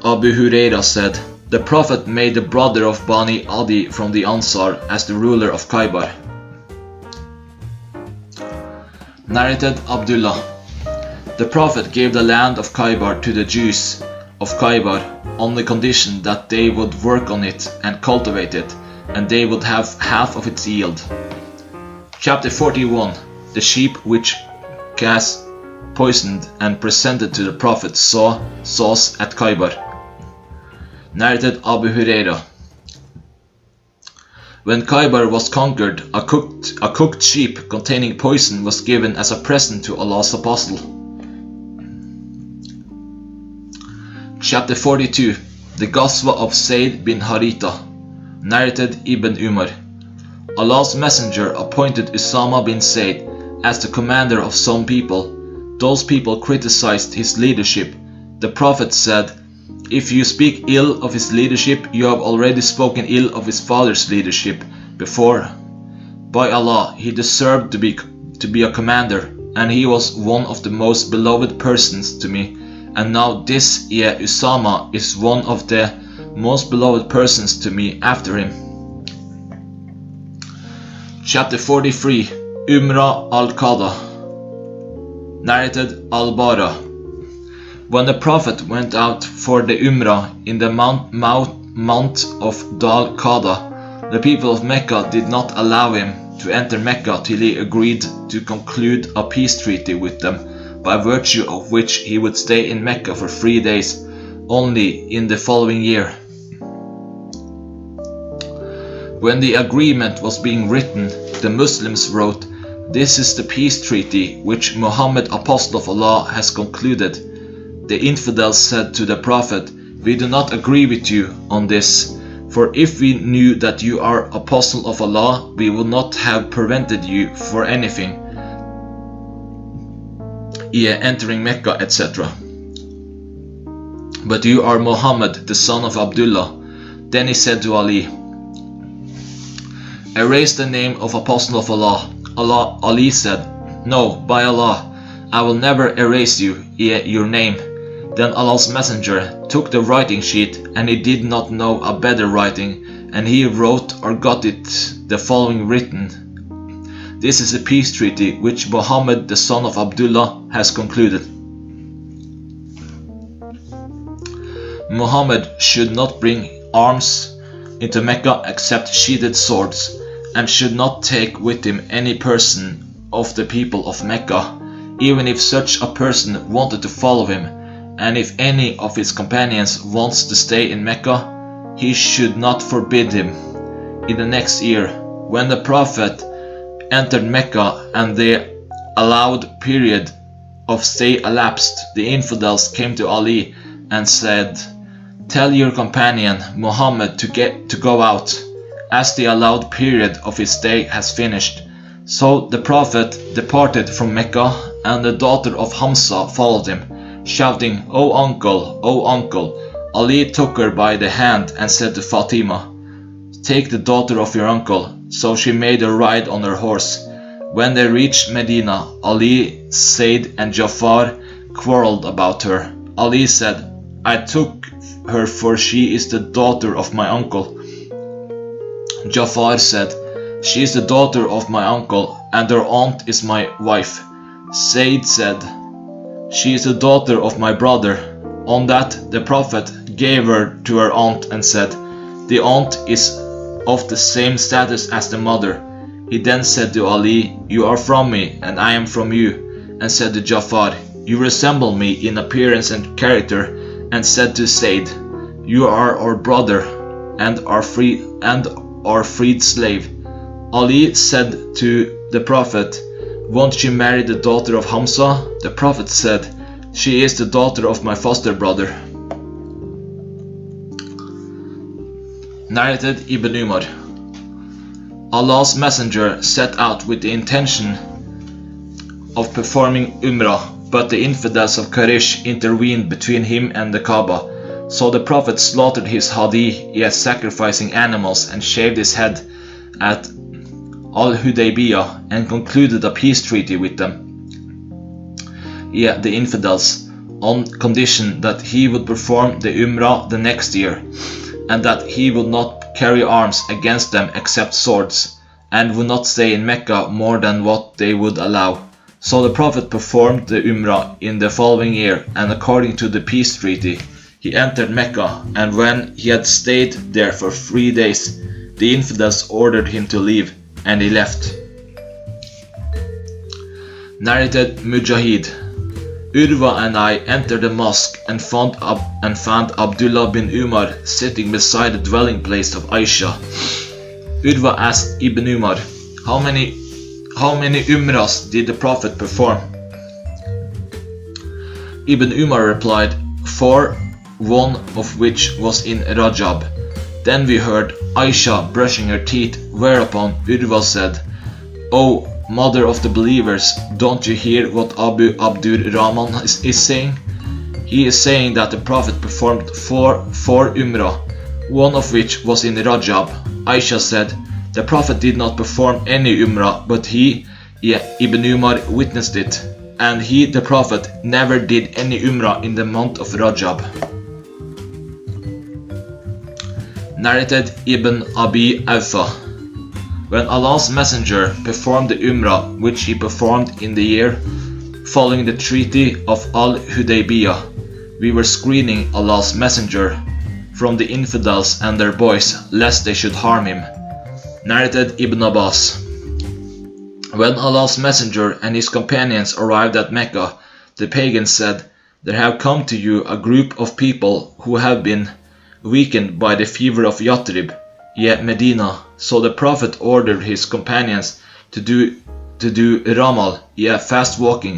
Abu Huraira said, "The Prophet made the brother of Bani Adi from the Ansar as the ruler of Khaybar." Narrated Abdullah. The Prophet gave the land of Khaybar to the Jews of Khaybar on the condition that they would work on it and cultivate it, and they would have half of its yield. Chapter 41. The sheep which Qas poisoned and presented to the Prophet sauce at Khaybar. Narrated Abu Huraira. When Khaybar was conquered, a cooked sheep containing poison was given as a present to Allah's Apostle. Chapter 42. The Ghazwa of Zayd bin Haritha. Narrated Ibn Umar. Allah's Messenger appointed Usama bin Zayd as the commander of some people. Those people criticized his leadership. The Prophet said, "If you speak ill of his leadership, you have already spoken ill of his father's leadership before. By Allah, he deserved to be a commander, and he was one of the most beloved persons to me. And now this, Usama, is one of the most beloved persons to me after him." Chapter 43. Umrah al-Qada. Narrated Al-Bara. When the Prophet went out for the Umrah in the mount of Dal Qada, the people of Mecca did not allow him to enter Mecca till he agreed to conclude a peace treaty with them, by virtue of which he would stay in Mecca for 3 days only in the following year. When the agreement was being written, the Muslims wrote, "This is the peace treaty which Muhammad, Apostle of Allah, has concluded." The infidels said to the Prophet, "We do not agree with you on this, for if we knew that you are Apostle of Allah, we would not have prevented you for anything, entering Mecca, etc. But you are Muhammad, the son of Abdullah." Then he said to Ali, "Erase the name of Apostle of Allah." Ali said, "No, by Allah, I will never erase your name." Then Allah's Messenger took the writing sheet, and he did not know a better writing, and he wrote or got it the following written: "This is a peace treaty which Muhammad, the son of Abdullah, has concluded. Muhammad should not bring arms into Mecca except sheathed swords, and should not take with him any person of the people of Mecca, even if such a person wanted to follow him, and if any of his companions wants to stay in Mecca, he should not forbid him." In the next year, when the Prophet entered Mecca and the allowed period of stay elapsed, the infidels came to Ali and said, "Tell your companion Muhammad to go out, as the allowed period of his stay has finished." So the Prophet departed from Mecca, and the daughter of Hamza followed him, shouting, "O uncle, O uncle." Ali took her by the hand and said to Fatima, "Take the daughter of your uncle." So she made her ride on her horse. When they reached Medina, Ali, Zayd and Jafar quarreled about her. Ali said, "I took her for she is the daughter of my uncle." Jafar said, "She is the daughter of my uncle, and her aunt is my wife." Zayd said, "She is the daughter of my brother." On that, the Prophet gave her to her aunt and said, "The aunt is of the same status as the mother." He then said to Ali, "You are from me, and I am from you," and said to Ja'far, "You resemble me in appearance and character," and said to Zayd, "You are our brother and our freed slave." Ali said to the Prophet, "Won't you marry the daughter of Hamza?" The Prophet said, "She is the daughter of my foster brother." Narrated Ibn Umar. Allah's Messenger set out with the intention of performing Umrah, but the infidels of Quraysh intervened between him and the Kaaba. So the Prophet slaughtered his hadi, yet sacrificing animals, and shaved his head at Al-Hudaybiyah, and concluded a peace treaty with them, the infidels, on condition that he would perform the Umrah the next year, and that he would not carry arms against them except swords, and would not stay in Mecca more than what they would allow. So the Prophet performed the Umrah in the following year, and according to the peace treaty, he entered Mecca, and when he had stayed there for 3 days, the infidels ordered him to leave, and he left. Narrated Mujahid. Urwa and I entered the mosque and found Abdullah bin Umar sitting beside the dwelling place of Aisha. Urwa asked Ibn Umar, How many Umrahs did the Prophet perform?" Ibn Umar replied, 4, one of which was in Rajab. Then we heard Aisha brushing her teeth, whereupon Urwa said, "O mother of the believers, don't you hear what Abu Abdurrahman is saying? He is saying that the Prophet performed four Umrah, one of which was in Rajab." Aisha said, "The Prophet did not perform any Umrah, but he, Ibn Umar, witnessed it, and he, the Prophet, never did any Umrah in the month of Rajab." Narrated Ibn Abi Awfa. When Allah's Messenger performed the Umrah which he performed in the year following the Treaty of Al-Hudaybiyah, we were screening Allah's Messenger from the infidels and their boys, lest they should harm him. Narrated Ibn Abbas. When Allah's Messenger and his companions arrived at Mecca, the pagans said, "There have come to you a group of people who have been weakened by the fever of Yathrib, Medina." So the Prophet ordered his companions to do Ramal, fast walking,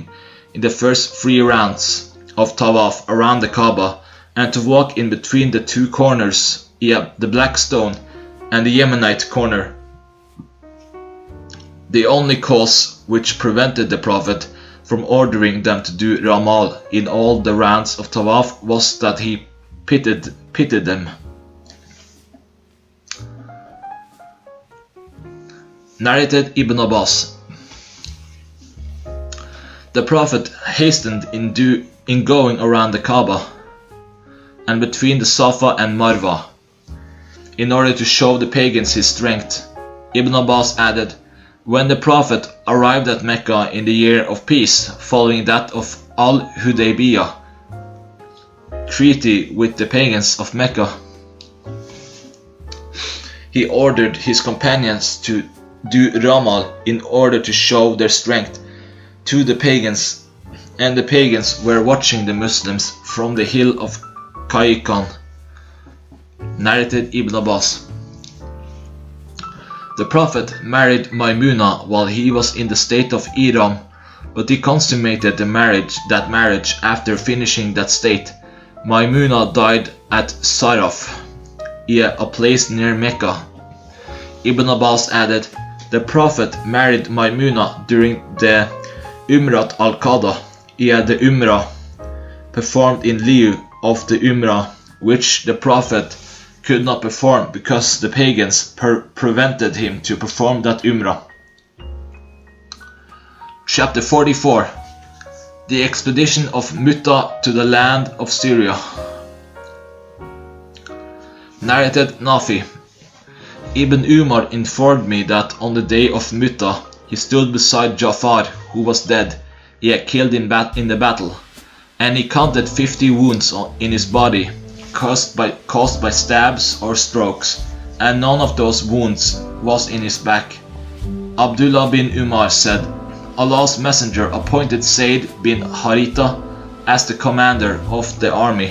in the first 3 rounds of Tawaf around the Kaaba, and to walk in between the 2 corners, the Black Stone and the Yemenite corner. The only cause which prevented the Prophet from ordering them to do Ramal in all the rounds of Tawaf was that he pitied them. Narrated Ibn Abbas. The Prophet hastened in going around the Kaaba and between the Safa and Marwa in order to show the pagans his strength. Ibn Abbas added, when the Prophet arrived at Mecca in the year of peace following that of Al-Hudaybiyah treaty with the pagans of Mecca, he ordered his companions to do Ramal in order to show their strength to the pagans, and the pagans were watching the Muslims from the hill of Qayqan. Narrated Ibn Abbas. The Prophet married Maymuna while he was in the state of Iram, but he consummated that marriage after finishing that state. Maymuna died at Saraf, a place near Mecca. Ibn Abbas added, the Prophet married Maymuna during the Umrat al-Qada, the Umrah performed in lieu of the Umrah which the Prophet could not perform because the pagans prevented him to perform that Umrah. Chapter 44. The expedition of Mutta to the land of Syria. Narrated Nafi. Ibn Umar informed me that on the day of Mutta he stood beside Ja'far, who was dead, killed in the battle, and he counted 50 wounds in his body caused by stabs or strokes, and none of those wounds was in his back. Abdullah bin Umar said, Allah's Messenger appointed Zayd bin Haritha as the commander of the army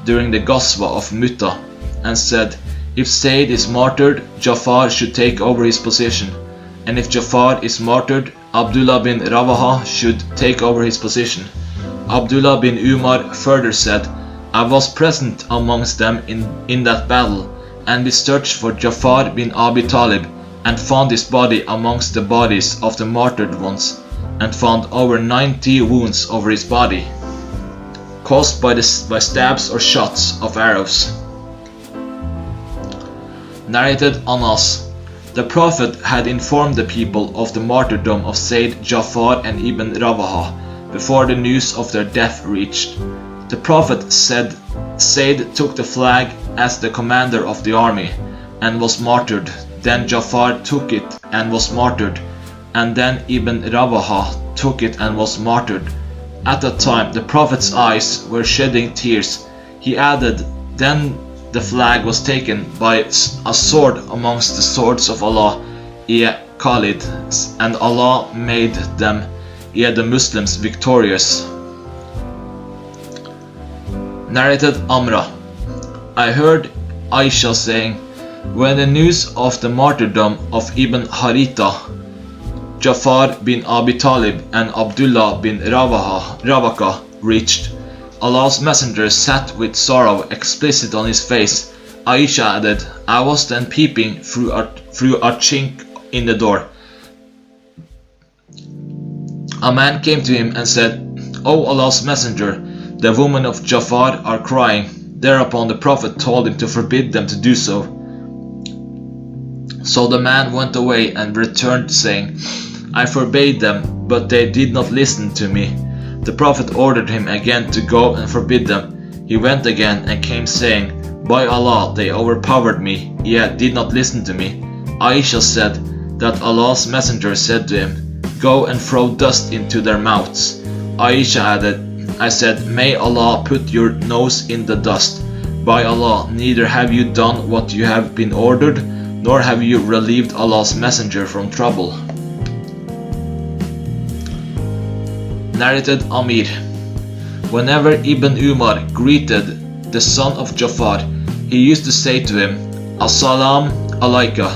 during the Ghazwa of Mu'tah, and said, if Zayd is martyred, Ja'far should take over his position, and if Ja'far is martyred, Abdullah bin Rawaha should take over his position. Abdullah bin Umar further said, I was present amongst them in that battle, and we searched for Ja'far bin Abi Talib, and found his body amongst the bodies of the martyred ones, and found over 90 wounds over his body, caused by stabs or shots of arrows. Narrated Anas, the Prophet had informed the people of the martyrdom of Zayd, Ja'far and Ibn Rawaha before the news of their death reached. The Prophet said Zayd took the flag as the commander of the army and was martyred. Then Ja'far took it and was martyred, and then Ibn Rawaha took it and was martyred. At that time the Prophet's eyes were shedding tears. He added, then the flag was taken by a sword amongst the swords of Allah, Khalid, and Allah made them, the Muslims, victorious. Narrated Amra, I heard Aisha saying, when the news of the martyrdom of Ibn Haritha, Ja'far bin Abi Talib and Abdullah bin Rawaka reached, Allah's Messenger sat with sorrow explicit on his face. Aisha added, I was then peeping through a chink in the door. A man came to him and said, O Allah's Messenger, the women of Ja'far are crying. Thereupon the Prophet told him to forbid them to do so. So the man went away and returned saying, I forbade them, but they did not listen to me. The Prophet ordered him again to go and forbid them. He went again and came saying, by Allah, they overpowered me, yet did not listen to me. Aisha said that Allah's Messenger said to him, go and throw dust into their mouths. Aisha added, I said, may Allah put your nose in the dust. By Allah, neither have you done what you have been ordered, nor have you relieved Allah's Messenger from trouble. Narrated Amir, whenever Ibn Umar greeted the son of Ja'far, he used to say to him, As-salam alayka,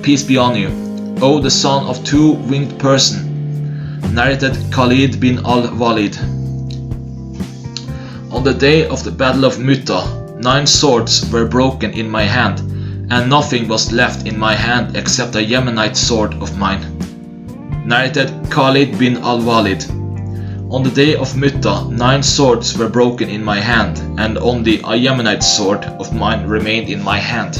peace be on you, O the son of two-winged person. Narrated Khalid bin al-Walid, on the day of the battle of Mu'tah, 9 swords were broken in my hand, and nothing was left in my hand except a Yemenite sword of mine. Narrated Khalid bin al-Walid, on the day of Mu'tah, 9 swords were broken in my hand, and only a Yemenite sword of mine remained in my hand.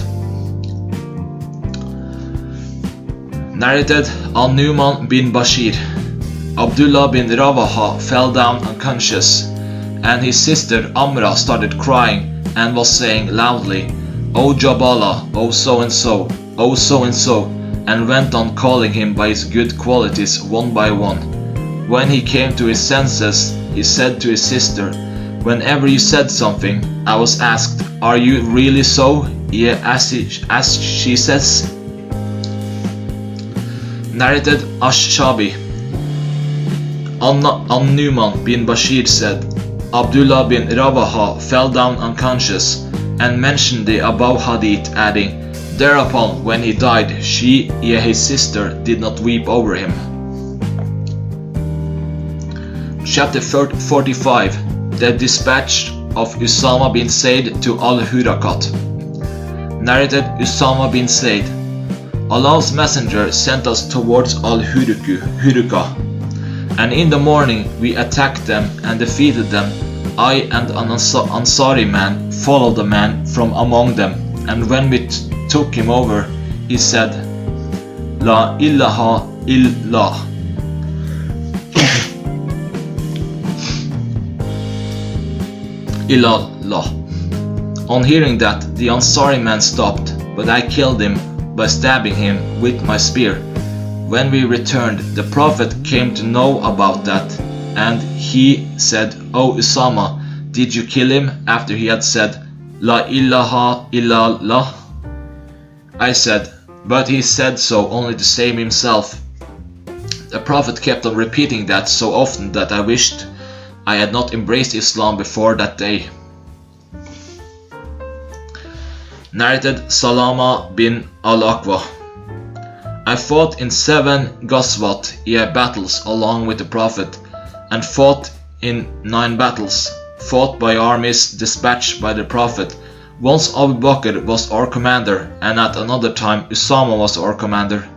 Narrated Al-Nu'man bin Bashir, Abdullah bin Rawaha fell down unconscious, and his sister Amra started crying and was saying loudly, O Jabala, O so-and-so, O so-and-so, and went on calling him by his good qualities one by one. When he came to his senses, he said to his sister, whenever you said something, I was asked, are you really so? As she says. Narrated Ash-Shabi, An-Nu'man bin Bashir said, Abdullah bin Rawaha fell down unconscious, and mentioned the above hadith, adding, thereupon when he died, she, his sister, did not weep over him. Chapter 45, the dispatch of Usama bin Zayd to Al-Hurakat. Narrated Usama bin Zayd, Allah's Messenger sent us towards Al-Huraka, and in the morning we attacked them and defeated them. I and an Ansari man followed the man from among them, and when we took him over, he said, La ilaha illallah. On hearing that, the Ansari man stopped, but I killed him by stabbing him with my spear. When we returned, the Prophet came to know about that, and he said, O Usama, did you kill him after he had said, La ilaha illallah? I said, but he said so only to save himself. The Prophet kept on repeating that so often that I wished I had not embraced Islam before that day. Narrated Salama bin al-Aqwa. I fought in 7 Ghazwat, battles along with the Prophet, and fought in 9 battles, fought by armies dispatched by the Prophet. Once Abu Bakr was our commander, and at another time Usama was our commander.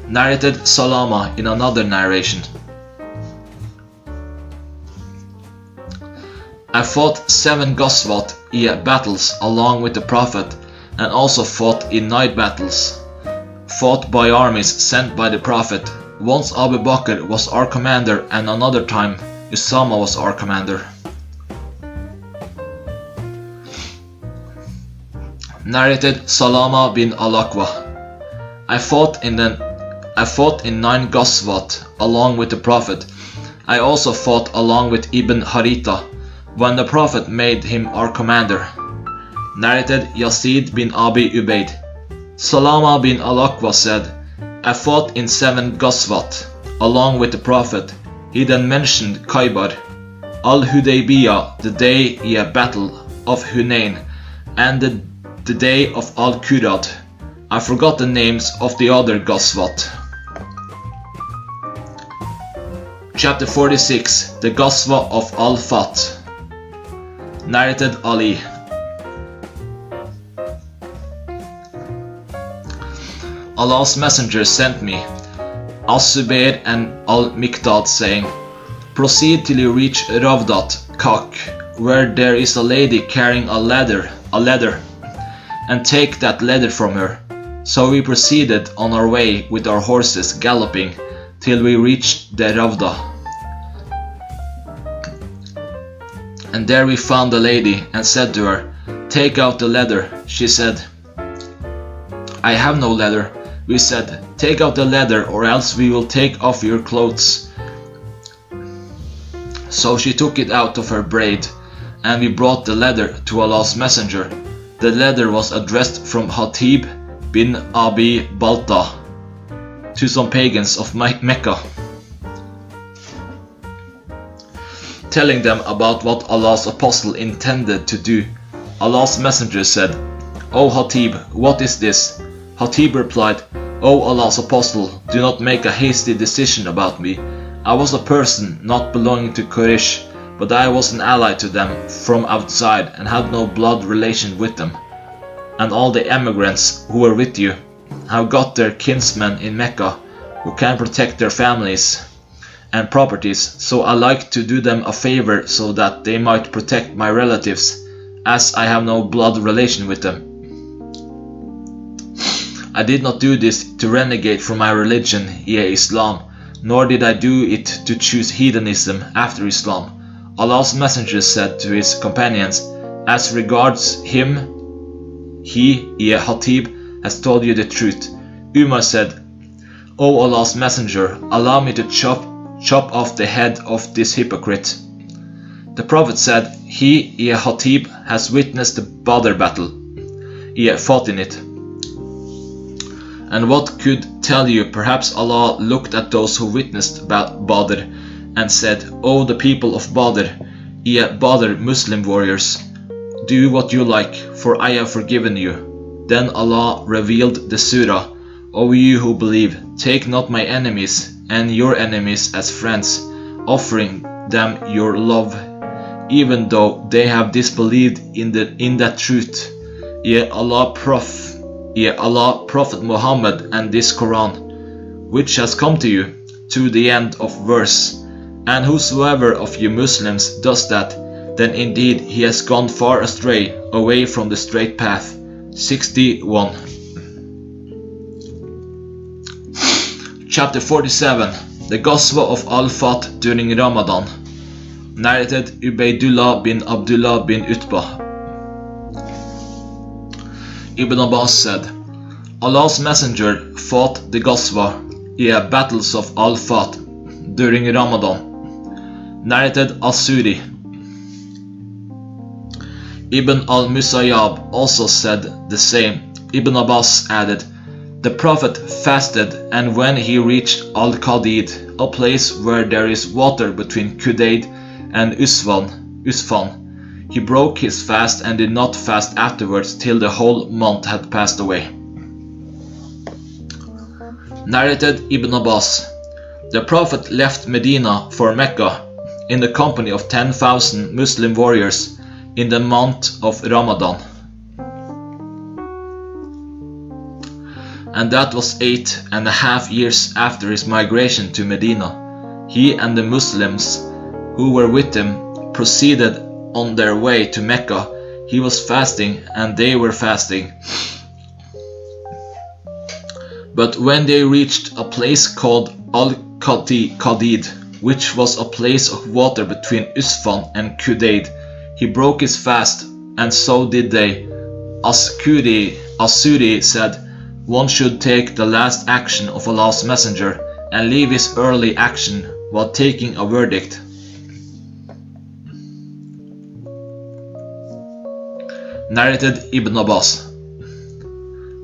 Narrated Salama in another narration. I fought 7 Ghazwat, battles along with the Prophet, and also fought in night battles, fought by armies sent by the Prophet. Once Abu Bakr was our commander, and another time Usama was our commander. Narrated Salama bin al-Aqwa. I fought in 9 Ghazwat along with the Prophet. I also fought along with Ibn Haritha when the Prophet made him our commander. Narrated Yazid bin Abi Ubaid. Salama bin al-Aqwa said, I fought in 7 Ghazwat along with the Prophet. He then mentioned Khaybar, Al-Hudaybiyah, the day battle of Hunain, and the day of Al-Qurad. I forgot the names of the other Ghazwat. Chapter 46. The Ghazwa of Al-Fat. Narrated Ali. Allah's messenger sent me, As-Subayr and Al-Miqdad, saying, proceed till you reach Ravdat Kak, where there is a lady carrying a ladder, and take that ladder from her. So we proceeded on our way with our horses galloping till we reached the Ravda. And there we found the lady and said to her, take out the ladder. She said, I have no ladder. We said, take out the ladder, or else we will take off your clothes. So she took it out of her braid, and we brought the ladder to Allah's messenger. The ladder was addressed from Hatib bin Abi Balta to some pagans of Mecca, telling them about what Allah's apostle intended to do. Allah's messenger said, O Hatib, what is this? Hatib replied, O Allah's apostle, do not make a hasty decision about me. I was a person not belonging to Quraysh, but I was an ally to them from outside and had no blood relation with them. And all the emigrants who were with you have got their kinsmen in Mecca who can protect their families and properties, so I like to do them a favor so that they might protect my relatives, as I have no blood relation with them. I did not do this to renegade from my religion, Islam, nor did I do it to choose heathenism after Islam. Allah's messenger said to his companions, as regards him, he, Hatib, has told you the truth. Umar said, O Allah's messenger, allow me to chop off the head of this hypocrite. The Prophet said, he, Hatib, has witnessed the Badr battle. He fought in it. And what could tell you, perhaps Allah looked at those who witnessed Badr and said, O the people of Badr, Badr Muslim warriors, do what you like, for I have forgiven you. Then Allah revealed the surah, O you who believe, take not my enemies and your enemies as friends, offering them your love, even though they have disbelieved in that truth. Allah, Prophet Muhammad, and this Quran, which has come to you, to the end of verse. And whosoever of you Muslims does that, then indeed he has gone far astray, away from the straight path. 61. Chapter 47. The Ghazwa of Al-Fat during Ramadan. Narrated Ubaydullah bin Abdullah bin Utbah. Ibn Abbas said, Allah's messenger fought the Ghazwa, battles of Al-Fat, during Ramadan. Narrated As-Suri. Ibn al-Musayyab also said the same. Ibn Abbas added, "The Prophet fasted, and when he reached Al-Qadid, a place where there is water between Kudayd and Usfan, he broke his fast and did not fast afterwards till the whole month had passed away." Narrated Ibn Abbas, "The Prophet left Medina for Mecca in the company of 10,000 Muslim warriors in the month of Ramadan, and that was 8.5 years after his migration to Medina. He and the Muslims who were with him proceeded on their way to Mecca. He was fasting and they were fasting. But when they reached a place called Al-Qadid, which was a place of water between Usfan and Kudayd, he broke his fast, and so did they. As-Sudi said, one should take the last action of Allah's Messenger and leave his early action while taking a verdict. Narrated Ibn Abbas,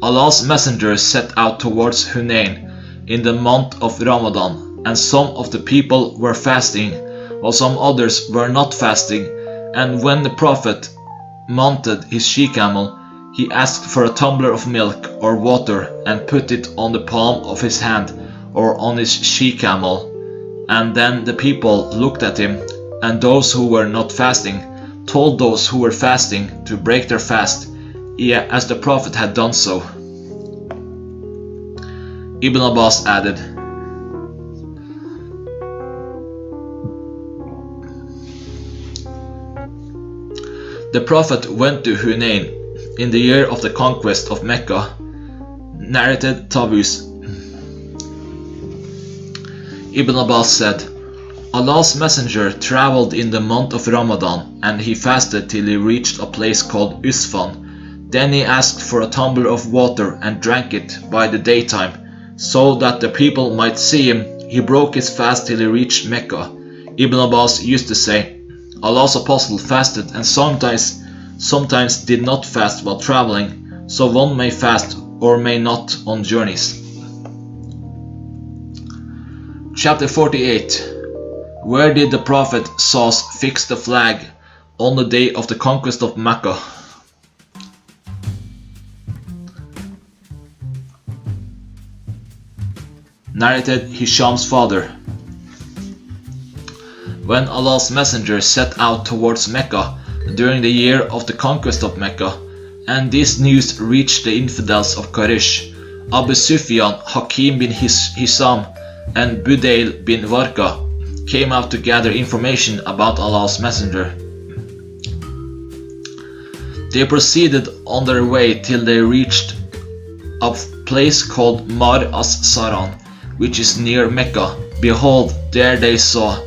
Allah's Messenger set out towards Hunayn in the month of Ramadan, and some of the people were fasting, while some others were not fasting. And when the Prophet mounted his she-camel, he asked for a tumbler of milk or water and put it on the palm of his hand or on his she-camel. And then the people looked at him, and those who were not fasting told those who were fasting to break their fast, as the Prophet had done so. Ibn Abbas added, "The Prophet went to Hunayn in the year of the conquest of Mecca." Narrated Tawus. Ibn Abbas said, Allah's Messenger traveled in the month of Ramadan, and he fasted till he reached a place called Usfan. Then he asked for a tumbler of water and drank it by the daytime, so that the people might see him. He broke his fast till he reached Mecca. Ibn Abbas used to say, Allah's Apostle fasted and sometimes did not fast while traveling, so one may fast or may not on journeys. Chapter 48. Where did the Prophet fix the flag on the day of the conquest of Mecca? Narrated Hisham's father. When Allah's Messenger set out towards Mecca during the year of the conquest of Mecca, and this news reached the infidels of Quraysh, Abu Sufyan, Hakim bin Hisham, and Budayl bin Warqa came out to gather information about Allah's Messenger. They proceeded on their way till they reached a place called Mar as-Saran, which is near Mecca. Behold, there they saw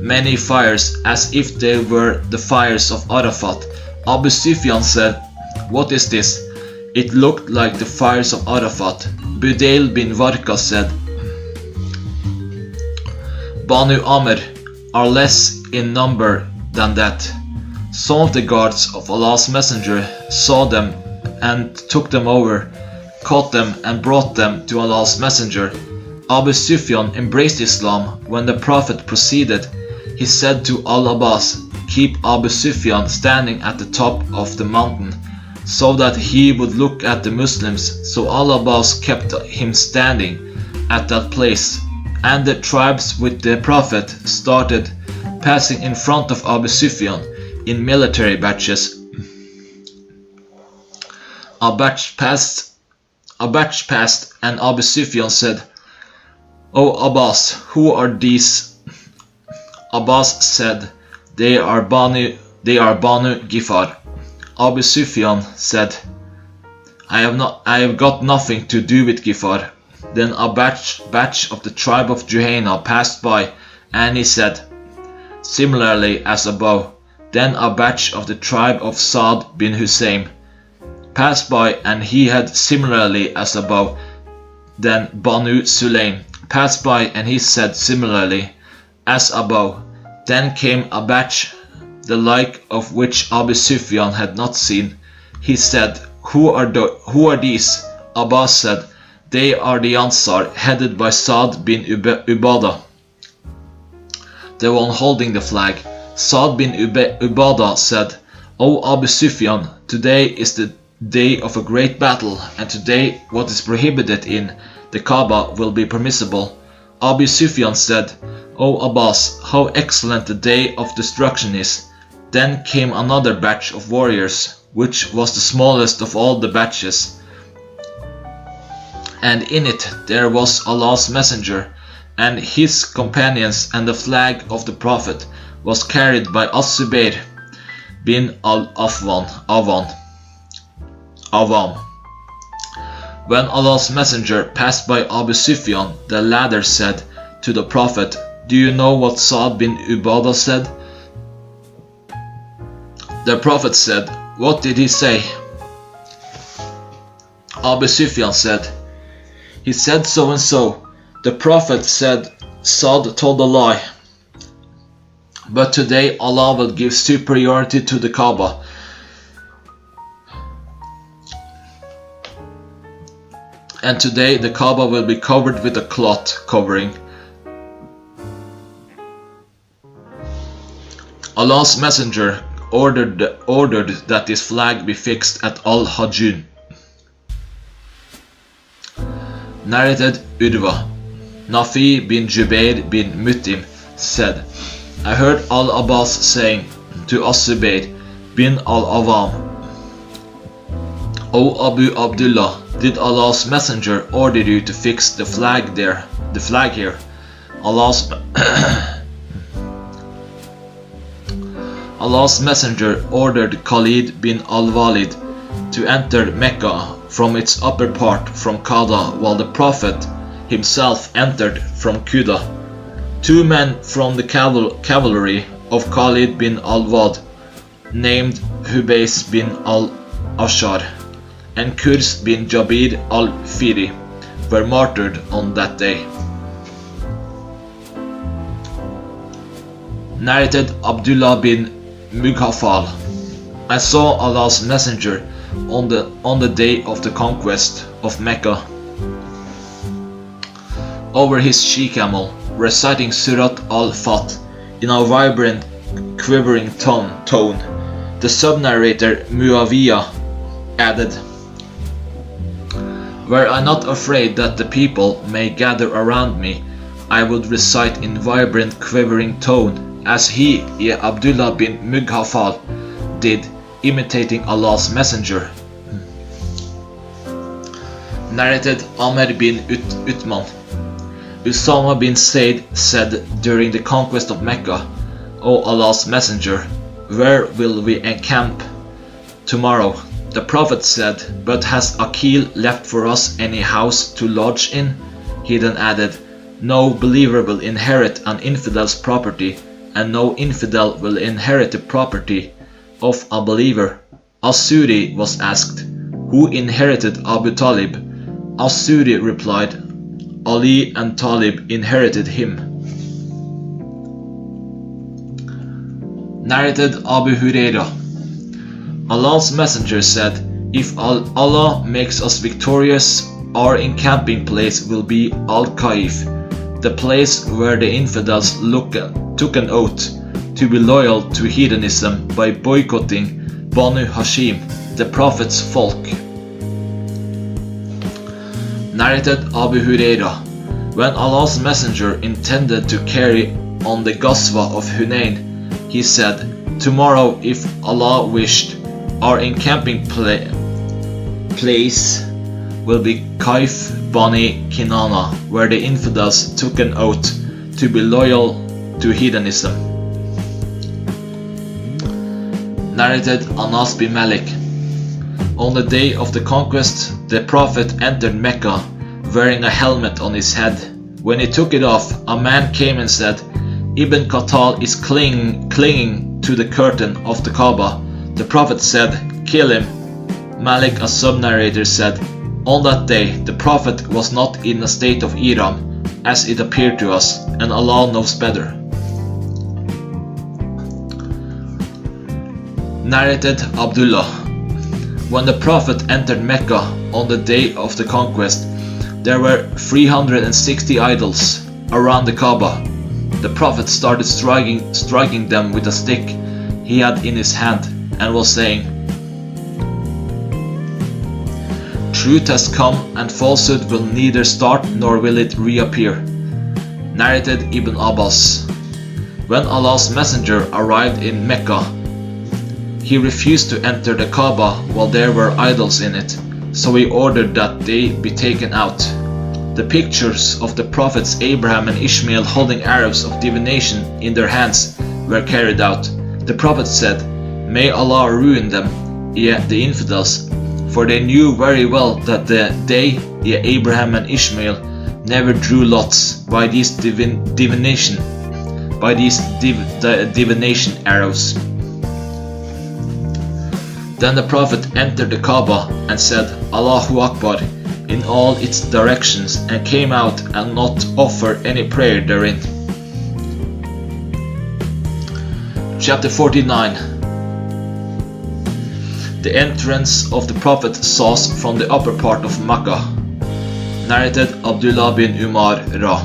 many fires, as if they were the fires of Arafat. Abu Sufyan said, "What is this?" It looked like the fires of Arafat. Budayl bin Warqa said, Banu Amr are less in number than that. Some of the guards of Allah's Messenger saw them and took them over, caught them and brought them to Allah's Messenger. Abu Sufyan embraced Islam. When the Prophet proceeded, he said to Al-Abbas, "Keep Abu Sufyan standing at the top of the mountain, so that he would look at the Muslims." So Al-Abbas kept him standing at that place, and the tribes with the Prophet started passing in front of Abu Sufyan in military batches. A batch passed, and Abu Sufyan said, "O Abbas, who are these?" Abbas said, They are Banu Gifar." Abu Sufyan said, I have got nothing to do with Gifar." Then a batch of the tribe of Juhayna passed by, and he said, "Similarly as above." Then a batch of the tribe of Sa'd bin Hussein passed by, and he had similarly as above. Then Banu Sulaim passed by, and he said similarly as above. Then came a batch the like of which Abu Sufyan had not seen. He said, Who are these? Abbas said, They are the Ansar, headed by Sa'd bin Ubadah, the one holding the flag. Sa'd bin Ubadah said, O Abu Sufyan, today is the day of a great battle, and today what is prohibited in the Kaaba will be permissible. Abu Sufyan said, O Abbas, how excellent the day of destruction is. Then came another batch of warriors, which was the smallest of all the batches, and in it there was Allah's messenger and his companions, and the flag of the Prophet was carried by As-Zubayr bin al-Awwam. When Allah's messenger passed by Abu Sufyan, the latter said to the Prophet, Do you know what Sa'd bin Ubadah said? The Prophet said, What did he say? Abu Sufyan said, He said so and so. The Prophet said, Sa'd told a lie. But today Allah will give superiority to the Kaaba. And today the Kaaba will be covered with a cloth covering. Allah's messenger ordered that this flag be fixed at Al-Hajjun. Narrated Urwa. Nafi bin Jubair bin Mut'im said, I heard Al-Abbas saying to As-Zubayr bin al-Awwam, O Abu Abdullah, did Allah's messenger order you to fix the flag here? Allah's messenger ordered Khalid bin al-Walid to enter Mecca from its upper part from Qada, while the Prophet himself entered from Quda. Two men from the cavalry of Khalid bin al-Wad, named Hubays bin al-Ashar and Kurs bin Jabir al-Firi, were martyred on that day. Narrated Abdullah bin Mughafal. I saw Allah's messenger on the day of the conquest of Mecca over his she-camel, reciting Surat al-Fat in a vibrant, quivering tone. The sub-narrator Muawiyah added, Were I not afraid that the people may gather around me, I would recite in vibrant, quivering tone, as he, Abdullah bin Mughafal, did, imitating Allah's messenger. Narrated Amr bin Uthman. Usama bin Zayd said during the conquest of Mecca, O Allah's messenger, where will we encamp tomorrow? The Prophet said, But has Aqil left for us any house to lodge in? He then added, No believer will inherit an infidel's property, and no infidel will inherit the property of a believer. As-Suri was asked, Who inherited Abu Talib? As-Suri replied, Ali and Talib inherited him. Narrated Abu Hurairah. Allah's messenger said, If Allah makes us victorious, our encamping place will be Al-Kaif, the place where the infidels took an oath to be loyal to heathenism by boycotting Banu Hashim, the Prophet's folk. Narrated Abu Hurairah. When Allah's messenger intended to carry on the Ghazwa of Hunain, he said, Tomorrow, if Allah wished, our encamping place will be Kaif Bani Kinana, where the infidels took an oath to be loyal to heathenism. Narrated Anas bin Malik. On the day of the conquest, the Prophet entered Mecca wearing a helmet on his head. When he took it off, a man came and said, Ibn Khattal is clinging to the curtain of the Kaaba. The Prophet said, Kill him. Malik, a sub-narrator, said, On that day, the Prophet was not in a state of ihram, as it appeared to us, and Allah knows better. Narrated Abdullah. When the Prophet entered Mecca on the day of the conquest, there were 360 idols around the Kaaba. The Prophet started striking them with a stick he had in his hand and was saying, "Truth has come and falsehood will neither start nor will it reappear." Narrated Ibn Abbas. When Allah's messenger arrived in Mecca, he refused to enter the Kaaba while there were idols in it, so he ordered that they be taken out. The pictures of the prophets Abraham and Ishmael holding arrows of divination in their hands were carried out. The Prophet said, "May Allah ruin them, the infidels, for they knew very well that they, Abraham and Ishmael, never drew lots by these divination arrows." Then the Prophet entered the Kaaba and said, "Allahu Akbar," in all its directions, and came out and not offered any prayer therein. Chapter 49. The entrance of the Prophet Sahih from the upper part of Makkah. Narrated Abdullah bin Umar Ra.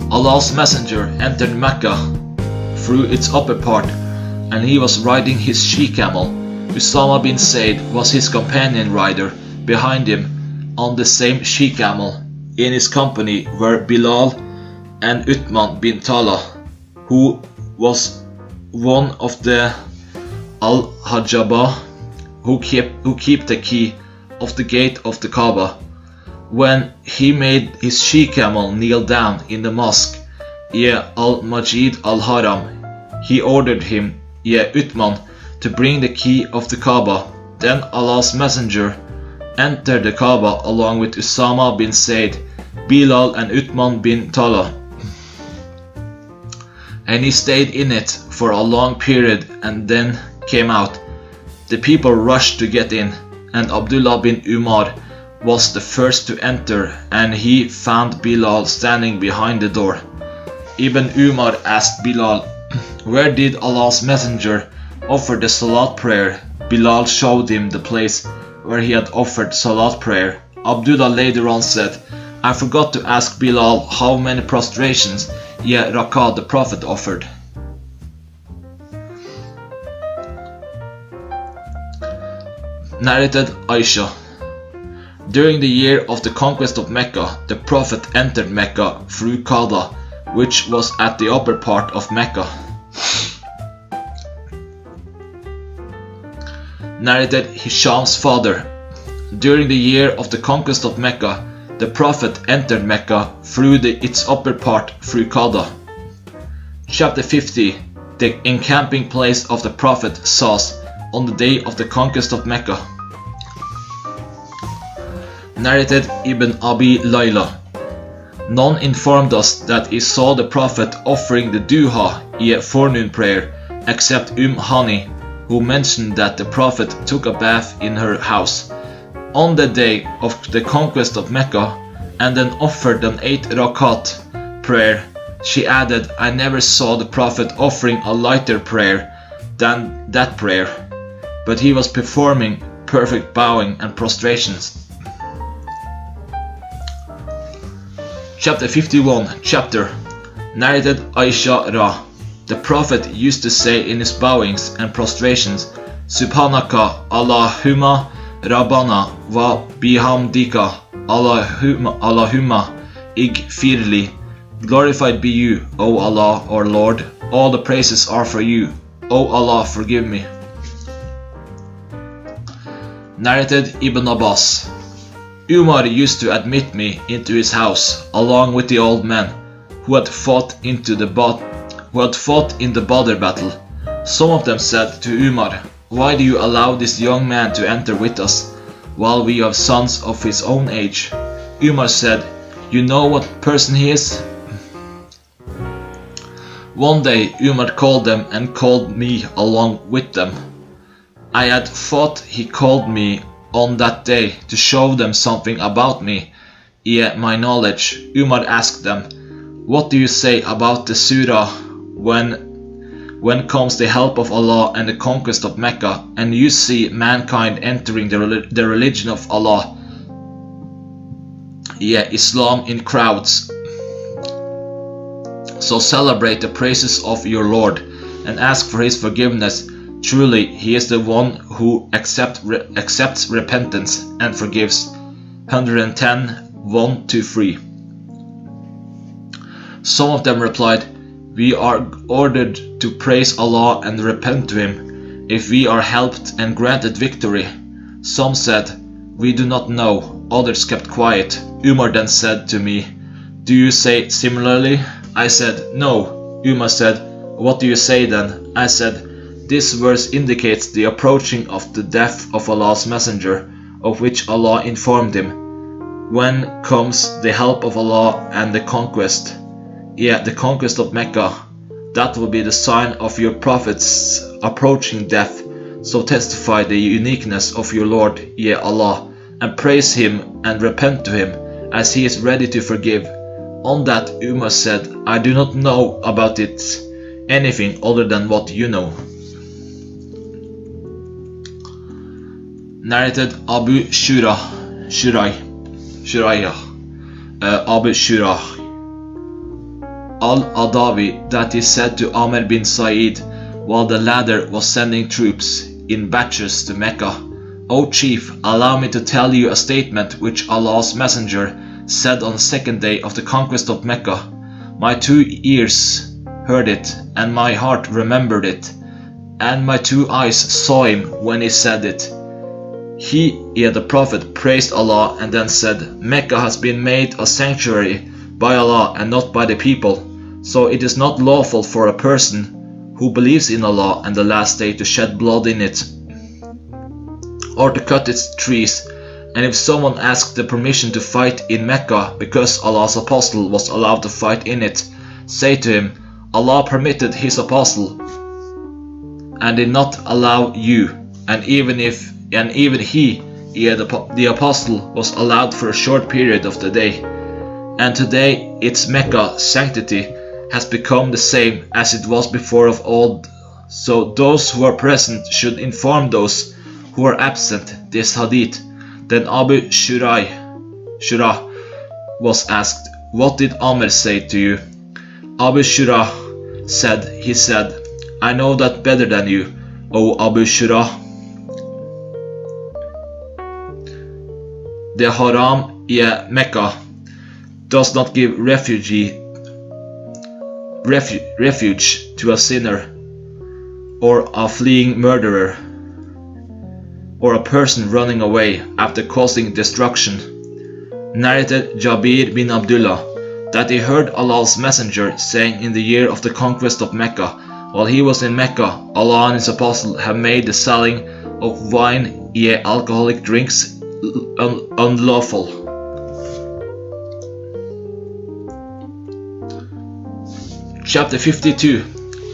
Allah's messenger entered Mecca through its upper part, and he was riding his she-camel. Usama bin Zayd was his companion rider behind him on the same she-camel. In his company were Bilal and Uthman bin Talha, who was one of the Al-Hajjaba who keep the key of the gate of the Kaaba. When he made his she-camel kneel down in the mosque, al-Majid al-Haram, he ordered him, Uthman, to bring the key of the Kaaba. Then Allah's messenger entered the Kaaba along with Usama bin Zayd, Bilal and Uthman bin Talha, and he stayed in it for a long period and then came out. The people rushed to get in, and Abdullah bin Umar was the first to enter, and he found Bilal standing behind the door. Ibn Umar asked Bilal, "Where did Allah's messenger offer the salat prayer?" Bilal showed him the place where he had offered salat prayer. Abdullah later on said, "I forgot to ask Bilal how many prostrations, rak'ah, the Prophet offered." Narrated Aisha. During the year of the conquest of Mecca, the Prophet entered Mecca through Qada, which was at the upper part of Mecca. Narrated Hisham's father. During the year of the conquest of Mecca, the Prophet entered Mecca through its upper part through Qada. Chapter 50. The encamping place of the Prophet Sahih on the day of the conquest of Mecca. Narrated Ibn Abi Layla. None informed us that he saw the Prophet offering the duha, forenoon prayer, except Hani, who mentioned that the Prophet took a bath in her house on the day of the conquest of Mecca and then offered an 8 rakat prayer. She added, "I never saw the Prophet offering a lighter prayer than that prayer, but he was performing perfect bowing and prostrations." Chapter 51. Narrated Aisha Ra. The Prophet used to say in his bowings and prostrations, "Subhanaka Allahumma Rabbana wa bihamdika Allahumma igfirli." Glorified be you, O Allah, our Lord. All the praises are for you. O Allah, forgive me. Narrated Ibn Abbas. Umar used to admit me into his house along with the old men who had fought in the Badr battle. Some of them said to Umar, "Why do you allow this young man to enter with us while we have sons of his own age?" Umar said, "You know what person he is?" One day Umar called them and called me along with them. I had thought he called me on that day to show them something about me, my knowledge. Umar asked them, "What do you say about the surah when when comes the help of Allah and the conquest of Mecca, and you see mankind entering the religion of Allah, Islam, in crowds. So celebrate the praises of your Lord and ask for His forgiveness. Truly, He is the one who accepts repentance and forgives. 110, 1-3. Some of them replied, we are ordered to praise Allah and repent to Him if we are helped and granted victory. Some said, we do not know. Others kept quiet. Umar then said to me, do you say similarly? I said, no. Umar said, what do you say then? I said, this verse indicates the approaching of the death of Allah's messenger, of which Allah informed him. When comes the help of Allah and the conquest? The conquest of Mecca. That will be the sign of your prophet's approaching death. So testify the uniqueness of your Lord, Allah, and praise Him and repent to Him, as He is ready to forgive. On that, Umar said, I do not know about it anything other than what you know. Narrated Abu Shurayh, Abu Shurayh al-Adawi, that he said to Amr bin Sa'id while the latter was sending troops in batches to Mecca, O chief, allow me to tell you a statement which Allah's messenger said on the second day of the conquest of Mecca. My 2 ears heard it, and my heart remembered it, and my 2 eyes saw him when he said it. He, the Prophet, praised Allah and then said, Mecca has been made a sanctuary by Allah and not by the people, so it is not lawful for a person who believes in Allah and the last day to shed blood in it, or to cut its trees. And if someone asked the permission to fight in Mecca because Allah's apostle was allowed to fight in it, say to him, Allah permitted His apostle and did not allow you, and even he, the apostle, was allowed for a short period of the day. And today its Mecca sanctity has become the same as it was before of old. So those who are present should inform those who are absent this hadith. Then Abu Shurayh was asked, what did Amr say to you? Abu Shurayh said, he said, I know that better than you, O Abu Shurayh. The Haram, Mecca, does not give refuge to a sinner, or a fleeing murderer, or a person running away after causing destruction. Narrated Jabir bin Abdullah that he heard Allah's messenger saying in the year of the conquest of Mecca, while he was in Mecca, Allah and His apostle have made the selling of wine, alcoholic drinks, unlawful. Chapter 52.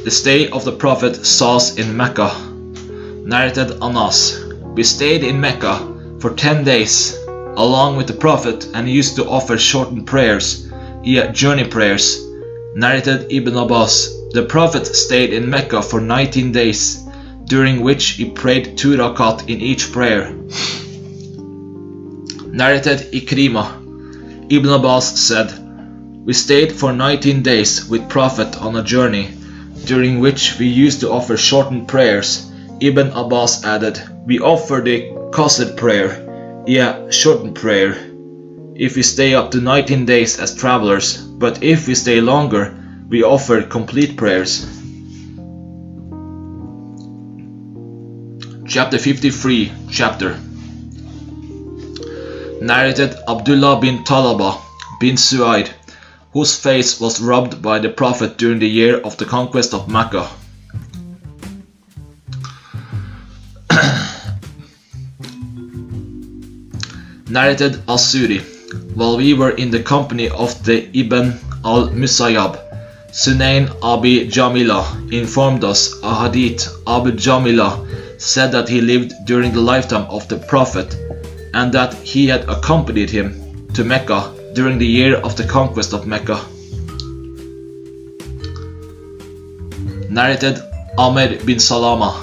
The stay of the Prophet Sahih in Mecca. Narrated Anas. We stayed in Mecca for 10 days along with the Prophet, and he used to offer shortened prayers, journey prayers. Narrated Ibn Abbas. The Prophet stayed in Mecca for 19 days, during which he prayed 2 rakat in each prayer. Narrated Ikrimah. Ibn Abbas said, we stayed for 19 days with Prophet on a journey, during which we used to offer shortened prayers. Ibn Abbas added, we offer the qasr prayer, shortened prayer, if we stay up to 19 days as travelers, but if we stay longer, we offer complete prayers. Chapter 53. Narrated Abdullah bin Talaba bin Suaid, whose face was rubbed by the Prophet during the year of the conquest of Mecca. Narrated As-Suri. While we were in the company of the Ibn al-Musayyab, Sunayn Abi Jamila informed us a hadith. Abu Jamila said that he lived during the lifetime of the Prophet, and that he had accompanied him to Mecca during the year of the conquest of Mecca. Narrated Amr bin Salama.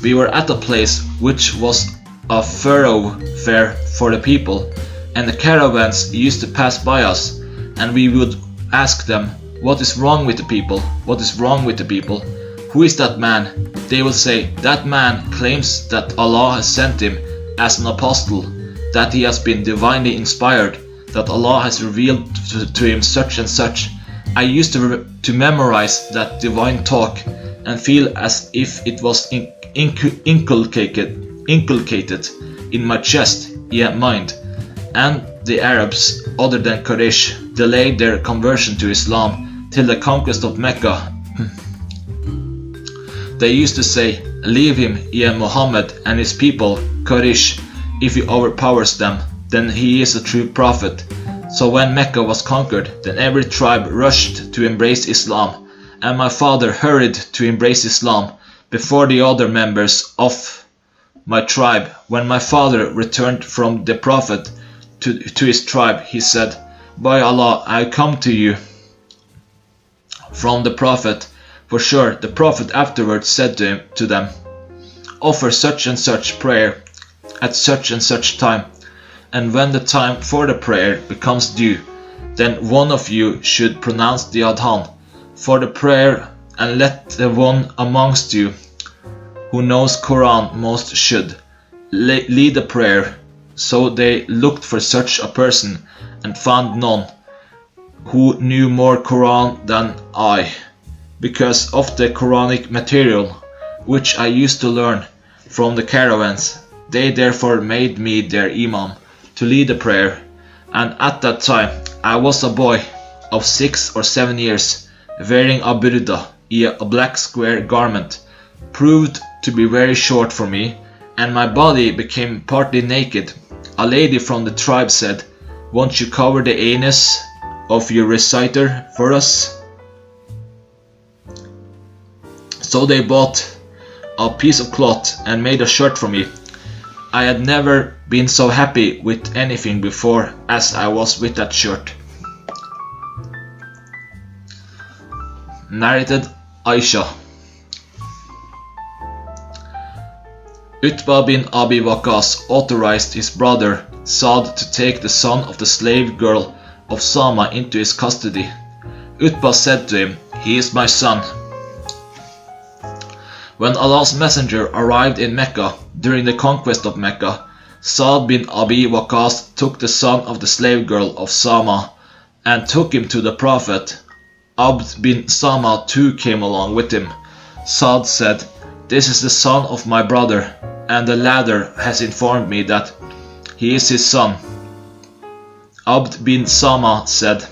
We were at a place which was a thoroughfare for the people, and the caravans used to pass by us, and we would ask them, "What is wrong with the people? What is wrong with the people? Who is that man?" They will say, "That man claims that Allah has sent him as an apostle, that he has been divinely inspired, that Allah has revealed to him such and such." I used to memorize that divine talk and feel as if it was inculcated in my chest, yet mind. And the Arabs, other than Quraysh, delayed their conversion to Islam till the conquest of Mecca. They used to say, "Leave him, ye Muhammad and his people, Quraysh. If he overpowers them, then he is a true prophet." So when Mecca was conquered, then every tribe rushed to embrace Islam, and my father hurried to embrace Islam before the other members of my tribe. When my father returned from the prophet to his tribe, he said, "By Allah, I come to you from the prophet." For sure, the prophet afterwards said to them, "Offer such and such prayer at such and such time, and when the time for the prayer becomes due, then one of you should pronounce the adhan for the prayer, and let the one amongst you who knows Quran most should lead the prayer." So they looked for such a person and found none who knew more Quran than I, because of the Quranic material which I used to learn from the caravans. They therefore made me their imam to lead the prayer, and at that time I was a boy of 6 or 7 years, wearing a burda, a black square garment, proved to be very short for me, and my body became partly naked. A lady from the tribe said, "Won't you cover the anus of your reciter for us?" So they bought a piece of cloth and made a shirt for me. I had never been so happy with anything before as I was with that shirt. Narrated Aisha. Utbah bin Abi Waqqas authorized his brother Saad to take the son of the slave girl of Sama into his custody. Utbah said to him, "He is my son." When Allah's messenger arrived in Mecca during the conquest of Mecca, Saad bin Abi Waqqas took the son of the slave girl of Sama and took him to the Prophet. Abd bin Sama too came along with him. Saad said, "This is the son of my brother, and the latter has informed me that he is his son." Abd bin Sama said,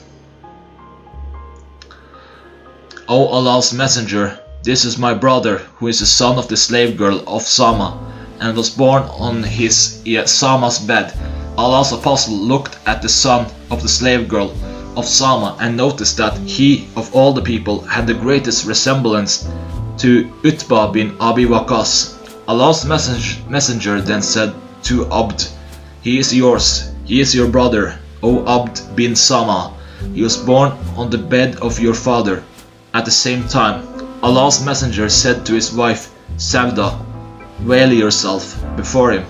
"O Allah's messenger, this is my brother, who is the son of the slave girl of Sama, and was born on his Sama's bed." Allah's apostle looked at the son of the slave girl of Sama and noticed that he, of all the people, had the greatest resemblance to Utbah bin Abi Waqqas. Allah's messenger then said to Abd, "He is yours, he is your brother, O Abd bin Sama. He was born on the bed of your father." At the same time, Allah's messenger said to his wife Savda, "Veil yourself before him."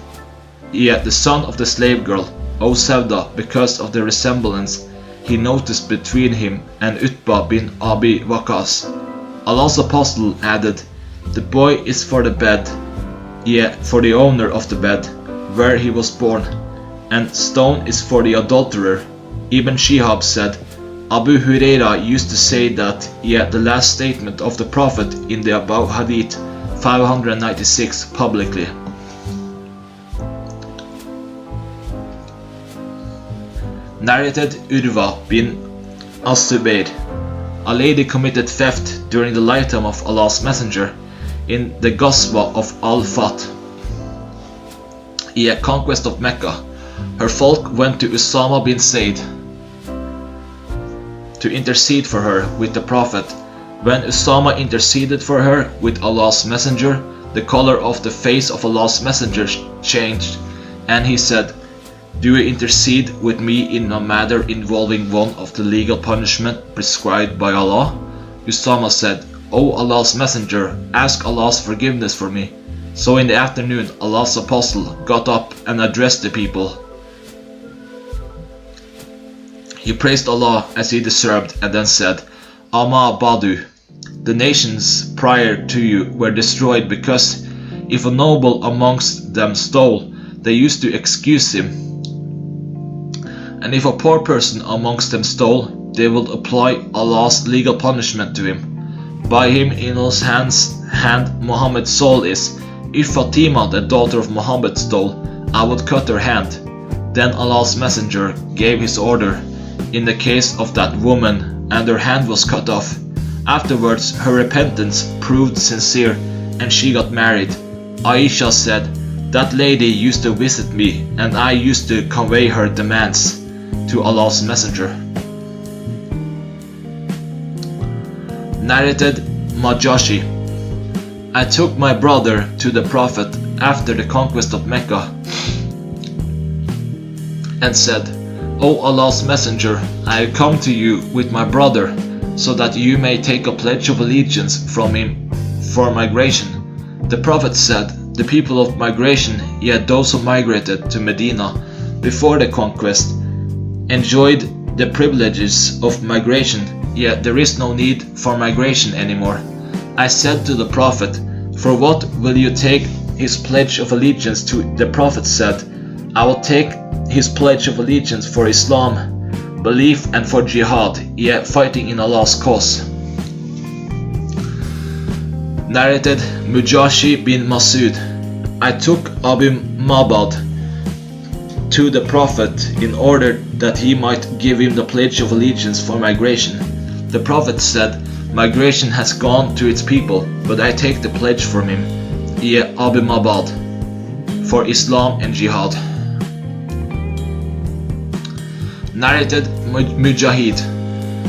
Yet the son of the slave girl, O Savda, because of the resemblance he noticed between him and Utbah bin Abi Waqqas. Allah's apostle added, "The boy is for the bed, for the owner of the bed, where he was born, and stone is for the adulterer." Ibn Shihab said, Abu Huraira used to say that, the last statement of the Prophet in the above hadith 596 publicly. Narrated Urwa bin As-Zubayr. A lady committed theft during the lifetime of Allah's messenger in the Ghazwa of Al-Fath, conquest of Mecca. Her folk went to Usama bin Zayd to intercede for her with the Prophet. When Usama interceded for her with Allah's messenger, the color of the face of Allah's messenger changed, and he said, "Do you intercede with me in a matter involving one of the legal punishment prescribed by Allah?" Usama said, O Allah's Messenger, ask Allah's forgiveness for me. So in the afternoon Allah's Apostle got up and addressed the people. He praised Allah as he deserved and then said, Amma Badu, the nations prior to you were destroyed because if a noble amongst them stole, they used to excuse him. And if a poor person amongst them stole, they would apply Allah's legal punishment to him. By him in whose hand Muhammad's soul is. If Fatima, the daughter of Muhammad, stole, I would cut her hand. Then Allah's Messenger gave his order in the case of that woman, and her hand was cut off. Afterwards, her repentance proved sincere, and she got married. Aisha said, that lady used to visit me, and I used to convey her demands to Allah's Messenger. Narrated Maghaazi. I took my brother to the Prophet after the conquest of Mecca and said, O Allah's Messenger, I come to you with my brother so that you may take a pledge of allegiance from him for migration. The Prophet said, the people of migration, yet those who migrated to Medina before the conquest, enjoyed the privileges of migration, yet there is no need for migration anymore. I said to the Prophet, for what will you take his pledge of allegiance to? The Prophet said, I will take his pledge of allegiance for Islam, belief and for jihad, yet fighting in Allah's cause. Narrated Maghaazi bin Masood. I took Abu Mabad to the Prophet in order that he might give him the pledge of allegiance for migration. The Prophet said, migration has gone to its people, but I take the pledge from him, Abu Mabad, for Islam and jihad. Narrated Mujahid.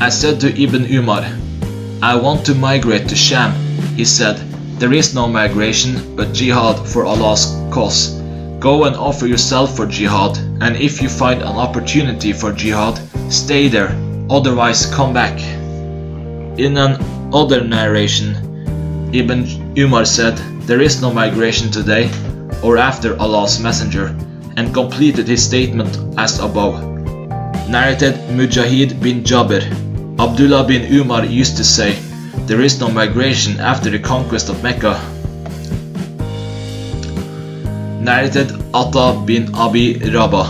I said to Ibn Umar, I want to migrate to Sham. He said, there is no migration but jihad for Allah's cause. Go and offer yourself for jihad, and if you find an opportunity for jihad, stay there, otherwise come back. In another narration, Ibn Umar said, there is no migration today or after Allah's Messenger, and completed his statement as above. Narrated Mujahid bin Jabir. Abdullah bin Umar used to say, there is no migration after the conquest of Mecca. Narrated Atta bin Abi Rabah.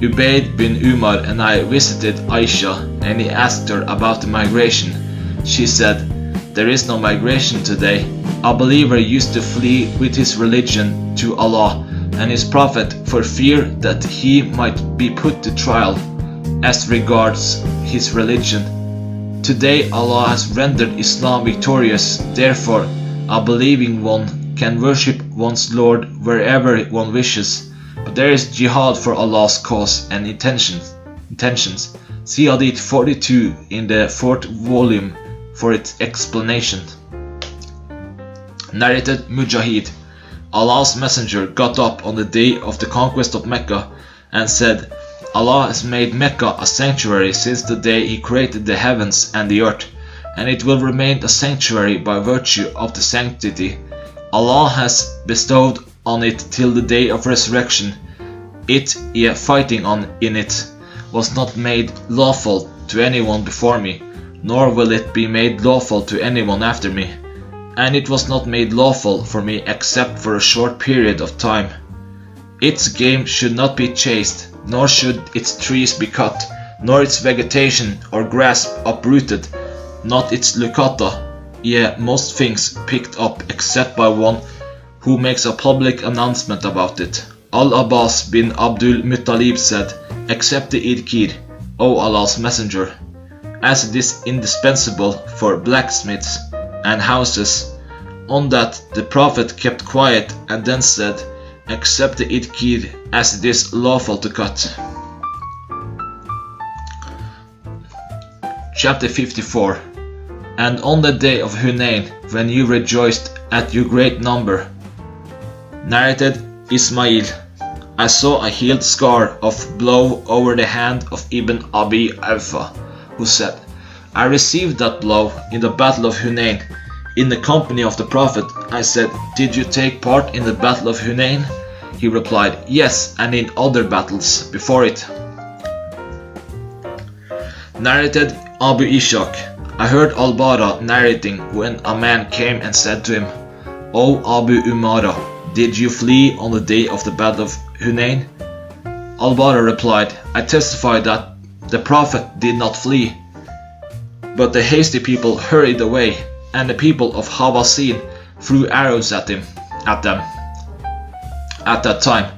Ubayd bin Umar and I visited Aisha, and he asked her about the migration. She said, there is no migration today. A believer used to flee with his religion to Allah and his Prophet for fear that he might be put to trial as regards his religion. Today Allah has rendered Islam victorious, therefore a believing one can worship one's Lord wherever one wishes, but there is jihad for Allah's cause and intentions. See Hadith 42 in the 4th volume for its explanation. Narrated Mujahid. Allah's Messenger got up on the day of the conquest of Mecca and said, Allah has made Mecca a sanctuary since the day He created the heavens and the earth, and it will remain a sanctuary by virtue of the sanctity Allah has bestowed on it till the day of resurrection. It, yet fighting in it, was not made lawful to anyone before me, nor will it be made lawful to anyone after me. And it was not made lawful for me except for a short period of time. Its game should not be chased, nor should its trees be cut, nor its vegetation or grass uprooted, not its lucata, yea, most things picked up except by one who makes a public announcement about it. Al-Abbas bin Abdul Muttalib said, except the idkir, O Allah's Messenger, as it is indispensable for blacksmiths and houses. On that the Prophet kept quiet and then said, except the idkir, as it is lawful to cut. Chapter 54. And on the day of Hunayn, when you rejoiced at your great number. Narrated Ismail. I saw a healed scar of blow over the hand of Ibn Abi Awfa, who said, I received that blow in the battle of Hunain in the company of the Prophet. I said, did you take part in the battle of Hunain? He replied, yes, and in other battles before it. Narrated Abu Ishaq. I heard Al-Bara narrating when a man came and said to him, O Abu Umara, did you flee on the day of the battle of Hunain? Al-Bara replied, I testify that the Prophet did not flee, but the hasty people hurried away, and the people of Hawazin threw arrows at them. At that time,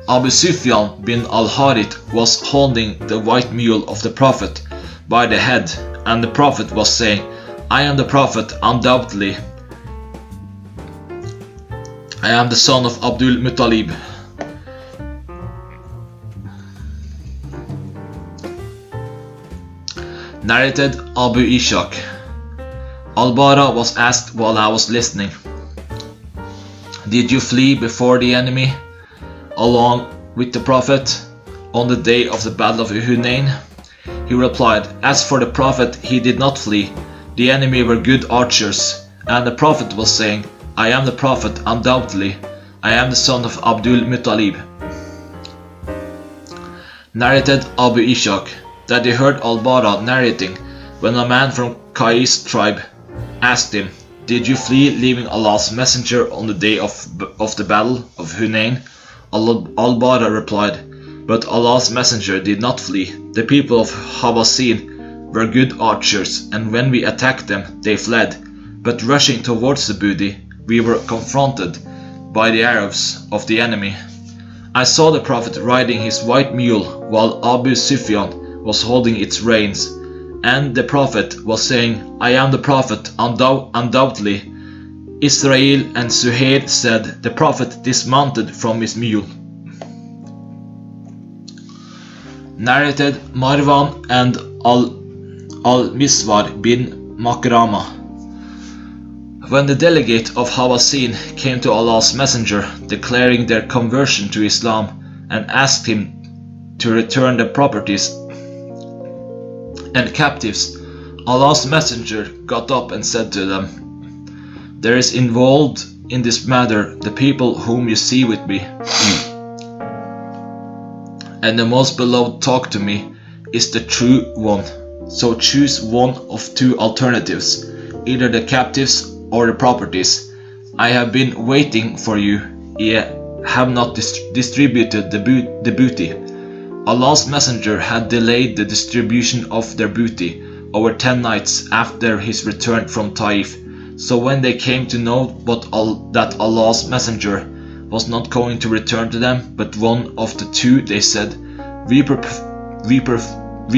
Abu Sufyan bin al-Harith was holding the white mule of the Prophet by the head, and the Prophet was saying, I am the Prophet, undoubtedly. I am the son of Abdul Muttalib. Narrated Abu Ishaq. Al-Bara was asked while I was listening, did you flee before the enemy along with the Prophet on the day of the battle of Hunain? He replied, as for the Prophet, he did not flee. The enemy were good archers, and the Prophet was saying, I am the Prophet, undoubtedly. I am the son of Abdul Muttalib. Narrated Abu Ishaq that he heard Al-Bara narrating when a man from Qais tribe asked him, did you flee leaving Allah's messenger on the day of the battle of Hunain? Al-Bara replied, but Allah's messenger did not flee. The people of Hawazin were good archers, and when we attacked them, they fled. But rushing towards the booty, we were confronted by the arrows of the enemy. I saw the Prophet riding his white mule, while Abu Sufyan was holding its reins, and the Prophet was saying, I am the Prophet, undoubtedly. Israel and Suhail said, the Prophet dismounted from his mule. Narrated Marwan and Al-Miswar bin Makrama. When the delegate of Hawazin came to Allah's messenger, declaring their conversion to Islam, and asked him to return the properties and captives, Allah's messenger got up and said to them, there is involved in this matter the people whom you see with me, and the most beloved talk to me is the true one. So choose one of two alternatives, either the captives or the properties. I have been waiting for you, yet have not distributed the booty. Allah's messenger had delayed the distribution of their booty over 10 nights after his return from Taif. So when they came to know that Allah's messenger was not going to return to them, but one of the two, they said, we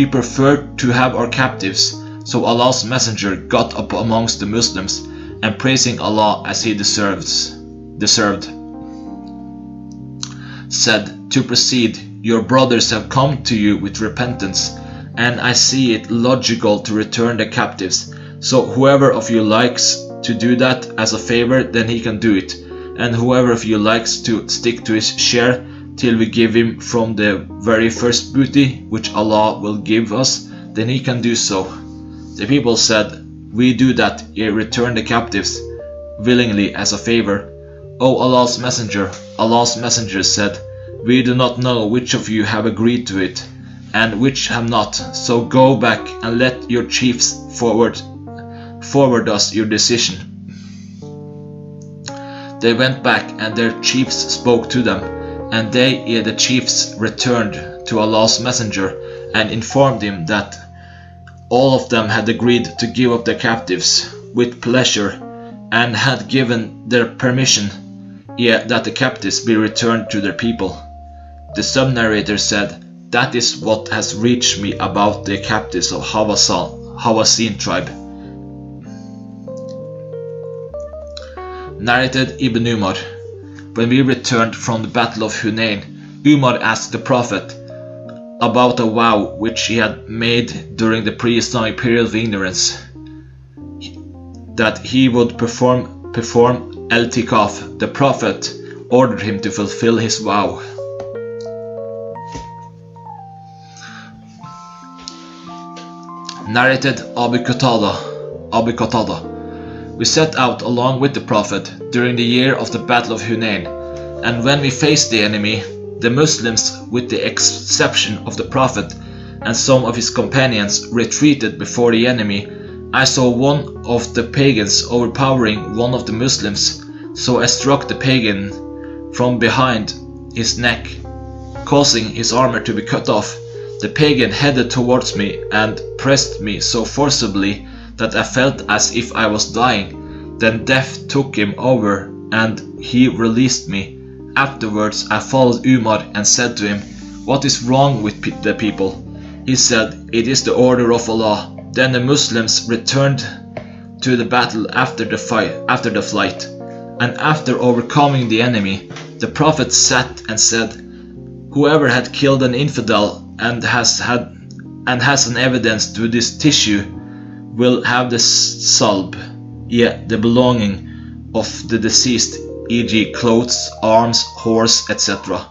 prefer to have our captives. So Allah's messenger got up amongst the Muslims, and praising Allah as he deserved, said, to proceed, your brothers have come to you with repentance, and I see it logical to return the captives. So whoever of you likes to do that as a favor, then he can do it, and whoever of you likes to stick to his share till we give him from the very first booty which Allah will give us, then he can do so. The people said, we do that, ye return the captives willingly as a favor. O Allah's messenger said, we do not know which of you have agreed to it, and which have not, so go back and let your chiefs forward us your decision. They went back, and their chiefs spoke to them, and they, the chiefs, returned to Allah's messenger and informed him that all of them had agreed to give up their captives with pleasure, and had given their permission, that the captives be returned to their people. The sub-narrator said, that is what has reached me about the captives of Hawazin tribe. Narrated Ibn Umar. When we returned from the battle of Hunain, Umar asked the Prophet about a vow which he had made during the pre-Islamic period of ignorance, that he would perform el-tikaf. The Prophet ordered him to fulfill his vow. Narrated Abu Qatada. We set out along with the Prophet during the year of the Battle of Hunain, and when we faced the enemy, the Muslims, with the exception of the Prophet and some of his companions, retreated before the enemy. I saw one of the pagans overpowering one of the Muslims, so I struck the pagan from behind his neck, causing his armor to be cut off. The pagan headed towards me and pressed me so forcibly that I felt as if I was dying. Then death took him over and he released me. Afterwards I followed Umar and said to him, "What is wrong with the people?" He said, "It is the order of Allah." Then the Muslims returned to the battle after the flight, and after overcoming the enemy, the Prophet sat and said, "Whoever had killed an infidel and has an evidence to this tissue will have the salb, the belonging of the deceased, e.g. clothes, arms, horse, etc."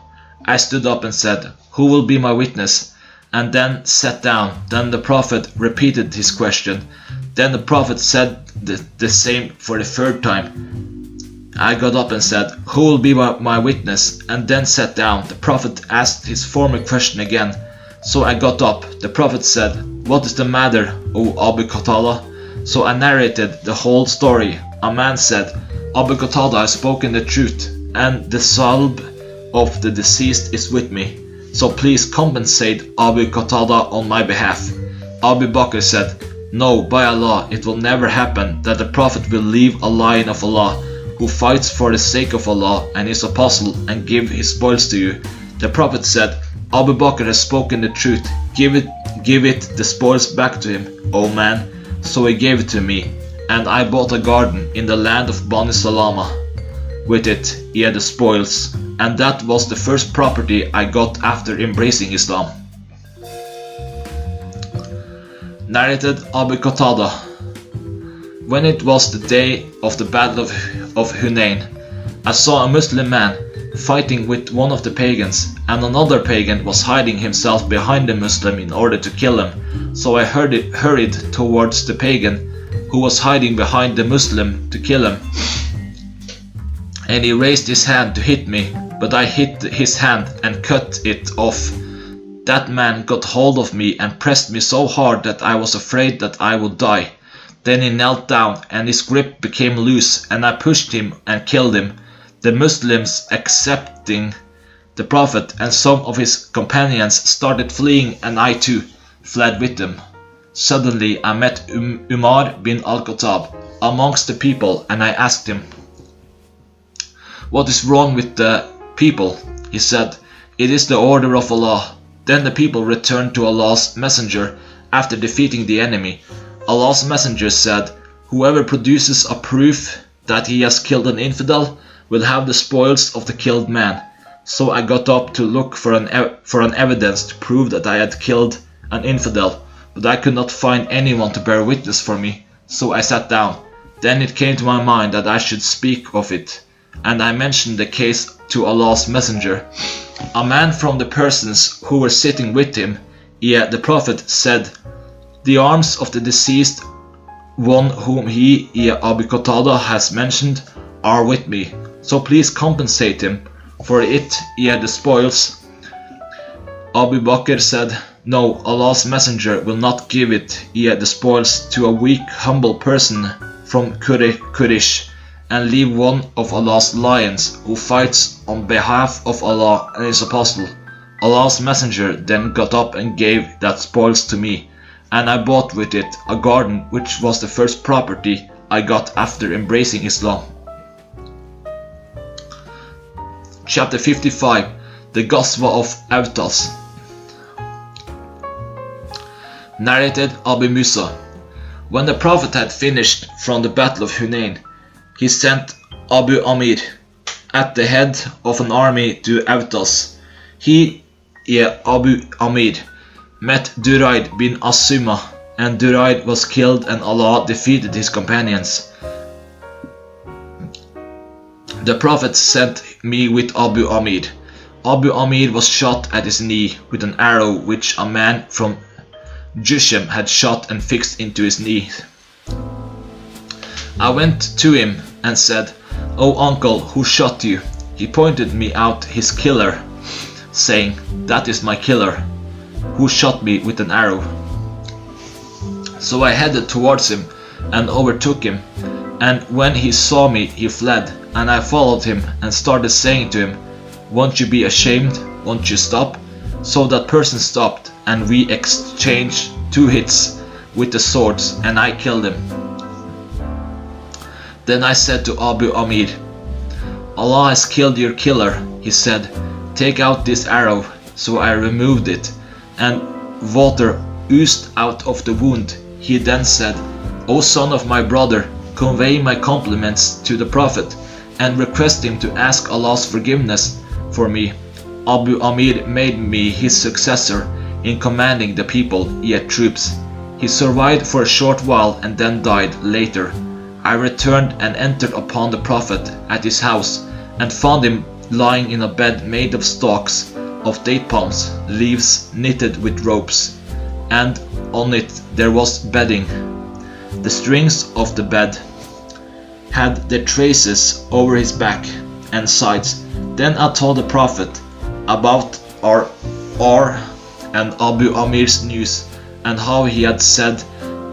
I stood up and said, "Who will be my witness?" and then sat down. Then the Prophet repeated his question. Then the Prophet said the same for the third time. I got up and said, "Who will be my witness?" and then sat down. The Prophet asked his former question again. So I got up. The Prophet said, "What is the matter, O Abu Qatada?" So I narrated the whole story. A man said, "Abu Qatada has spoken the truth, and the salb of the deceased is with me. So please compensate Abu Qatada on my behalf." Abu Bakr said, "No, by Allah, it will never happen that the Prophet will leave a lion of Allah who fights for the sake of Allah and his apostle and give his spoils to you." The Prophet said, "Abu Bakr has spoken the truth. Give it the spoils back to him, O man." So he gave it to me, and I bought a garden in the land of Bani Salama. With it, he had the spoils, and that was the first property I got after embracing Islam. Narrated Abu Qatada. When it was the day of the Battle of Hunain, I saw a Muslim man fighting with one of the pagans, and another pagan was hiding himself behind the Muslim in order to kill him. So I hurried towards the pagan who was hiding behind the Muslim to kill him. And he raised his hand to hit me, but I hit his hand and cut it off. That man got hold of me and pressed me so hard that I was afraid that I would die. Then he knelt down and his grip became loose, and I pushed him and killed him. The Muslims, accepting the Prophet and some of his companions, started fleeing, and I too fled with them. Suddenly I met Umar bin al-Khattab amongst the people, and I asked him, "What is wrong with the people?" He said, "It is the order of Allah." Then the people returned to Allah's messenger after defeating the enemy. Allah's messenger said, "Whoever produces a proof that he has killed an infidel will have the spoils of the killed man." So I got up to look for an evidence to prove that I had killed an infidel, but I could not find anyone to bear witness for me, so I sat down. Then it came to my mind that I should speak of it, and I mentioned the case to Allah's messenger. A man from the persons who were sitting with him, the Prophet, said, "The arms of the deceased one whom he, Abu Qatada, has mentioned are with me, so please compensate him for it, the spoils." Abu Bakr said, "No, Allah's messenger will not give it, the spoils, to a weak, humble person from Quraysh, and leave one of Allah's lions who fights on behalf of Allah and his apostle." Allah's messenger then got up and gave that spoils to me, and I bought with it a garden, which was the first property I got after embracing Islam. Chapter 55. The Ghazwa of Autas. Narrated Abu Musa. When the Prophet had finished from the Battle of Hunain, he sent Abu Amir at the head of an army to Autas. He, Abu Amir, met Durayd bin Asuma, and Durayd was killed, and Allah defeated his companions. The Prophet sent me with Abu Amir. Abu Amir was shot at his knee with an arrow which a man from Jushem had shot and fixed into his knee. I went to him and said, "Oh uncle, who shot you?" He pointed me out his killer, saying, "That is my killer, who shot me with an arrow." So I headed towards him and overtook him, and when he saw me he fled, and I followed him and started saying to him, "Won't you be ashamed? Won't you stop?" So that person stopped, and we exchanged 2 hits with the swords, and I killed him. Then I said to Abu Amir, "Allah has killed your killer." He said, "Take out this arrow." So I removed it, and water oozed out of the wound. He then said, "O son of my brother, convey my compliments to the Prophet, and request him to ask Allah's forgiveness for me." Abu Amir made me his successor in commanding the people, yet troops. He survived for a short while and then died later. I returned and entered upon the Prophet at his house, and found him lying in a bed made of stalks of date palms, leaves knitted with ropes, and on it there was bedding. The strings of the bed had their traces over his back and sides. Then I told the Prophet about our and Abu Amir's news, and how he had said,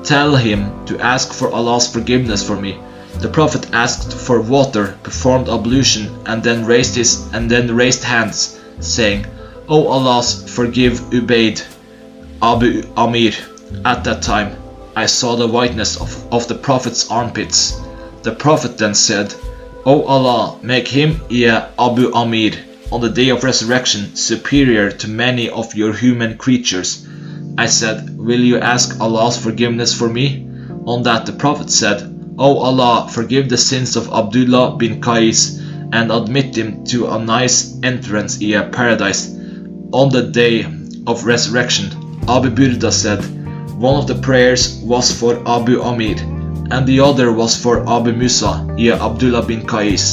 "Tell him to ask for Allah's forgiveness for me." The Prophet asked for water, performed ablution, and then raised hands, saying, "O Allah, forgive Ubayd, Abu Amir." At that time I saw the whiteness of the Prophet's armpits. The Prophet then said, "O Allah, make him, Abu Amir, on the day of resurrection superior to many of your human creatures." I said, "Will you ask Allah's forgiveness for me?" On that the Prophet said, "O Allah, forgive the sins of Abdullah bin Qais and admit him to a nice entrance, paradise, on the day of resurrection." Abu Burda said, "One of the prayers was for Abu Amir, and the other was for Abu Musa, Abdullah bin Qais."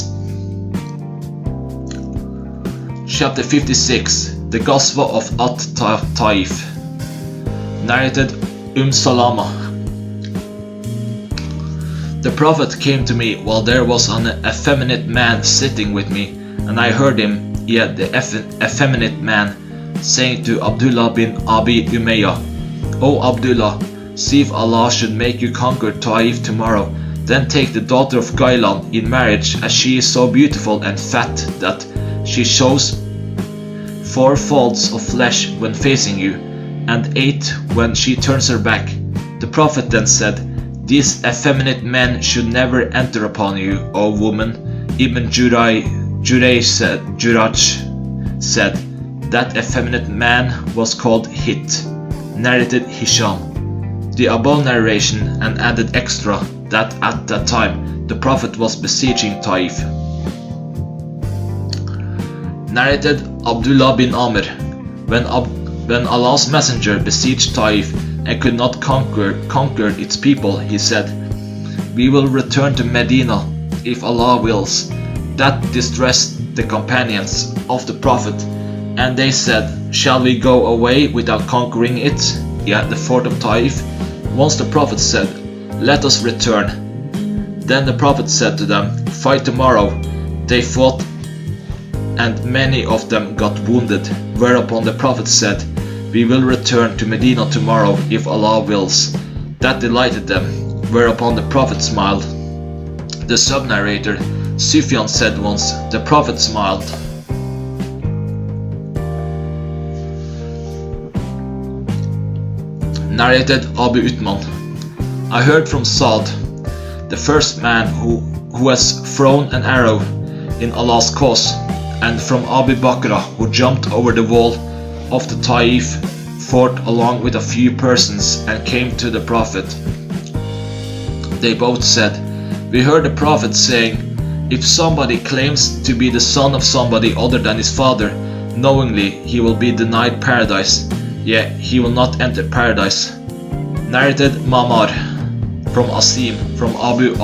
Chapter 56. The Ghazwa of At-Taif. Narrated Salama. The Prophet came to me while there was an effeminate man sitting with me, and I heard him, the effeminate man, saying to Abdullah bin Abi Umayyah, "O Abdullah, see if Allah should make you conquer Taif tomorrow, then take the daughter of Gailan in marriage, as she is so beautiful and fat that she shows 4 folds of flesh when facing you, and 8 when she turns her back." The Prophet then said, "These effeminate men should never enter upon you, O woman." Ibn Jurayj said, "That effeminate man was called Hit." Narrated Hisham. The above narration and added extra that at that time the Prophet was besieging Taif. Narrated Abdullah bin Amr. When Allah's messenger besieged Taif and could not conquer its people, he said, "We will return to Medina if Allah wills." That distressed the companions of the Prophet, and they said, "Shall we go away without conquering it, the fort of Taif?" Once the Prophet said, "Let us return." Then the Prophet said to them, "Fight tomorrow." They fought, and many of them got wounded, whereupon the Prophet said, "We will return to Medina tomorrow if Allah wills." That delighted them, whereupon the Prophet smiled. The sub-narrator Sufyan said once, "The Prophet smiled." Narrated Abu Uthman. I heard from Saad, the first man who has thrown an arrow in Allah's cause, and from Abu Bakr, who jumped over the wall of the Taif fort along with a few persons and came to the Prophet. They both said, "We heard the Prophet saying, if somebody claims to be the son of somebody other than his father, knowingly he will be denied paradise, yet he will not enter paradise." Narrated Mamar from Asim, from Abu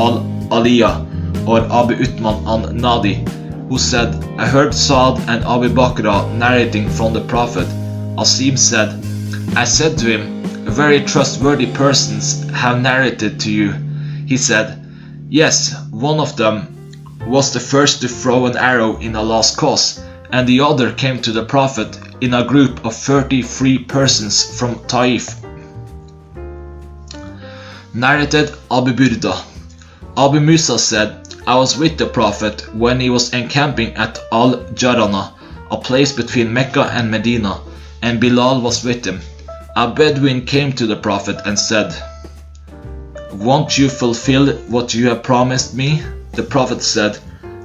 Aliyah or Abu Uthman an-Nadi, who said, "I heard Saad and Abu Bakr narrating from the Prophet." Asim said, "I said to him, very trustworthy persons have narrated to you." He said, "Yes, one of them was the first to throw an arrow in Allah's cause, and the other came to the Prophet in a group of 33 persons from Taif." Narrated Abu Burda. Abu Musa said, "I was with the Prophet when he was encamping at Al-Jarana, a place between Mecca and Medina, and Bilal was with him. A Bedouin came to the Prophet and said, 'Won't you fulfill what you have promised me?' The Prophet said,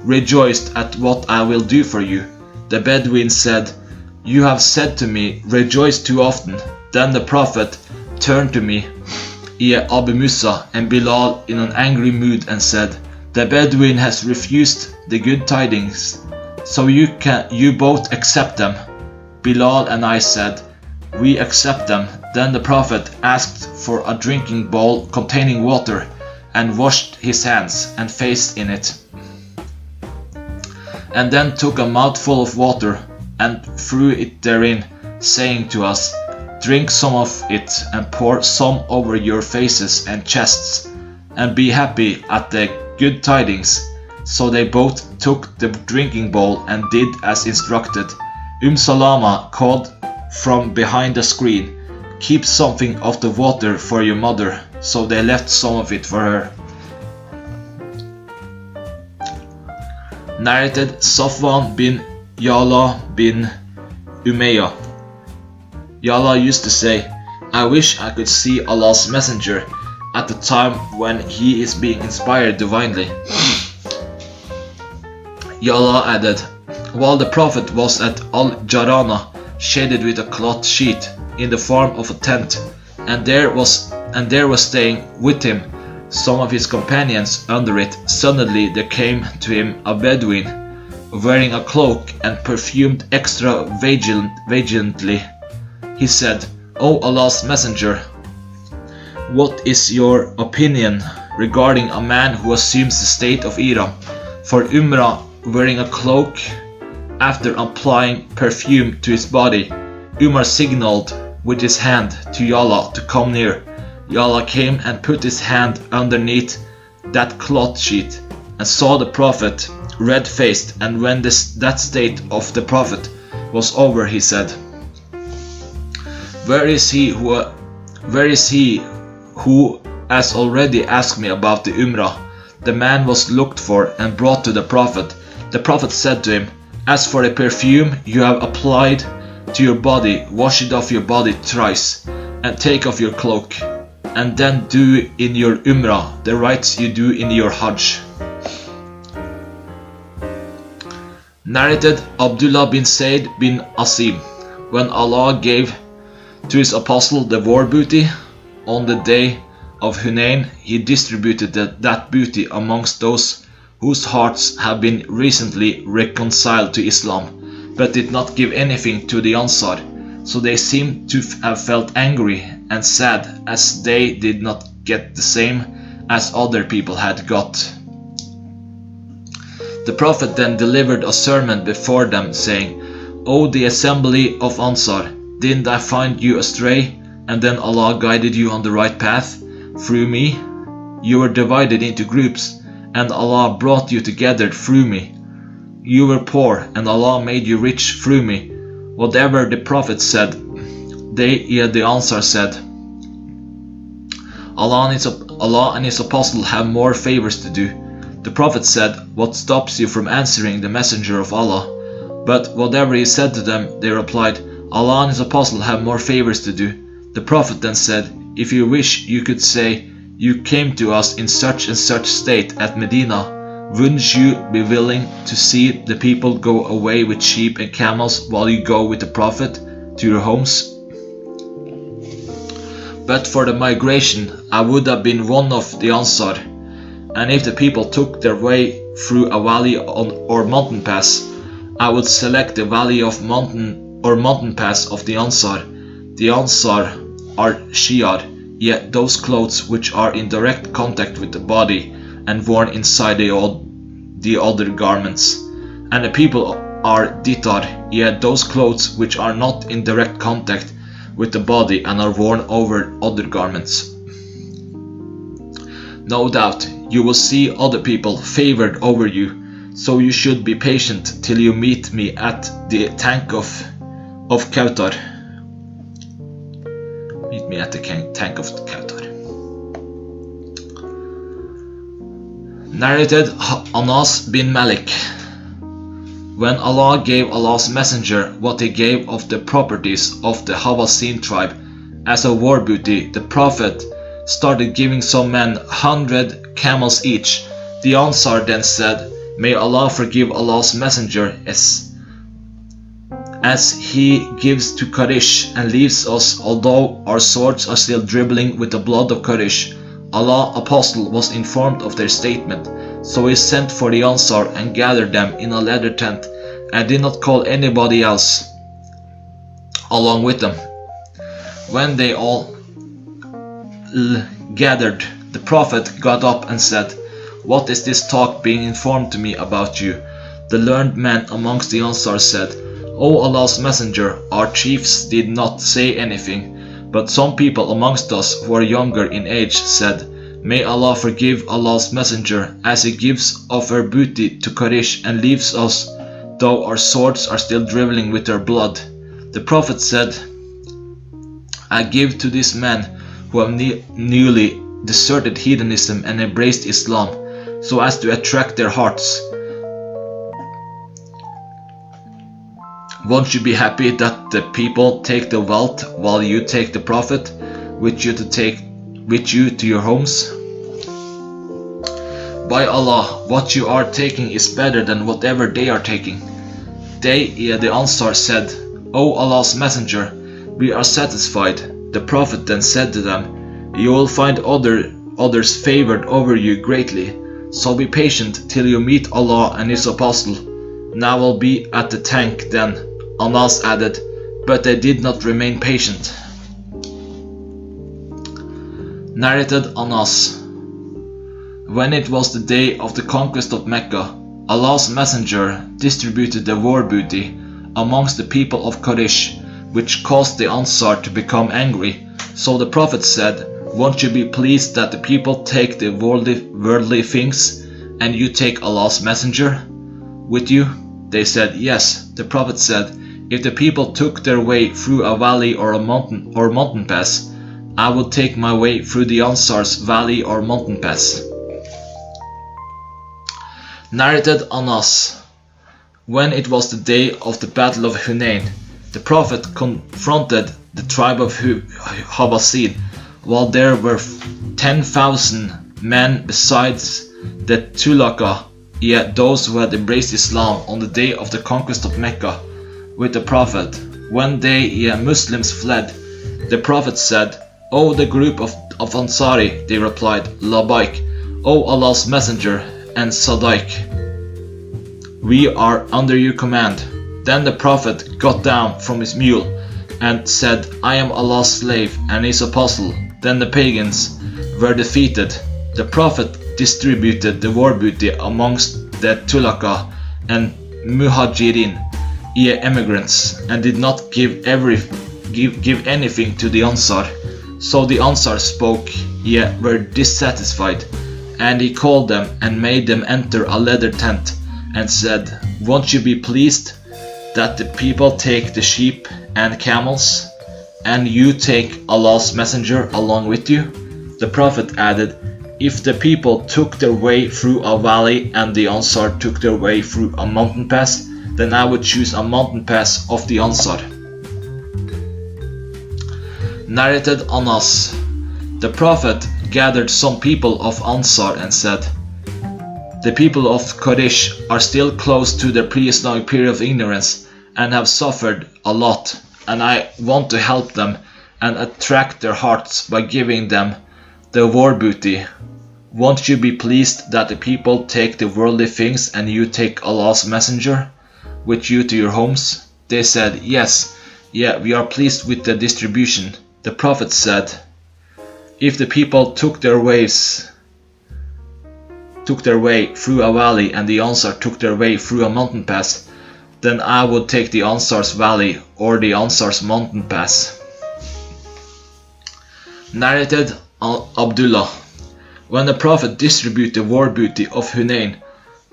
'Rejoiced at what I will do for you.' The Bedouin said, 'You have said to me, rejoice too often.' Then the Prophet turned to me, Abu Musa and Bilal in an angry mood and said, 'The Bedouin has refused the good tidings, so you both accept them.' Bilal and I said, 'We accept them.' Then the Prophet asked for a drinking bowl containing water and washed his hands and face in it, and then took a mouthful of water and threw it therein, saying to us, 'Drink some of it and pour some over your faces and chests, and be happy at the good tidings.' So they both took the drinking bowl and did as instructed. Salama called from behind the screen, 'Keep something of the water for your mother.' So they left some of it for her." Narrated Safwan bin Yala bin Umayyah. Yala used to say, "I wish I could see Allah's messenger at the time when he is being inspired divinely." Yala added, "While the Prophet was at Al-Jarana, shaded with a cloth sheet in the form of a tent, and there was staying with him some of his companions under it, suddenly there came to him a Bedouin, wearing a cloak and perfumed extravagantly. He said, 'O Allah's Messenger, what is your opinion regarding a man who assumes the state of Ihram for Umrah wearing a cloak after applying perfume to his body?' Umar signaled with his hand to Yala to come near. Yala came and put his hand underneath that cloth sheet and saw the Prophet red-faced, and when that state of the Prophet was over, he said, 'Where is he who has already asked me about the Umrah?' The man was looked for and brought to the Prophet. The Prophet said to him, 'As for the perfume you have applied to your body, wash it off your body thrice, and take off your cloak, and then do in your Umrah the rites you do in your Hajj.'" Narrated Abdullah bin Said bin Asim. When Allah gave to his apostle the war booty on the day of Hunain, he distributed that booty amongst those whose hearts have been recently reconciled to Islam, but did not give anything to the Ansar. So they seemed to have felt angry and sad, as they did not get the same as other people had got. The Prophet then delivered a sermon before them, saying, "O the assembly of Ansar, didn't I find you astray, and then Allah guided you on the right path? Through me, you were divided into groups, and Allah brought you together through me. You were poor, and Allah made you rich through me." Whatever the Prophet said, the Ansar said, Allah and his apostle have more favors to do." The Prophet said, "What stops you from answering the messenger of Allah?" But whatever he said to them, they replied, Allah and his apostle have more favors to do. The Prophet then said, "If you wish, you could say, you came to us in such and such state at Medina. Wouldn't you be willing to see the people go away with sheep and camels while you go with the Prophet to your homes? But for the migration, I would have been one of the Ansar. And if the people took their way through a valley or mountain pass, I would select the valley of mountain pass of the Ansar. The Ansar are Shi'ar, yet those clothes which are in direct contact with the body and worn inside the other garments. And the people are Ditar, yet those clothes which are not in direct contact with the body and are worn over other garments. No doubt you will see other people favored over you, so you should be patient till you meet me at the tank of Kautar. Meet me at the tank of Kautar. Narrated Anas bin Malik. When Allah gave Allah's messenger what he gave of the properties of the Hawazin tribe as a war booty, the Prophet started giving some men 100 camels each. The Ansar then said, "May Allah forgive Allah's messenger as he gives to Quraysh and leaves us, although our swords are still dribbling with the blood of Quraysh." Allah's apostle was informed of their statement, so he sent for the Ansar and gathered them in a leather tent and did not call anybody else along with them. When they all gathered, the Prophet got up and said, "What is this talk being informed to me about you?" The learned men amongst the Ansar said, "O Allah's messenger, our chiefs did not say anything, but some people amongst us who are younger in age said, 'May Allah forgive Allah's messenger as he gives of our booty to Quraysh and leaves us, though our swords are still dribbling with their blood.' The Prophet said, 'I give to these men who have newly deserted heathenism and embraced Islam, so as to attract their hearts. Won't you be happy that the people take the wealth while you take the Prophet with you to your homes? By Allah, what you are taking is better than whatever they are taking.' The Ansar said, 'O Allah's messenger, we are satisfied.' The Prophet then said to them, 'You will find others favored over you greatly, so be patient till you meet Allah and His Apostle. Now will be at the tank then.' Anas added, 'But they did not remain patient.'" Narrated Anas. When it was the day of the conquest of Mecca, Allah's messenger distributed the war booty amongst the people of Quraysh, which caused the Ansar to become angry. So the Prophet said, "Won't you be pleased that the people take the worldly things and you take Allah's messenger with you?" They said, "Yes." The Prophet said, "If the people took their way through a valley or a mountain pass, I would take my way through the Ansar's valley or mountain pass." Narrated Anas. When it was the day of the battle of Hunain, the Prophet confronted the tribe of Hawazin, while there were 10,000 men besides the Tulaka, yet those who had embraced Islam on the day of the conquest of Mecca with the Prophet. When they Muslims fled, the Prophet said, "O the group of Ansari," they replied, "Labaik, O Allah's messenger and Sadiq, we are under your command." Then the Prophet got down from his mule and said, "I am Allah's slave and His Apostle." Then the pagans were defeated. The Prophet distributed the war booty amongst the Tulaka and Muhajirin, emigrants, and did not give anything to the Ansar. So the Ansar spoke, were dissatisfied, and he called them and made them enter a leather tent and said, "Won't you be pleased that the people take the sheep and camels and you take Allah's messenger along with you?" The Prophet added, "If the people took their way through a valley and the Ansar took their way through a mountain pass, then I would choose a mountain pass of the Ansar." Narrated Anas. The Prophet gathered some people of Ansar and said, "The people of Quraysh are still close to their pre-Islamic period of ignorance and have suffered a lot, and I want to help them and attract their hearts by giving them the war booty. Won't you be pleased that the people take the worldly things and you take Allah's messenger with you to your homes?" They said, "Yes, we are pleased with the distribution." The Prophet said, "If the people took their way through a valley and the Ansar took their way through a mountain pass, then I would take the Ansar's valley or the Ansar's mountain pass." Narrated Abdullah. When the Prophet distributed the war booty of Hunayn,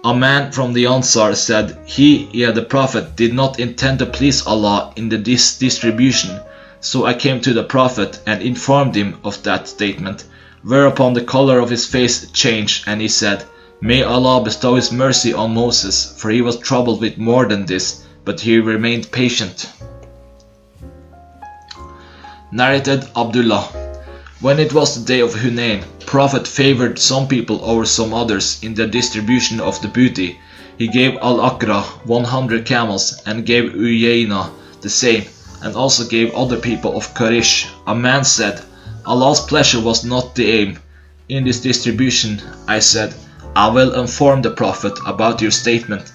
a man from the Ansar said the Prophet did not intend to please Allah in this distribution, so I came to the Prophet and informed him of that statement, whereupon the color of his face changed and he said, "May Allah bestow his mercy on Moses, for he was troubled with more than this, but he remained patient." Narrated Abdullah. When it was the day of Hunayn, Prophet favored some people over some others in the distribution of the booty. He gave Al-Aqra 100 camels and gave Uyayna the same, and also gave other people of Quraysh. A man said, "Allah's pleasure was not the aim. In this distribution," I said, "I will inform the Prophet about your statement."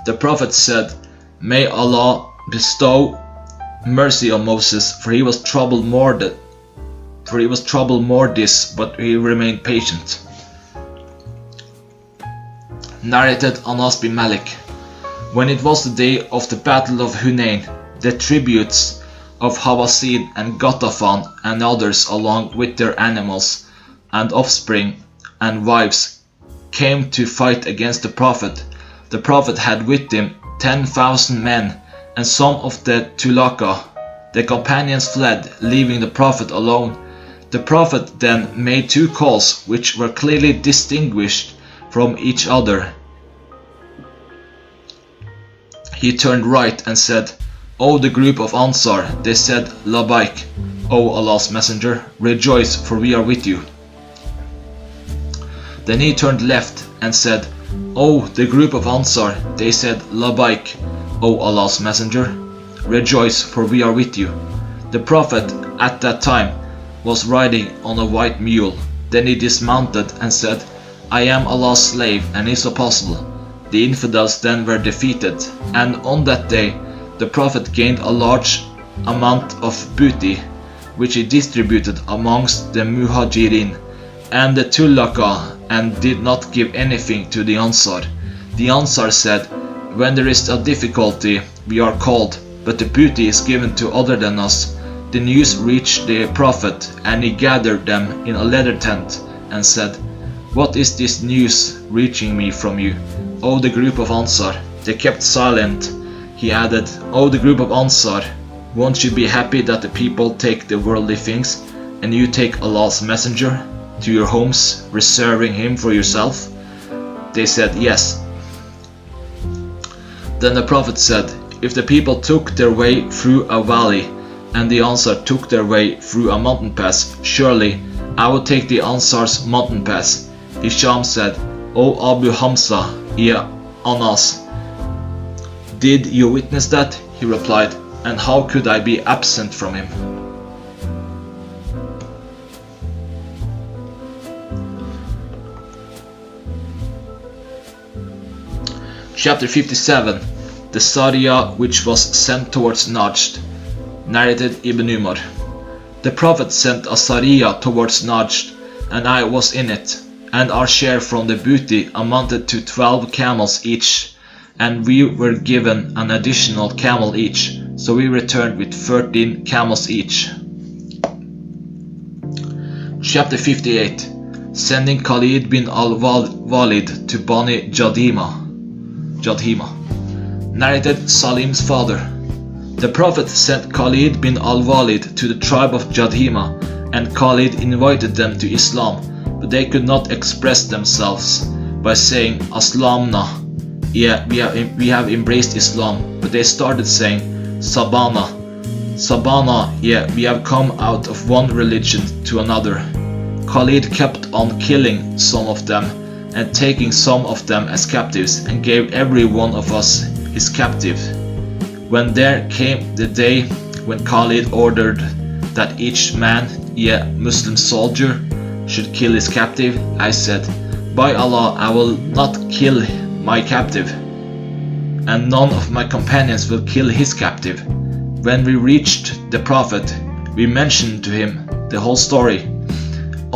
The Prophet said, "May Allah bestow mercy on Moses, for he was troubled more this, but he remained patient." Narrated Anas bin Malik. When it was the day of the battle of Hunayn, the tributes of Hawazin and Ghatafan and others, along with their animals and offspring and wives, came to fight against the Prophet. The Prophet had with him 10,000 men, and some of the Tulaka. The companions fled, leaving the Prophet alone. The Prophet then made 2 calls which were clearly distinguished from each other. He turned right and said, "O the group of Ansar." They said, "Labaik, O Allah's Messenger, rejoice, for we are with you." Then he turned left and said, "O the group of Ansar." They said, "Labaik, O Allah's Messenger, rejoice, for we are with you." The Prophet at that time was riding on a white mule. Then he dismounted and said, "I am Allah's slave and his apostle." The infidels then were defeated, and on that day the Prophet gained a large amount of booty, which he distributed amongst the Muhajirin and the Tulaka, and did not give anything to the Ansar. The Ansar said, "When there is a difficulty, we are called, but the booty is given to other than us." The news reached the Prophet, and he gathered them in a leather tent and said, "What is this news reaching me from you, O the group of Ansar?" They kept silent. He added, "O the group of Ansar, won't you be happy that the people take the worldly things, and you take Allah's Messenger to your homes, reserving him for yourself?" They said, "Yes." Then the Prophet said, "If the people took their way through a valley, and the Ansar took their way through a mountain pass, surely I will take the Ansar's mountain pass." Hisham said, "O Abu Hamza, Anas, did you witness that?" He replied, "And how could I be absent from him?" Chapter 57. The Sariyah which was sent towards Najd. Narrated Ibn Umar. The Prophet sent a Sariyah towards Najd, and I was in it, and our share from the booty amounted to 12 camels each, and we were given an additional camel each, so we returned with 13 camels each. Chapter 58. Sending Khalid bin al-Walid to Bani Jadhima. Narrated Salim's father. The Prophet sent Khalid bin al-Walid to the tribe of Jadhima, and Khalid invited them to Islam, but they could not express themselves by saying, "Aslamna," we have embraced Islam, but they started saying, "Sabana, we have come out of one religion to another." Khalid kept on killing some of them and taking some of them as captives, and gave every one of us his captive. When there came the day when Khalid ordered that each man, Muslim soldier, should kill his captive, I said, "By Allah, I will not kill my captive, and none of my companions will kill his captive." When we reached the Prophet, we mentioned to him the whole story.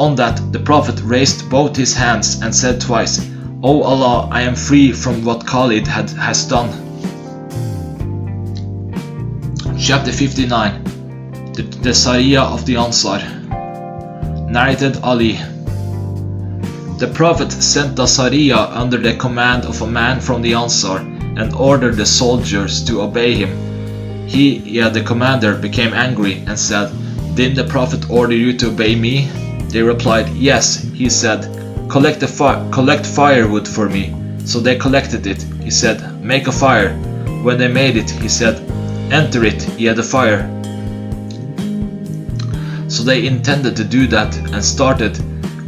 On that, the Prophet raised both his hands and said twice, "O Allah, I am free from what Khalid has done." Chapter 59. the Sharia of the Ansar. Narrated Ali. The Prophet sent the Sharia under the command of a man from the Ansar and ordered the soldiers to obey him. He, the commander, became angry and said, "Didn't the Prophet order you to obey me?" They replied, "Yes." He said, collect firewood for me." So they collected it. He said, "Make a fire." When they made it, he said, "Enter it, the fire." So they intended to do that and started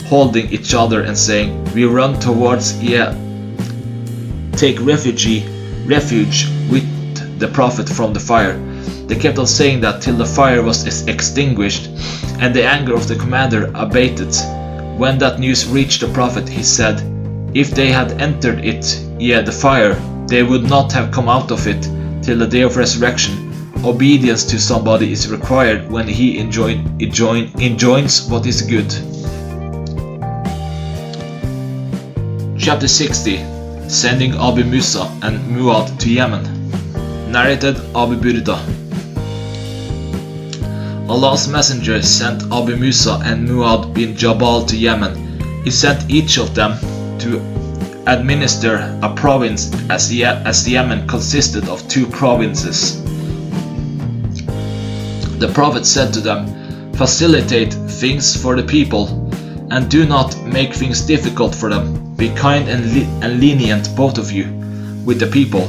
holding each other and saying, "We run towards, take refuge with the Prophet from the fire." They kept on saying that till the fire was extinguished and the anger of the commander abated. When that news reached the Prophet, he said, if they had entered it, the fire, they would not have come out of it till the day of resurrection. Obedience to somebody is required when he enjoins what is good. Chapter 60. Sending Abu Musa and Muad to Yemen. Narrated Abu Burda. Allah's Messenger sent Abu Musa and Muad bin Jabal to Yemen. He sent each of them to administer a province, as Yemen consisted of 2 provinces. The Prophet said to them, "Facilitate things for the people, and do not make things difficult for them. Be kind and lenient, both of you, with the people,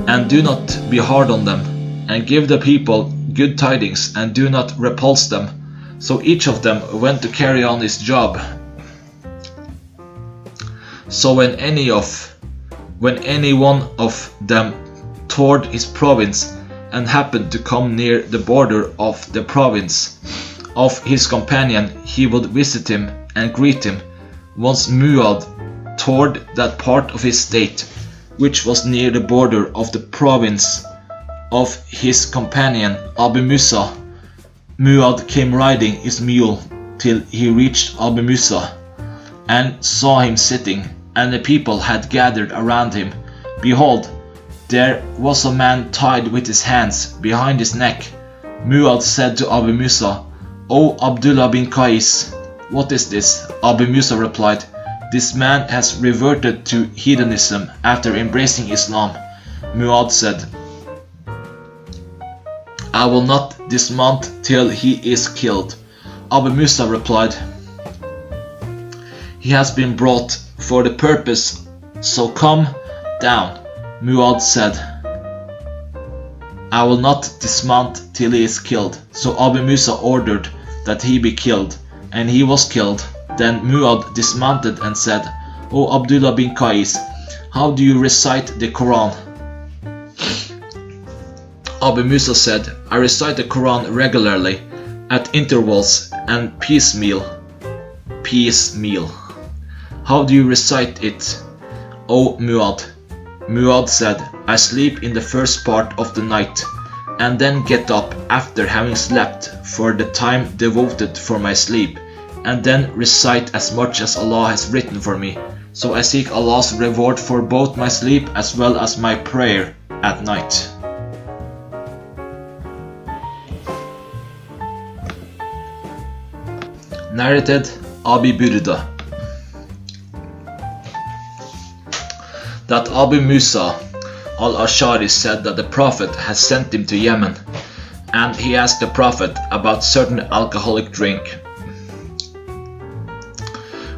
and do not be hard on them, and give the people good tidings, and do not repulse them." So each of them went to carry on his job. So when any one of them toured his province and happened to come near the border of the province of his companion, he would visit him and greet him. Once Muad toured that part of his state which was near the border of the province of his companion Abu Musa. Muad came riding his mule till he reached Abu Musa and saw him sitting, and the people had gathered around him. Behold, there was a man tied with his hands behind his neck. Muad said to Abu Musa, "O Abdullah bin Qais, what is this?" Abu Musa replied, "This man has reverted to heathenism after embracing Islam." Muad said, "I will not dismount till he is killed." Abu Musa replied, "He has been brought for the purpose, so come down." Muad said, "I will not dismount till he is killed." So Abu Musa ordered that he be killed, and he was killed. Then Muad dismounted and said, "O Abdullah bin Qais, how do you recite the Quran?" Abu Musa said, "I recite the Quran regularly, at intervals and piecemeal. How do you recite it, O Muad?" Muad said, "I sleep in the first part of the night, and then get up after having slept for the time devoted for my sleep, and then recite as much as Allah has written for me. So I seek Allah's reward for both my sleep as well as my prayer at night." Narrated Abi Burda. That Abu Musa al-Ashari said that the Prophet has sent him to Yemen, and he asked the Prophet about certain alcoholic drink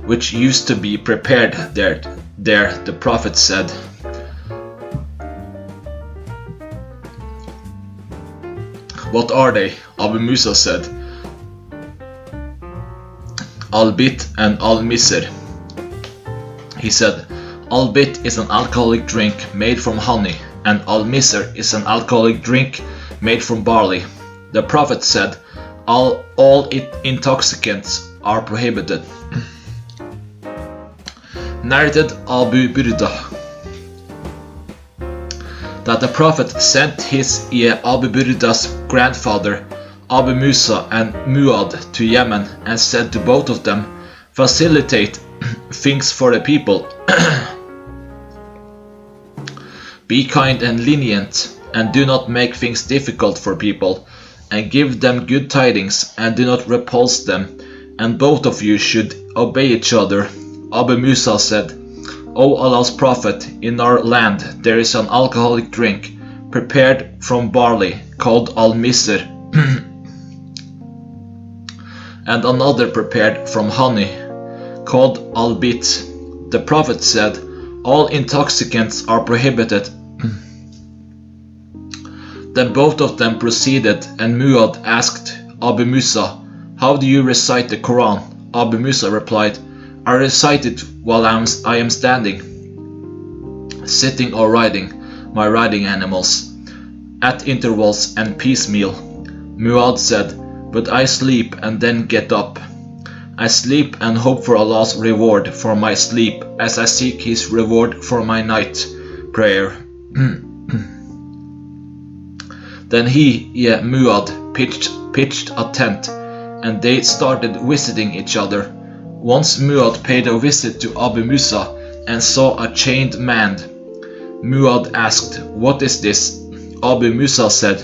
which used to be prepared there. The Prophet said, "What are they?" Abu Musa said, "Al-Bit and Al-Misr." He said, "Al-Bit is an alcoholic drink made from honey, and Al-Misr is an alcoholic drink made from barley." The Prophet said, all intoxicants are prohibited." Narrated Abu Burda. That the Prophet sent his Abu Burda's grandfather Abu Musa and Muad to Yemen and said to both of them, "Facilitate things for the people. Be kind and lenient, and do not make things difficult for people, and give them good tidings, and do not repulse them, and both of you should obey each other. Abu Musa said, O Allah's Prophet, in our land there is an alcoholic drink prepared from barley called al-misr, and another prepared from honey called al-bit. The Prophet said, all intoxicants are prohibited. Then both of them proceeded, and Muad asked Abu Musa, how do you recite the Quran? Abu Musa replied, I recite it while I am standing, sitting or riding my riding animals, at intervals and piecemeal. Muad said, but I sleep and then get up. I sleep and hope for Allah's reward for my sleep, as I seek His reward for my night prayer. Then Muad, pitched a tent, and they started visiting each other. Once Muad paid a visit to Abu Musa and saw a chained man. Muad asked, what is this? Abu Musa said,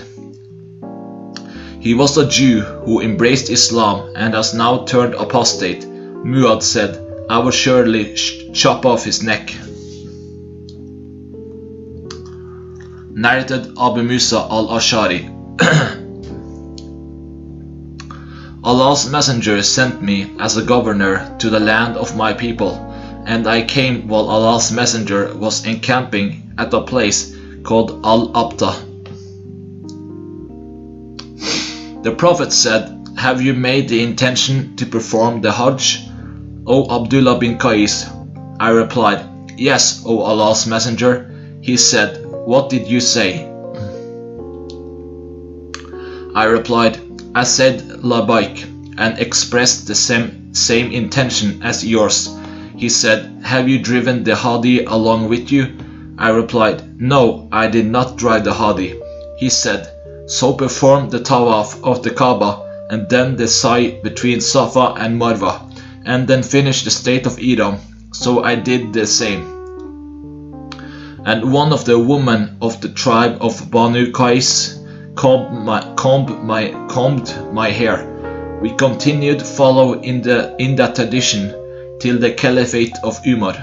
he was a Jew who embraced Islam and has now turned apostate. Muad said, I will surely chop off his neck. Narrated Abu Musa al-Ash'ari. Allah's Messenger sent me as a governor to the land of my people, and I came while Allah's Messenger was encamping at a place called Al-Abta. The Prophet said, have you made the intention to perform the Hajj, O Abdullah bin Qais? I replied, yes, O Allah's Messenger. He said, what did you say? I replied, I said Labaik, and expressed the same intention as yours. He said, have you driven the Hadi along with you? I replied, no, I did not drive the Hadi. He said, so perform the Tawaf of the Kaaba, and then the Sa'i between Safa and Marwa, and then finish the state of Edom. So I did the same. And one of the women of the tribe of Banu Qais combed my hair. We continued follow in that tradition till the Caliphate of Umar.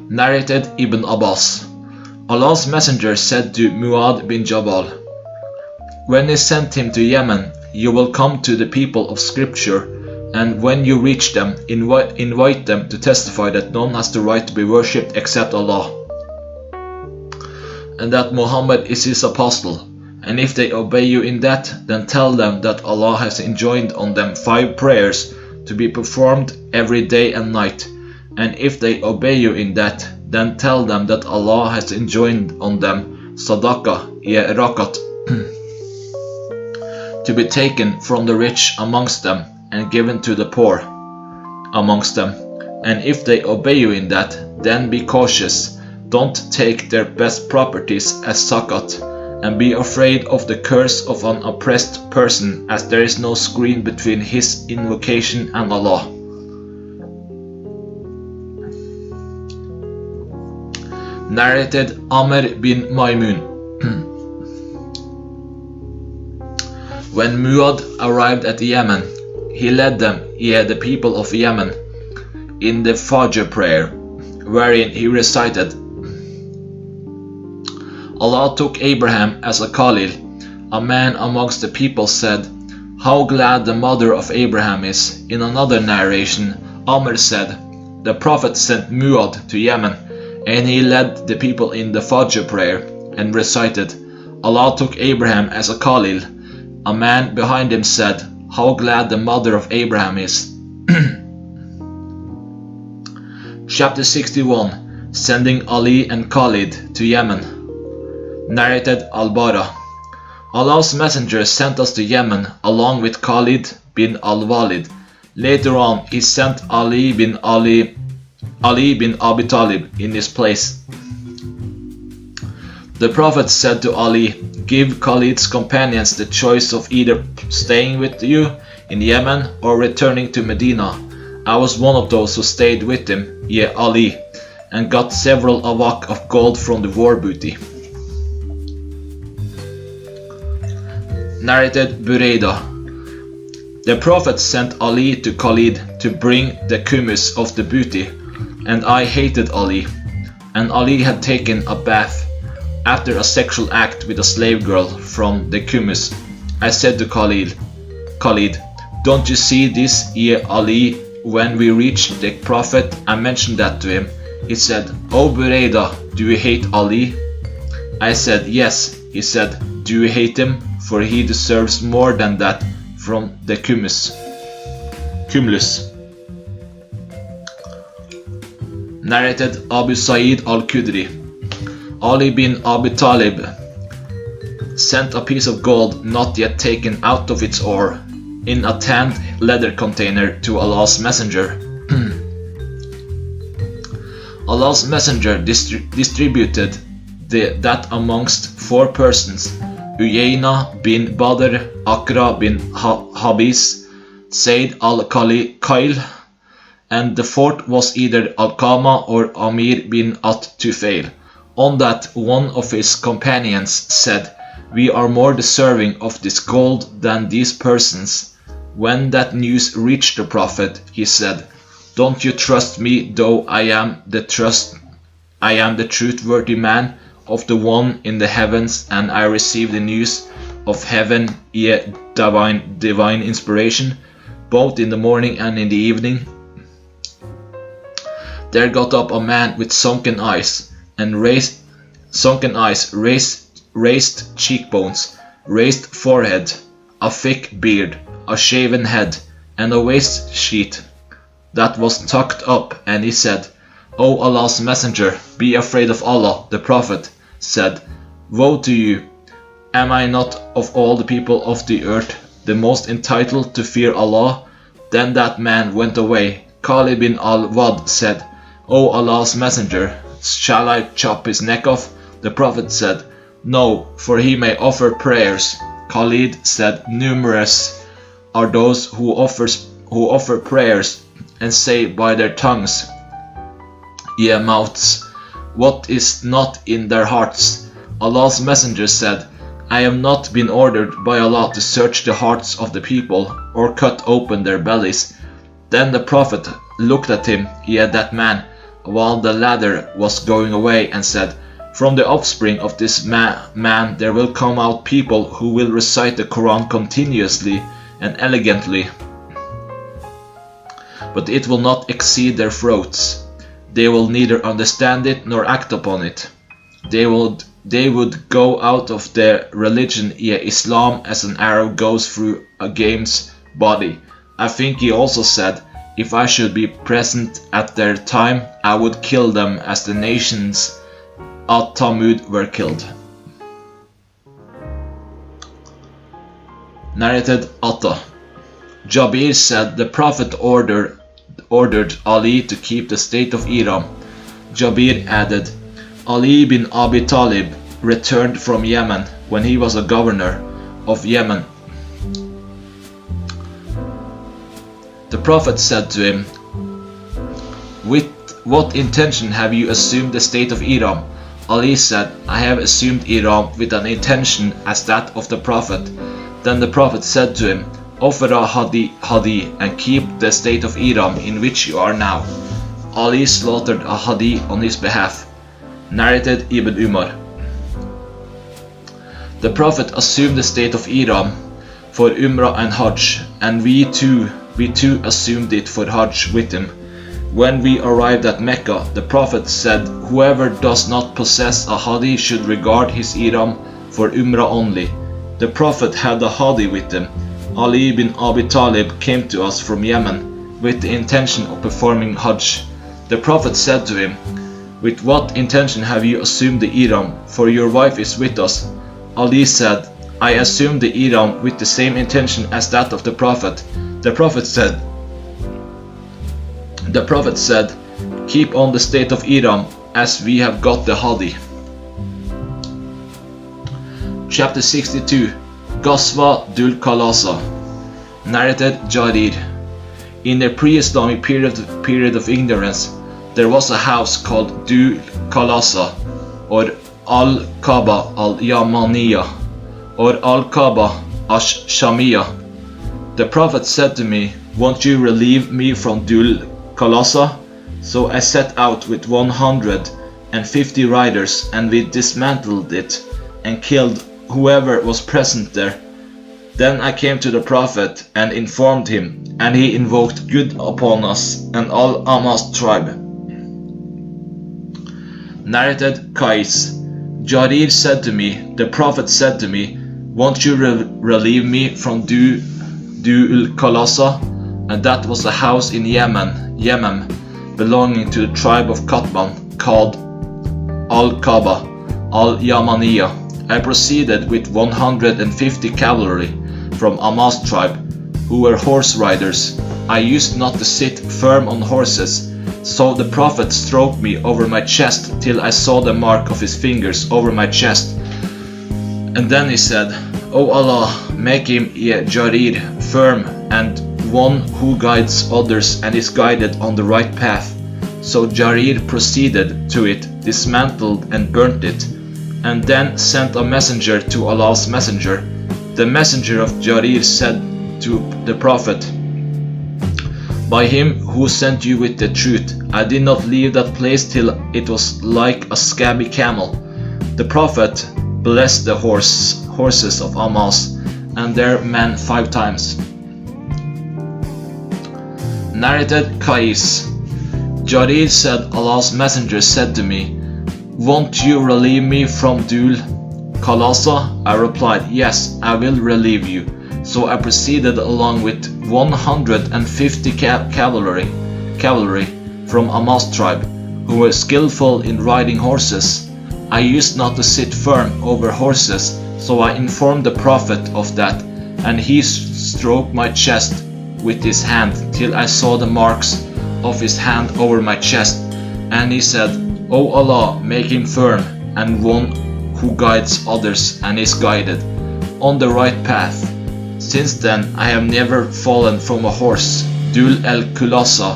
Narrated Ibn Abbas. Allah's Messenger said to Muad bin Jabal, when he sent him to Yemen, you will come to the people of Scripture, and when you reach them, invite them to testify that none has the right to be worshipped except Allah, and that Muhammad is his apostle. And if they obey you in that, then tell them that Allah has enjoined on them 5 prayers to be performed every day and night. And if they obey you in that, then tell them that Allah has enjoined on them Sadaqah, rakat, to be taken from the rich amongst them and given to the poor amongst them. And if they obey you in that, then be cautious. Don't take their best properties as zakat, and be afraid of the curse of an oppressed person, as there is no screen between his invocation and Allah. Narrated Amr bin Maymun. When Muad arrived at Yemen, he led them, the people of Yemen, in the Fajr prayer, wherein he recited, Allah took Abraham as a Khalil. A man amongst the people said, how glad the mother of Abraham is. In another narration, Amr said, the Prophet sent Muad to Yemen, and he led the people in the Fajr prayer, and recited, Allah took Abraham as a Khalil. A man behind him said, how glad the mother of Abraham is. Chapter 61. Sending Ali and Khalid to Yemen. Narrated Al-Bara. Allah's Messenger sent us to Yemen along with Khalid bin al-Walid. Later on, he sent Ali bin Abi Talib in his place. The Prophet said to Ali, give Khalid's companions the choice of either staying with you in Yemen or returning to Medina. I was one of those who stayed with him, Ali, and got several awaq of gold from the war booty. Narrated Buraidah. The Prophet sent Ali to Khalid to bring the kumus of the booty, and I hated Ali. And Ali had taken a bath after a sexual act with a slave girl from the kumus. I said to Khalid, don't you see this, ye Ali? When we reached the Prophet, I mentioned that to him. He said, "Oh Buraidah, do you hate Ali?" I said, "Yes." He said, "Do you hate him? For he deserves more than that from the cumulus." Narrated Abu Sa'id al-Khudri. Ali bin Abi Talib sent a piece of gold not yet taken out of its ore in a tanned leather container to Allah's Messenger. Allah's Messenger distributed that amongst 4 persons: Uyayna bin Badr, Akra bin Habis, Sayd al-Qail, and the 4th was either Al-Qama or Amir bin At-Tufail. On that, one of his companions said, "We are more deserving of this gold than these persons." When that news reached the Prophet, he said, "Don't you trust me, though I am the truthworthy man of the one in the heavens, and I receive the news of heaven, divine inspiration, both in the morning and in the evening." There got up a man with sunken eyes, raised cheekbones, raised forehead, a thick beard, a shaven head, and a waist sheet that was tucked up, and he said, "O Allah's Messenger, be afraid of Allah." The Prophet said, "Woe to you! Am I not of all the people of the earth the most entitled to fear Allah?" Then that man went away. Khalid bin al-Wad said, "O Allah's Messenger, shall I chop his neck off?" The Prophet said, "No, for he may offer prayers." Khalid said, "Numerous are those who offer prayers and say by their tongues, ye mouths, what is not in their hearts." Allah's Messenger said, "I have not been ordered by Allah to search the hearts of the people or cut open their bellies." Then the Prophet looked at him, that man, while the latter was going away, and said, "From the offspring of this man there will come out people who will recite the Quran continuously and elegantly, but it will not exceed their throats. They will neither understand it nor act upon it. They would go out of their religion, Islam, as an arrow goes through a game's body." I think he also said, "If I should be present at their time, I would kill them as the nations at Thamud were killed." Narrated Atta. Jabir said the Prophet ordered Ali to keep the state of Iram. Jabir added, "Ali bin Abi Talib returned from Yemen when he was a governor of Yemen. The Prophet said to him, 'With what intention have you assumed the state of Iram?' Ali said, 'I have assumed Iram with an intention as that of the Prophet.' Then the Prophet said to him, 'Offer a hadi and keep the state of Iram in which you are now.' Ali slaughtered a hadi on his behalf. Narrated Ibn Umar. The Prophet assumed the state of Iram for Umrah and Hajj, and we too assumed it for Hajj with him. When we arrived at Mecca, the Prophet said, 'Whoever does not possess a hadi should regard his Iram for Umrah only.' The Prophet had a hadi with him. Ali bin Abi Talib came to us from Yemen with the intention of performing Hajj. The Prophet said to him, 'With what intention have you assumed the Iram? For your wife is with us.' Ali said, 'I assumed the Iram with the same intention as that of the Prophet.' The Prophet said, 'Keep on the state of Iram, as we have got the hadi.' Chapter 62. Ghazwa Dhul Khalasa. Narrated Jarir. In the pre-Islamic period of ignorance, there was a house called Dhul Khalasa, or Al-Kaaba al-Yamaniya, or Al-Kaaba Ash-Shamiyah. The Prophet said to me, "Won't you relieve me from Dhul Khalasa?" So I set out with 150 riders, and we dismantled it and killed whoever was present there. Then I came to the Prophet and informed him, and he invoked good upon us and all Ammah's tribe. Narrated Qais. Jarir said to me, the Prophet said to me, "Won't you relieve me from Dhul Khalasa?" And that was a house in Yemen, belonging to the tribe of Qatman, called Al-Kaaba, Al-Yamaniyah. I proceeded with 150 cavalry from Ammah's tribe, who were horse riders. I used not to sit firm on horses, so the Prophet stroked me over my chest till I saw the mark of his fingers over my chest. And then he said, "O Allah, make him Jarir firm and one who guides others and is guided on the right path." So Jarir proceeded to it, dismantled and burnt it, and then sent a messenger to Allah's messenger. The messenger of Jarir said to the Prophet, "By him who sent you with the truth, I did not leave that place till it was like a scabby camel." The Prophet blessed the horses of Ammah's and their men 5 times. Narrated Qais. Jarir said, Allah's messenger said to me, "Won't you relieve me from Dhul Khalasa?" I replied, "Yes, I will relieve you." So I proceeded along with 150 cavalry from Ammah's tribe, who were skillful in riding horses. I used not to sit firm over horses, so I informed the Prophet of that, and he stroked my chest with his hand till I saw the marks of his hand over my chest, and he said, "O Allah, make him firm and one who guides others and is guided on the right path." Since then I have never fallen from a horse. Dhul al-Khalasa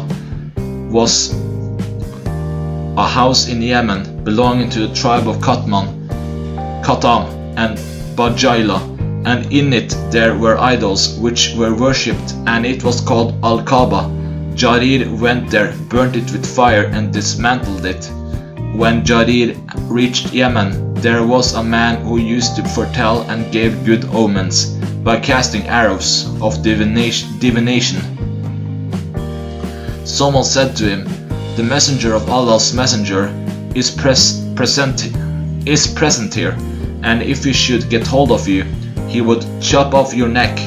was a house in Yemen belonging to the tribe of Qatman, Qatam and Bajayla, and in it there were idols which were worshipped, and it was called Al-Kaaba. Jarir went there, burnt it with fire and dismantled it. When Jarir reached Yemen, there was a man who used to foretell and gave good omens by casting arrows of divination. Someone said to him, "The messenger of Allah's messenger is present here, and if he should get hold of you, he would chop off your neck."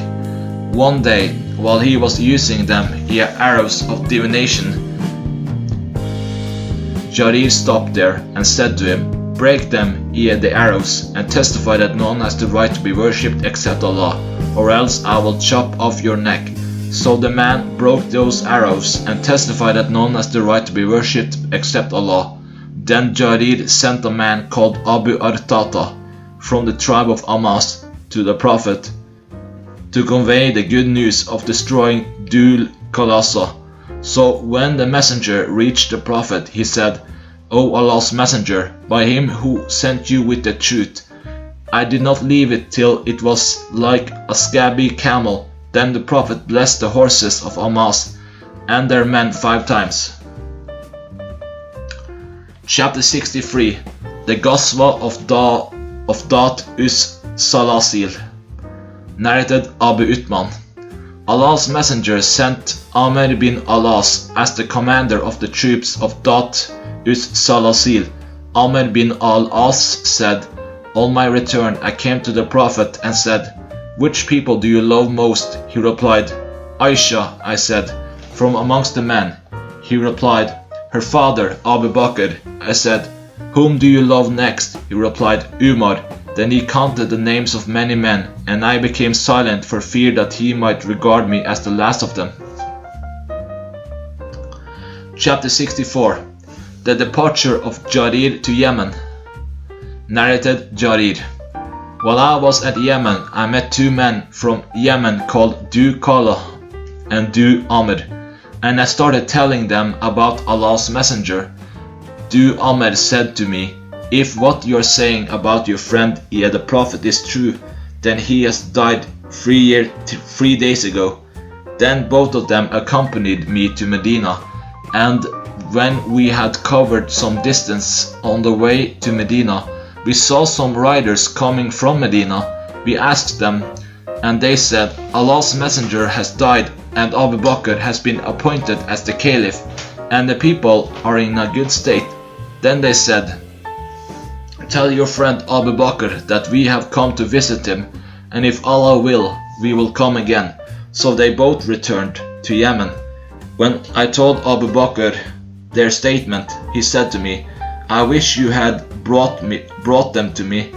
One day, while he was using them, arrows of divination, Jarir stopped there and said to him, "Break them, the arrows, and testify that none has the right to be worshipped except Allah, or else I will chop off your neck." So the man broke those arrows and testified that none has the right to be worshipped except Allah. Then Jarir sent a man called Abu Artata from the tribe of Ammah to the Prophet to convey the good news of destroying Dhul Khalasa. So when the messenger reached the Prophet, he said, "O Allah's messenger, by him who sent you with the truth, I did not leave it till it was like a scabby camel." Then the Prophet blessed the horses of Ammah and their men 5 times. Chapter 63. The Ghazwa of Dat Us Salasil. Narrated Abu Uthman. Allah's messenger sent Amr bin Alas as the commander of the troops of Dat Us Salasil. Amr bin Al-As said, "On my return I came to the Prophet and said, 'Which people do you love most?' He replied, 'Aisha,' I said, 'from amongst the men.' He replied, 'Her father, Abu Bakr.' I said, 'Whom do you love next?' He replied, 'Umar.' Then he counted the names of many men, and I became silent for fear that he might regard me as the last of them. Chapter 64. The departure of Jarir to Yemen. Narrated Jarir. While I was at Yemen, I met 2 men from Yemen called Du Kala and Du Amr, and I started telling them about Allah's messenger. Du Amr said to me, "If what you are saying about your friend the Prophet is true, than he has died 3 days ago. Then both of them accompanied me to Medina, and when we had covered some distance on the way to Medina, we saw some riders coming from Medina. We asked them, and they said, Allah's messenger has died, and Abu Bakr has been appointed as the caliph, and the people are in a good state. Then they said, tell your friend Abu Bakr that we have come to visit him, and if Allah will, we will come again. So they both returned to Yemen. When I told Abu Bakr their statement, he said to me, I wish you had brought them to me.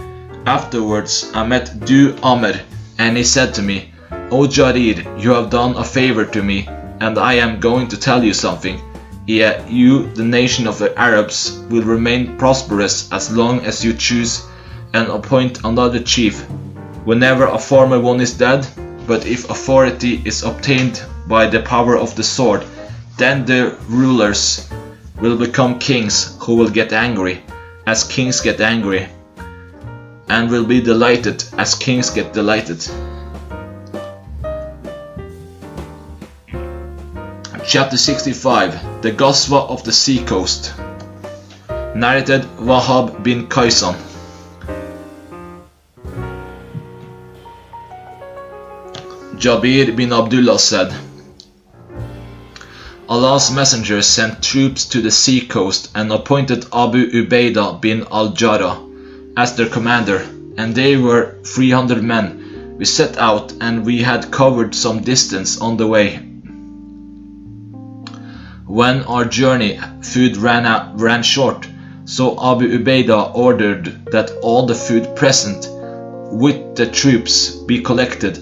Afterwards I met Du Amr, and he said to me, O Jarir, you have done a favor to me, and I am going to tell you something. Yeah, you, the nation of the Arabs, will remain prosperous as long as you choose and appoint another chief, whenever a former one is dead. But if authority is obtained by the power of the sword, then the rulers will become kings who will get angry, as kings get angry, and will be delighted as kings get delighted. Chapter 65. The Ghazwa of the Sea Coast. Narrated Wahab bin Kaysan. Jabir bin Abdullah said, Allah's messenger sent troops to the sea coast and appointed Abu Ubaidah bin al-Jarrah as their commander, and they were 300 men. We set out, and we had covered some distance on the way. When our journey, food ran short, so Abu Ubaidah ordered that all the food present with the troops be collected,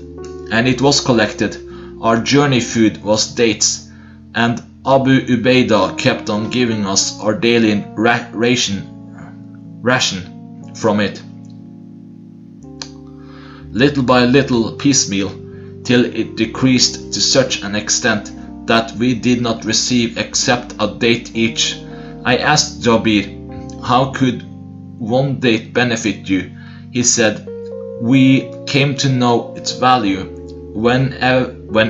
and it was collected. Our journey food was dates, and Abu Ubaidah kept on giving us our daily ration from it, little by little, piecemeal, till it decreased to such an extent that we did not receive except a date each. I asked Jabir, how could one date benefit you? He said, we came to know its value when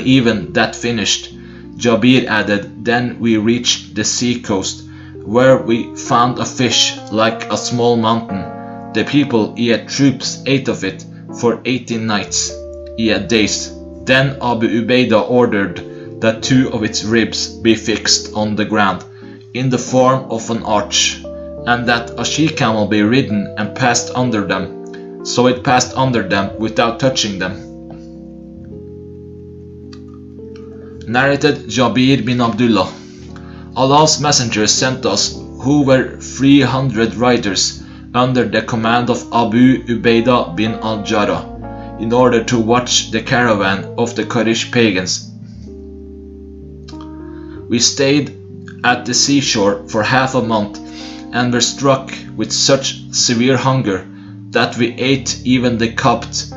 even that finished. Jabir added, then we reached the sea coast, where we found a fish like a small mountain. The people, troops, ate of it for 18 nights, days. Then Abu Ubaidah ordered that 2 of its ribs be fixed on the ground in the form of an arch, and that a she-camel be ridden and passed under them. So it passed under them without touching them. Narrated Jabir bin Abdullah. Allah's messenger sent us, who were 300 riders, under the command of Abu Ubaidah bin al-Jarrah, in order to watch the caravan of the Quraysh pagans. We stayed at the seashore for half a month, and were struck with such severe hunger that we ate even the cupped,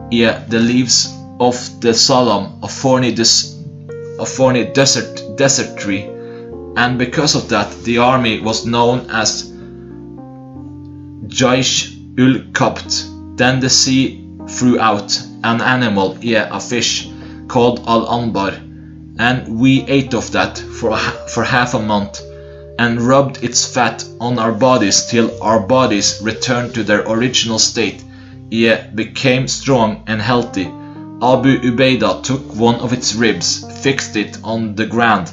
the leaves of the salam, a thorny desert tree, and because of that the army was known as Jaish ul Kabt. Then the sea threw out an animal, a fish, called al-Anbar, and we ate of that for half a month, and rubbed its fat on our bodies till our bodies returned to their original state, became strong and healthy. Abu Ubaidah took one of its ribs, fixed it on the ground.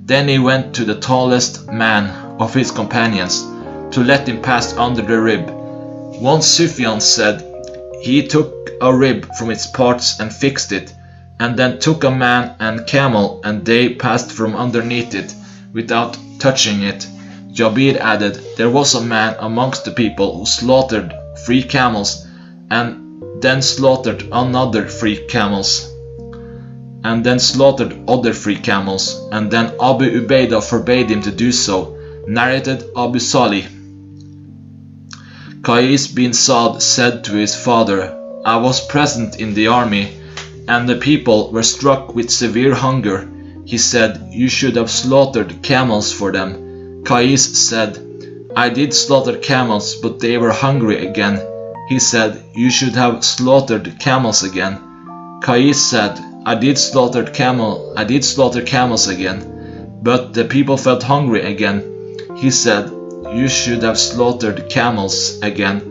Then he went to the tallest man of his companions to let him pass under the rib. Once Sufyan said, he took a rib from its parts and fixed it, and then took a man and camel, and they passed from underneath it without touching it. Jabir added, there was a man amongst the people who slaughtered 3 camels, and then slaughtered another 3 camels, and then slaughtered other 3 camels, and then Abu Ubaidah forbade him to do so. Narrated Abu Salih. Qais bin Saad said to his father, I was present in the army, and the people were struck with severe hunger. He said, you should have slaughtered camels for them. Qais said, I did slaughter camels, but they were hungry again. He said, "You should have slaughtered camels again." Qais said, I did slaughter camels again, but the people felt hungry again." He said, "You should have slaughtered camels again."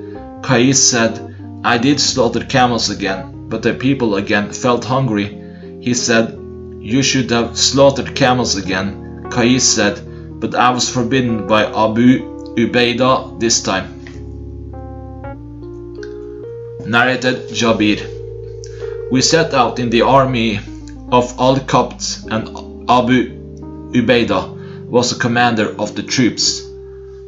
Qais said, "I did slaughter camels again, but the people again felt hungry." He said, "You should have slaughtered camels again." Qais said, "But I was forbidden by Abu Ubaidah this time." Narrated Jabir. We set out in the army of Al-Qabt, and Abu Ubaidah was the commander of the troops.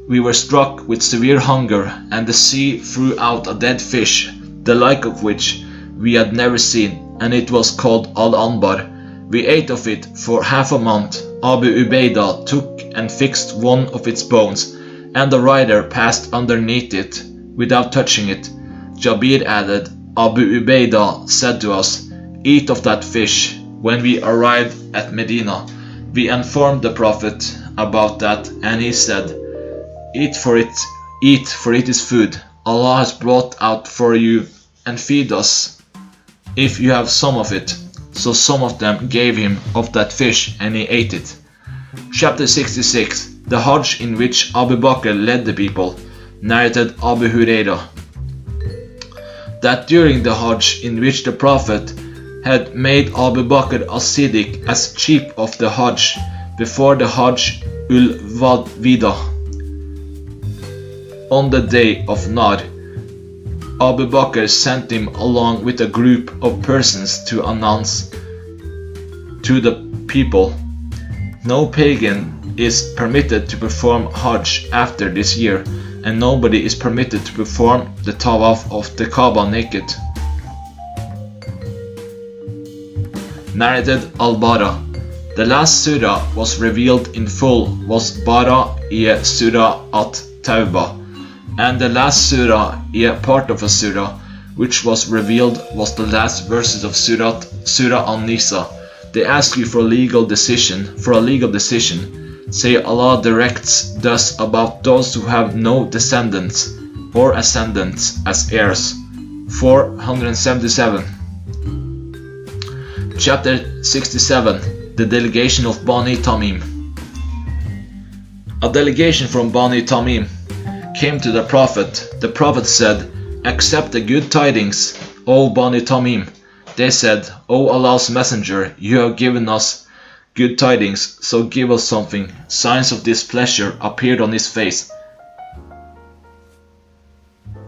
We were struck with severe hunger, and the sea threw out a dead fish, the like of which we had never seen, and it was called Al-Anbar. We ate of it for half a month. Abu Ubaidah took and fixed one of its bones, and the rider passed underneath it without touching it. Jabir added, Abu Ubaidah said to us, "Eat of that fish." When we arrived at Medina, we informed the Prophet about that, and he said, Eat, for it is food. Allah has brought out for you, and feed us, if you have some of it." So some of them gave him of that fish, and he ate it. Chapter 66. The Hajj in which Abu Bakr led the people. Narrated Abu Hurairah. That during the Hajj in which the Prophet had made Abu Bakr as-Siddiq as chief of the Hajj before the Hajj ul-Wada, on the day of Nar, Abu Bakr sent him along with a group of persons to announce to the people, "No pagan is permitted to perform Hajj after this year, and nobody is permitted to perform the Tawaf of the Kaaba naked." Narrated Al-Bara. The last surah was revealed in full was Bara-e Surah at-Tawbah, and the last surah, part of a surah, which was revealed was the last verses of Surah An-Nisa. They ask you for a legal decision. Say, Allah directs thus about those who have no descendants or ascendants as heirs. 477. Chapter 67. The delegation of Bani Tamim. A delegation from Bani Tamim came to the Prophet. The Prophet said, "Accept the good tidings, O Bani Tamim." They said, "O Allah's Messenger, you have given us good tidings, so give us something." Signs of displeasure appeared on his face.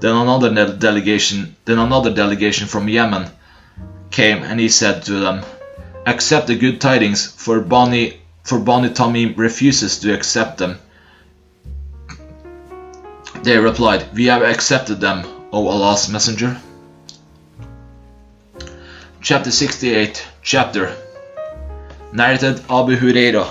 Then another delegation from Yemen came, and he said to them, "Accept the good tidings, for Bani Tamim refuses to accept them." They replied, "We have accepted them, O Allah's Messenger." Chapter 68. Narrated Abu Hurairah.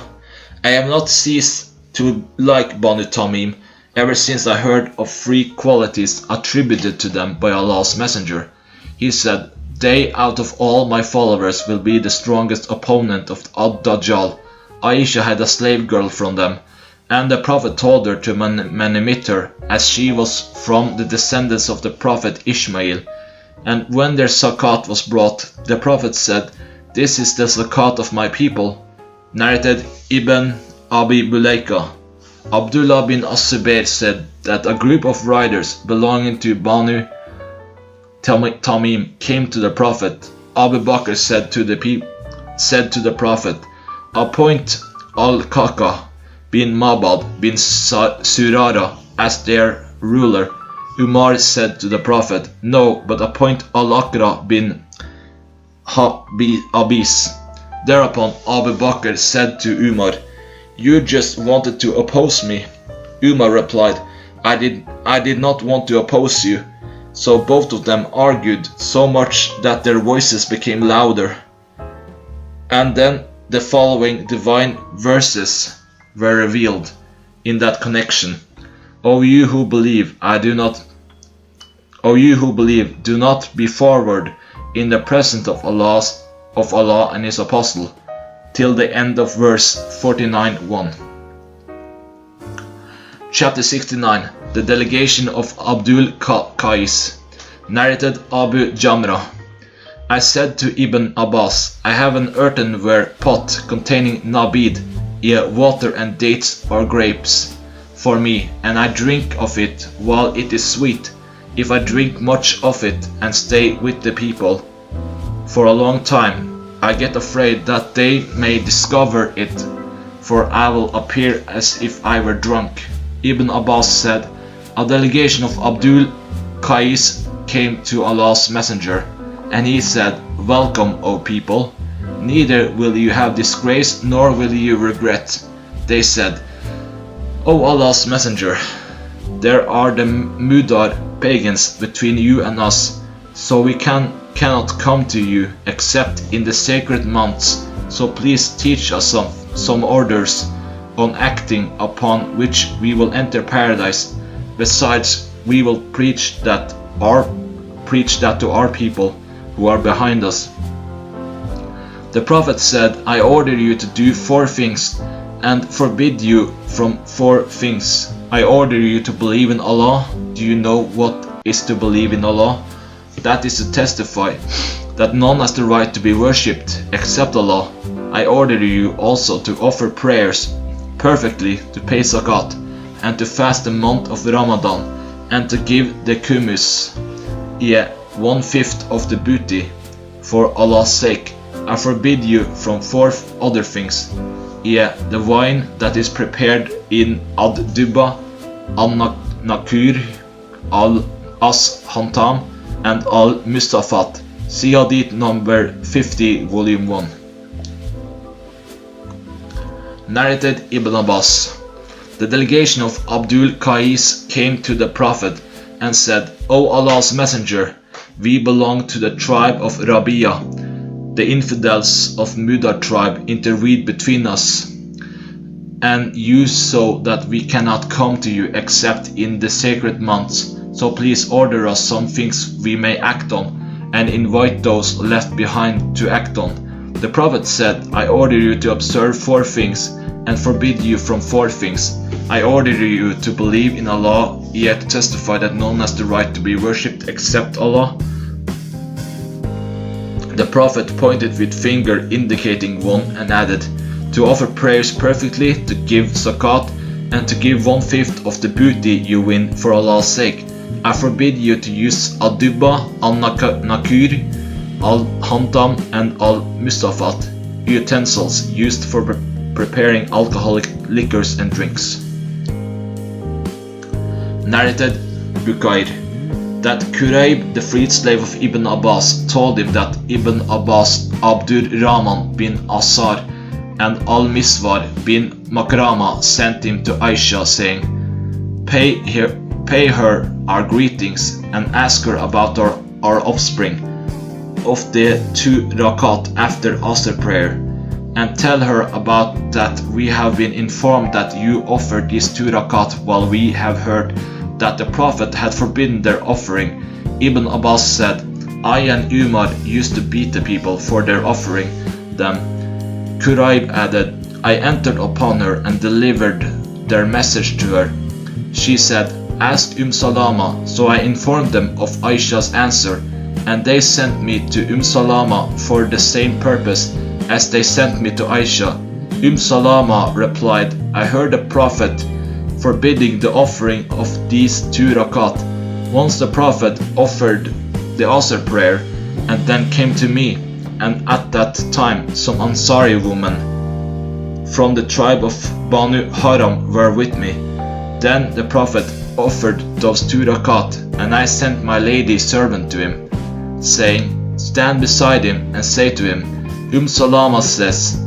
I have not ceased to like Bani Tamim ever since I heard of three qualities attributed to them by Allah's Messenger. He said, "They out of all my followers will be the strongest opponent of Ad-Dajjal." Aisha had a slave girl from them, and the Prophet told her to manumit her, as she was from the descendants of the Prophet Ishmael. And when their zakat was brought, the Prophet said, "This is the zakat of my people." Narrated Ibn Abi Bulaika. Abdullah bin As-Zubair said that a group of riders belonging to Banu Tamim came to the Prophet. Abu Bakr said to the Prophet, "Appoint Al-Qaqa bin Mabad bin Surara as their ruler." Umar said to the Prophet, "No, but appoint Al-Aqra bin Abis." Thereupon Abu Bakr said to Umar, "You just wanted to oppose me." Umar replied, I did not want to oppose you." So both of them argued so much that their voices became louder. And then the following divine verses were revealed in that connection. O you who believe, do not be forward in the presence of Allah and His Apostle, till the end of verse 49:1. Chapter 69. The delegation of Abdul Qais. Narrated Abu Jamra. I said to Ibn Abbas, I have an earthenware pot containing nabid, water and dates or grapes, for me, and I drink of it while it is sweet. If I drink much of it and stay with the people for a long time, I get afraid that they may discover it, for I will appear as if I were drunk. Ibn Abbas said, a delegation of Abdul Qais came to Allah's Messenger, and he said, welcome, O people. Neither will you have disgrace nor will you regret. They said, O Allah's Messenger, there are the Mudar pagans between you and us, so we cannot come to you except in the sacred months, so please teach us some orders on acting upon which we will enter paradise. Besides, we will preach that to our people who are behind us. The Prophet said, I order you to do 4 things and forbid you from 4 things. I order you to believe in Allah. Do you know what is to believe in Allah? That is to testify that none has the right to be worshipped except Allah. I order you also to offer prayers perfectly, to pay zakat, and to fast the month of Ramadan, and to give the kumus, 1/5 of the booty, for Allah's sake. I forbid you from 4 other things, the wine that is prepared in Ad-Dubba, Al-Nakur, Al-As-Hantam, and Al-Mustafat. See Hadith number 50, volume 1. Narrated Ibn Abbas. The delegation of Abdul Qais came to the Prophet and said, O Allah's Messenger, we belong to the tribe of Rabia. The infidels of Mudar tribe intervened between us and you, so that we cannot come to you except in the sacred months. So please order us some things we may act on, and invite those left behind to act on. The Prophet said, I order you to observe 4 things and forbid you from 4 things. I order you to believe in Allah, yet to testify that none has the right to be worshipped except Allah. The Prophet pointed with finger indicating one and added, to offer prayers perfectly, to give zakat, and to give 1/5 of the booty you win for Allah's sake. I forbid you to use Al-Dubba, Al-Nakur, Al-Hantam, and Al-Mustafat, utensils used for preparing alcoholic liquors and drinks. Narrated Bukhari. That Kurayb, the freed slave of Ibn Abbas, told him that Ibn Abbas, Abdur Rahman bin Asar, and Al-Miswar bin Makrama sent him to Aisha, saying, Pay her our greetings and ask her about our offspring of the 2 rakat after Asr prayer, and tell her about that we have been informed that you offered these 2 rakat while we have heard that the Prophet had forbidden their offering. Ibn Abbas said, I and Umar used to beat the people for their offering them. Kurayb added, I entered upon her and delivered their message to her. She said, ask Salama, so I informed them of Aisha's answer, and they sent me to Salama for the same purpose as they sent me to Aisha. Salama replied, I heard the Prophet forbidding the offering of these 2 rakat. Once the Prophet offered the Asr prayer and then came to me, and at that time some Ansari women from the tribe of Banu Haram were with me. Then the Prophet offered those 2 rakat, and I sent my lady servant to him, saying, stand beside him and say to him, Salama says,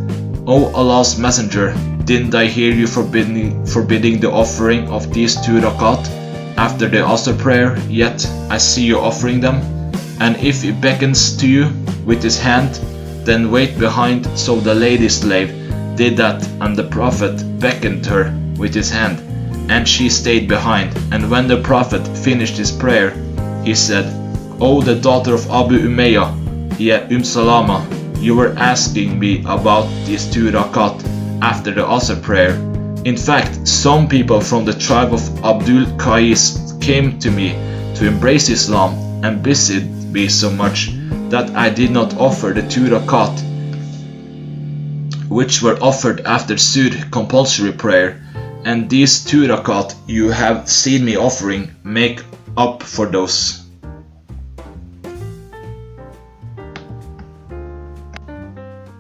O Allah's Messenger, didn't I hear you forbidding the offering of these 2 rakat after the Asr prayer, yet I see you offering them? And if he beckons to you with his hand, then wait behind. So the lady slave did that, and the Prophet beckoned her with his hand, and she stayed behind. And when the Prophet finished his prayer, he said, O the daughter of Abu Umayyah, Salama, you were asking me about these 2 rakat after the Asr prayer. In fact, some people from the tribe of Abdul Qais came to me to embrace Islam, and busied me so much that I did not offer the 2 rakat which were offered after Suhr compulsory prayer, and these 2 rakat you have seen me offering make up for those.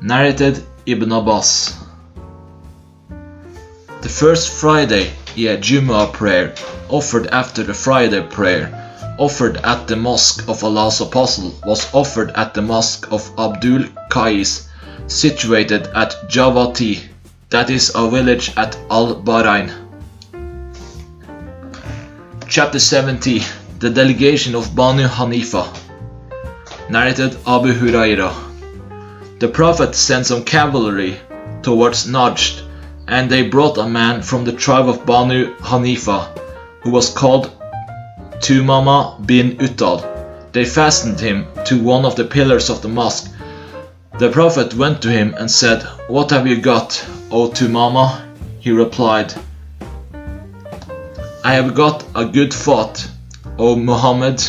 Narrated Ibn Abbas. The first Friday, Jumu'ah prayer, offered after the Friday prayer, offered at the mosque of Allah's Apostle, was offered at the mosque of Abdul Qais, situated at Javati, that is a village at Al-Bahrain. Chapter 70. The delegation of Banu Hanifa. Narrated Abu Hurairah. The Prophet sent some cavalry towards Najd, and they brought a man from the tribe of Banu Hanifa, who was called Tumama bin Utal. They fastened him to one of the pillars of the mosque. The Prophet went to him and said, "What have you got, O Tumama?" He replied, "I have got a good thought, O Muhammad.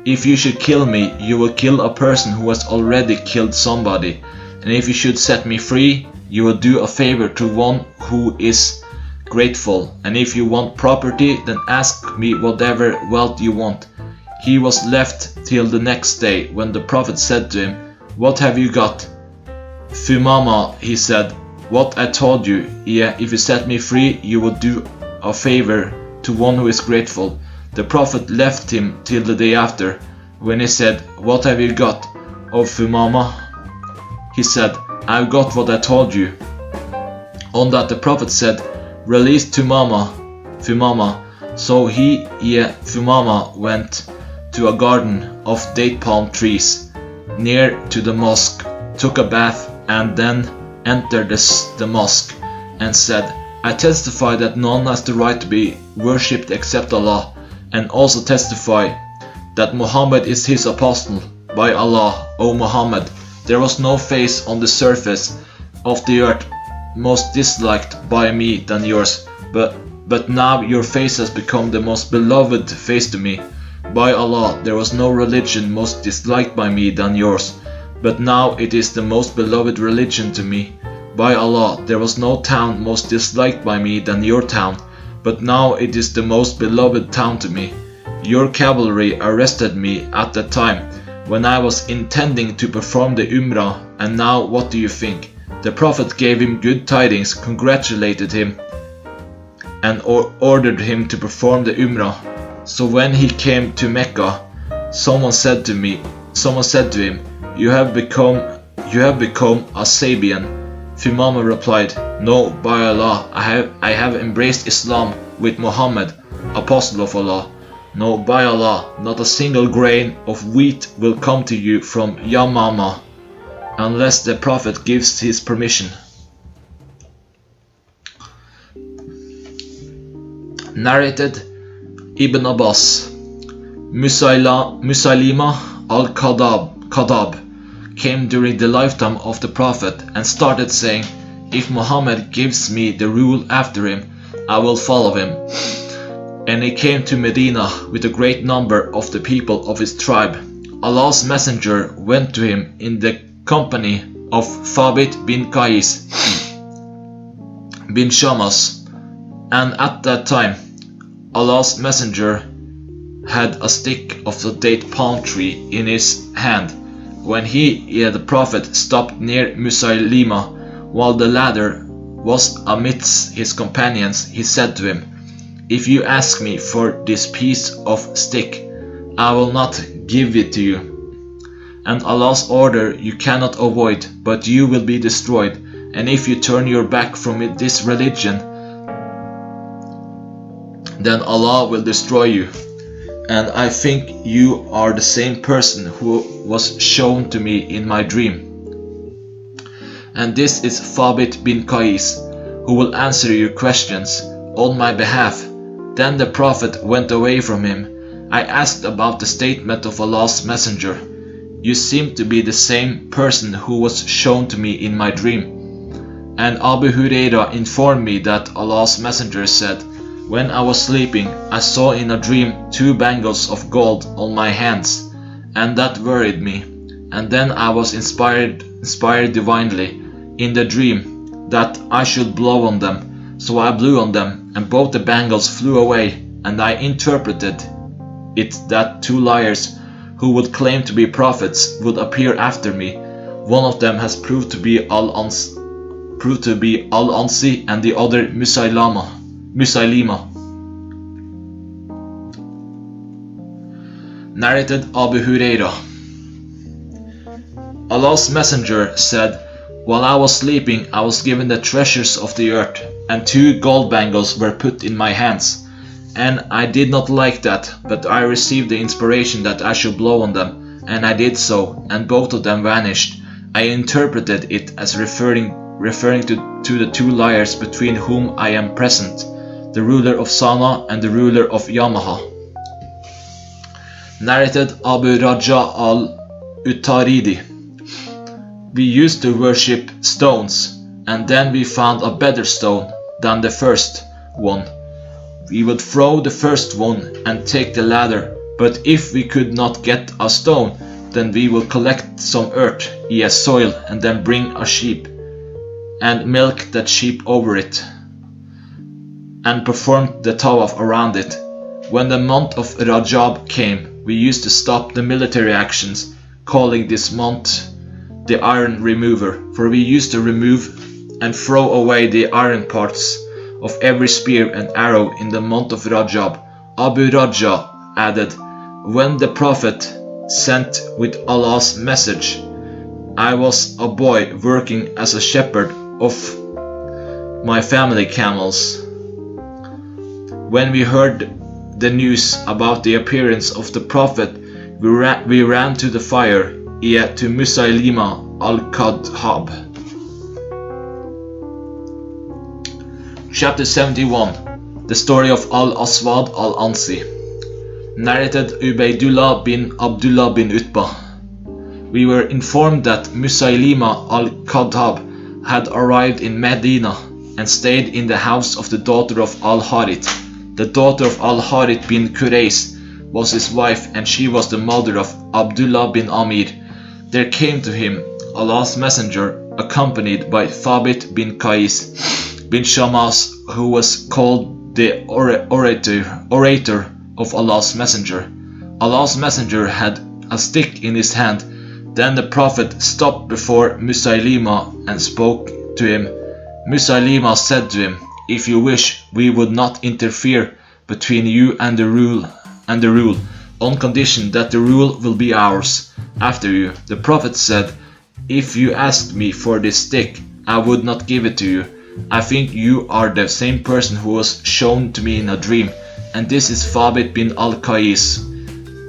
If you should kill me, you will kill a person who has already killed somebody, and if you should set me free, you will do a favor to one who is grateful, and if you want property, then ask me whatever wealth you want." He was left till the next day, when the Prophet said to him, "What have you got?" "Thumama," he said, "what I told you, if you set me free, you will do a favor to one who is grateful." The Prophet left him till the day after, when he said, "What have you got, O Thumama?" He said, "I've got what I told you." On that the Prophet said, "Release Thumama." So Thumama went to a garden of date palm trees near to the mosque, took a bath, and then entered the mosque and said, "I testify that none has the right to be worshipped except Allah, and also testify that Muhammad is his apostle. By Allah, O Muhammad, there was no face on the surface of the earth most disliked by me than yours, but now your face has become the most beloved face to me. By Allah, there was no religion most disliked by me than yours, but now it is the most beloved religion to me. By Allah, there was no town most disliked by me than your town, but now it is the most beloved town to me. Your cavalry arrested me at that time, when I was intending to perform the Umrah, and now what do you think?" The Prophet gave him good tidings, congratulated him, and ordered him to perform the Umrah. So when he came to Mecca, someone said to him, "You have become a Sabian." Thumama replied, "No, by Allah, I have embraced Islam with Muhammad, apostle of Allah. No, by Allah, not a single grain of wheat will come to you from Yamama, unless the Prophet gives his permission." Narrated Ibn Abbas. Musaylima al-Kadab came during the lifetime of the Prophet and started saying, "If Muhammad gives me the rule after him, I will follow him." And he came to Medina with a great number of the people of his tribe. Allah's messenger went to him in the company of Thabit bin Qais bin Shammas, and at that time Allah's messenger had a stick of the date palm tree in his hand. When the Prophet stopped near Musaylima, while the latter was amidst his companions, he said to him, "If you ask me for this piece of stick, I will not give it to you. And Allah's order you cannot avoid, but you will be destroyed. And if you turn your back from this religion, then Allah will destroy you. And I think you are the same person who was shown to me in my dream. And this is Thabit bin Qais, who will answer your questions on my behalf." Then the Prophet went away from him. I asked about the statement of Allah's messenger. "You seem to be the same person who was shown to me in my dream." And Abu Hurairah informed me that Allah's messenger said, "When I was sleeping, I saw in a dream 2 bangles of gold on my hands. and that worried me. And then I was inspired divinely in the dream that I should blow on them. So I blew on them, and both the bangles flew away, and I interpreted it that 2 liars who would claim to be prophets would appear after me. One of them has proved to be Al-Ansi and the other Musaylima. Narrated Abu Huraira. Allah's Messenger said, "While I was sleeping, I was given the treasures of the earth, and 2 gold bangles were put in my hands. And I did not like that, but I received the inspiration that I should blow on them, and I did so, and both of them vanished. I interpreted it as referring to the 2 liars between whom I am present, the ruler of Sana and the ruler of Yamaha." Narrated Abu Raja al-Utaridi. We used to worship stones, and then we found a better stone than the first one. We would throw the first one and take the latter, but if we could not get a stone, then we would collect some earth, i.e. soil, and then bring a sheep, and milk that sheep over it, and perform the tawaf around it. When the month of Rajab came, we used to stop the military actions, calling this month the iron remover, for we used to remove and throw away the iron parts of every spear and arrow in the month of Rajab. Abu Raja added, "When the Prophet sent with Allah's message, I was a boy working as a shepherd of my family camels. When we heard the news about the appearance of the Prophet, we ran to the fire, yet to Musaylima al-Kadhab." Chapter 71. The story of Al-Aswad al-Ansi. Narrated Ubaydullah bin Abdullah bin Utbah. We were informed that Musaylima al-Kadhab had arrived in Medina and stayed in the house of the daughter of Al-Harith. The daughter of Al-Harith bin Quraysh was his wife, and she was the mother of Abdullah bin Amir. There came to him Allah's Messenger, accompanied by Thabit bin Qais bin Shammas, who was called the orator of Allah's Messenger. Allah's Messenger had a stick in his hand. Then the Prophet stopped before Musaylima and spoke to him. Musaylima said to him, "If you wish, we would not interfere between you and the rule, on condition that the rule will be ours after you." The Prophet said, "If you asked me for this stick, I would not give it to you. I think you are the same person who was shown to me in a dream, and this is Thabit bin al-Qais,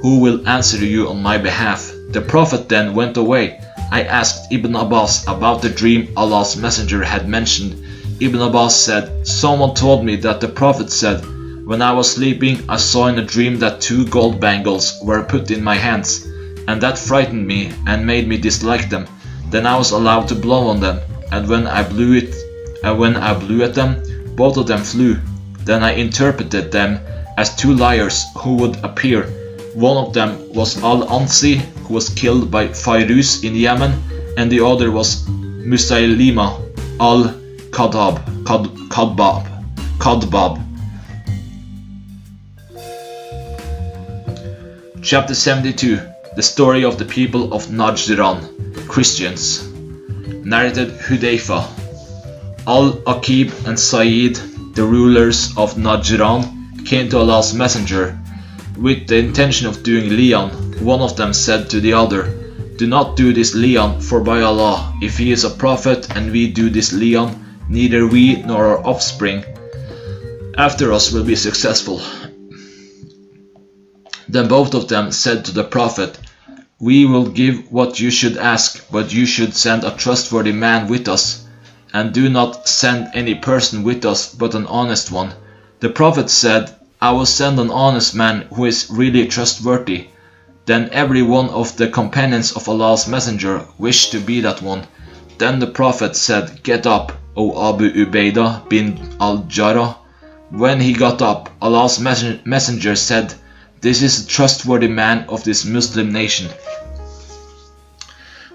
who will answer you on my behalf." The Prophet then went away. I asked Ibn Abbas about the dream Allah's Messenger had mentioned. Ibn Abbas said, "Someone told me that the Prophet said, 'When I was sleeping, I saw in a dream that 2 gold bangles were put in my hands, and that frightened me and made me dislike them. Then I was allowed to blow on them, and when I blew at them, both of them flew. Then I interpreted them as 2 liars who would appear. One of them was Al-Ansi, who was killed by Fairuz in Yemen, and the other was Musaylima al-Kadhab. Chapter 72. The story of the people of Najran, Christians. Narrated Hudayfa. Al-Aqib and Sa'id, the rulers of Najran, came to Allah's Messenger with the intention of doing li'an. One of them said to the other, "Do not do this li'an, for by Allah, if he is a prophet and we do this li'an, neither we nor our offspring after us will be successful." Then both of them said to the Prophet, "We will give what you should ask, but you should send a trustworthy man with us, and do not send any person with us but an honest one." The Prophet said, "I will send an honest man who is really trustworthy." Then every one of the companions of Allah's Messenger wished to be that one. Then the Prophet said, "Get up, O Abu Ubaidah bin al-Jarrah." When he got up, Allah's Messenger said, This is a trustworthy man of this Muslim nation.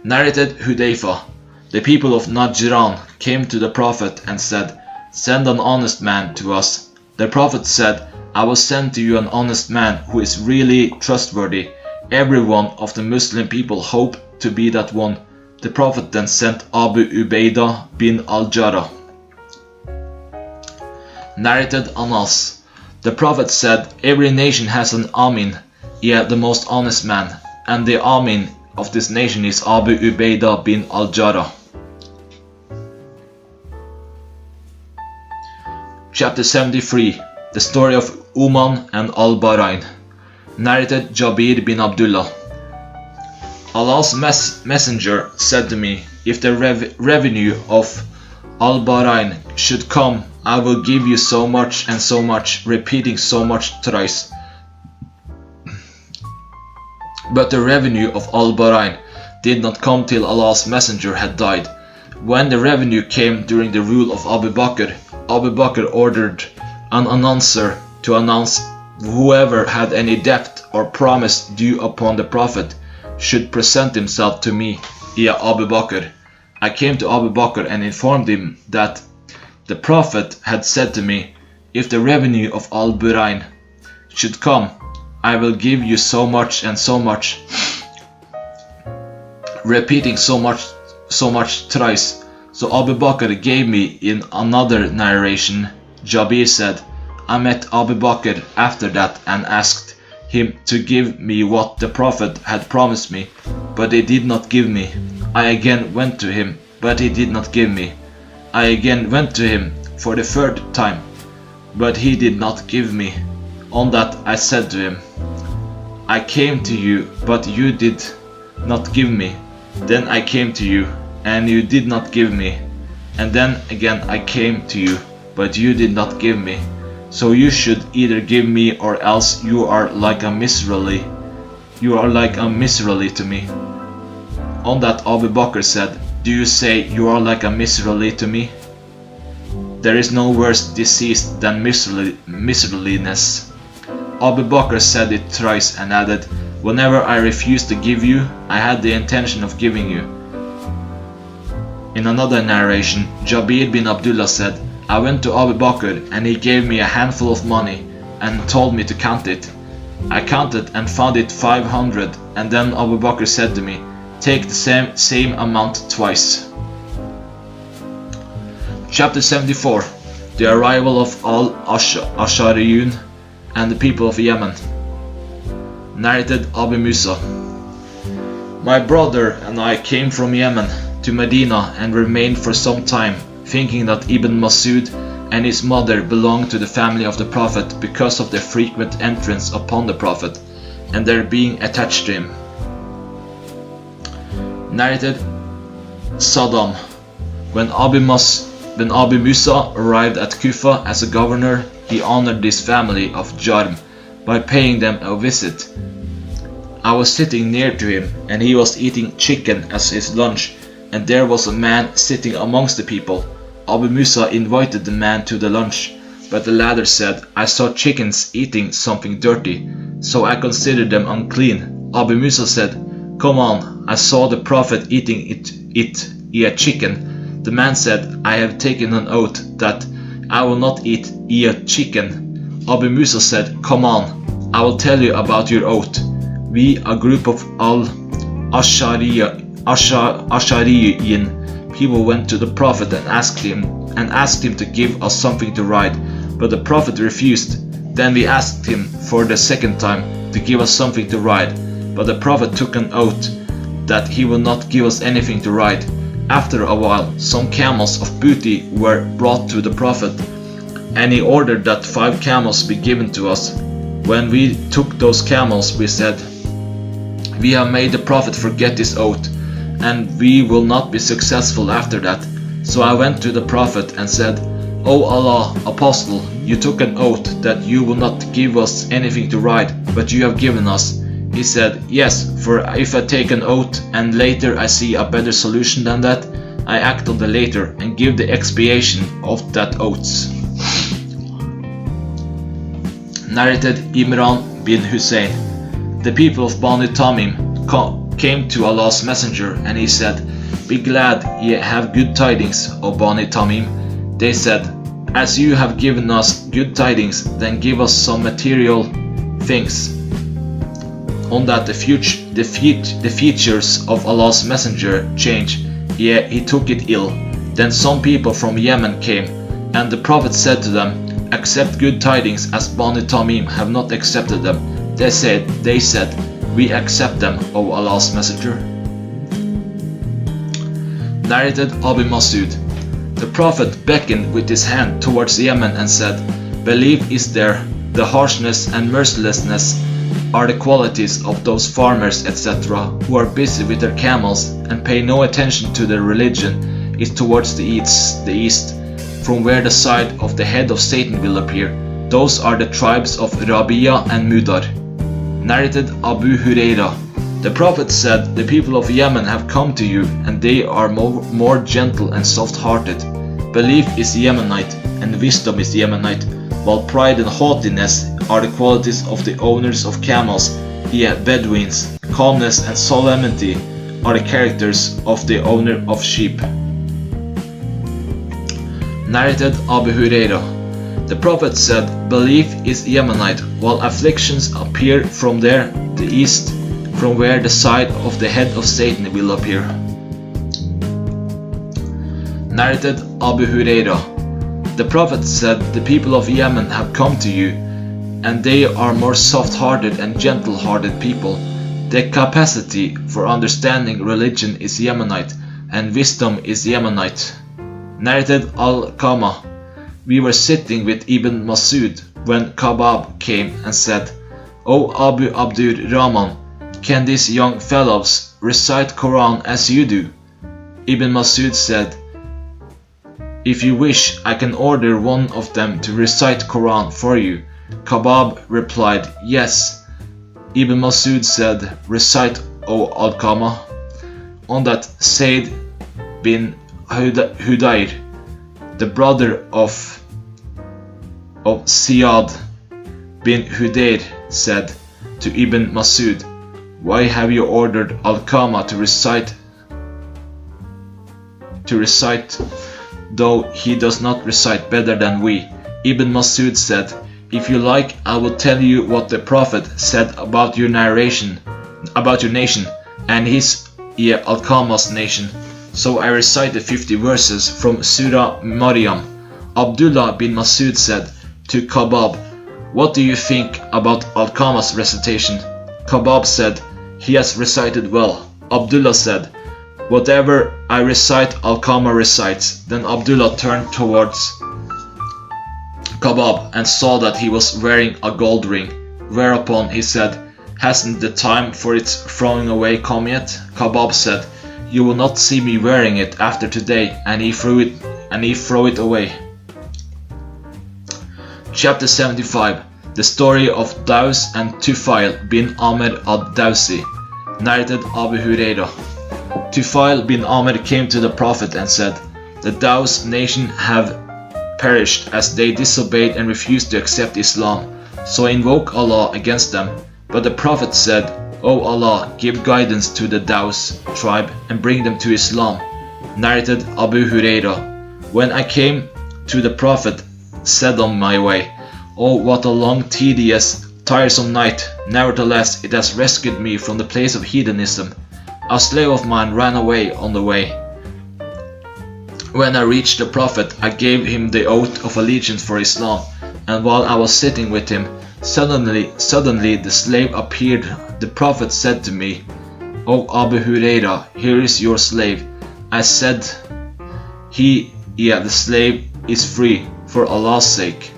Narrated Hudayfa, the people of Najran came to the Prophet and said, "Send an honest man to us." The Prophet said, "I will send to you an honest man who is really trustworthy." Every one of the Muslim people hoped to be that one. The Prophet then sent Abu Ubaidah bin al-Jarrah. Narrated Anas, the Prophet said, "Every nation has an Amin, yet the most honest man, and the Amin of this nation is Abu Ubaidah bin al-Jarrah." Chapter 73, the story of Uman and Al-Bahrain. Narrated Jabir bin Abdullah. Allah's messenger said to me, "If the revenue of Al-Bahrain should come, I will give you so much and so much," repeating so much thrice. But the revenue of Al-Bahrain did not come till Allah's messenger had died. When the revenue came during the rule of Abu Bakr ordered an announcer to announce whoever had any debt or promise due upon the Prophet should present himself to me, Abu Bakr. I came to Abu Bakr and informed him that the Prophet had said to me, "If the revenue of Al-Bahrain should come, I will give you so much and so much," repeating so much thrice. So Abu Bakr gave me. In another narration, Jabir said, "I met Abu Bakr after that and asked him to give me what the Prophet had promised me, but he did not give me. I again went to him, but he did not give me. I again went to him for the third time, but he did not give me. On that I said to him, I came to you, but you did not give me. Then I came to you, and you did not give me. And then again I came to you, but you did not give me. So you should either give me, or else you are like a miserly. You are like a miserly to me." On that Abu Bakr said, "Do you say you are like a miserly to me? There is no worse disease than miserliness." Abu Bakr said it thrice and added, "Whenever I refused to give you, I had the intention of giving you." In another narration, Jabir bin Abdullah said, "I went to Abu Bakr and he gave me a handful of money and told me to count it. I counted and found it 500, and then Abu Bakr said to me, 'Take the same amount twice.'" Chapter 74, the arrival of Al-Ashariyun and the people of Yemen. Narrated Abu Musa. My brother and I came from Yemen to Medina and remained for some time, thinking that Ibn Masud and his mother belonged to the family of the Prophet because of their frequent entrance upon the Prophet and their being attached to him. Narrated Saddam. When Abu Musa arrived at Kufa as a governor, he honored this family of Jarm by paying them a visit. I was sitting near to him, and he was eating chicken as his lunch, and there was a man sitting amongst the people. Abu Musa invited the man to the lunch, but the latter said, "I saw chickens eating something dirty, so I considered them unclean." Abu Musa said, "Come on, I saw the Prophet eating a chicken." The man said, "I have taken an oath that I will not eat a chicken." Abu Musa said, "Come on, I will tell you about your oath. We, a group of Ashariyin people, went to the Prophet and asked him to give us something to ride, but the Prophet refused. Then we asked him for the second time to give us something to ride, but the Prophet took an oath that he will not give us anything to ride. After a while, some camels of booty were brought to the Prophet, and he ordered that 5 camels be given to us. When we took those camels, we said, "We have made the Prophet forget his oath, and we will not be successful after that." So I went to the Prophet and said, "O Allah, Apostle, you took an oath that you will not give us anything to ride, but you have given us." He said, "Yes, for if I take an oath and later I see a better solution than that, I act on the later and give the expiation of that oath." Narrated Imran bin Hussein. The people of Bani Tamim came to Allah's messenger, and he said, "Be glad, ye have good tidings, O Bani Tamim." They said, "As you have given us good tidings, then give us some material things." On that the features of Allah's messenger changed. He took it ill. Then some people from Yemen came, and the Prophet said to them, "Accept good tidings, as Bani Tamim have not accepted them." They said, "We accept them, O Allah's messenger." Narrated Abu Masud. The Prophet beckoned with his hand towards Yemen and said, "Belief is there. The harshness and mercilessness are the qualities of those farmers, etc., who are busy with their camels and pay no attention to their religion, is towards the east, from where the side of the head of Satan will appear. Those are the tribes of Rabia and Mudar." Narrated Abu Huraira. The Prophet said, "The people of Yemen have come to you, and they are more gentle and soft-hearted. Belief is Yemenite, and wisdom is Yemenite, while pride and haughtiness are the qualities of the owners of camels, Bedouins. Calmness and solemnity are the characters of the owner of sheep." Narrated Abu Huraira. The Prophet said, "Belief is Yemenite, while afflictions appear from the east, from where the side of the head of Satan will appear." Narrated Abu Huraira. The Prophet said, "The people of Yemen have come to you, and they are more soft-hearted and gentle-hearted people. Their capacity for understanding religion is Yemenite, and wisdom is Yemenite." Narrated Al-Qama. We were sitting with Ibn Masud when Khabab came and said, "O Abu Abdur Rahman, can these young fellows recite Quran as you do?" Ibn Masud said, "If you wish, I can order one of them to recite Quran for you." Khabab replied, "Yes." Ibn Masud said, "Recite, O Al-Qama." On that, Said bin Hudayr, the brother of Siyad bin Hudayr, said to Ibn Masud, "Why have you ordered Al-Qama to recite, though he does not recite better than we?" Ibn Masud said, "If you like, I will tell you what the Prophet said about your nation, and his Al-Qama's nation." So I recited 50 verses from Surah Maryam. Abdullah bin Masud said to Khabab, "What do you think about Al-Qama's recitation?" Khabab said, "He has recited well." Abdullah said, "Whatever I recite, Al-Qama recites." Then Abdullah turned towards Khabab and saw that he was wearing a gold ring, whereupon he said, "Hasn't the time for its throwing away come yet?" Khabab said, "You will not see me wearing it after today," and he threw it away. Chapter 75. The story of Daus and Tufail bin Amr ad-Dawsi. Narrated Abu Huraira. Tufail bin Amr came to the Prophet and said, "The Daus nation have perished as they disobeyed and refused to accept Islam, so I invoke Allah against them." But the Prophet said, "O Allah, give guidance to the Daus tribe and bring them to Islam." Narrated Abu Huraira. When I came to the Prophet, said on my way, "Oh, what a long, tedious, tiresome night. Nevertheless, it has rescued me from the place of heathenism. A slave of mine ran away on the way. When I reached the Prophet, I gave him the oath of allegiance for Islam, and while I was sitting with him, suddenly the slave appeared. The Prophet said to me, 'O Abu Huraira, here is your slave.' I said, the slave is free, for Allah's sake,"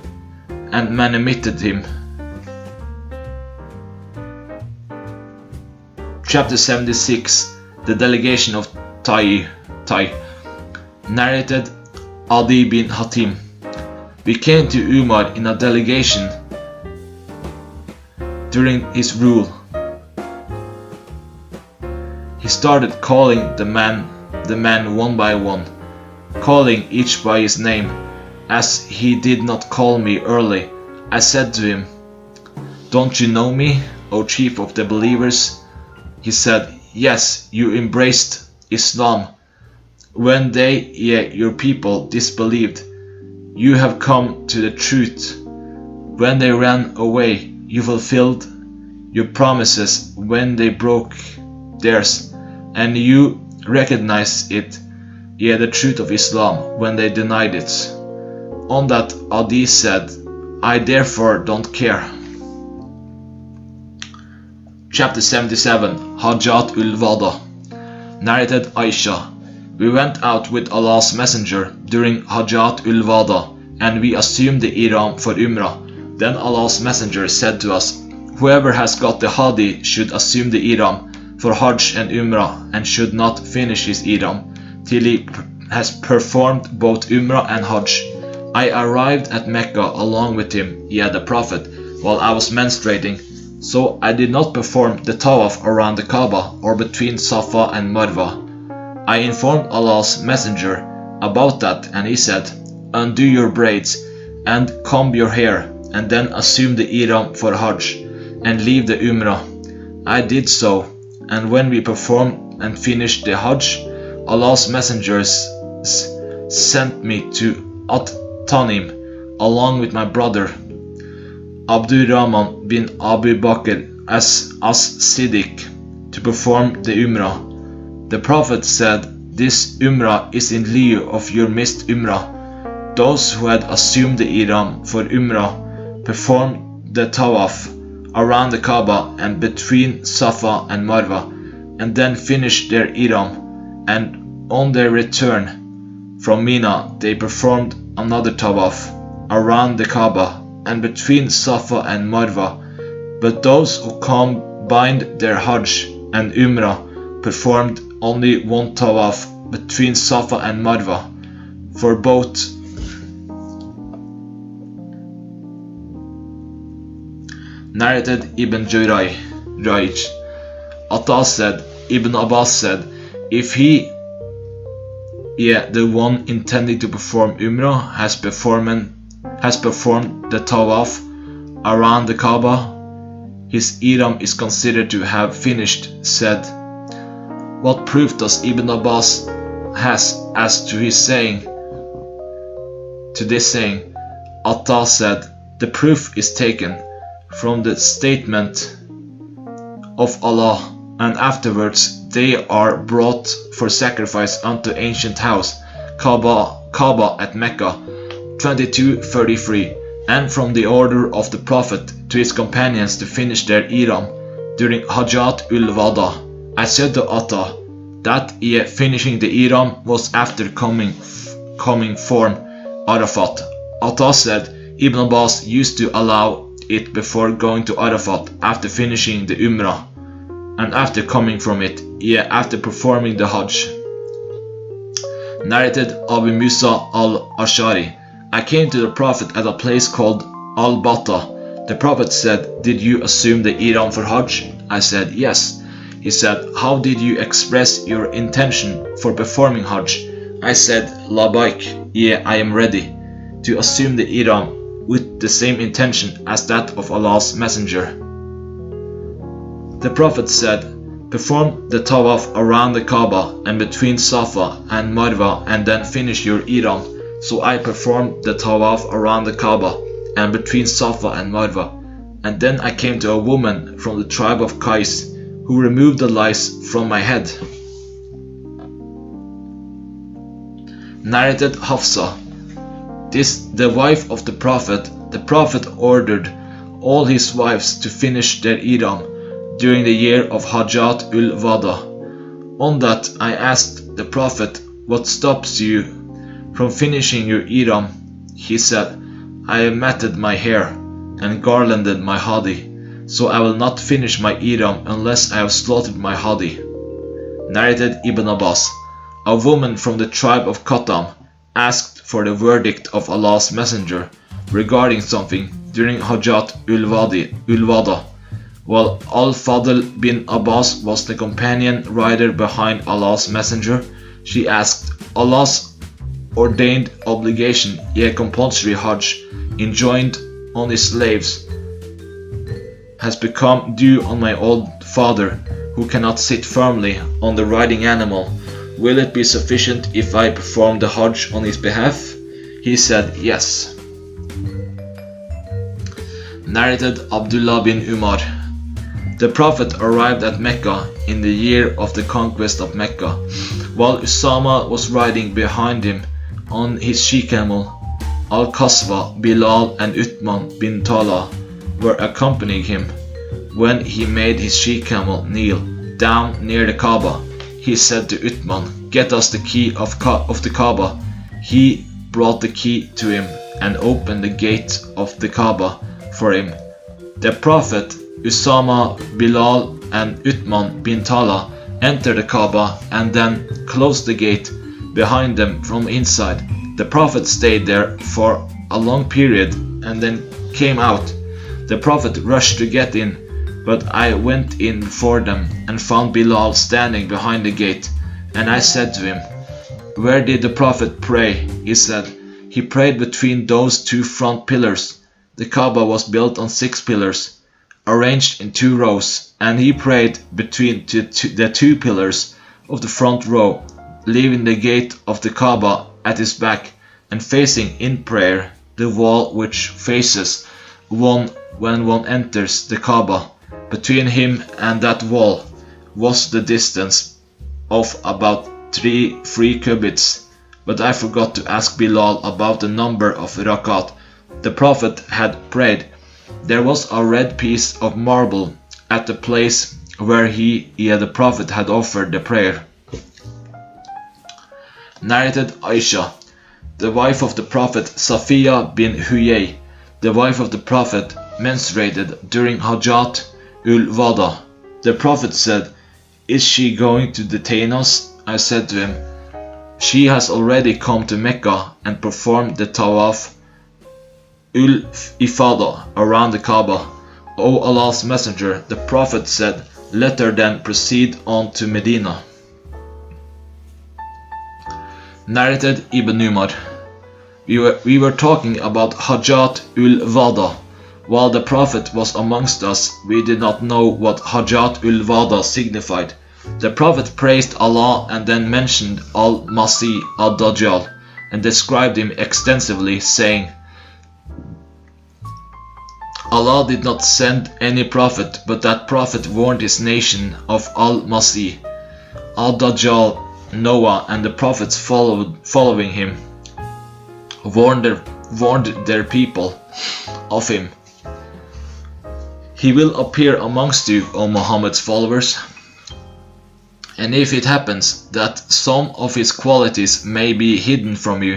and manumitted him. Chapter 76. The delegation of Tai. Narrated Adi bin Hatim. We came to Umar in a delegation during his rule. He started calling the men one by one, calling each by his name. As he did not call me early, I said to him, "Don't you know me, O chief of the believers?" He said, "Yes, you embraced Islam when they, your people, disbelieved. You have come to the truth. When they ran away, you fulfilled your promises when they broke theirs, and you recognized it, the truth of Islam, when they denied it." On that, Adi said, "I therefore don't care." Chapter 77, Hajjat ul-Wada. Narrated Aisha, "We went out with Allah's Messenger during Hajjat ul-Wada, and we assumed the ihram for Umrah. Then Allah's Messenger said to us, 'Whoever has got the Hadi should assume the ihram for Hajj and Umrah, and should not finish his ihram till he has performed both Umrah and Hajj.' I arrived at Mecca along with him, the Prophet, while I was menstruating, so I did not perform the tawaf around the Kaaba or between Safa and Marwa. I informed Allah's Messenger about that, and he said, 'Undo your braids and comb your hair, and then assume the ihram for Hajj and leave the Umrah.' I did so, and when we performed and finished the Hajj, Allah's messengers sent me to Tanim along with my brother Abdurrahman bin Abu Bakr as Siddiq to perform the Umrah. The Prophet said, 'This Umrah is in lieu of your missed Umrah. Those who had assumed the ihram for Umrah performed the tawaf around the Kaaba and between Safa and Marwa, and then finished their ihram, and on their return from Mina they performed another tawaf around the Kaaba and between Safa and Marwa. But those who combined their Hajj and Umrah performed only one tawaf between Safa and Marwa for both." Narrated Ibn Jurayj. Atta said, Ibn Abbas said, "If he, the one intending to perform Umrah, has performed the tawaf around the Kaaba, his ihram is considered to have finished." Said, "What proof does Ibn Abbas has as to his saying, to this saying?" Atta said, "The proof is taken from the statement of Allah, and afterwards they are brought for sacrifice unto ancient house, Kaaba at Mecca, 22:33, and from the order of the Prophet to his companions to finish their ihram during Hajjat ul-Wada." I said to Atta that finishing the ihram was after coming from Arafat. Atta said Ibn Abbas used to allow it before going to Arafat after finishing the Umrah, and after coming from it, after performing the Hajj. Narrated Abu Musa al-Ashari. I came to the Prophet at a place called Al-Bata. The Prophet said, "Did you assume the ihram for Hajj?" I said, "Yes." He said, "How did you express your intention for performing Hajj?" I said, "Labaik, I am ready to assume the ihram with the same intention as that of Allah's Messenger." The Prophet said, "Perform the tawaf around the Kaaba and between Safa and Marwa, and then finish your ihram." So I performed the tawaf around the Kaaba and between Safa and Marwa, and then I came to a woman from the tribe of Qais, who removed the lice from my head. Narrated Hafsa. The wife of the Prophet ordered all his wives to finish their ihram during the year of Hajjat ul-Wada. On that I asked the Prophet, "What stops you from finishing your ihram?" He said, "I have matted my hair and garlanded my hadi, so I will not finish my ihram unless I have slaughtered my hadi." Narrated Ibn Abbas. A woman from the tribe of Qatam asked for the verdict of Allah's Messenger regarding something during Hajjat ul-Wada, while Al-Fadl bin Abbas was the companion rider behind Allah's Messenger. She asked, "Allah's ordained obligation, compulsory Hajj, enjoined on his slaves, has become due on my old father, who cannot sit firmly on the riding animal. Will it be sufficient if I perform the Hajj on his behalf? He said, yes. Narrated Abdullah bin Umar. The Prophet arrived at Mecca in the year of the conquest of Mecca, while Usama was riding behind him on his she-camel. Al-Qaswa, Bilal and Uthman bin Talha were accompanying him. When he made his she-camel kneel down near the Kaaba, he said to Uthman, "Get us the key of the Kaaba." He brought the key to him and opened the gate of the Kaaba for him. The Prophet, Usama, Bilal and Uthman bin Talha entered the Kaaba and then closed the gate behind them from inside. The Prophet stayed there for a long period and then came out. The Prophet rushed to get in, but I went in for them and found Bilal standing behind the gate, and I said to him, "Where did the Prophet pray?" He said, "He prayed between those two front pillars." The Kaaba was built on 6 pillars, arranged in 2 rows, and he prayed between the 2 pillars of the front row, leaving the gate of the Kaaba at his back and facing in prayer the wall which faces one when one enters the Kaaba. Between him and that wall was the distance of about 3 cubits, but I forgot to ask Bilal about the number of rakat the Prophet had prayed. There was a red piece of marble at the place where the Prophet had offered the prayer. Narrated Aisha. The wife of the Prophet, Safiya bin Huyay, the wife of the Prophet, menstruated during Hajjat ul-Wada. The Prophet said, "Is she going to detain us?" I said to him, "She has already come to Mecca and performed the Tawaf ul-Ifada around the Kaaba." O Allah's Messenger, the Prophet said, "Let her then proceed on to Medina." Narrated Ibn Umar. We were talking about Hajjat ul-Wada. While the Prophet was amongst us, we did not know what Hajjat ul-Wada signified. The Prophet praised Allah and then mentioned al-Masih ad-Dajjal and described him extensively, saying, "Allah did not send any prophet, but that prophet warned his nation of al-Masih ad-Dajjal. Noah and the prophets following him warned their people of him. He will appear amongst you, O Muhammad's followers, and if it happens that some of his qualities may be hidden from you,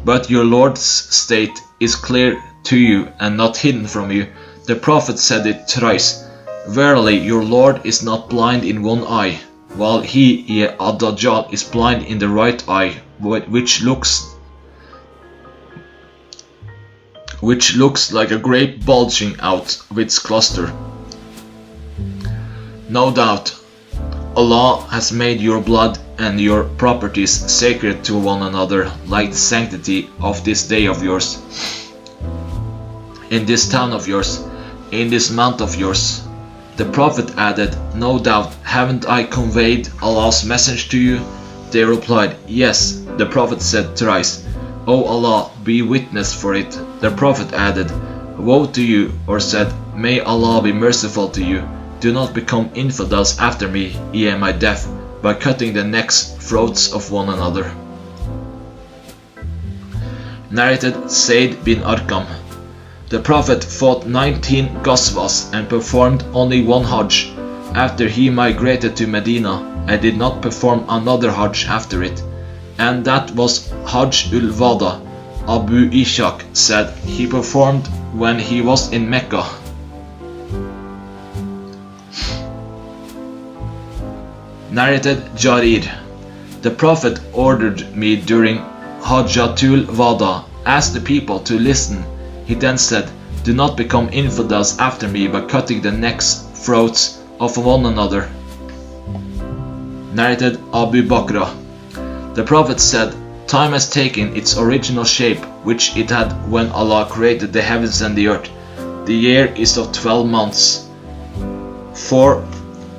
but your Lord's state is clear to you and not hidden from you." The Prophet said it thrice. "Verily, your Lord is not blind in one eye, while he, ad-Dajjal, is blind in the right eye, which looks like a grape bulging out of its cluster. No doubt, Allah has made your blood and your properties sacred to one another, like the sanctity of this day of yours, in this town of yours, in this month of yours." The Prophet added, "No doubt, haven't I conveyed Allah's message to you?" They replied, "Yes." The Prophet said thrice, "O Allah, be witness for it." The Prophet added, "Woe to you," or said, "May Allah be merciful to you. Do not become infidels after me, ye my death, by cutting the necks, throats of one another." Narrated Zayd bin Arqam. The Prophet fought 19 Ghazwas and performed only 1 Hajj. After he migrated to Medina, I did not perform another Hajj after it, and that was Hajj ul-Wada. Abu Ishaq said he performed when he was in Mecca. Narrated Jarir. The Prophet ordered me during Hajjatul Wada, asked the people to listen. He then said, "Do not become infidels after me by cutting the necks, throats of one another." Narrated Abu Bakr. The Prophet said, "Time has taken its original shape, which it had when Allah created the heavens and the earth. The year is of 12 months. 4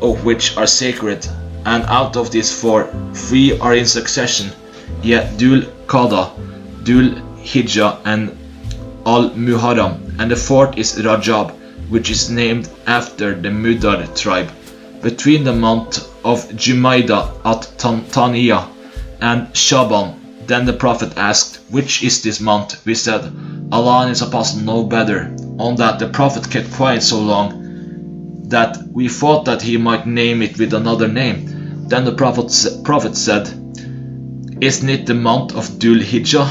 of which are sacred, and out of these 4, 3 are in succession, yet Dhul Qada, Dhul Hijjah, and Al-Muharram, and the 4th is Rajab, which is named after the Mudar tribe, between the month of Jumaidah at Taniyah and Shaban. Then the Prophet asked, "Which is this month?" We said, "Allah and His Apostle know better." On that the Prophet kept quiet so long that we thought that he might name it with another name. Then the Prophet said, "Isn't it the month of Dhul Hijjah?"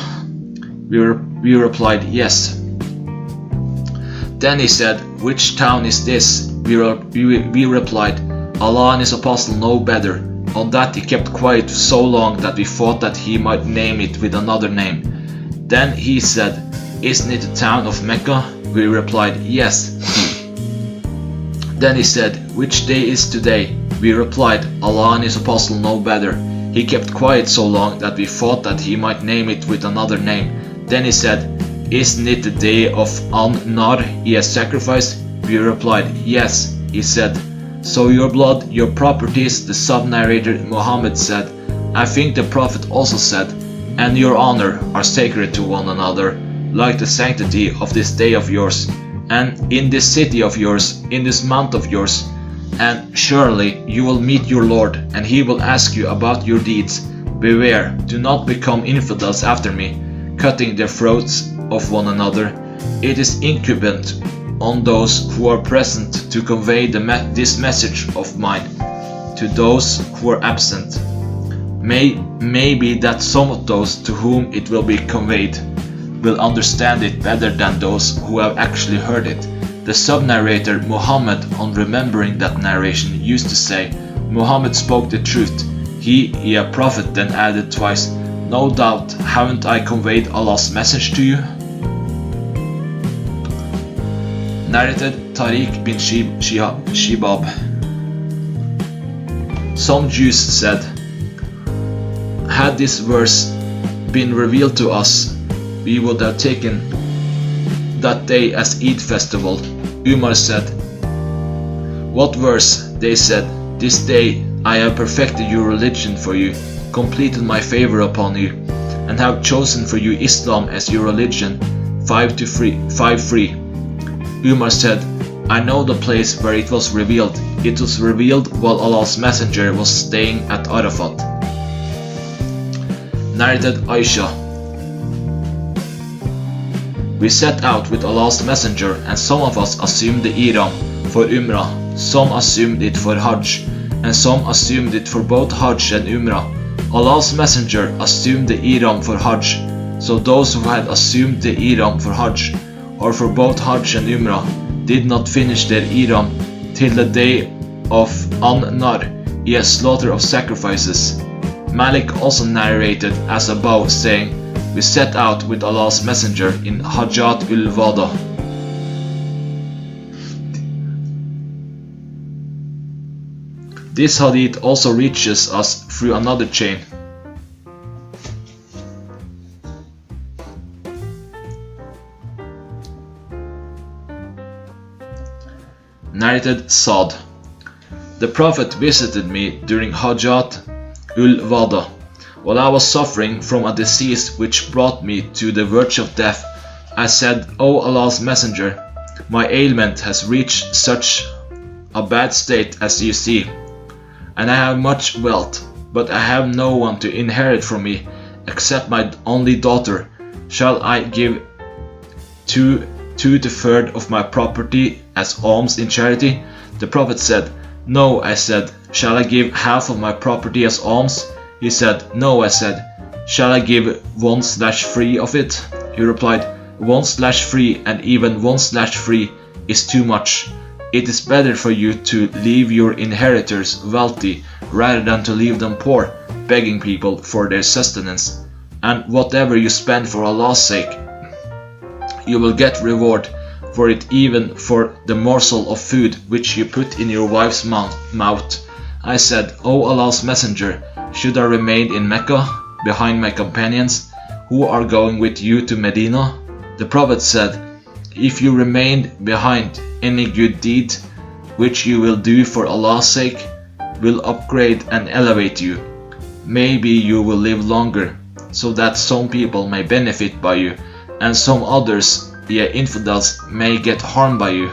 We replied, "Yes." Then he said, "Which town is this?" We replied, "Allah and His Apostle know better." On that he kept quiet so long that we thought that he might name it with another name. Then he said, "Isn't it the town of Mecca?" We replied, "Yes." Then he said, "Which day is today?" We replied, "Allah and His Apostle know better." He kept quiet so long that we thought that he might name it with another name. Then he said, "Isn't it the day of An-Nar he has sacrificed?" We replied, "Yes." He said, "So your blood, your properties," the sub-narrator Muhammad said, "I think the Prophet also said, and your honor are sacred to one another, like the sanctity of this day of yours, and in this city of yours, in this month of yours. And surely you will meet your Lord, and He will ask you about your deeds. Beware, do not become infidels after me, cutting the throats of one another. It is incumbent on those who are present to convey this message of mine to those who are absent. Maybe that some of those to whom it will be conveyed will understand it better than those who have actually heard it." The sub-narrator Muhammad, on remembering that narration, used to say, "Muhammad spoke the truth. He a prophet," then added twice, "No doubt, haven't I conveyed Allah's message to you?" Narrated Tariq bin Shibab. Some Jews said, "Had this verse been revealed to us, we would have taken that day as Eid festival." Umar said, "What verse?" They said, "This day I have perfected your religion for you, completed my favor upon you, and have chosen for you Islam as your religion, 5-3. Umar said, "I know the place where it was revealed. It was revealed while Allah's messenger was staying at Arafat." Narrated Aisha. We set out with Allah's messenger, and some of us assumed the ihram for Umrah, some assumed it for Hajj, and some assumed it for both Hajj and Umrah. Allah's messenger assumed the ihram for Hajj, so those who had assumed the ihram for Hajj, or for both Hajj and Umrah, did not finish their ihram till the day of An-Nar, a slaughter of sacrifices. Malik also narrated as above, saying, "We set out with Allah's messenger in Hajjat ul-Wada." This hadith also reaches us through another chain. Narrated Sa'd. The Prophet visited me during Hajjat ul-Wada, while I was suffering from a disease which brought me to the verge of death. I said, "O Allah's messenger, my ailment has reached such a bad state as you see, and I have much wealth, but I have no one to inherit from me except my only daughter. Shall I give the third of my property as alms in charity?" The Prophet said, "No." I said, "Shall I give half of my property as alms?" He said, "No." I said, "Shall I give 1/3 of it?" He replied, 1/3 and even 1/3 is too much. It is better for you to leave your inheritors wealthy rather than to leave them poor, begging people for their sustenance. And whatever you spend for Allah's sake, you will get reward for it, even for the morsel of food which you put in your wife's mouth. I said, "O Allah's messenger, should I remain in Mecca behind my companions who are going with you to Medina?" The Prophet said, "If you remain behind any good deed, which you will do for Allah's sake, will upgrade and elevate you. Maybe you will live longer, so that some people may benefit by you, and some others, infidels, may get harmed by you.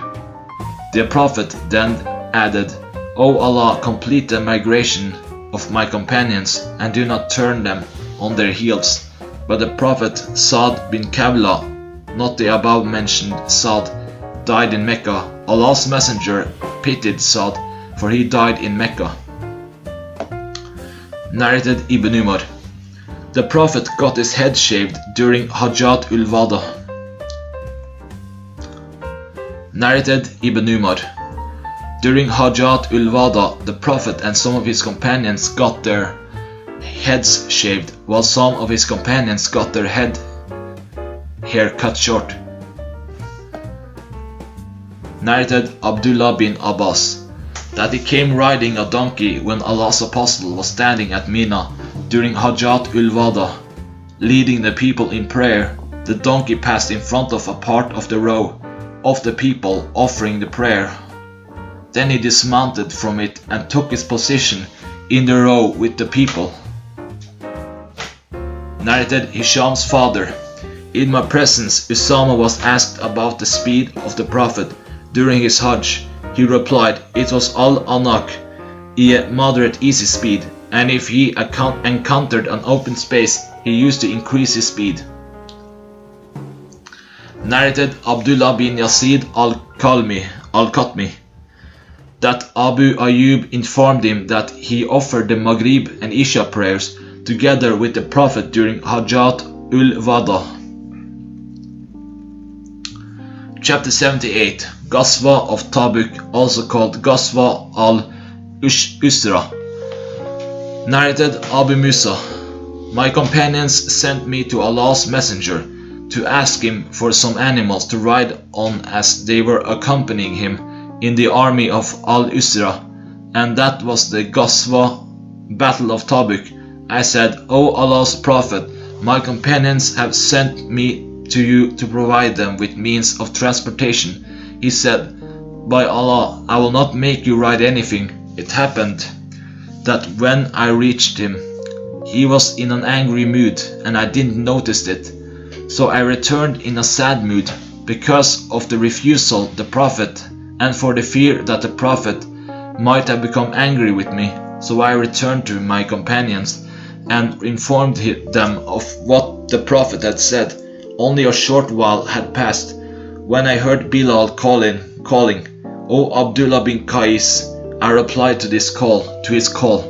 The Prophet then added, O Allah, complete the migration of my companions, and do not turn them on their heels. But the Prophet Sa'd bin Kabla, not the above mentioned Sa'd, died in Mecca. Allah's Messenger pitied Sa'd, for he died in Mecca. Narrated Ibn Umar. The Prophet got his head shaved during Hajjat ul-Wada. Narrated Ibn Umar. During Hajjat ul-Wada, the Prophet and some of his companions got their heads shaved, while some of his companions got their hair cut short. Narrated Abdullah bin Abbas, that he came riding a donkey when Allah's Apostle was standing at Mina during Hajjat ul-Wada, leading the people in prayer. The donkey passed in front of a part of the row of the people offering the prayer. Then he dismounted from it and took his position in the row with the people. Narrated Hisham's father. In my presence, Usama was asked about the speed of the Prophet during his Hajj. He replied, it was al-anak, a moderate easy speed, and if he encountered an open space, he used to increase his speed. Narrated Abdullah bin Yazid al-Khatmi, that Abu Ayyub informed him that he offered the Maghrib and Isha prayers together with the Prophet during Hajjat ul-Wada. Chapter 78. Ghazwa of Tabuk, also called Ghazwa al-Usra. Narrated Abu Musa. My companions sent me to Allah's Messenger to ask him for some animals to ride on as they were accompanying him in the army of al-Usra, and that was the Ghazwa battle of Tabuk. I said, O Allah's Prophet, my companions have sent me to you to provide them with means of transportation. He said, by Allah, I will not make you ride anything. It happened that when I reached him, he was in an angry mood and I didn't notice it. So I returned in a sad mood because of the refusal the Prophet, and for the fear that the Prophet might have become angry with me. So I returned to my companions and informed them of what the Prophet had said. Only a short while had passed when I heard Bilal calling, O Abdullah bin Qais. I replied to his call.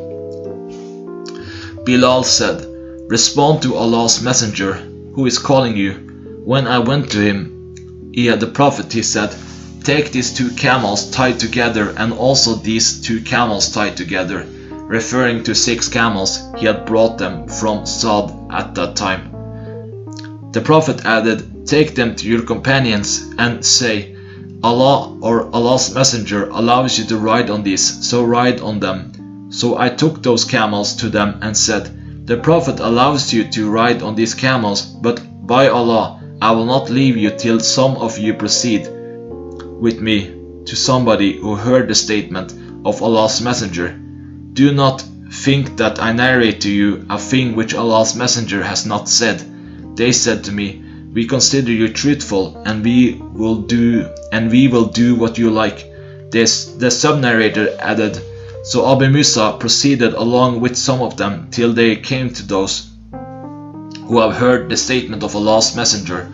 Bilal said, respond to Allah's Messenger, who is calling you. When I went to him, the Prophet, he said, take these 2 camels tied together and also these 2 camels tied together, referring to 6 camels he had brought them from Sa'd at that time. The Prophet added, take them to your companions and say, Allah or Allah's Messenger allows you to ride on these, so ride on them. So I took those camels to them and said, the Prophet allows you to ride on these camels, but by Allah, I will not leave you till some of you proceed with me to somebody who heard the statement of Allah's Messenger. Do not think that I narrate to you a thing which Allah's Messenger has not said. They said to me, we consider you truthful and we will do what you like. The sub-narrator added, so Abu Musa proceeded along with some of them till they came to those who have heard the statement of Allah's Messenger,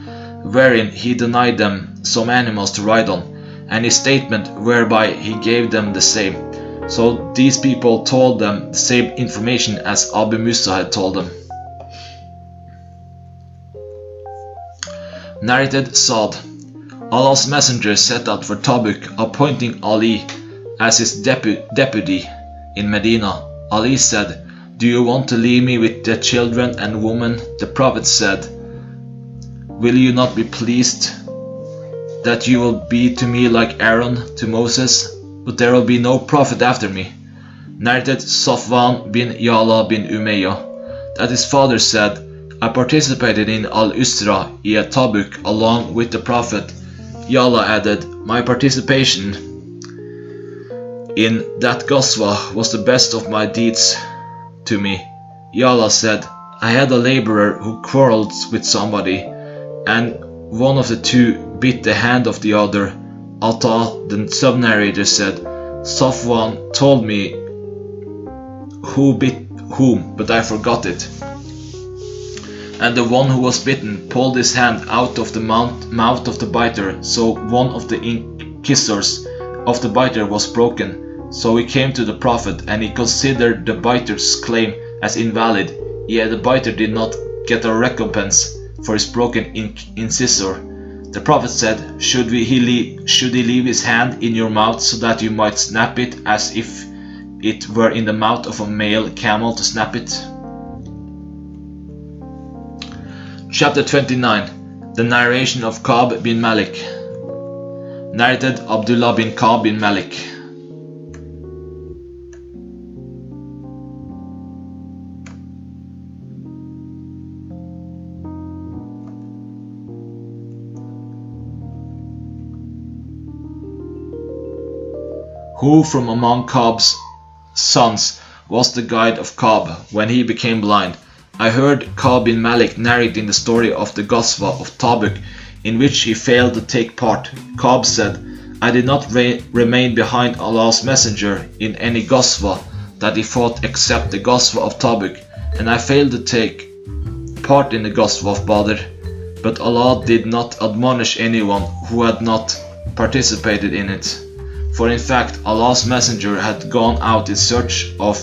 wherein he denied them some animals to ride on, and his statement whereby he gave them the same. So these people told them the same information as Abu Musa had told them. Narrated Sa'd. Allah's Messenger set out for Tabuk, appointing Ali as his deputy in Medina. Ali said, do you want to leave me with the children and women? The Prophet said, will you not be pleased that you will be to me like Aaron to Moses, but there will be no prophet after me? Narrated Safwan bin Yala bin Umayyah, that his father said, I participated in al-Usra at Tabuk along with the Prophet. Yala added, my participation in that Ghazwa was the best of my deeds to me. Yala said, I had a laborer who quarreled with somebody, and one of the two bit the hand of the other. Atta, the sub-narrator, said, Safwan told me who bit whom, but I forgot it. And the one who was bitten pulled his hand out of the mouth of the biter, so one of the incisors of the biter was broken. So he came to the Prophet, and he considered the biter's claim as invalid, yet the biter did not get a recompense for his broken incisor. The Prophet said, should he leave his hand in your mouth so that you might snap it as if it were in the mouth of a male camel to snap it? Chapter 29. The narration of Ka'b bin Malik. Narrated Abdullah bin Ka'b bin Malik. Who from among Ka'b's sons was the guide of Ka'b when he became blind? I heard Ka'b bin Malik narrating the story of the Ghazwa of Tabuk, in which he failed to take part. Ka'b said, I did not remain behind Allah's messenger in any Ghazwa that he fought except the Ghazwa of Tabuk, and I failed to take part in the Ghazwa of Badr. But Allah did not admonish anyone who had not participated in it. For in fact, Allah's messenger had gone out in search of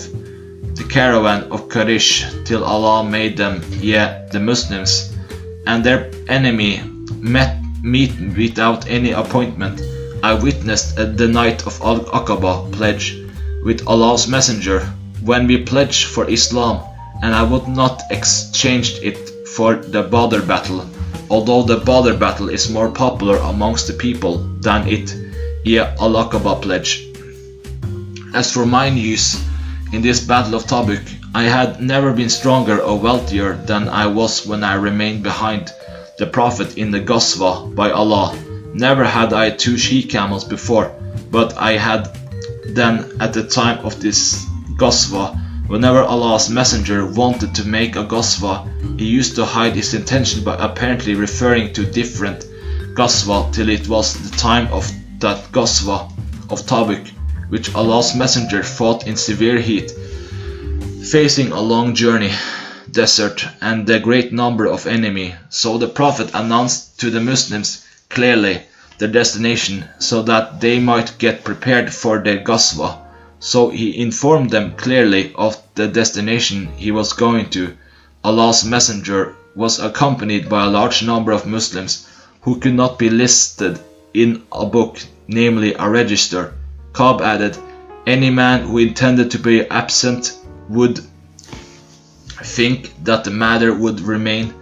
the caravan of Quraysh till Allah made them, the Muslims, and their enemy meet without any appointment. I witnessed the night of Al-Aqaba pledge with Allah's messenger when we pledged for Islam, and I would not exchange it for the Badr battle, although the Badr battle is more popular amongst the people than it, Al-Aqaba pledge. As for my news in this battle of Tabuk, I had never been stronger or wealthier than I was when I remained behind the Prophet in the Ghazwa. By Allah, never had I 2 she-camels before, but I had then at the time of this Ghazwa. Whenever Allah's messenger wanted to make a Ghazwa, he used to hide his intention by apparently referring to different Ghazwa till it was the time of that Ghazwa of Tabuk, which Allah's messenger fought in severe heat, facing a long journey, desert, and a great number of enemy. So the Prophet announced to the Muslims clearly their destination, so that they might get prepared for their Ghazwa. So he informed them clearly of the destination he was going to. Allah's messenger was accompanied by a large number of Muslims who could not be listed in a book, namely a register. Ka'b added, any man who intended to be absent would think that the matter would remain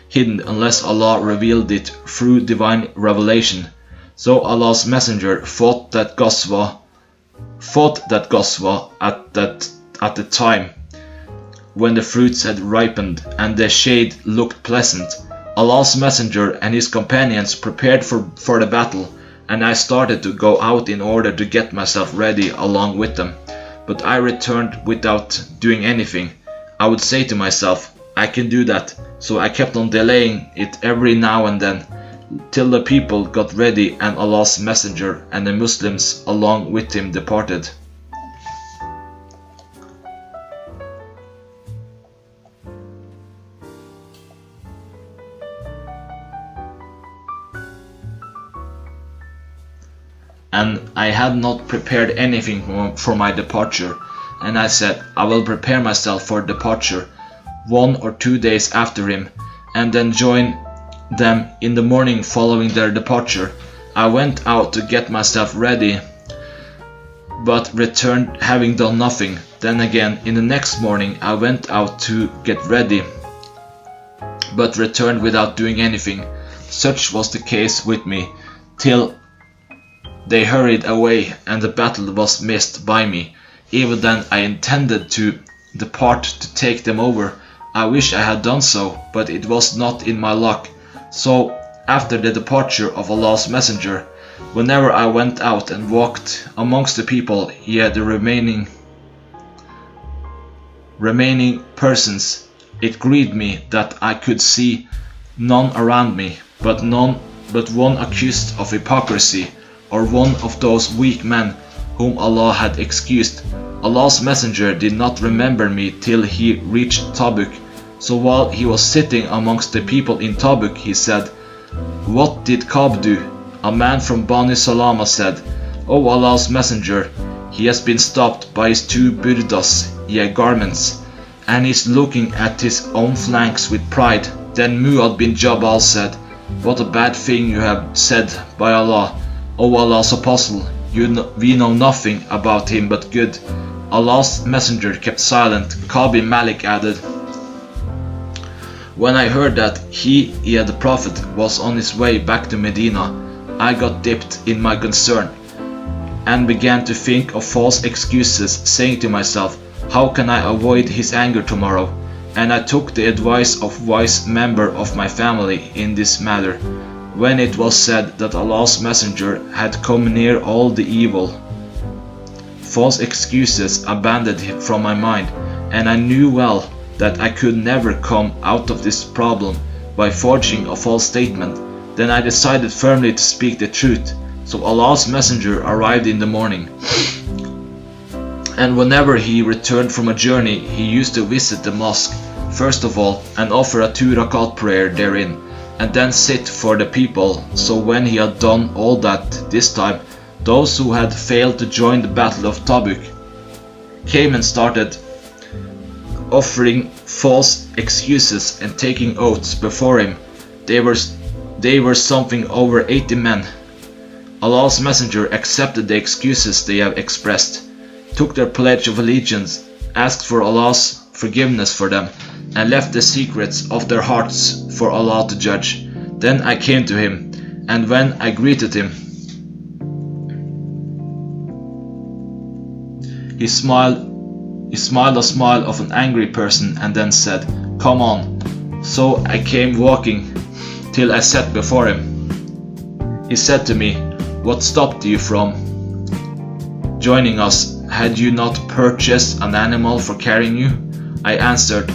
hidden unless Allah revealed it through divine revelation. So Allah's messenger fought that Ghazwa at the time when the fruits had ripened and the shade looked pleasant. Allah's messenger and his companions prepared for the battle, and I started to go out in order to get myself ready along with them. But I returned without doing anything. I would say to myself, I can do that, so I kept on delaying it every now and then, till the people got ready and Allah's messenger and the Muslims along with him departed. And I had not prepared anything for my departure, and I said, I will prepare myself for departure 1 or 2 days after him, and then join them in the morning following their departure. I went out to get myself ready, but returned having done nothing. Then again, in the next morning I went out to get ready, but returned without doing anything. Such was the case with me, till they hurried away and the battle was missed by me. Even then I intended to depart to take them over. I wish I had done so, but it was not in my luck. So after the departure of Allah's messenger, Whenever I went out and walked amongst the people, yet the remaining persons, it grieved me that I could see none around me, but one accused of hypocrisy, or one of those weak men whom Allah had excused. Allah's messenger did not remember me till he reached Tabuk. So while he was sitting amongst the people in Tabuk, he said, "What did Ka'b do?" A man from Bani Salama said, "O Allah's messenger, he has been stopped by his 2 burdas, garments, and is looking at his own flanks with pride." Then Mu'adh bin Jabal said, "What a bad thing you have said, by Allah, O Allah's apostle, we know nothing about him but good." Allah's messenger kept silent. Ka'b bin Malik added, "When I heard that he, the Prophet, was on his way back to Medina, I got dipped in my concern and began to think of false excuses, saying to myself, how can I avoid his anger tomorrow? And I took the advice of wise member of my family in this matter. When it was said that Allah's messenger had come near all the evil, false excuses abandoned from my mind, and I knew well that I could never come out of this problem by forging a false statement. Then I decided firmly to speak the truth. So Allah's messenger arrived in the morning, and whenever he returned from a journey, he used to visit the mosque, first of all, and offer a 2 rakat prayer therein, and then sit for the people. So when he had done all that, this time, those who had failed to join the battle of Tabuk came and started offering false excuses and taking oaths before him. They were something over 80 men. Allah's messenger accepted the excuses they have expressed, took their pledge of allegiance, asked for Allah's forgiveness for them, and left the secrets of their hearts for Allah to judge. Then I came to him, and when I greeted him, he smiled a smile of an angry person and then said, "Come on." So I came walking till I sat before him. He said to me, "What stopped you from joining us? Had you not purchased an animal for carrying you?" I answered,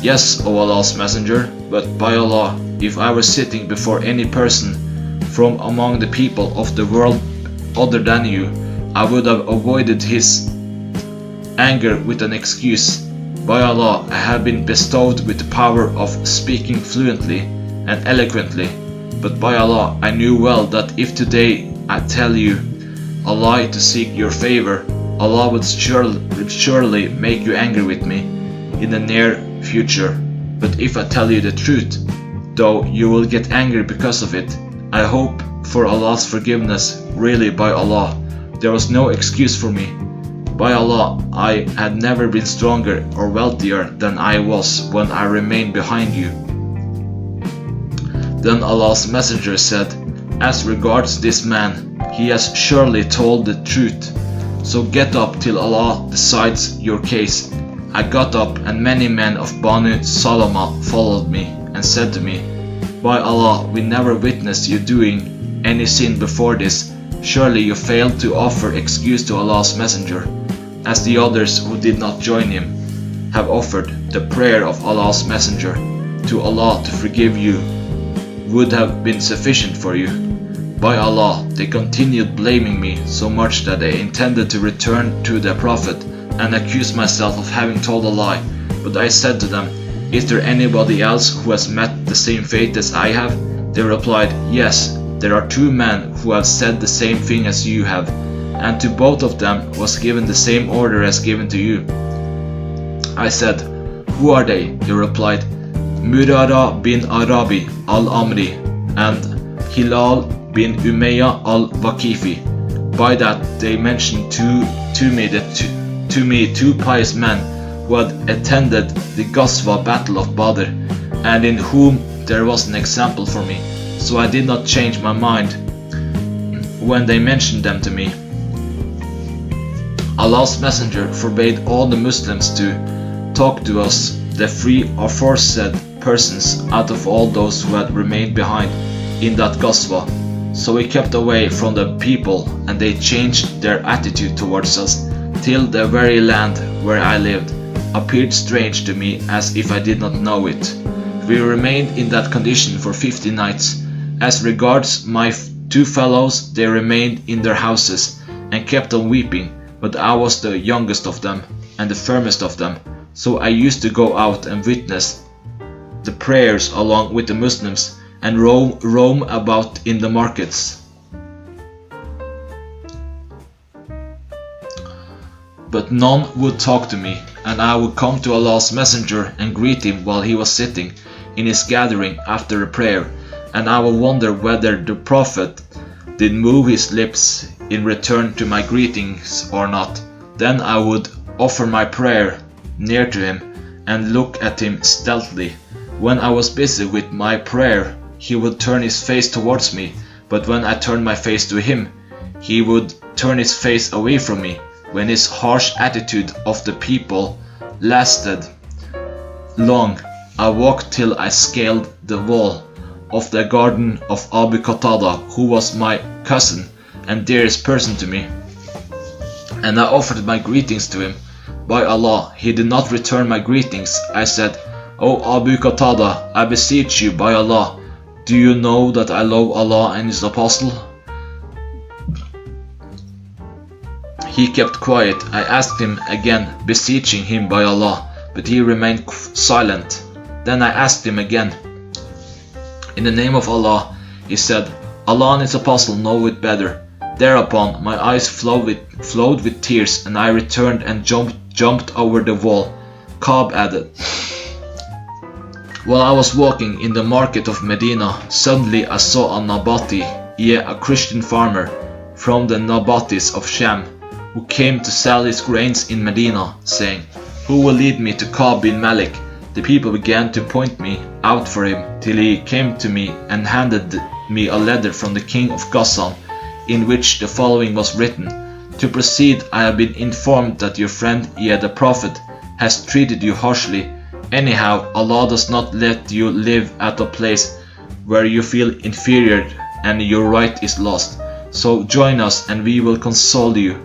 "Yes, O Allah's messenger, but by Allah, if I were sitting before any person from among the people of the world other than you, I would have avoided his anger with an excuse. By Allah, I have been bestowed with the power of speaking fluently and eloquently, but by Allah, I knew well that if today I tell you a lie to seek your favor, Allah would surely make you angry with me in the near future. But if I tell you the truth, though you will get angry because of it, I hope for Allah's forgiveness. Really, by Allah, there was no excuse for me. By Allah, I had never been stronger or wealthier than I was when I remained behind you." Then Allah's messenger said, "As regards this man, he has surely told the truth. So get up till Allah decides your case." I got up, and many men of Bani Salama followed me and said to me, "By Allah, we never witnessed you doing any sin before this. Surely you failed to offer excuse to Allah's messenger, as the others who did not join him have offered. The prayer of Allah's messenger to Allah to forgive you would have been sufficient for you." By Allah, they continued blaming me so much that I intended to return to the Prophet and accuse myself of having told a lie. But I said to them, "Is there anybody else who has met the same fate as I have?" They replied, "Yes, there are 2 men who have said the same thing as you have, and to both of them was given the same order as given to you." I said, "Who are they?" They replied, "Murara bin Arabi al-Amri and Hilal bin Umayyah al-Waqifi." By that they mentioned to me 2 pious men who had attended the Ghazwa battle of Badr, and in whom there was an example for me. So I did not change my mind when they mentioned them to me. Allah's messenger forbade all the Muslims to talk to us, the 3 aforesaid persons, out of all those who had remained behind in that Ghazwa. So we kept away from the people, and they changed their attitude towards us, till the very land where I lived appeared strange to me, as if I did not know it. We remained in that condition for 50 nights. As regards my 2 fellows, they remained in their houses, and kept on weeping, but I was the youngest of them, and the firmest of them, so I used to go out and witness the prayers along with the Muslims, and roam about in the markets. But none would talk to me, and I would come to Allah's Messenger and greet him while he was sitting in his gathering after a prayer, and I would wonder whether the Prophet did move his lips in return to my greetings or not. Then I would offer my prayer near to him and look at him stealthily. When I was busy with my prayer, he would turn his face towards me, but when I turned my face to him, he would turn his face away from me. When his harsh attitude of the people lasted long, I walked till I scaled the wall of the garden of Abu Qatada, who was my cousin and dearest person to me, and I offered my greetings to him. By Allah, he did not return my greetings. I said, O Abu Qatada, I beseech you by Allah, do you know that I love Allah and his apostle? He kept quiet. I asked him again, beseeching him by Allah, but he remained silent. Then I asked him again, in the name of Allah. He said, Allah and his apostle know it better. Thereupon my eyes flowed with tears, and I returned and jumped over the wall. Ka'b added, while I was walking in the market of Medina, suddenly I saw a Nabati, a Christian farmer from the Nabatis of Sham, who came to sell his grains in Medina, saying, who will lead me to Ka'b bin Malik? The people began to point me out for him, till he came to me and handed me a letter from the king of Ghassan, in which the following was written: To proceed, I have been informed that your friend, the Prophet, has treated you harshly. Anyhow, Allah does not let you live at a place where you feel inferior and your right is lost. So join us and we will console you.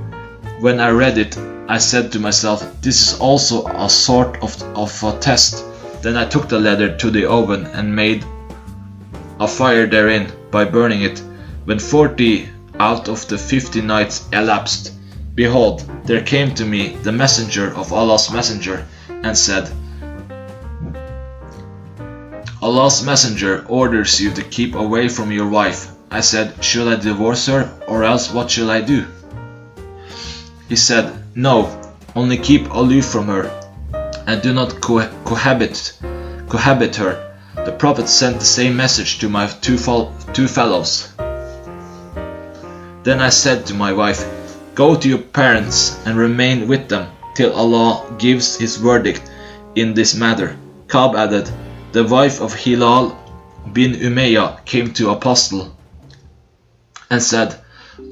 When I read it, I said to myself, this is also a sort of a test. Then I took the letter to the oven and made a fire therein by burning it. When 40 out of the 50 nights elapsed, behold, there came to me the messenger of Allah's messenger and said, Allah's messenger orders you to keep away from your wife. I said, should I divorce her, or else what shall I do? He said, no, only keep aloof from her, and do not cohabit her. The Prophet sent the same message to my two fellows. Then I said to my wife, go to your parents and remain with them till Allah gives his verdict in this matter. Ka'b added, the wife of Hilal bin Umayyah came to Apostle and said,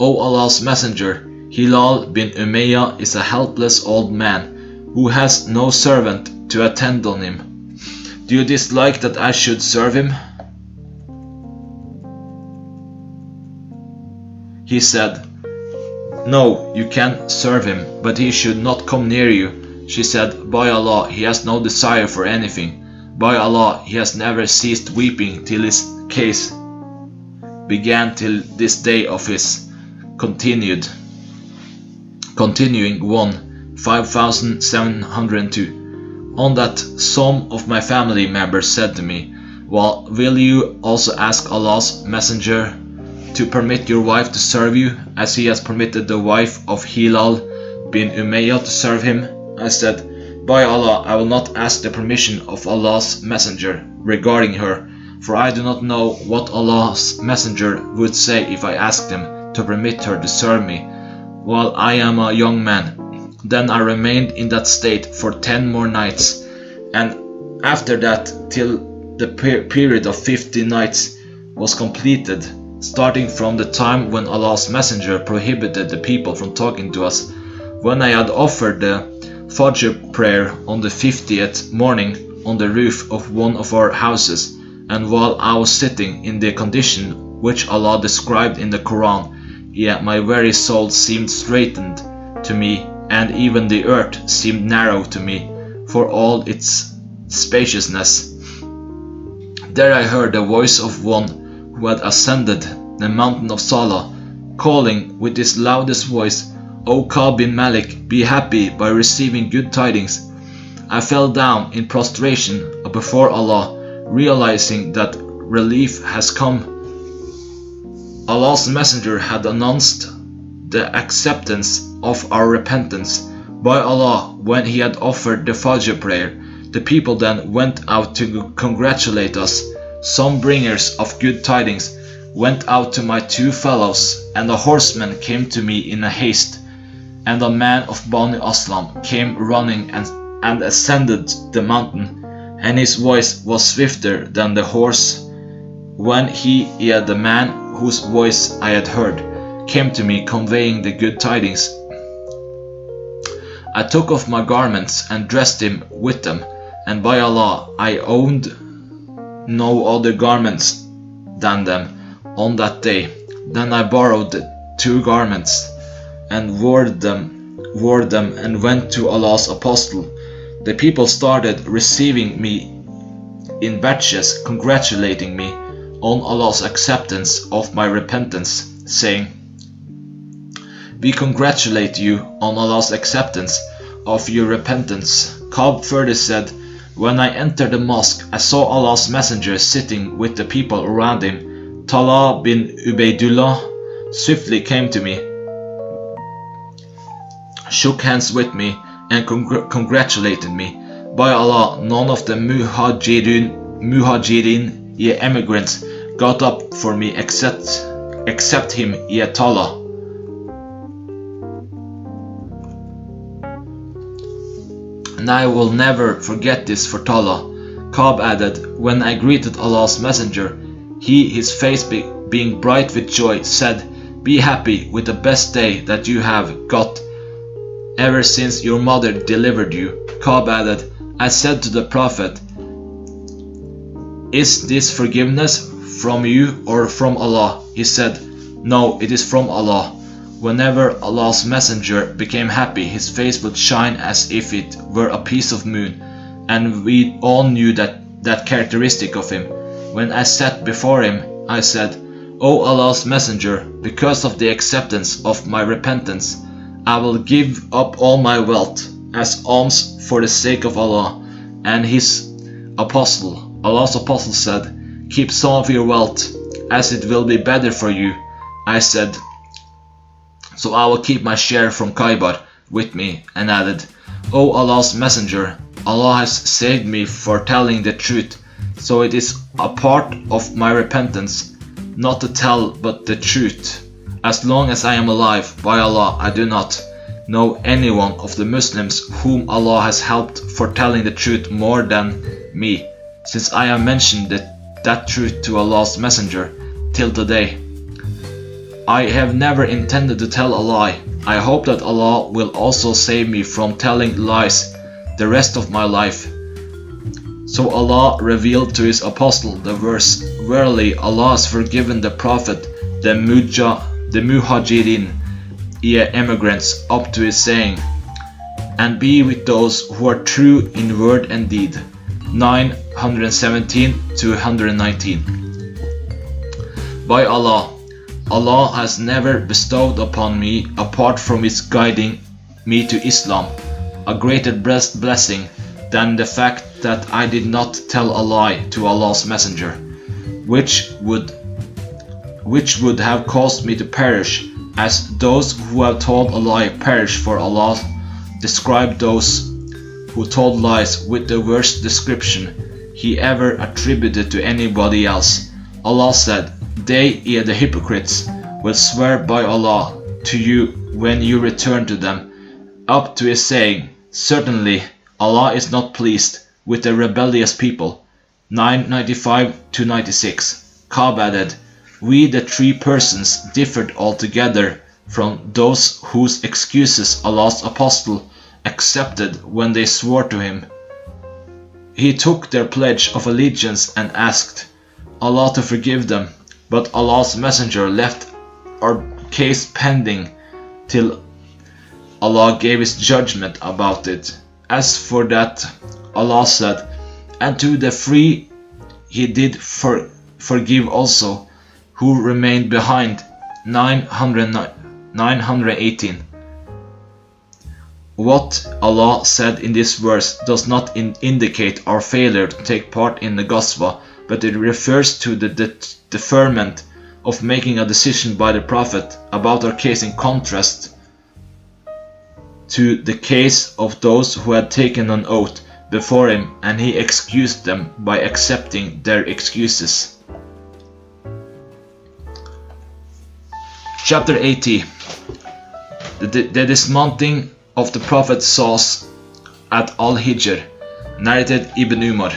O Allah's messenger, Hilal bin Umayyah is a helpless old man who has no servant to attend on him. Do you dislike that I should serve him? He said, no, you can serve him, but he should not come near you. She said, by Allah, he has no desire for anything. By Allah, he has never ceased weeping till his case began till this day of his continuing 5702. On that, some of my family members said to me, well, will you also ask Allah's messenger to permit your wife to serve you, as he has permitted the wife of Hilal bin Umayyah to serve him? I said, by Allah, I will not ask the permission of Allah's messenger regarding her, for I do not know what Allah's messenger would say if I asked him to permit her to serve me while I am a young man. Then I remained in that state for 10 more nights, and after that till the period of 50 nights was completed, starting from the time when Allah's messenger prohibited the people from talking to us. When I had offered the Fajr prayer on the 50th morning on the roof of one of our houses, and while I was sitting in the condition which Allah described in the Quran, yet my very soul seemed straitened to me, and even the earth seemed narrow to me, for all its spaciousness. There I heard the voice of one who had ascended the mountain of Salah, calling with his loudest voice, O Ka'b bin Malik, be happy by receiving good tidings. I fell down in prostration before Allah, realizing that relief has come. Allah's Messenger had announced the acceptance of our repentance by Allah when he had offered the Fajr prayer. The people then went out to congratulate us. Some bringers of good tidings went out to my two fellows, and a horseman came to me in a haste, and a man of Banu Aslam came running and ascended the mountain, and his voice was swifter than the horse. When the man whose voice I had heard, came to me conveying the good tidings, I took off my garments and dressed him with them, and by Allah, I owned no other garments than them on that day. Then I borrowed the two garments and wore them and went to Allah's apostle. The people started receiving me in batches, congratulating me on Allah's acceptance of my repentance, saying, we congratulate you on Allah's acceptance of your repentance. Ka'b further said, when I entered the mosque, I saw Allah's Messenger sitting with the people around him. Talha bin Ubaidullah swiftly came to me, shook hands with me, and congratulated me. By Allah, none of the muhajirin, ye emigrants, got up for me except him, ye Talha. And I will never forget this for Talha. Ka'b added, when I greeted Allah's Messenger, he, his face being bright with joy, said, be happy with the best day that you have got ever since your mother delivered you. Ka'b added, I said to the Prophet, is this forgiveness from you or from Allah? He said, no, it is from Allah. Whenever Allah's Messenger became happy, his face would shine as if it were a piece of moon, and we all knew that characteristic of him. When I sat before him, I said, O Allah's Messenger, because of the acceptance of my repentance, I will give up all my wealth as alms for the sake of Allah. And his apostle, Allah's apostle, said, keep some of your wealth, as it will be better for you. I said, so I will keep my share from Khaybar with me, and added, O Allah's Messenger, Allah has saved me for telling the truth, so it is a part of my repentance not to tell but the truth. As long as I am alive, by Allah, I do not know anyone of the Muslims whom Allah has helped for telling the truth more than me, since I have mentioned that truth to Allah's Messenger till today. I have never intended to tell a lie. I hope that Allah will also save me from telling lies the rest of my life. So Allah revealed to his apostle the verse, verily Allah has forgiven the Prophet, the muhajirin, ye emigrants, up to his saying, and be with those who are true in word and deed. 917 to 119. By Allah, Allah has never bestowed upon me, apart from his guiding me to Islam, a greater blessing than the fact that I did not tell a lie to Allah's Messenger, which would have caused me to perish, as those who have told a lie perish, for Allah described those who told lies with the worst description he ever attributed to anybody else. Allah said, they, the hypocrites, will swear by Allah to you when you return to them, up to his saying, certainly Allah is not pleased with the rebellious people. 995 to 96. Ka'b added, we the three persons differed altogether from those whose excuses Allah's apostle accepted when they swore to him. He took their pledge of allegiance and asked Allah to forgive them. But Allah's messenger left our case pending till Allah gave his judgment about it. As for that, Allah said, and to the free he did forgive also, who remained behind 918. What Allah said in this verse does not indicate our failure to take part in the Ghazwa, but it refers to the deferment of making a decision by the Prophet about our case, in contrast to the case of those who had taken an oath before him, and he excused them by accepting their excuses. Chapter 80. The dismounting of the Prophet Sahih at Al-Hijr, narrated Ibn Umar.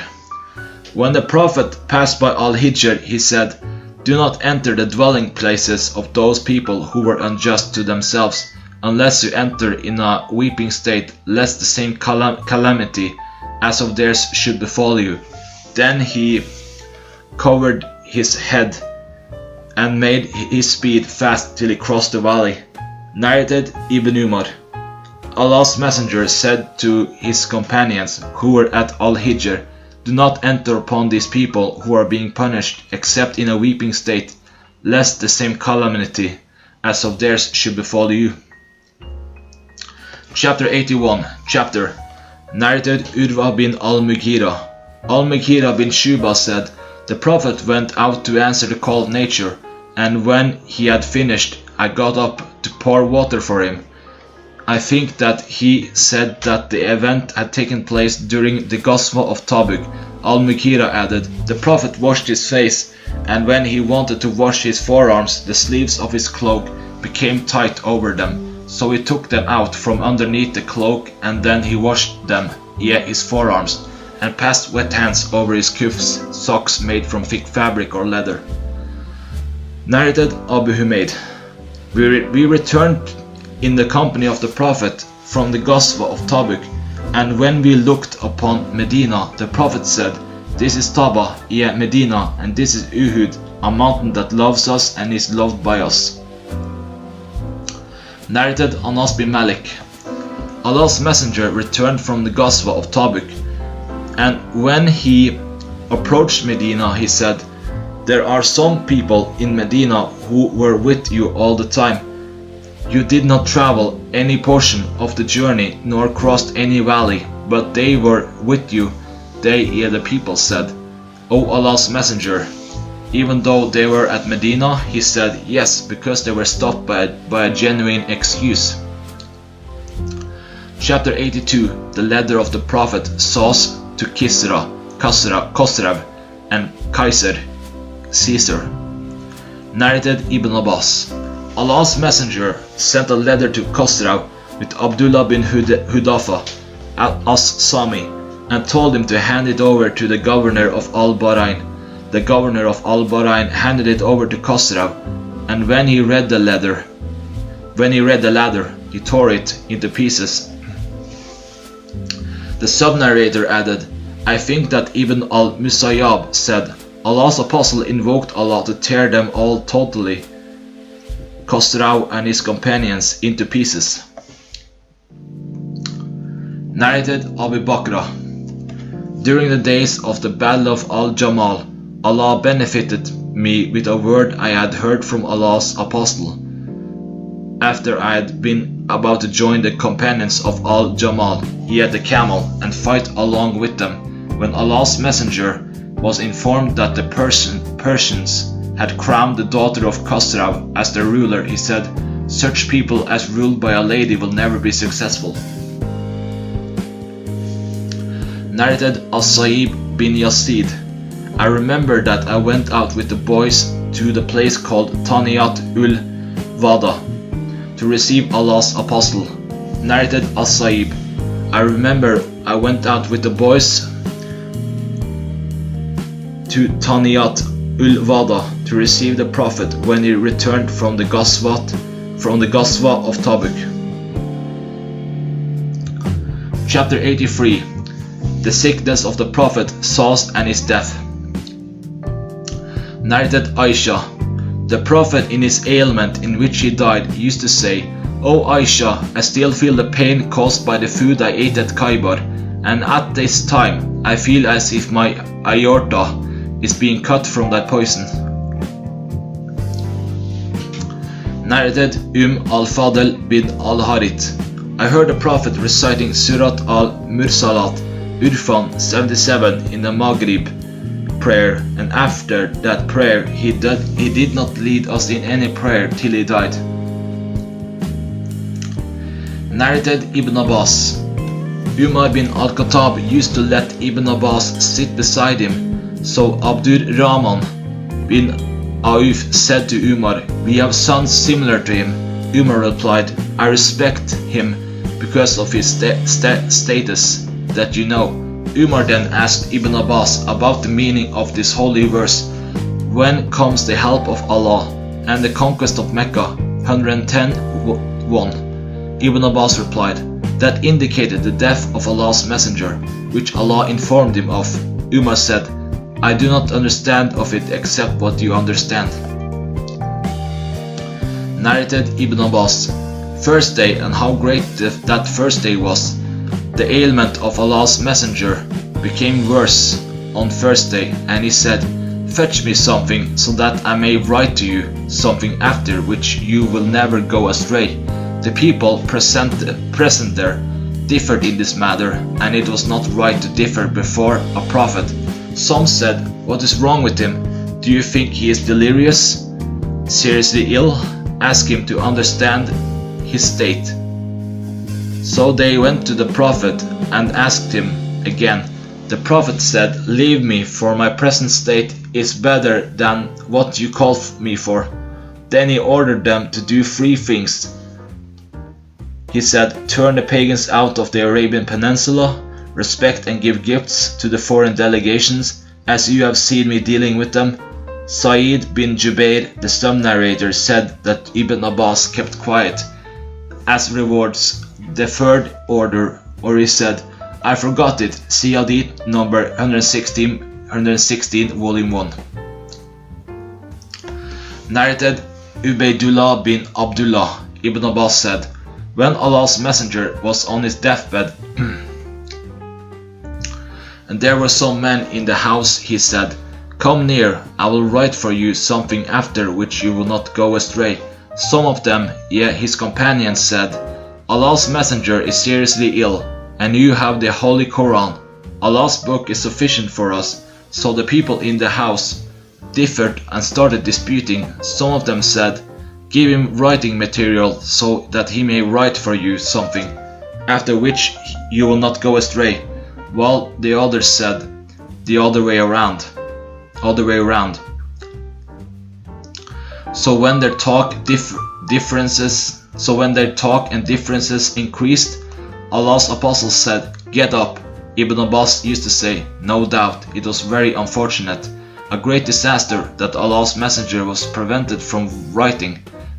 When the Prophet passed by Al-Hijr, he said, "Do not enter the dwelling places of those people who were unjust to themselves, unless you enter in a weeping state, lest the same calamity as of theirs should befall you." Then he covered his head and made his speed fast till he crossed the valley. Narrated Ibn Umar. Allah's messenger said to his companions who were at Al-Hijr, "Do not enter upon these people who are being punished except in a weeping state, lest the same calamity as of theirs should befall you." Chapter 81. Narrated Urwa bin al-Mughira. Al-Mughira bin Shuba said, "The Prophet went out to answer the call of nature, and when he had finished, I got up to pour water for him. I think that he said that the event had taken place during the Ghazwa of Tabuk." Al-Mughira added, "The Prophet washed his face, and when he wanted to wash his forearms, the sleeves of his cloak became tight over them. So he took them out from underneath the cloak, and then he washed them, his forearms, and passed wet hands over his cuffs, socks made from thick fabric or leather." Narrated Abu Humaid. We returned in the company of the Prophet from the Ghazwa of Tabuk, and when we looked upon Medina, the Prophet said, "This is Taba, Medina, and this is Uhud, a mountain that loves us and is loved by us." Narrated Anas bin Malik. Allah's messenger returned from the Ghazwa of Tabuk, and when he approached Medina, he said, "There are some people in Medina who were with you all the time. You did not travel any portion of the journey nor crossed any valley, but they were with you." They, the people, said, "O Allah's messenger, even though they were at Medina?" He said, "Yes, because they were stopped by a genuine excuse." Chapter 82. The letter of the Prophet Sahih to Khosrav and Caesar. Narrated Ibn Abbas. Allah's messenger sent a letter to Khosrav with Abdullah bin Hudafa as-Sami and told him to hand it over to the governor of Al-Bahrain. The governor of Al-Bahrain handed it over to Khosrav, and when he read the letter, he tore it into pieces. The sub-narrator added, "I think that Ibn al-Musayyab said, Allah's apostle invoked Allah to tear them all totally, Khosrav and his companions, into pieces." Narrated Abu Bakr. During the days of the Battle of Al-Jamal, Allah benefited me with a word I had heard from Allah's apostle. After I had been about to join the companions of Al-Jamal, he had the camel, and fight along with them. When Allah's messenger was informed that the Persians had crowned the daughter of Khosrav as their ruler, he said, "Such people as ruled by a lady will never be successful." Narrated As-Sa'ib bin Yazid. I remember that I went out with the boys to the place called Taniyat-ul-Wada to receive Allah's apostle. Narrated As-Sa'ib. I remember I went out with the boys to Taniyat-ul-Wada to receive the Prophet when he returned from the Ghazwa of Tabuk. Chapter 83. The sickness of the Prophet Sahih and his death. Narrated Aisha. The Prophet in his ailment in which he died used to say, "O Aisha, I still feel the pain caused by the food I ate at Khaybar, and at this time I feel as if my aorta is being cut from that poison." Narrated al-Fadl bin al-Harith. I heard the Prophet reciting Surat al-Mursalat, Urfan 77 in the Maghrib prayer, and after that prayer he did not lead us in any prayer till he died. Narrated Ibn Abbas. Umar bin al-Khattab used to let Ibn Abbas sit beside him, so Abdur Rahman bin Auf said to Umar, "We have sons similar to him." Umar replied, "I respect him because of his status that you know." Umar then asked Ibn Abbas about the meaning of this holy verse, "When comes the help of Allah and the conquest of Mecca?" 110:1. Ibn Abbas replied, "That indicated the death of Allah's messenger, which Allah informed him of." Umar said, "I do not understand of it except what you understand." Narrated Ibn Abbas. First day, and how great that first day was. The ailment of Allah's messenger became worse on first day, and he said, "Fetch me something so that I may write to you something after which you will never go astray." The people present there differed in this matter, and it was not right to differ before a prophet. Some said, "What is wrong with him? Do you think he is delirious? Seriously ill? Ask him to understand his state." So they went to the Prophet and asked him again. The Prophet said, "Leave me, for my present state is better than what you call me for." Then he ordered them to do 3 things. He said, "Turn the pagans out of the Arabian Peninsula, respect and give gifts to the foreign delegations, as you have seen me dealing with them." Sa'id bin Jubair, the stum narrator, said that Ibn Abbas kept quiet as rewards the 3rd order, or he said, "I forgot it." See Hadith number 116 volume 1. Narrated Ubaydullah bin Abdullah. Ibn Abbas said, "When Allah's messenger was on his deathbed and there were some men in the house, he said, 'Come near, I will write for you something after which you will not go astray.' Some of them, his companions, said, 'Allah's messenger is seriously ill, and you have the Holy Quran. Allah's book is sufficient for us.' So the people in the house differed and started disputing. Some of them said, 'Give him writing material so that he may write for you something, after which you will not go astray,' while the others said the other way around. So when their talk and differences increased, Allah's apostle said, 'Get up.' Ibn Abbas used to say, 'No doubt, it was very unfortunate, a great disaster that Allah's messenger was prevented from writing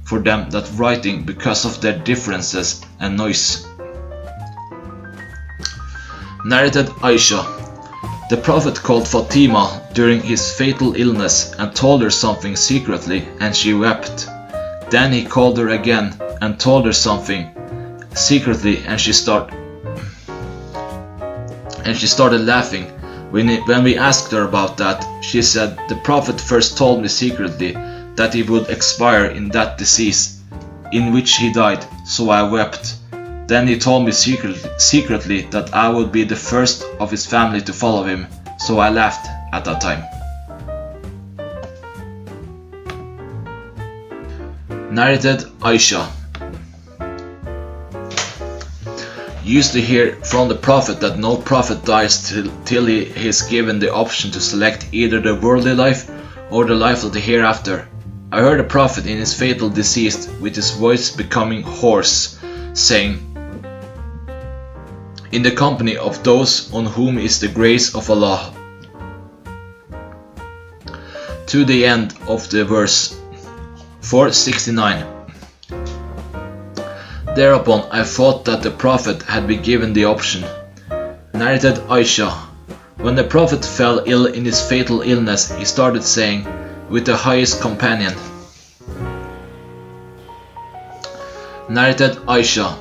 for them that writing because of their differences and noise." Narrated Aisha. The Prophet called Fatima during his fatal illness and told her something secretly, and she wept. Then he called her again and told her something secretly, and she started laughing. When we asked her about that, she said, "The Prophet first told me secretly that he would expire in that disease in which he died, so I wept. Then he told me secretly that I would be the first of his family to follow him, so I laughed at that time." Narrated Aisha. Used to hear from the Prophet that no prophet dies till he is given the option to select either the worldly life or the life of the hereafter. I heard a Prophet in his fatal disease with his voice becoming hoarse, saying, "In the company of those on whom is the grace of Allah," to the end of the verse. 469. Thereupon I thought that the Prophet had been given the option. Narrated Aisha. When the Prophet fell ill in his fatal illness, he started saying, with the highest companion, Narrated Aisha,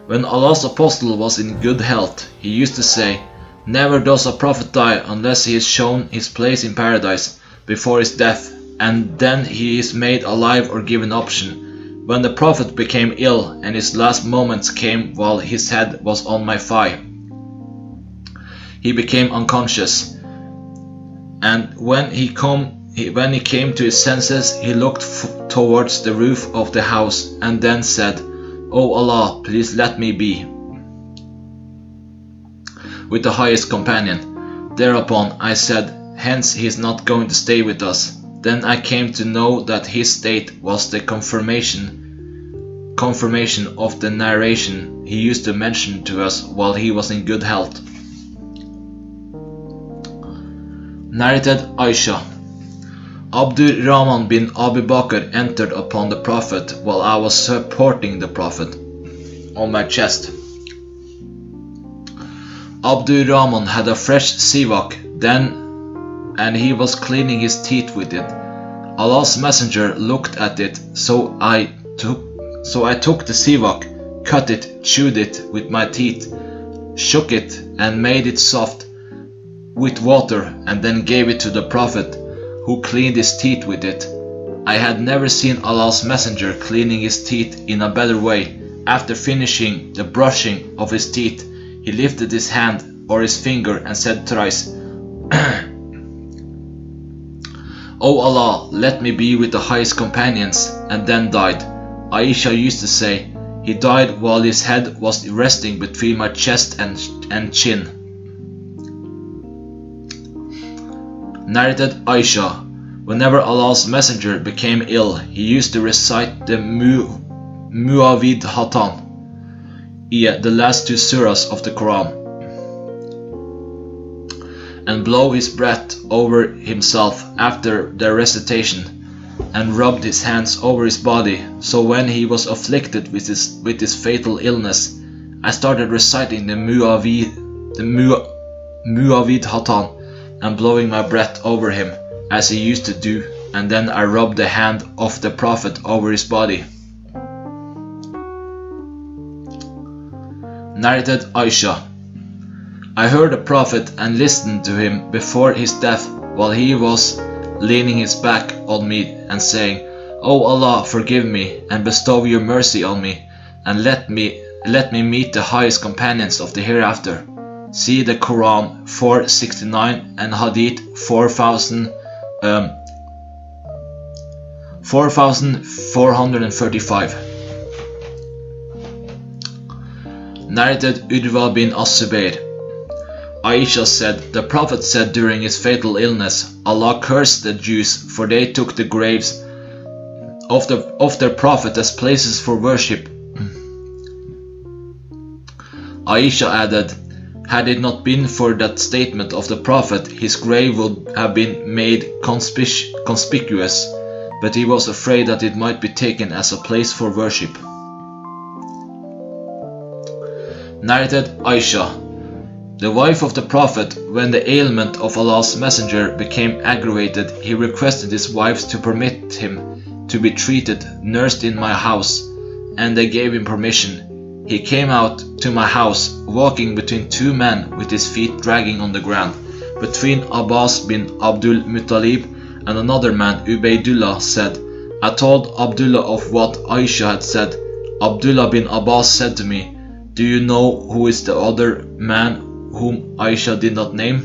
when Allah's apostle was in good health, he used to say, "Never does a prophet die unless he is shown his place in paradise before his death, and then he is made alive or given option. When the prophet became ill and his last moments came while his head was on my thigh, he became unconscious, and when he came to his senses, he looked towards the roof of the house and then said, 'O Allah, please let me be with the highest companion.' Thereupon I said, 'Hence he is not going to stay with us.' Then I came to know that his state was the confirmation of the narration he used to mention to us while he was in good health." Narrated Aisha, Abdurrahman bin Abu Bakr entered upon the Prophet while I was supporting the Prophet on my chest. Abdurrahman had a fresh siwak then, and he was cleaning his teeth with it. Allah's messenger looked at it, so I took the siwak, cut it, chewed it with my teeth, shook it and made it soft with water, and then gave it to the Prophet, who cleaned his teeth with it. I had never seen Allah's messenger cleaning his teeth in a better way. After finishing the brushing of his teeth, he lifted his hand or his finger and said thrice, "O Allah, let me be with the highest companions," and then died. Aisha used to say, "He died while his head was resting between my chest and chin." Narrated Aisha, whenever Allah's messenger became ill, he used to recite the Muawwidhatan, the last two surahs of the Quran, and blow his breath over himself after the recitation, and rubbed his hands over his body. So when he was afflicted with this fatal illness, I started reciting the Muawwidhatan and blowing my breath over him, as he used to do, and then I rubbed the hand of the Prophet over his body. Narrated Aisha, I heard the Prophet and listened to him before his death while he was leaning his back on me and saying, "O Allah, forgive me and bestow your mercy on me, and let me meet the highest companions of the hereafter." See the Quran 469 and Hadith 4435. Narrated Urwa bin As-Subayr, Aisha said, the Prophet said during his fatal illness, "Allah cursed the Jews, for they took the graves of their Prophet as places for worship." Aisha added, "Had it not been for that statement of the Prophet, his grave would have been made conspicuous, but he was afraid that it might be taken as a place for worship." Narrated Aisha, the wife of the Prophet, when the ailment of Allah's messenger became aggravated, he requested his wives to permit him to be treated, nursed in my house, and they gave him permission. He came out to my house, walking between two men with his feet dragging on the ground. Between Abbas bin Abdul Muttalib and another man, Ubaydullah, said, "I told Abdullah of what Aisha had said. Abdullah bin Abbas said to me, 'Do you know who is the other man whom Aisha did not name?'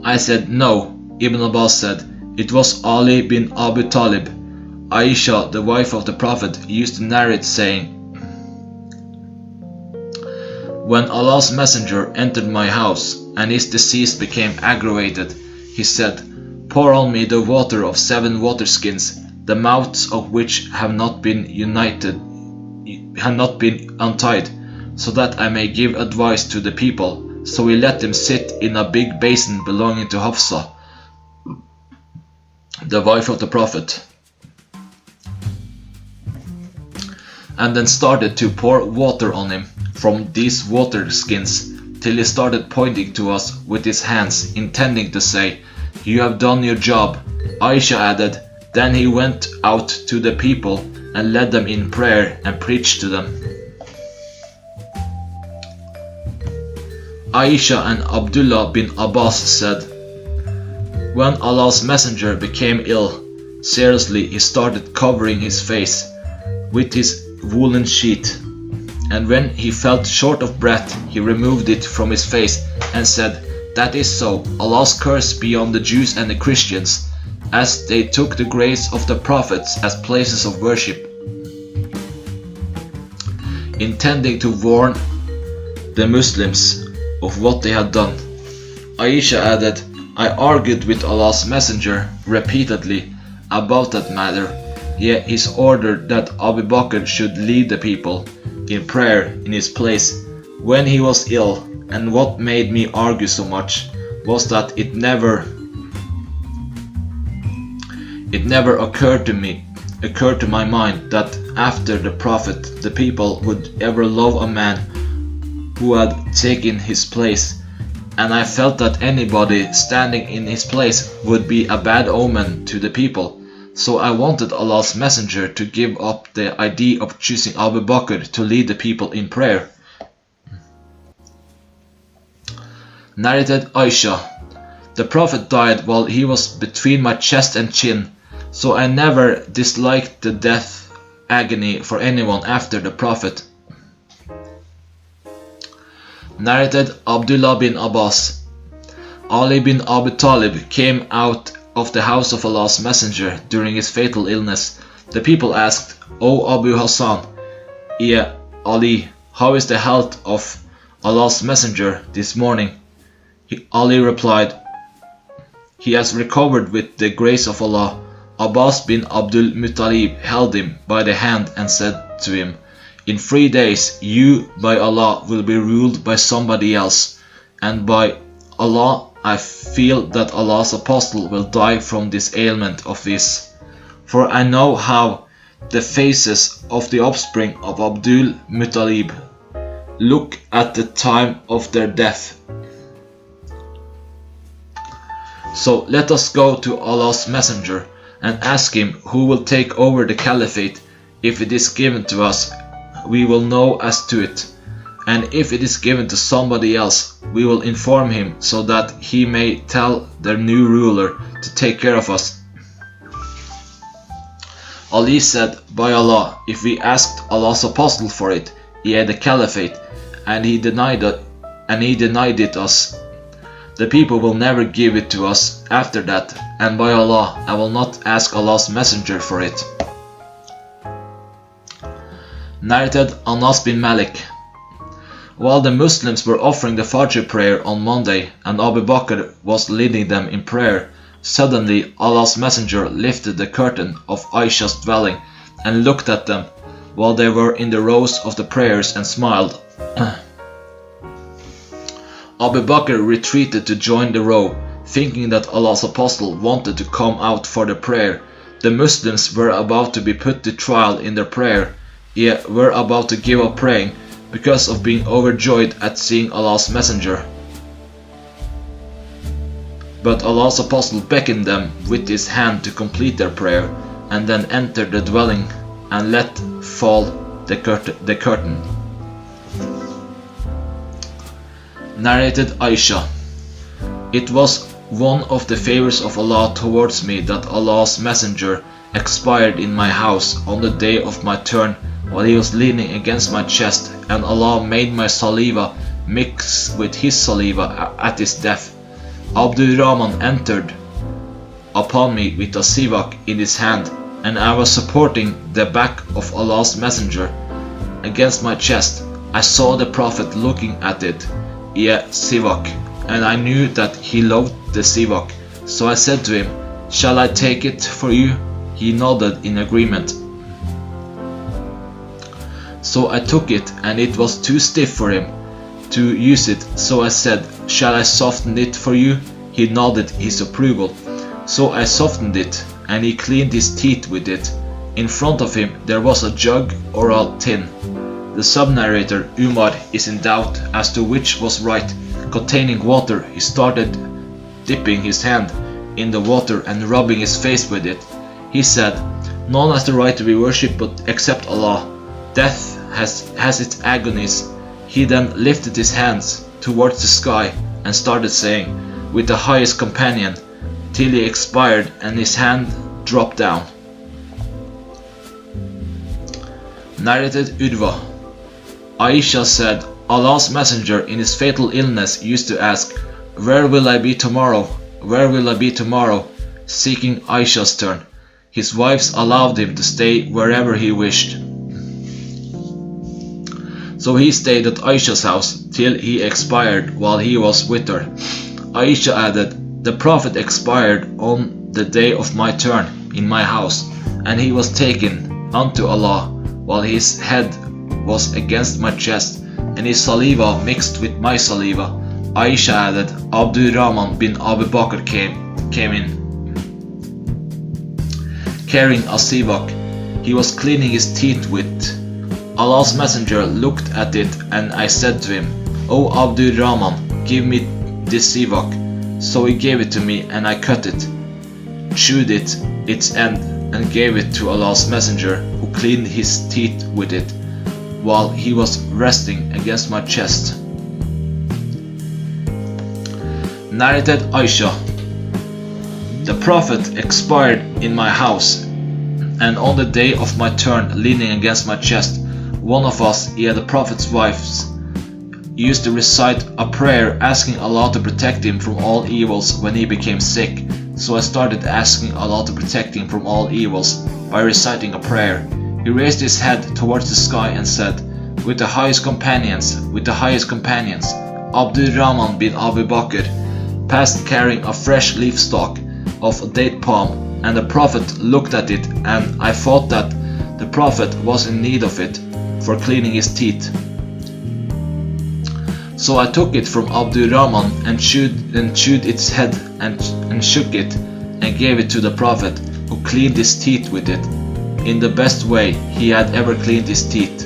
I said, 'No.' Ibn Abbas said, 'It was Ali bin Abu Talib.' Aisha, the wife of the Prophet, used to narrate saying, "When Allah's messenger entered my house and his disease became aggravated, he said, 'Pour on me the water of 7 waterskins, the mouths of which have not been untied, so that I may give advice to the people.' So he let them sit in a big basin belonging to Hafsa, the wife of the Prophet, and then started to pour water on him from these water skins, till he started pointing to us with his hands, intending to say, 'You have done your job.' Aisha added, 'Then he went out to the people and led them in prayer and preached to them. Aisha and Abdullah bin Abbas said, when Allah's messenger became ill, seriously, he started covering his face with his woolen sheet, and when he felt short of breath, he removed it from his face and said, that is so, Allah's curse be on the Jews and the Christians, as they took the graves of the prophets as places of worship, intending to warn the Muslims of what they had done. Aisha added, I argued with Allah's messenger repeatedly about that matter, yet he ordered that Abu Bakr should lead the people in prayer in his place when he was ill, and what made me argue so much was that it never occurred to my mind that after the Prophet the people would ever love a man who had taken his place, and I felt that anybody standing in his place would be a bad omen to the people, so I wanted Allah's messenger to give up the idea of choosing Abu Bakr to lead the people in prayer. Narrated Aisha, the Prophet died while he was between my chest and chin, so I never disliked the death agony for anyone after the Prophet. Narrated Abdullah bin Abbas, Ali bin Abi Talib came out of the house of Allah's messenger during his fatal illness. The people asked, O Abu Hassan, Ya Ali, how is the health of Allah's messenger this morning? Ali replied, he has recovered with the grace of Allah. Abbas bin Abdul Muttalib held him by the hand and said to him, in 3 days you, by Allah, will be ruled by somebody else, and by Allah I feel that Allah's apostle will die from this ailment of his. For I know how the faces of the offspring of Abdul Muttalib look at the time of their death. So let us go to Allah's messenger and ask him who will take over the caliphate. If it is given to us, we will know as to it, and if it is given to somebody else, we will inform him so that he may tell their new ruler to take care of us. Ali said, by Allah, if we asked Allah's apostle for it, he had the caliphate, and he denied it us. The people will never give it to us after that, and by Allah, I will not ask Allah's messenger for it. Narrated Anas bin Malik, while the Muslims were offering the Fajr prayer on Monday and Abu Bakr was leading them in prayer, suddenly Allah's messenger lifted the curtain of Aisha's dwelling and looked at them while they were in the rows of the prayers and smiled. Abu Bakr retreated to join the row, thinking that Allah's apostle wanted to come out for the prayer. The Muslims were about to be put to trial in their prayer, yet were about to give up praying because of being overjoyed at seeing Allah's messenger. But Allah's apostle beckoned them with his hand to complete their prayer, and then entered the dwelling and let fall the curtain. Narrated Aisha, it was one of the favors of Allah towards me that Allah's messenger expired in my house on the day of my turn while he was leaning against my chest, and Allah made my saliva mix with his saliva at his death. Abdul Rahman entered upon me with a sivak in his hand, and I was supporting the back of Allah's messenger against my chest. I saw the Prophet looking at it, sivak, and I knew that he loved the sivak. So I said to him, shall I take it for you? He nodded in agreement. So I took it, and it was too stiff for him to use it, so I said, shall I soften it for you? He nodded his approval. So I softened it, and he cleaned his teeth with it. In front of him there was a jug or a tin. The sub-narrator Umar is in doubt as to which was right. Containing water, he started dipping his hand in the water and rubbing his face with it. He said, None has the right to be worshipped but except Allah. Death has its agonies. He then lifted his hands towards the sky and started saying, with the highest companion, till he expired and his hand dropped down. Narrated Urwa. Aisha said, Allah's messenger in his fatal illness used to ask, where will I be tomorrow? Where will I be tomorrow? Seeking Aisha's turn. His wives allowed him to stay wherever he wished. So he stayed at Aisha's house till he expired while he was with her. Aisha added, the Prophet expired on the day of my turn in my house, and he was taken unto Allah while his head was against my chest, and his saliva mixed with my saliva. Aisha added, Abdurrahman bin Abu Bakr came in, carrying a sivak. He was cleaning his teeth with. Allah's messenger looked at it, and I said to him, O Abdurrahman, give me this sivak. So he gave it to me, and I cut it, chewed its end, and gave it to Allah's messenger, who cleaned his teeth with it, while he was resting against my chest. Narrated Aisha. The Prophet expired in my house, and on the day of my turn, leaning against my chest, one of us, the Prophet's wives, used to recite a prayer asking Allah to protect him from all evils when he became sick. So I started asking Allah to protect him from all evils by reciting a prayer. He raised his head towards the sky and said, with the highest companions, Abdurrahman bin Abu Bakr passed carrying a fresh leaf stalk of a date palm, and the Prophet looked at it, and I thought that the Prophet was in need of it for cleaning his teeth. So I took it from Abdurrahman and chewed its head and shook it and gave it to the Prophet, who cleaned his teeth with it in the best way he had ever cleaned his teeth.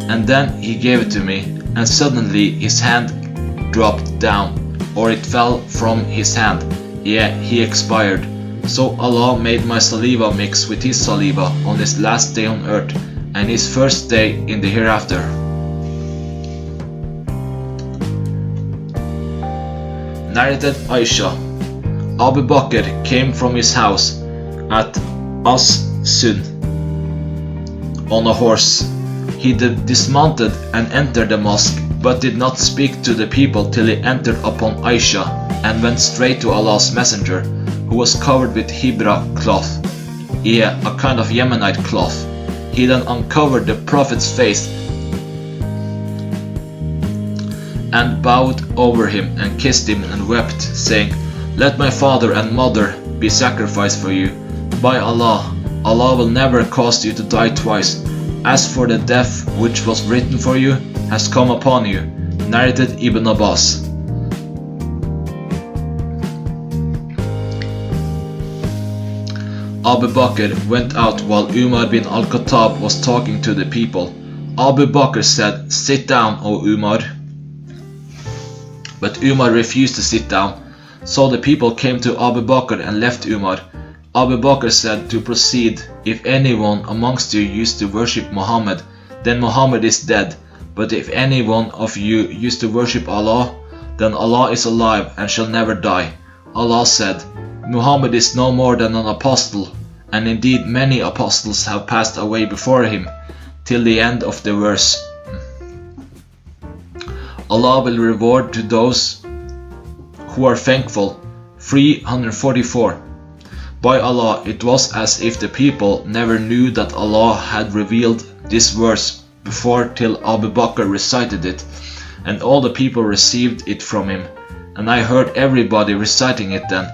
And then he gave it to me, and suddenly his hand dropped down, or it fell from his hand. He expired. So Allah made my saliva mix with his saliva on his last day on earth and his first day in the hereafter. Narrated Aisha. Abu Bakr came from his house at As-Sun on a horse. He dismounted and entered the mosque, but did not speak to the people till he entered upon Aisha, and went straight to Allah's messenger, who was covered with Hibra cloth, a kind of Yemenite cloth. He then uncovered the Prophet's face and bowed over him and kissed him and wept, saying, let my father and mother be sacrificed for you. By Allah, Allah will never cause you to die twice. As for the death which was written for you has come upon you. Narrated Ibn Abbas. Abu Bakr went out while Umar bin al-Khattab was talking to the people. Abu Bakr said, sit down, O Umar. But Umar refused to sit down. So the people came to Abu Bakr and left Umar. Abu Bakr said to proceed, if anyone amongst you used to worship Muhammad, then Muhammad is dead. But if any one of you used to worship Allah, then Allah is alive and shall never die. Allah said, Muhammad is no more than an apostle, and indeed many apostles have passed away before him, till the end of the verse. Allah will reward to those who are thankful. 344. By Allah, it was as if the people never knew that Allah had revealed this verse before till Abu Bakr recited it, and all the people received it from him, and I heard everybody reciting it then.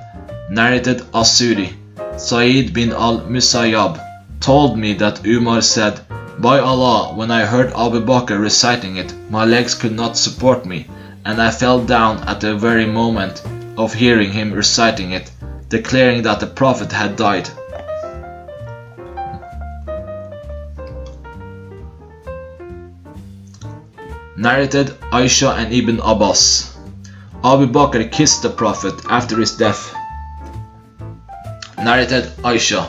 Narrated As-Suri. Sa'id bin al-Musayyab told me that Umar said, by Allah, when I heard Abu Bakr reciting it, my legs could not support me, and I fell down at the very moment of hearing him reciting it, declaring that the Prophet had died. Narrated Aisha and Ibn Abbas. Abu Bakr kissed the Prophet after his death. Narrated Aisha.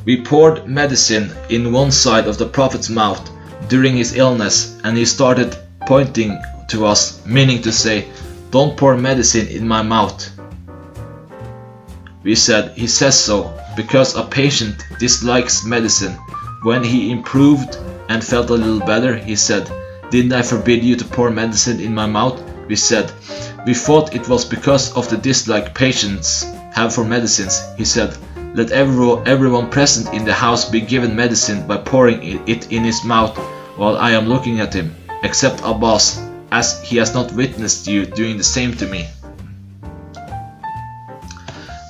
We poured medicine in one side of the Prophet's mouth during his illness, and he started pointing to us, meaning to say, "Don't pour medicine in my mouth." We said, "He says so because a patient dislikes medicine." When he improved and felt a little better, he said, "Didn't I forbid you to pour medicine in my mouth?" We said, "We thought it was because of the dislike patients have for medicines." He said, "Let everyone present in the house be given medicine by pouring it in his mouth while I am looking at him, except Abbas, as he has not witnessed you doing the same to me."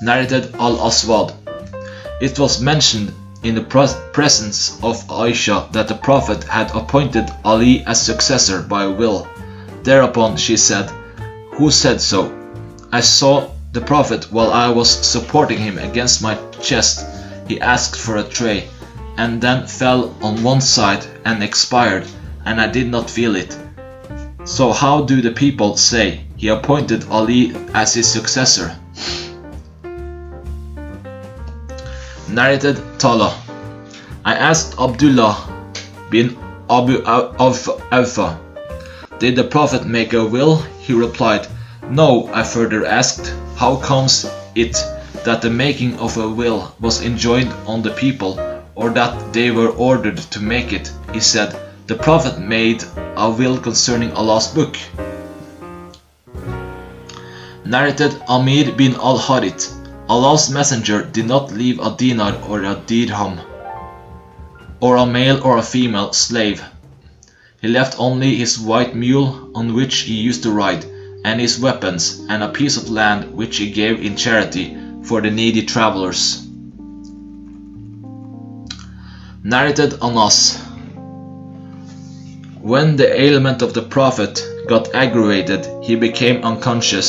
Narrated Al-Aswad. It was mentioned in the presence of Aisha that the Prophet had appointed Ali as successor by will. Thereupon she said, "Who said so?" "I saw the Prophet while I was supporting him against my chest. He asked for a tray, and then fell on one side and expired, and I did not feel it. So how do the people say he appointed Ali as his successor?" Narrated Tala. I asked Abdullah bin Abu Awfa, "Did the Prophet make a will?" He replied, "No." I further asked, "How comes it that the making of a will was enjoined on the people, or that they were ordered to make it?" He said, "The Prophet made a will concerning Allah's book." Narrated Amir bin al-Harith. Allah's messenger did not leave a dinar or a dirham, or a male or a female slave. He left only his white mule on which he used to ride, and his weapons, and a piece of land which he gave in charity for the needy travelers. Narrated Anas. When the ailment of the Prophet got aggravated, he became unconscious,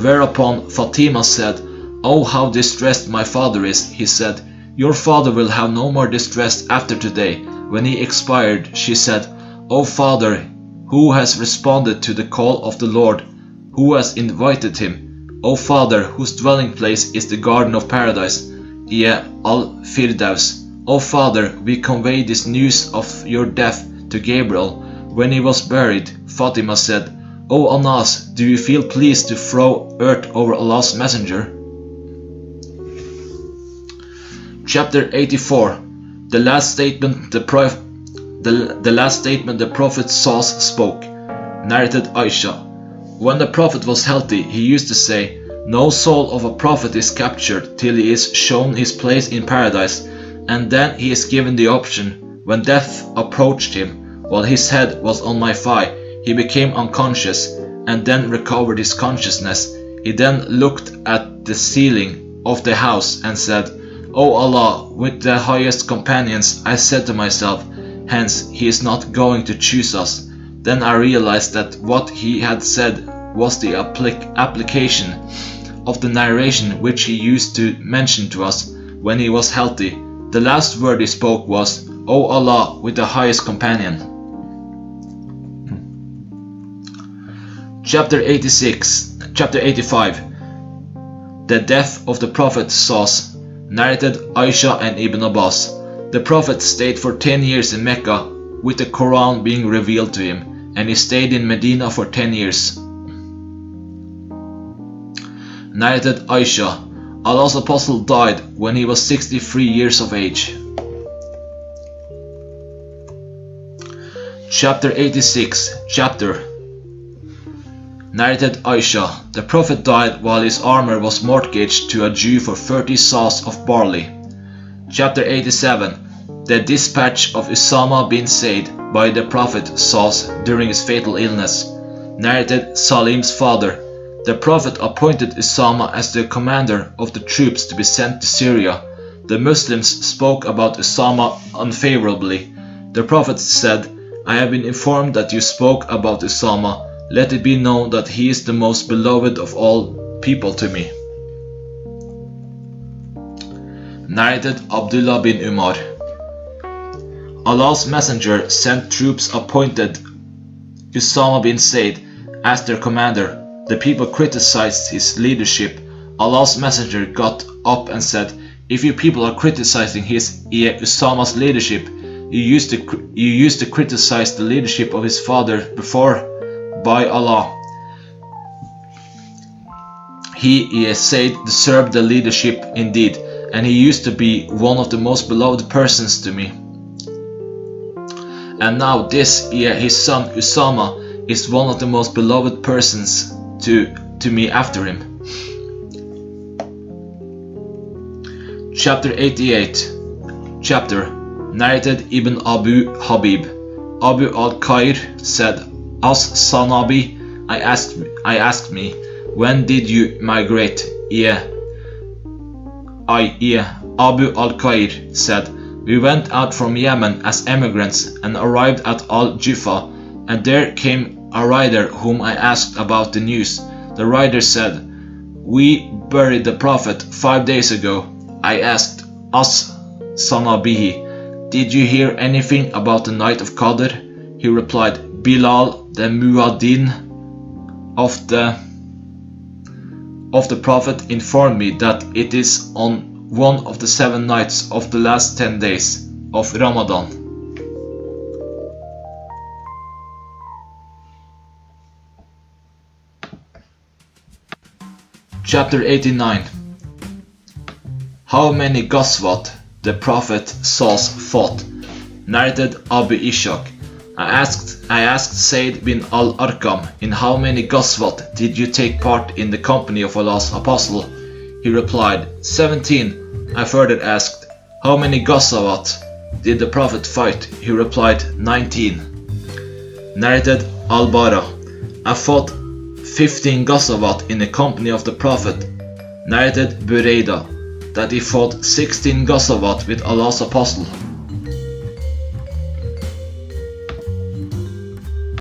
whereupon Fatima said, "Oh, how distressed my father is." He said, "Your father will have no more distress after today." When he expired, she said, "O father, who has responded to the call of the Lord? Who has invited him? O father, whose dwelling place is the garden of paradise, al-Firdaus. O father, we convey this news of your death to Gabriel." When he was buried, Fatima said, "O Anas, do you feel pleased to throw earth over Allah's messenger?" Chapter 84. The last statement the Prophet spoke. Narrated Aisha. When the Prophet was healthy, he used to say, "No soul of a Prophet is captured till he is shown his place in paradise, and then he is given the option." When death approached him, while his head was on my thigh, he became unconscious, and then recovered his consciousness. He then looked at the ceiling of the house and said, "O Allah, with the highest companions," I said to myself, "Hence, he is not going to choose us." Then I realized that what he had said was the application of the narration which he used to mention to us when he was healthy. The last word he spoke was, "O Allah, with the highest companion." Chapter 85. The death of the Prophet Sauce. Narrated Aisha and Ibn Abbas. The Prophet stayed for 10 years in Mecca, with the Quran being revealed to him, and he stayed in Medina for 10 years. Narrated Aisha. Allah's Apostle died when he was 63 years of age. Chapter 86. Narrated Aisha. The Prophet died while his armor was mortgaged to a Jew for 30 saws of barley. Chapter 87. The dispatch of Usama bin Zayd by the Prophet Saus during his fatal illness. Narrated Salim's father. The Prophet appointed Usama as the commander of the troops to be sent to Syria. The Muslims spoke about Usama unfavorably. The Prophet said, "I have been informed that you spoke about Usama. Let it be known that he is the most beloved of all people to me." Narrated Abdullah bin Umar. Allah's messenger sent troops appointed Usama bin Zayd as their commander. The people criticized his leadership. Allah's messenger got up and said, If you people are criticizing Usama's leadership, you used to criticize the leadership of his father before. By Allah, he said deserved the leadership indeed, and he used to be one of the most beloved persons to me. And now this, his son Usama, is one of the most beloved persons to me after him. Chapter 88. Chapter narrated Ibn Abu Habib. Abu al-Khair said, As Sanabi, I asked me, when did you migrate? Abu al-Khair said, we went out from Yemen as emigrants and arrived at Al-Jufa, and there came a rider whom I asked about the news. The rider said, we buried the Prophet 5 days ago. I asked, As Sanabihi, did you hear anything about the night of Qadr? He replied, Bilal, the Muaddin of the Prophet, informed me that it is on one of the 7 nights of the last 10 days of Ramadan. Chapter 89. How many Ghazwat the Prophet fought? Narrated Abu Ishaq. I asked Zayd bin al-Arqam, in how many Ghazwat did you take part in the company of Allah's Apostle? He replied, 17. I further asked, how many Ghazwat did the Prophet fight? He replied, 19. Narrated Al-Bara. I fought 15 Ghazwat in the company of the Prophet. Narrated Burayda, that he fought 16 Ghazwat with Allah's Apostle.